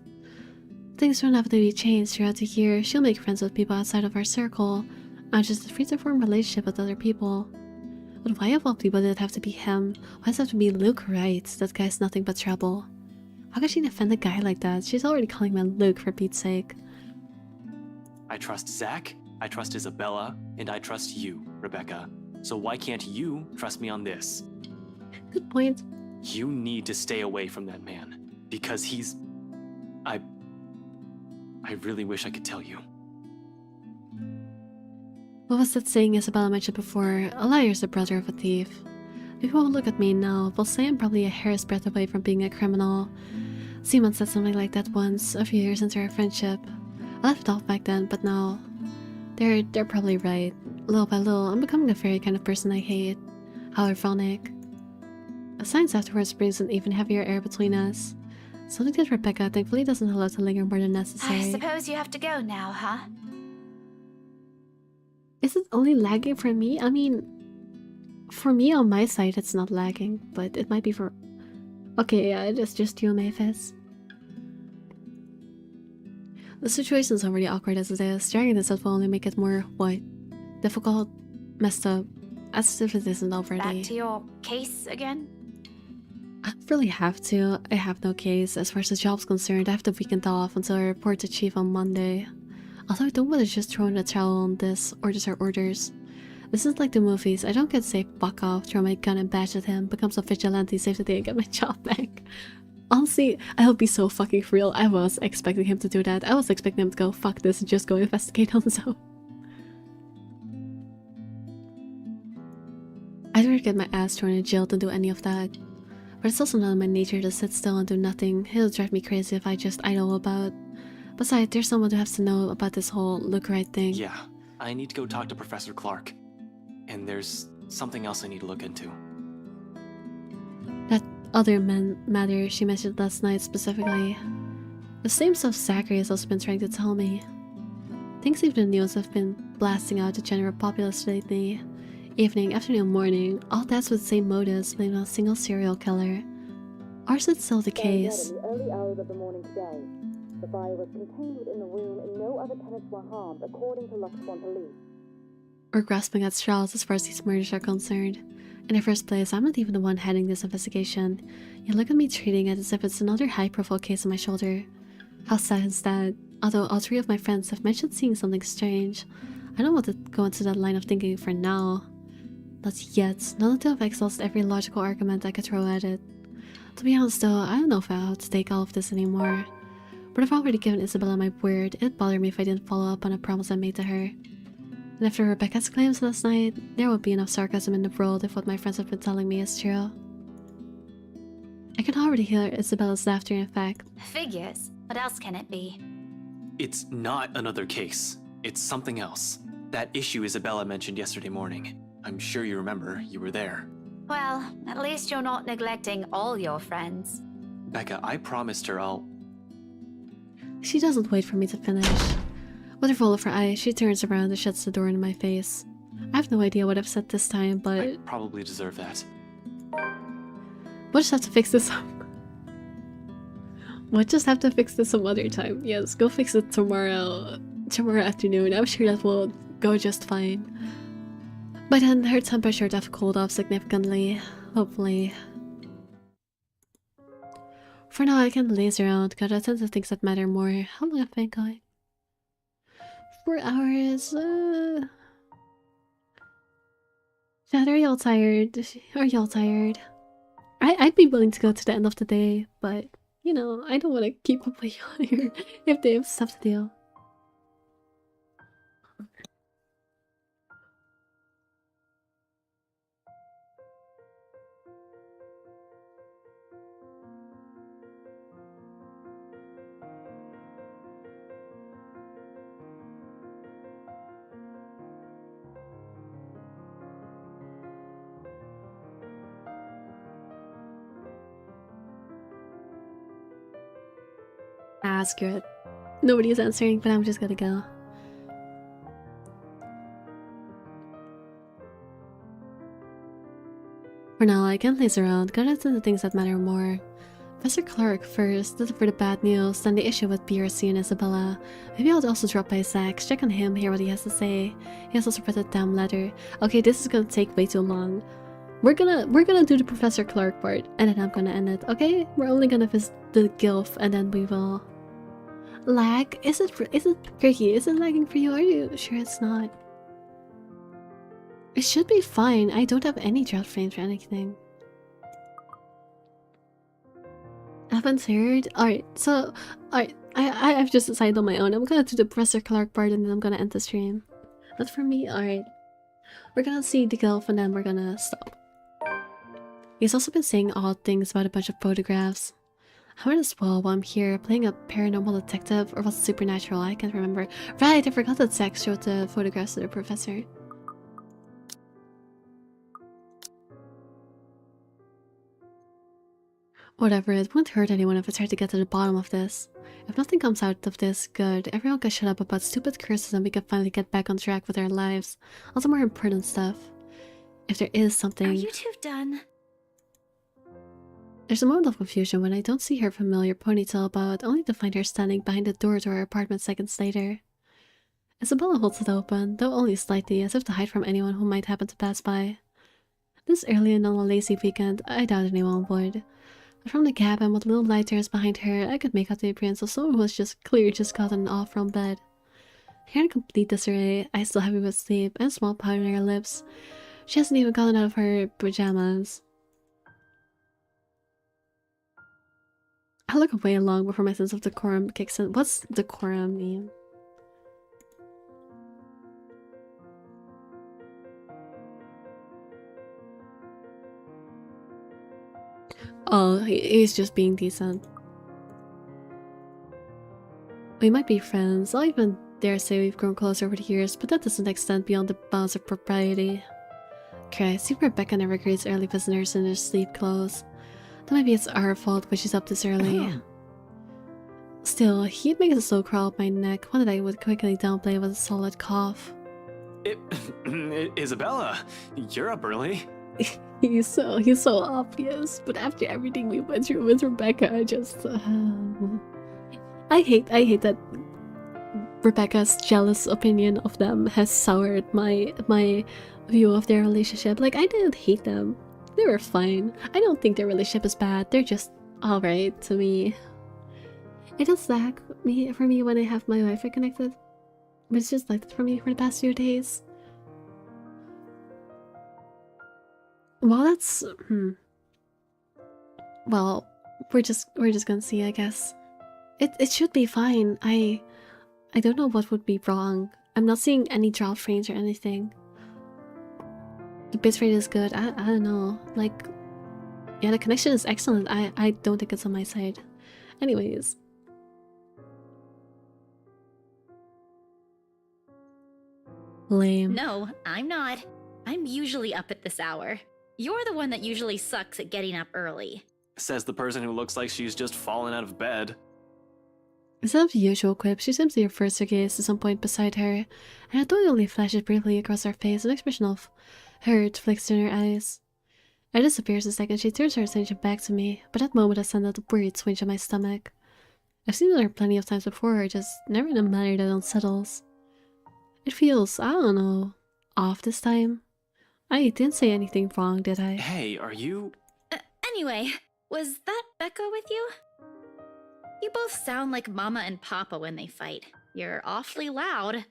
Things will inevitably change throughout the year. She'll make friends with people outside of our circle, and just free to form a relationship with other people. But why of all people did it have to be him? Why does it have to be Luke, right? That guy's nothing but trouble. How can she defend a guy like that? She's already calling him Luke, for Pete's sake. I trust Zach, I trust Isabella, and I trust you, Rebecca. So why can't you trust me on this? Good point. You need to stay away from that man, because he's... I really wish I could tell you. What was that saying Isabella mentioned before? A liar's the brother of a thief. People who look at me now will say I'm probably a hair's breadth away from being a criminal. Simon said something like that once, a few years into our friendship. I left it off back then, but now... They're probably right. Little by little, I'm becoming the very kind of person I hate. How ironic. A silence afterwards brings an even heavier air between us. Something that Rebecca thankfully doesn't allow to linger more than necessary. I suppose you have to go now, huh? Is it only lagging for me? I mean, for me on my side it's not lagging, but it might be for... Okay, yeah, it is just you, Mavis. The situation is already awkward as it is. Dragging this up will only make it more, what? Difficult? Messed up? As if it isn't already. Back to your case again? I don't really have to. I have no case. As far as the job's concerned, I have the weekend off until I report to Chief on Monday. Although I don't want to just throw in the towel on this. Orders are orders. This is like the movies. I don't get to say fuck off, throw my gun and bash at him, becomes a vigilante, save the day and get my job back. Honestly, I would be so fucking real. I was expecting him to do that. I was expecting him to go fuck this and just go investigate on his own. I'd rather get my ass thrown in jail than do any of that. But it's also not in my nature to sit still and do nothing. It'll drive me crazy if I just idle about. Besides, there's someone who has to know about this whole look right thing. Yeah, I need to go talk to Professor Clark. And there's something else I need to look into. That other matter she mentioned last night specifically. The same stuff Zachary has also been trying to tell me. Things even the news have been blasting out to general populace lately. Evening, afternoon, morning, all that's with the same motives, blaming on a single serial killer. Or is it still the case? In the early hours of the morning today, the fire was contained within the room and no other tenants were harmed, according to Luxembourg police. We're grasping at straws as far as these murders are concerned. In the first place, I'm not even the one heading this investigation. You look at me treating it as if it's another high-profile case on my shoulder. How sad is that? Although all three of my friends have mentioned seeing something strange, I don't want to go into that line of thinking for now. Not yet. None of them have exhausted every logical argument I could throw at it. To be honest though, I don't know if I ought to take all of this anymore. But I've already given Isabella my word. It'd bother me if I didn't follow up on a promise I made to her. And after Rebecca's claims last night, there won't be enough sarcasm in the world if what my friends have been telling me is true. I can already hear Isabella's laughter, in fact. Figures. What else can it be? It's not another case. It's something else. That issue Isabella mentioned yesterday morning. I'm sure you remember. You were there. Well, at least you're not neglecting all your friends. Becca, I promised her I'll... She doesn't wait for me to finish. With a roll of her eyes, she turns around and shuts the door in my face. I have no idea what I've said this time, but... I probably deserve that. We'll just have to fix this up. We'll just have to fix this some other time. Yes, go fix it tomorrow afternoon. I'm sure that will go just fine. By then, her temperature would have cooled off significantly. Hopefully. For now, I can laze around, gotta attend to things that matter more. How long have I been going? 4 hours, Dad, are y'all tired? Are y'all tired? I'd be willing to go to the end of the day, but, you know, I don't want to keep up with y'all here if they have stuff to do. Screw it. Nobody's answering, but I'm just gonna go. For now, I can laze around, gotta attend to things that matter more. Professor Clark first, deliver the bad news, then the issue with BRC and Isabella. Maybe I'll also drop by Zach, check on him, hear what he has to say. He has also read that damn letter. Okay, this is gonna take way too long. We're gonna do the Professor Clark part, and then I'm gonna end it, okay? We're only gonna visit the Gilf, and then we will... Lag? Is it Cricky? Is it lagging for you? Are you sure it's not? It should be fine. I don't have any drought frames or anything. Haven't heard? Alright, so... Alright, I've just decided on my own. I'm gonna do the Professor Clark part and then I'm gonna end the stream. Not for me? Alright. We're gonna see the Gulf and then we're gonna stop. He's also been saying odd things about a bunch of photographs. I might as well while I'm here playing a paranormal detective, or was it supernatural? I can't remember. Right, I forgot that Zach showed the photographs to the professor. Whatever, it won't hurt anyone if I try to get to the bottom of this. If nothing comes out of this good, everyone can shut up about stupid curses and we can finally get back on track with our lives. On some more important stuff. If there is something... Are you two done? There's a moment of confusion when I don't see her familiar ponytail about, only to find her standing behind the door to her apartment seconds later. Isabella holds it open, though only slightly, as if to hide from anyone who might happen to pass by. This early and on a lazy weekend, I doubt anyone would. But from the cabin with little light there is behind her, I could make out the appearance of someone who was just gotten off from bed. Hair in complete disarray, eyes still heavy with sleep, and small powder on her lips. She hasn't even gotten out of her pajamas. I look away long before my sense of decorum kicks in. What's decorum mean? Oh, he's just being decent. We might be friends. I'll even dare say we've grown close over the years, but that doesn't extend beyond the bounds of propriety. Okay, I see Rebecca never greets early visitors in their sleep clothes. Then maybe it's our fault when she's up this early. Still, he'd make a slow crawl up my neck, one that I would quickly downplay with a solid cough. Isabella, you're up early. he's so obvious. But after everything we went through with Rebecca, I just I hate that Rebecca's jealous opinion of them has soured my view of their relationship. Like, I didn't hate them. They were fine. I don't think their relationship is bad. They're just alright to me. It does lag for me when I have my Wi-Fi connected. But it's just like that for me for the past few days. Well, that's well, we're just gonna see, I guess. It should be fine. I don't know what would be wrong. I'm not seeing any drop frames or anything. The bitrate is good. I don't know. Like, yeah, the connection is excellent. I don't think it's on my side. Anyways. Lame. No, I'm not. I'm usually up at this hour. You're the one that usually sucks at getting up early. Says the person who looks like she's just fallen out of bed. Instead of the usual quip, she seems to reverse her gaze to some point beside her, and it only flashes briefly across her face, an expression of hurt flicks in her eyes. It disappears a second, she turns her attention back to me, but at that moment I send out a weird swinge in my stomach. I've seen her plenty of times before, just never in a manner that unsettles. It feels, I don't know, off this time. I didn't say anything wrong, did I? Hey, are you... Anyway, was that Becca with you? You both sound like Mama and Papa when they fight. You're awfully loud.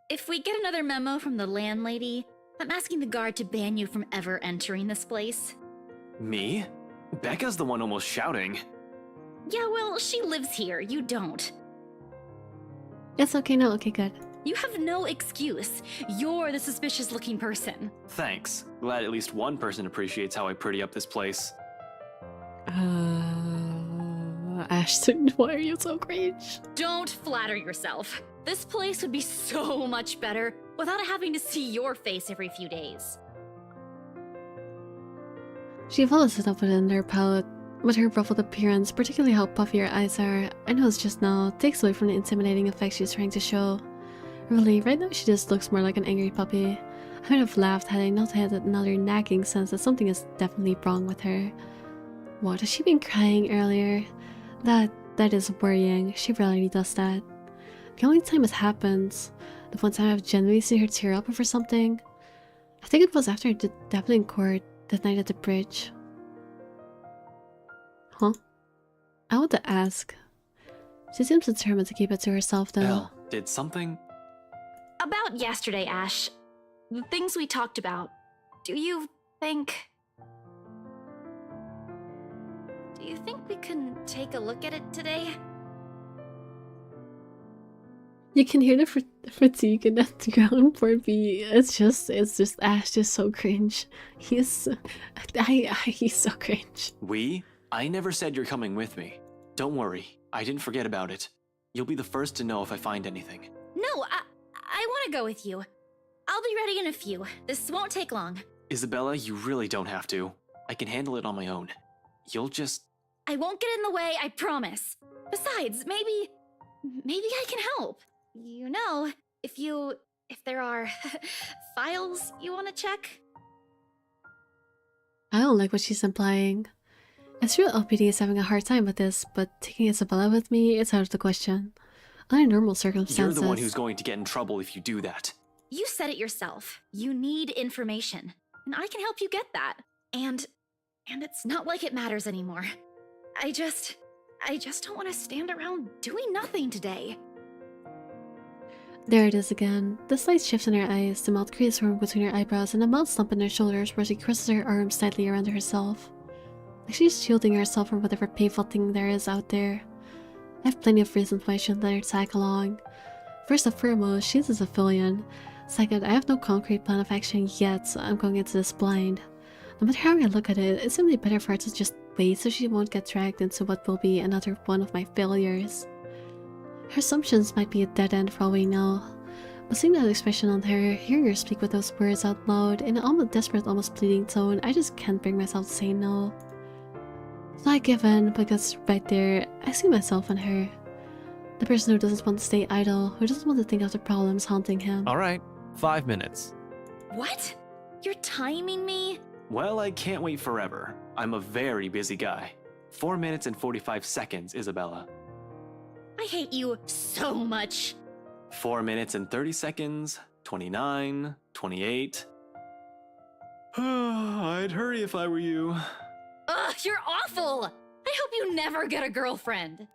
If we get another memo from the landlady, I'm asking the guard to ban you from ever entering this place. Me? Becca's the one almost shouting. Yeah, well, she lives here. You don't. It's okay now, okay, good. You have no excuse. You're the suspicious-looking person. Thanks. Glad at least one person appreciates how I pretty up this place. Ashton, why are you so cringe? Don't flatter yourself. This place would be so much better without having to see your face every few days. She follows it up within her palette, with her ruffled appearance, particularly how puffy her eyes are. I noticed just now, takes away from the intimidating effect she's trying to show. Really, right now she just looks more like an angry puppy. I would have laughed had I not had another nagging sense that something is definitely wrong with her. What, has she been crying earlier? That is worrying. She rarely does that. The only time it happens, the one time I've genuinely seen her tear up over something, I think it was after the Devlin court that night at the bridge. Huh? I want to ask. She seems determined to keep it to herself though. Elle, did something... About yesterday, Ash. The things we talked about. Do you think we can take a look at it today? You can hear the fatigue in that ground for me. It's just Ash just so cringe. He's so cringe. We? I never said you're coming with me. Don't worry, I didn't forget about it. You'll be the first to know if I find anything. No, I want to go with you. I'll be ready in a few. This won't take long. Isabella, you really don't have to. I can handle it on my own. You'll just... I won't get in the way, I promise. Besides, maybe I can help. You know, if there are files you want to check. I don't like what she's implying. It's real LPD is having a hard time with this, but taking Isabella with me is out of the question. Under normal circumstances... You're the one who's going to get in trouble if you do that. You said it yourself. You need information, and I can help you get that. And it's not like it matters anymore. I just don't want to stand around doing nothing today. There it is again. The slight shift in her eyes, the mouth crease formed between her eyebrows, and a mild slump in her shoulders where she crosses her arms tightly around herself. Like she's shielding herself from whatever painful thing there is out there. I have plenty of reasons why I shouldn't let her tag along. First and foremost, she's a civilian. Second, I have no concrete plan of action yet, so I'm going into this blind. No matter how I look at it, it's simply better for her to just wait so she won't get dragged into what will be another one of my failures. Her assumptions might be a dead end for all we know, but seeing that expression on her, hearing her speak with those words out loud, in an almost desperate, almost pleading tone, I just can't bring myself to say no. So I give in, because right there, I see myself in her. The person who doesn't want to stay idle, who doesn't want to think of the problems haunting him. Alright, 5 minutes. What? You're timing me? Well, I can't wait forever. I'm a very busy guy. 4 minutes and 45 seconds, Isabella. I hate you so much. 4 minutes and 30 seconds, 29, 28. I'd hurry if I were you. Ugh, you're awful! I hope you never get a girlfriend.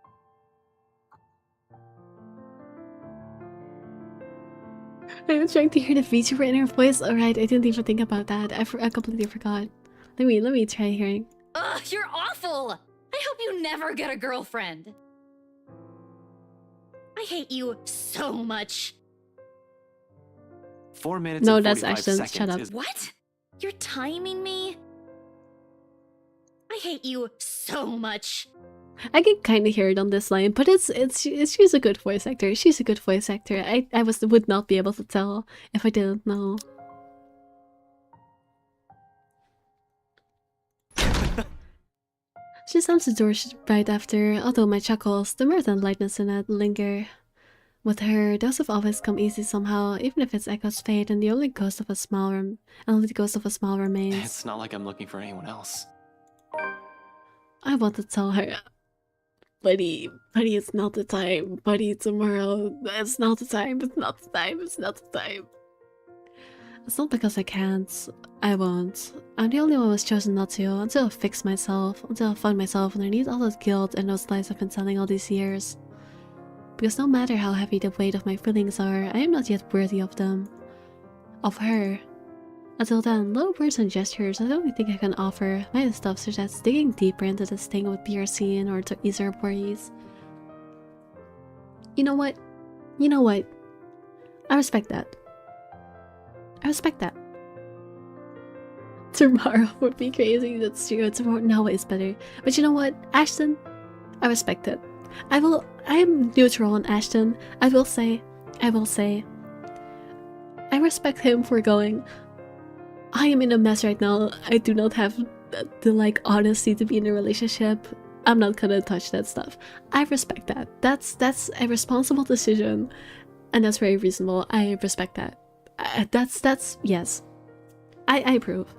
I was trying to hear the VTuber in her voice. Alright, I didn't even think about that. I completely forgot. Let me try hearing. Ugh, you're awful! I hope you never get a girlfriend. I hate you so much. 4 minutes No, and that's 45 Ashton. seconds Shut up. is- What? You're timing me? I hate you so much. I can kind of hear it on this line, but she's a good voice actor. She's a good voice actor. I would not be able to tell if I didn't know. She slams the door right after, although my chuckles, the mirth and lightness in it, linger. With her, those have always come easy somehow, even if its echoes fade and only the ghost of a smile remains. It's not like I'm looking for anyone else. I want to tell her, buddy, it's not the time. Buddy, tomorrow, it's not the time, it's not the time, it's not the time. It's not because I can't. I won't. I'm the only one who's chosen not to, until I fix myself, until I find myself underneath all that guilt and those lies I've been telling all these years. Because no matter how heavy the weight of my feelings are, I am not yet worthy of them. Of her. Until then, little words and gestures are the only thing I can offer, minor stuff such as digging deeper into this thing with PRC in order to ease her worries. You know what? You know what? I respect that. I respect that. Tomorrow would be crazy, that's true. Tomorrow now is better. But you know what, Ashton? I respect it. I am neutral on Ashton. I will say, I respect him for going, I am in a mess right now. I do not have the like honesty to be in a relationship. I'm not gonna touch that stuff. I respect that. That's a responsible decision, and that's very reasonable. I respect that. That's yes. I approve.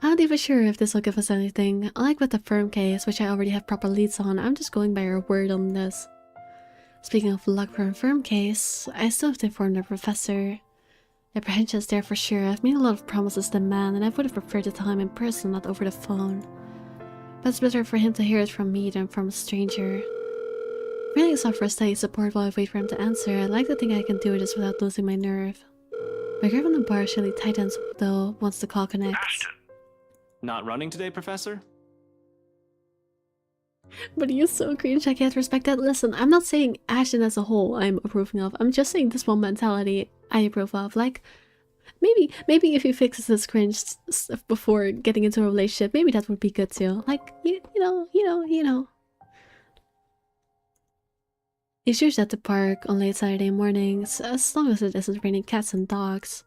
I'm not even sure if this will give us anything. Unlike with the firm case, which I already have proper leads on, I'm just going by her word on this. Speaking of luck for a firm case, I still have to inform the professor. The apprehension's there for sure. I've made a lot of promises to the man, and I would have preferred to tell him in person, not over the phone. But it's better for him to hear it from me than from a stranger. Really it's not for steady support while I wait for him to answer. I like to think I can do this without losing my nerve. My grip on the bar surely tightens, though, once the call connects. Ashton. Not running today, Professor? But he is so cringe, I can't respect that. Listen, I'm not saying Ashton as a whole I'm approving of. I'm just saying this one mentality I approve of. Like, maybe if he fixes his cringe stuff before getting into a relationship, maybe that would be good too. Like, you know. He's usually at the park on late Saturday mornings, as long as it isn't raining cats and dogs.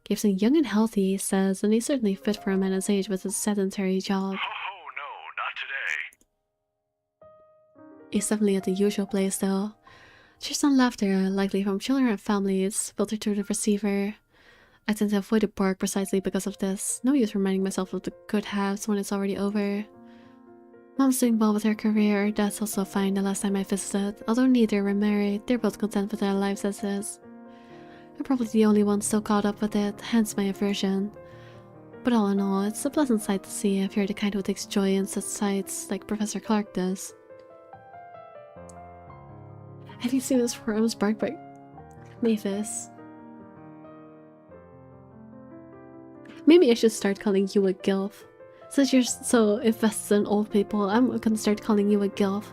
Keeps him young and healthy, he says, and he's certainly fit for a man his age with his sedentary job. Oh, no, not today. He's definitely at the usual place, though. Cheers and laughter, likely from children and families, filtered through the receiver. I tend to avoid the park precisely because of this. No use reminding myself of the good haves when it's already over. Mom's doing well with her career, Dad's also fine the last time I visited. Although neither were married, they're both content with their lives as is. I'm probably the only one still caught up with it, hence my aversion. But all in all, it's a pleasant sight to see if you're the kind who takes joy in such sights like Professor Clark does. Have you seen this forums barked by Mavis? Maybe I should start calling you a gilf. Since you're so invested in old people, I'm gonna start calling you a gilf.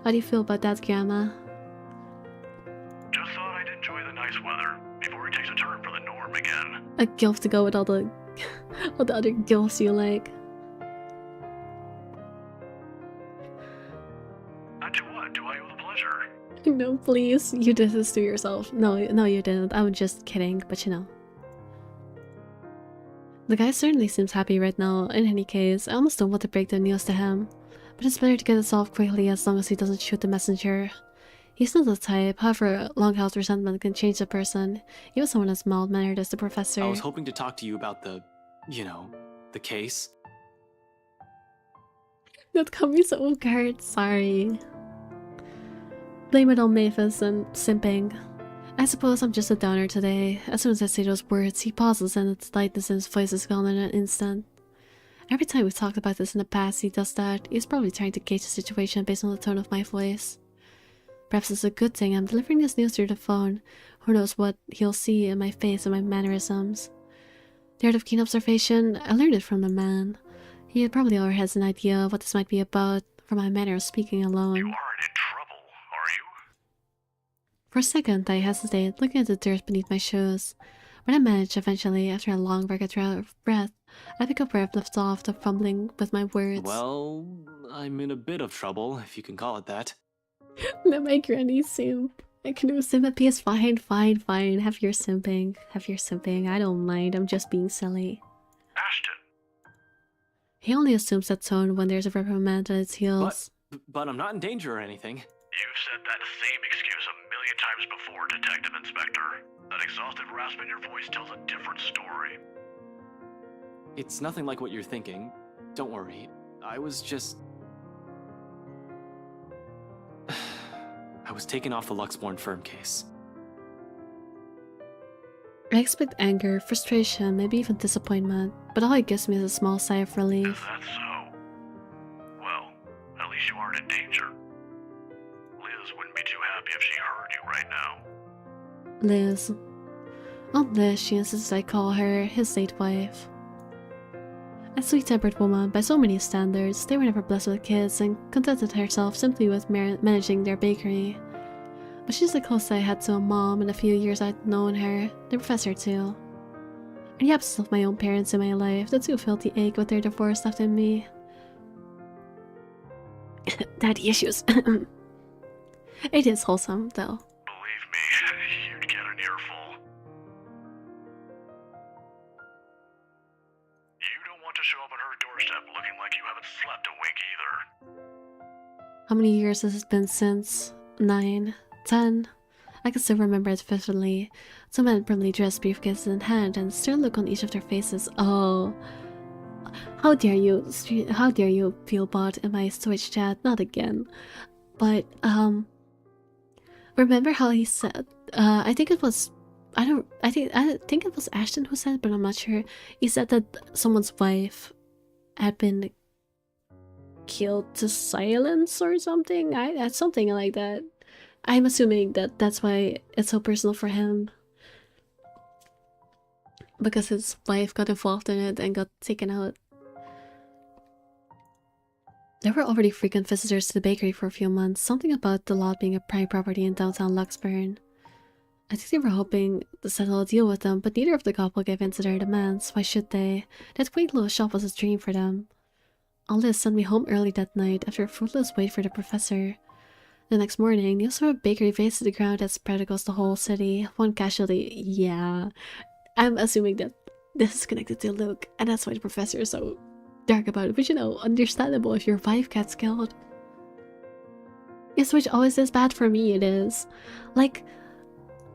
How do you feel about that, Grandma? Just thought I'd enjoy the nice weather before it takes a turn for the norm again. A gilf to go with all the other gilfs you like. To what? Do I owe the pleasure? No, please. You did this to yourself. No, you didn't. I'm just kidding, but you know. The guy certainly seems happy right now. In any case, I almost don't want to break the news to him. But it's better to get this off quickly as long as he doesn't shoot the messenger. He's not the type, however, long-held resentment can change a person. He was someone as mild-mannered as the professor. I was hoping to talk to you about the, the case. That caught me so off guard, sorry. Blame it on Mavis and simping. I suppose I'm just a downer today. As soon as I say those words, he pauses and its lightness in his voice is gone in an instant. Every time we've talked about this in the past, he does that. He's probably trying to gauge the situation based on the tone of my voice. Perhaps it's a good thing I'm delivering this news through the phone. Who knows what he'll see in my face and my mannerisms. The art of keen observation, I learned it from the man. He probably already has an idea of what this might be about, from my manner of speaking alone. You aren't in trouble, are you? For a second, I hesitate, looking at the dirt beneath my shoes. But I manage eventually, after a long ragged breath, I pick up where I've left off, the fumbling with my words. Well, I'm in a bit of trouble, if you can call it that. Let my granny simp. I can do sympathy is fine. Have your simping. I don't mind, I'm just being silly. Ashton. He only assumes that tone when there's a reprimand at its heels. But I'm not in danger or anything. You've said that same excuse a million times before, Detective Inspector. That exhausted rasp in your voice tells a different story. It's nothing like what you're thinking. Don't worry. I was just... I was taken off the Luxborn firm case. I expect anger, frustration, maybe even disappointment, but all it gives me is a small sigh of relief. Is that so? Well, at least you aren't in danger. Liz wouldn't be too happy if she heard you right now. Liz. Aunt Liz, she insists I call her his late wife. A sweet-tempered woman by so many standards, they were never blessed with kids and contented herself simply with managing their bakery. But she's the closest I had to a mom in the few years I'd known her, the professor too. In the absence of my own parents in my life, the two felt the ache with their divorce left in me. Daddy issues. It is wholesome, though. Believe me, you'd get an earful. You don't want to show up on her doorstep looking like you haven't slept a wink either. How many years has it been since? 9, 10? I can still remember it vividly. Two men primly dressed, briefcases in hand, and a stern look on each of their faces. Oh, how dare you, Feelbot, in my Twitch chat? Not again. But, remember how he said, I think it was Ashton who said it, but I'm not sure. He said that someone's wife had been killed to silence or something. Something like that. I'm assuming that that's why it's so personal for him. Because his wife got involved in it and got taken out. There were already frequent visitors to the bakery for a few months, something about the lot being a prime property in downtown Luxburn. I think they were hoping to settle a deal with them, but neither of the couple gave in to their demands. Why should they? That quaint little shop was a dream for them. Liz sent me home early that night after a fruitless wait for the professor. The next morning, news from a bakery faced to the ground had spread across the whole city. One casualty, yeah. I'm assuming that this is connected to Luke, and that's why the professor is so dark about it. But you know, understandable if your wife gets killed. Yes, which always is bad for me, it is. Like,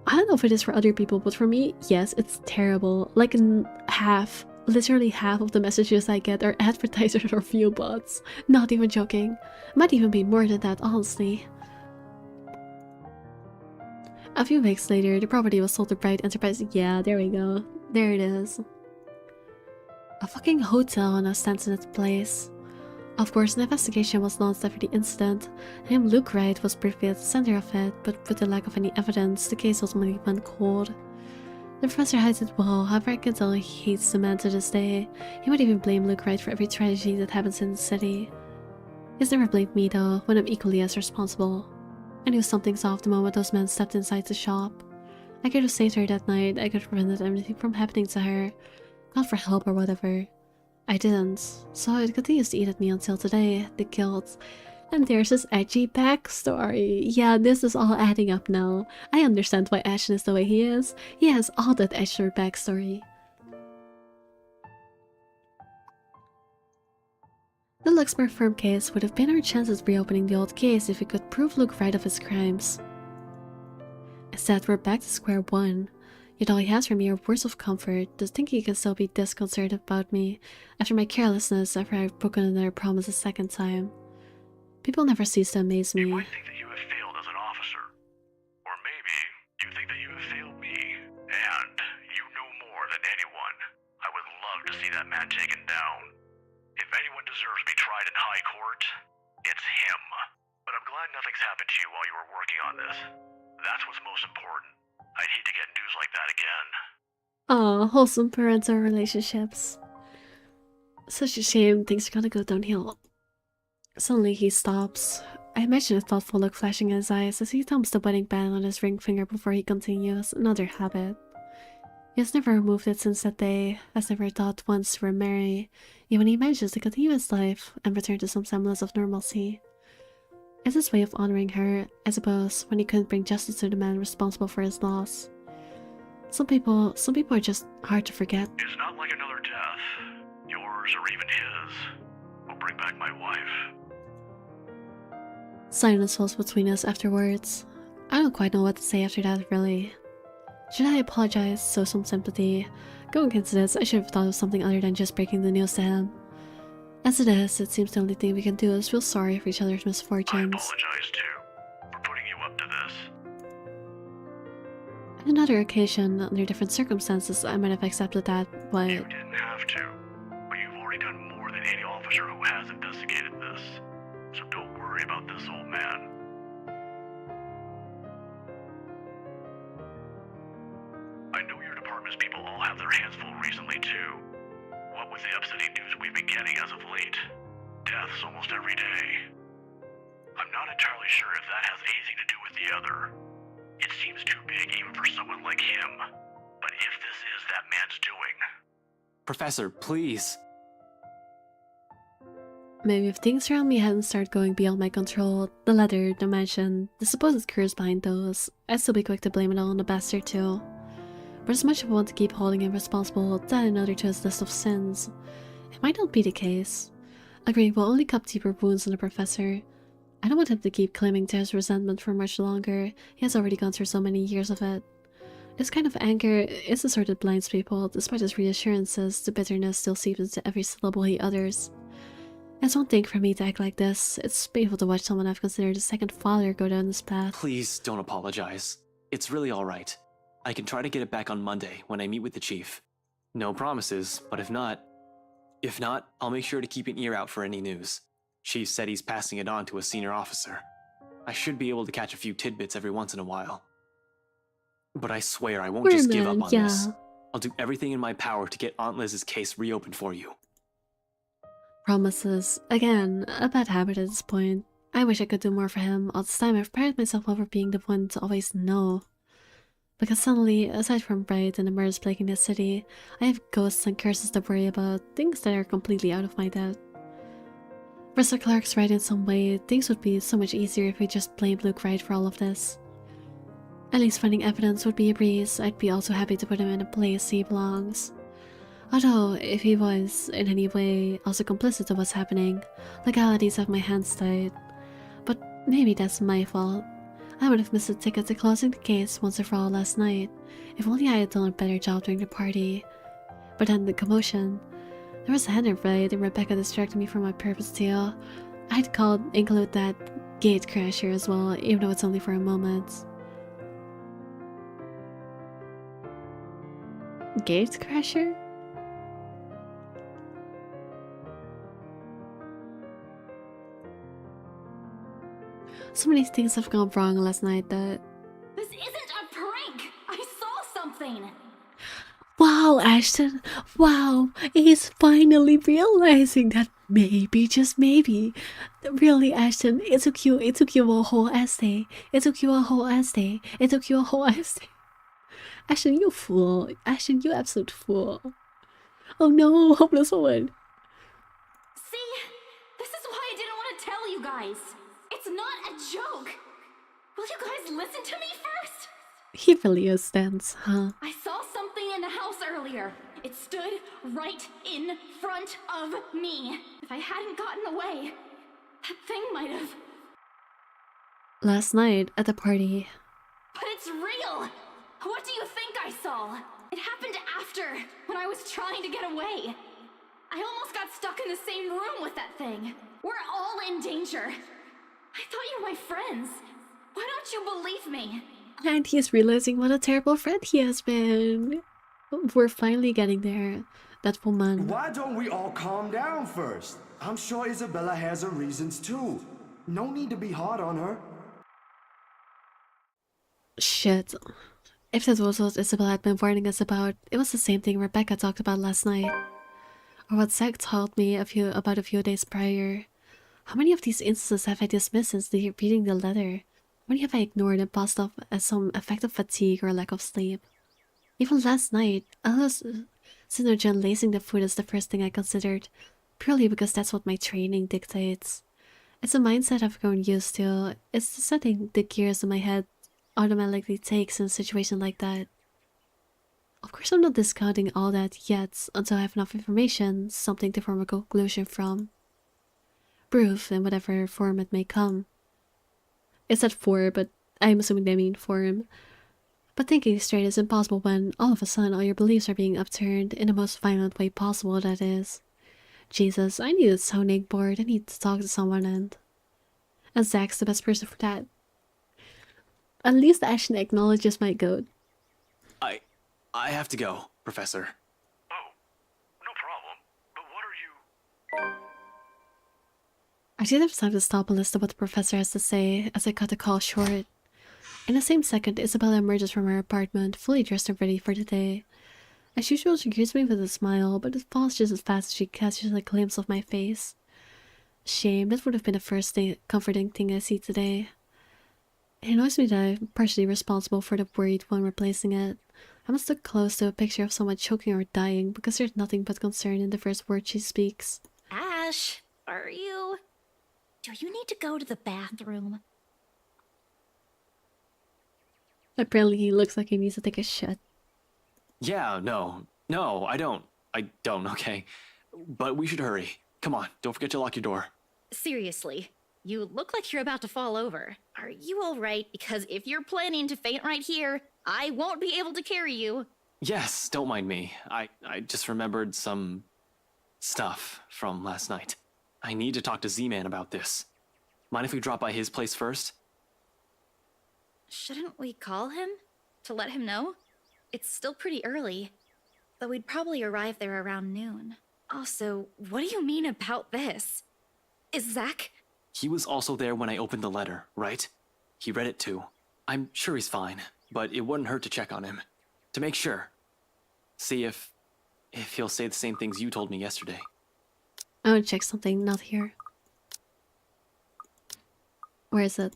I don't know if it is for other people, but for me, yes, it's terrible. Like, literally half of the messages I get are advertisers or view bots. Not even joking. Might even be more than that, honestly. A few weeks later, the property was sold to Bright Enterprise. Yeah, there we go. There it is. A fucking hotel now stands in its place. Of course, an investigation was launched after the incident. Named Luke Wright was briefly at the center of it, but with the lack of any evidence, the case ultimately went cold. The professor hides it well, however I can tell he hates the man to this day. He might even blame Luke Wright for every tragedy that happens in the city. He's never blamed me though, when I'm equally as responsible. I knew something's off the moment those men stepped inside the shop. I could have saved her that night, I could have prevented everything from happening to her. Gone for help or whatever. I didn't, so it continues to eat at me until today, the guilt. And there's this edgy backstory. Yeah, this is all adding up now. I understand why Ashton is the way he is. He has all that extra backstory. The Luxburn firm case would have been our chance at reopening the old case if we could prove Luke right of his crimes. Instead, we're back to square one. Yet all he has for me are words of comfort, to think he can still be disconcerted about me after my carelessness after I've broken another promise a second time. People never cease to amaze me. You might think that you have failed as an officer. Or maybe you think that you have failed me. And you know more than anyone. I would love to see that man taken down. If anyone deserves to be tried in high court, it's him. But I'm glad nothing's happened to you while you were working on this. That's what's most important. I'd hate to get news like that again. Aw, wholesome parental relationships. Such a shame things are gonna go downhill. Suddenly he stops. I imagine a thoughtful look flashing in his eyes as he thumbs the wedding band on his ring finger before he continues. Another habit. He has never removed it since that day, has never thought once to remarry, even he manages to continue his life and return to some semblance of normalcy. It's his way of honoring her, I suppose, when he couldn't bring justice to the man responsible for his loss. Some people are just hard to forget. It's not like another death. Yours or even his. Will bring back my wife. Silence falls between us afterwards. I don't quite know what to say after that, really. Should I apologize? Show some sympathy? Going into this, I should have thought of something other than just breaking the news to him. As it is, it seems the only thing we can do is feel sorry for each other's misfortunes. I apologize too, for putting you up to this. On another occasion, under different circumstances, I might have accepted that, but... You didn't have to, but you've already done more than any officer who has investigated this. So don't worry about this, old man. I know your department's people all have their hands full recently too. What with the upsetting news we've been getting as of late. Deaths almost every day. I'm not entirely sure if that has anything to do with the other. It seems too big even for someone like him. But if this is that man's doing... Professor, please. Maybe if things around me hadn't started going beyond my control, the letter, the mansion, the supposed curse behind those, I'd still be quick to blame it all on the bastard too. But as much as I want to keep holding him responsible, to add another to his list of sins, it might not be the case. Agreeing will only cup deeper wounds on the professor. I don't want him to keep clinging to his resentment for much longer. He has already gone through so many years of it. This kind of anger is the sort that blinds people. Despite his reassurances, the bitterness still seeps into every syllable he utters. It's one thing for me to act like this. It's painful to watch someone I've considered a second father go down this path. Please don't apologize. It's really alright. I can try to get it back on Monday when I meet with the chief. No promises, but if not, I'll make sure to keep an ear out for any news. Chief said he's passing it on to a senior officer. I should be able to catch a few tidbits every once in a while. But I swear I won't just give up on this. I'll do everything in my power to get Aunt Liz's case reopened for you. Promises. Again, a bad habit at this point. I wish I could do more for him. All this time I've prided myself over being the one to always know. Because suddenly, aside from Bright and the murders plaguing the city, I have ghosts and curses to worry about, things that are completely out of my depth. Mr. Clark's right in some way, things would be so much easier if we just blamed Luke Wright for all of this. At least finding evidence would be a breeze. I'd be also happy to put him in a place he belongs. Although, if he was, in any way, also complicit to what's happening, legalities have my hands tied. But maybe that's my fault. I would have missed a ticket to closing the case once and for all last night, if only I had done a better job during the party. But then the commotion. There was a Henry raid and Rebecca distracted me from my purpose too. I'd include that gate crasher as well, even though it's only for a moment. Gate crasher? So many things have gone wrong last night that... This isn't a prank! I saw something! Wow, Ashton! Wow! He's finally realizing that maybe, just maybe. Really, Ashton, it took you a whole ass day. It took you a whole ass day. It took you a whole ass day. Ashton, you fool. Ashton, you absolute fool. Oh no, hopeless woman. See? This is why I didn't want to tell you guys. It's not a joke. Will you guys listen to me first? He really is dense, huh? I saw something in the house earlier. It stood right in front of me. If I hadn't gotten away, that thing might have... Last night at the party. But it's real! that's all. It happened after, when I was trying to get away. I almost got stuck in the same room with that thing. We're all in danger. I thought you were my friends. Why don't you believe me? And he's realizing what a terrible friend he has been. We're finally getting there. That woman. Why don't we all calm down first? I'm sure Isabella has her reasons too. No need to be hard on her. Shit. If that was what Isabella had been warning us about, it was the same thing Rebecca talked about last night. Or what Zach told me about a few days prior. How many of these instances have I dismissed since reading the letter? How many have I ignored and passed off as some effect of fatigue or lack of sleep? Even last night, hallucinogen lacing the food is the first thing I considered, purely because that's what my training dictates. It's a mindset I've grown used to. It's the setting the gears in my head automatically takes in a situation like that. Of course, I'm not discounting all that yet until I have enough information, something to form a conclusion from. Proof, in whatever form it may come. It said for, but I'm assuming they mean form. But thinking straight is impossible when, all of a sudden, all your beliefs are being upturned in the most violent way possible, that is. Jesus, I need a sounding board. I need to talk to someone, and Zach's the best person for that. At least Ashton acknowledges my goat. I have to go, Professor. Oh, no problem. But what are you... I didn't have time to stop and listen to what the professor has to say as I cut the call short. In the same second, Isabella emerges from her apartment, fully dressed and ready for the day. As usual, she greets me with a smile, but it falls just as fast as she catches a glimpse of my face. Shame, that would have been the first comforting thing I see today. It annoys me that I'm partially responsible for the worried one replacing it. I must look close to a picture of someone choking or dying because there's nothing but concern in the first word she speaks. Ash, are you... Do you need to go to the bathroom? Apparently he looks like he needs to take a shit. Yeah, no, I don't, okay? But we should hurry. Come on, don't forget to lock your door. Seriously, you look like you're about to fall over. Are you alright? Because if you're planning to faint right here, I won't be able to carry you. Yes, don't mind me. I just remembered some stuff from last night. I need to talk to Z-Man about this. Mind if we drop by his place first? Shouldn't we call him? To let him know? It's still pretty early, though we'd probably arrive there around noon. Also, what do you mean about this? Is Zach... He was also there when I opened the letter, right? He read it too. I'm sure he's fine, but it wouldn't hurt to check on him. To make sure. See if he'll say the same things you told me yesterday. I would check something, not here. Where is it?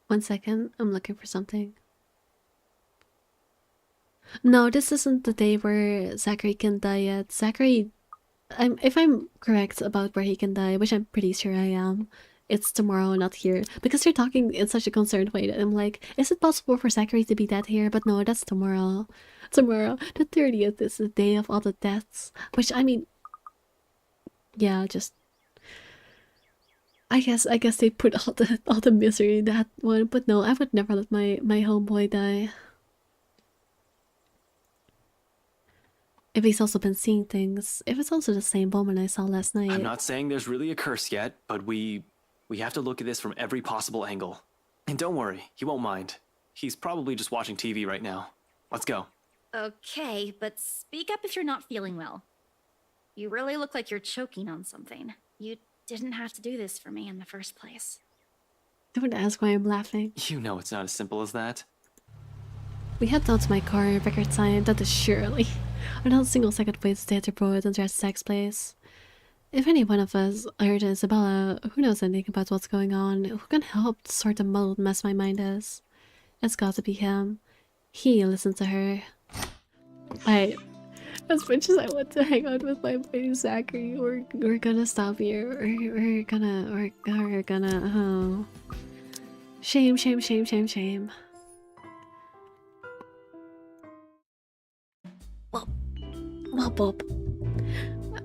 One second, I'm looking for something. No, this isn't the day where Zachary can die yet. Zachary, if I'm correct about where he can die, which I'm pretty sure I am, it's tomorrow, not here. Because you're talking in such a concerned way that I'm like, is it possible for Zachary to be dead here? But no, that's tomorrow. Tomorrow, the 30th is the day of all the deaths. Which, I mean, yeah, just... I guess they put all the misery in that one, but no, I would never let my homeboy die. If he's also been seeing things, if it's also the same woman I saw last night. I'm not saying there's really a curse yet, but we have to look at this from every possible angle. And don't worry, he won't mind. He's probably just watching TV right now. Let's go. Okay, but speak up if you're not feeling well. You really look like you're choking on something. You didn't have to do this for me in the first place. Don't ask why I'm laughing. You know it's not as simple as that. We head down to my car in record time, that is surely. Without a single second wait to stay at the road and dress Zach's place. If any one of us, other than Isabella, who knows anything about what's going on, who can help sort the muddled mess my mind is, it's got to be him. He listened to her. As much as I want to hang out with my boy Zachary, we're gonna stop here. We're gonna oh. Shame. Well, Bob.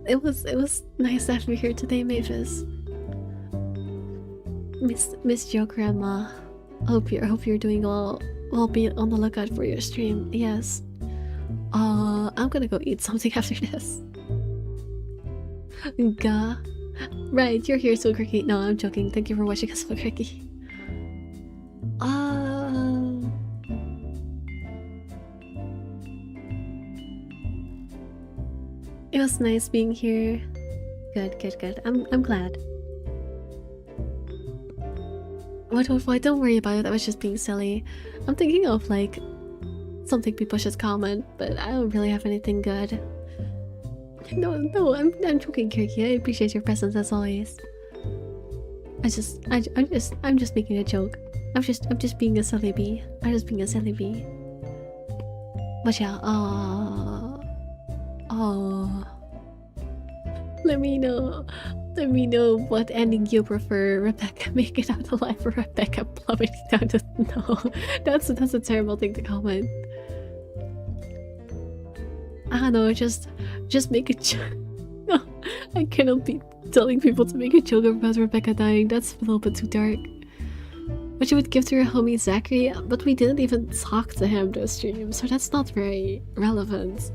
It was nice to have you here today, Mavis. Miss your grandma. Hope you're doing well. We'll be on the lookout for your stream. Yes. I'm gonna go eat something after this. Gah. Right, you're here, so Cricky. No, I'm joking. Thank you for watching us, so Cricky. It was nice being here. Good. I'm glad. What? Don't worry about it. I was just being silly. I'm thinking of like something people should comment, but I don't really have anything good. No, I'm joking, Kirky. I appreciate your presence as always. I'm just making a joke. I'm just being a silly bee. I'm just being a silly bee. But yeah, let me know what ending you prefer. Rebecca making it out alive or Rebecca plummeting down to no. That's a terrible thing to comment. I don't know, just make a joke. No, I cannot be telling people to make a joke about Rebecca dying. That's a little bit too dark. What you would give to your homie Zachary, but we didn't even talk to him this stream, so that's not very relevant.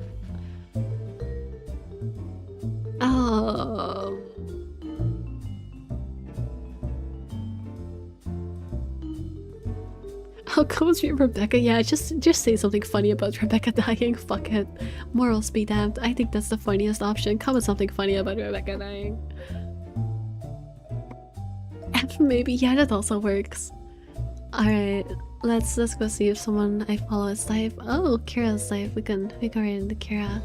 Oh. I'll go with Rebecca. Yeah, just say something funny about Rebecca dying. Fuck it. Morals be damned. I think that's the funniest option. Come with something funny about Rebecca dying. And maybe, yeah, that also works. Alright, let's go see if someone I follow is live. Oh, Kira's live. We can right into Kira.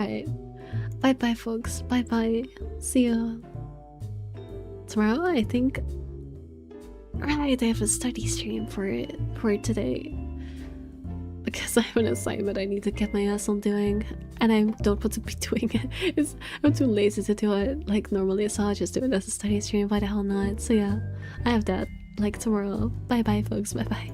Alright. Bye folks. Bye. See you tomorrow, I think. Right, I have a study stream for today. Because I have an assignment I need to get my ass on doing. And I don't want to be doing it. I'm too lazy to do it like normally, so I'll just do it as a study stream. Why the hell not? So yeah, I have that like tomorrow. Bye folks. Bye.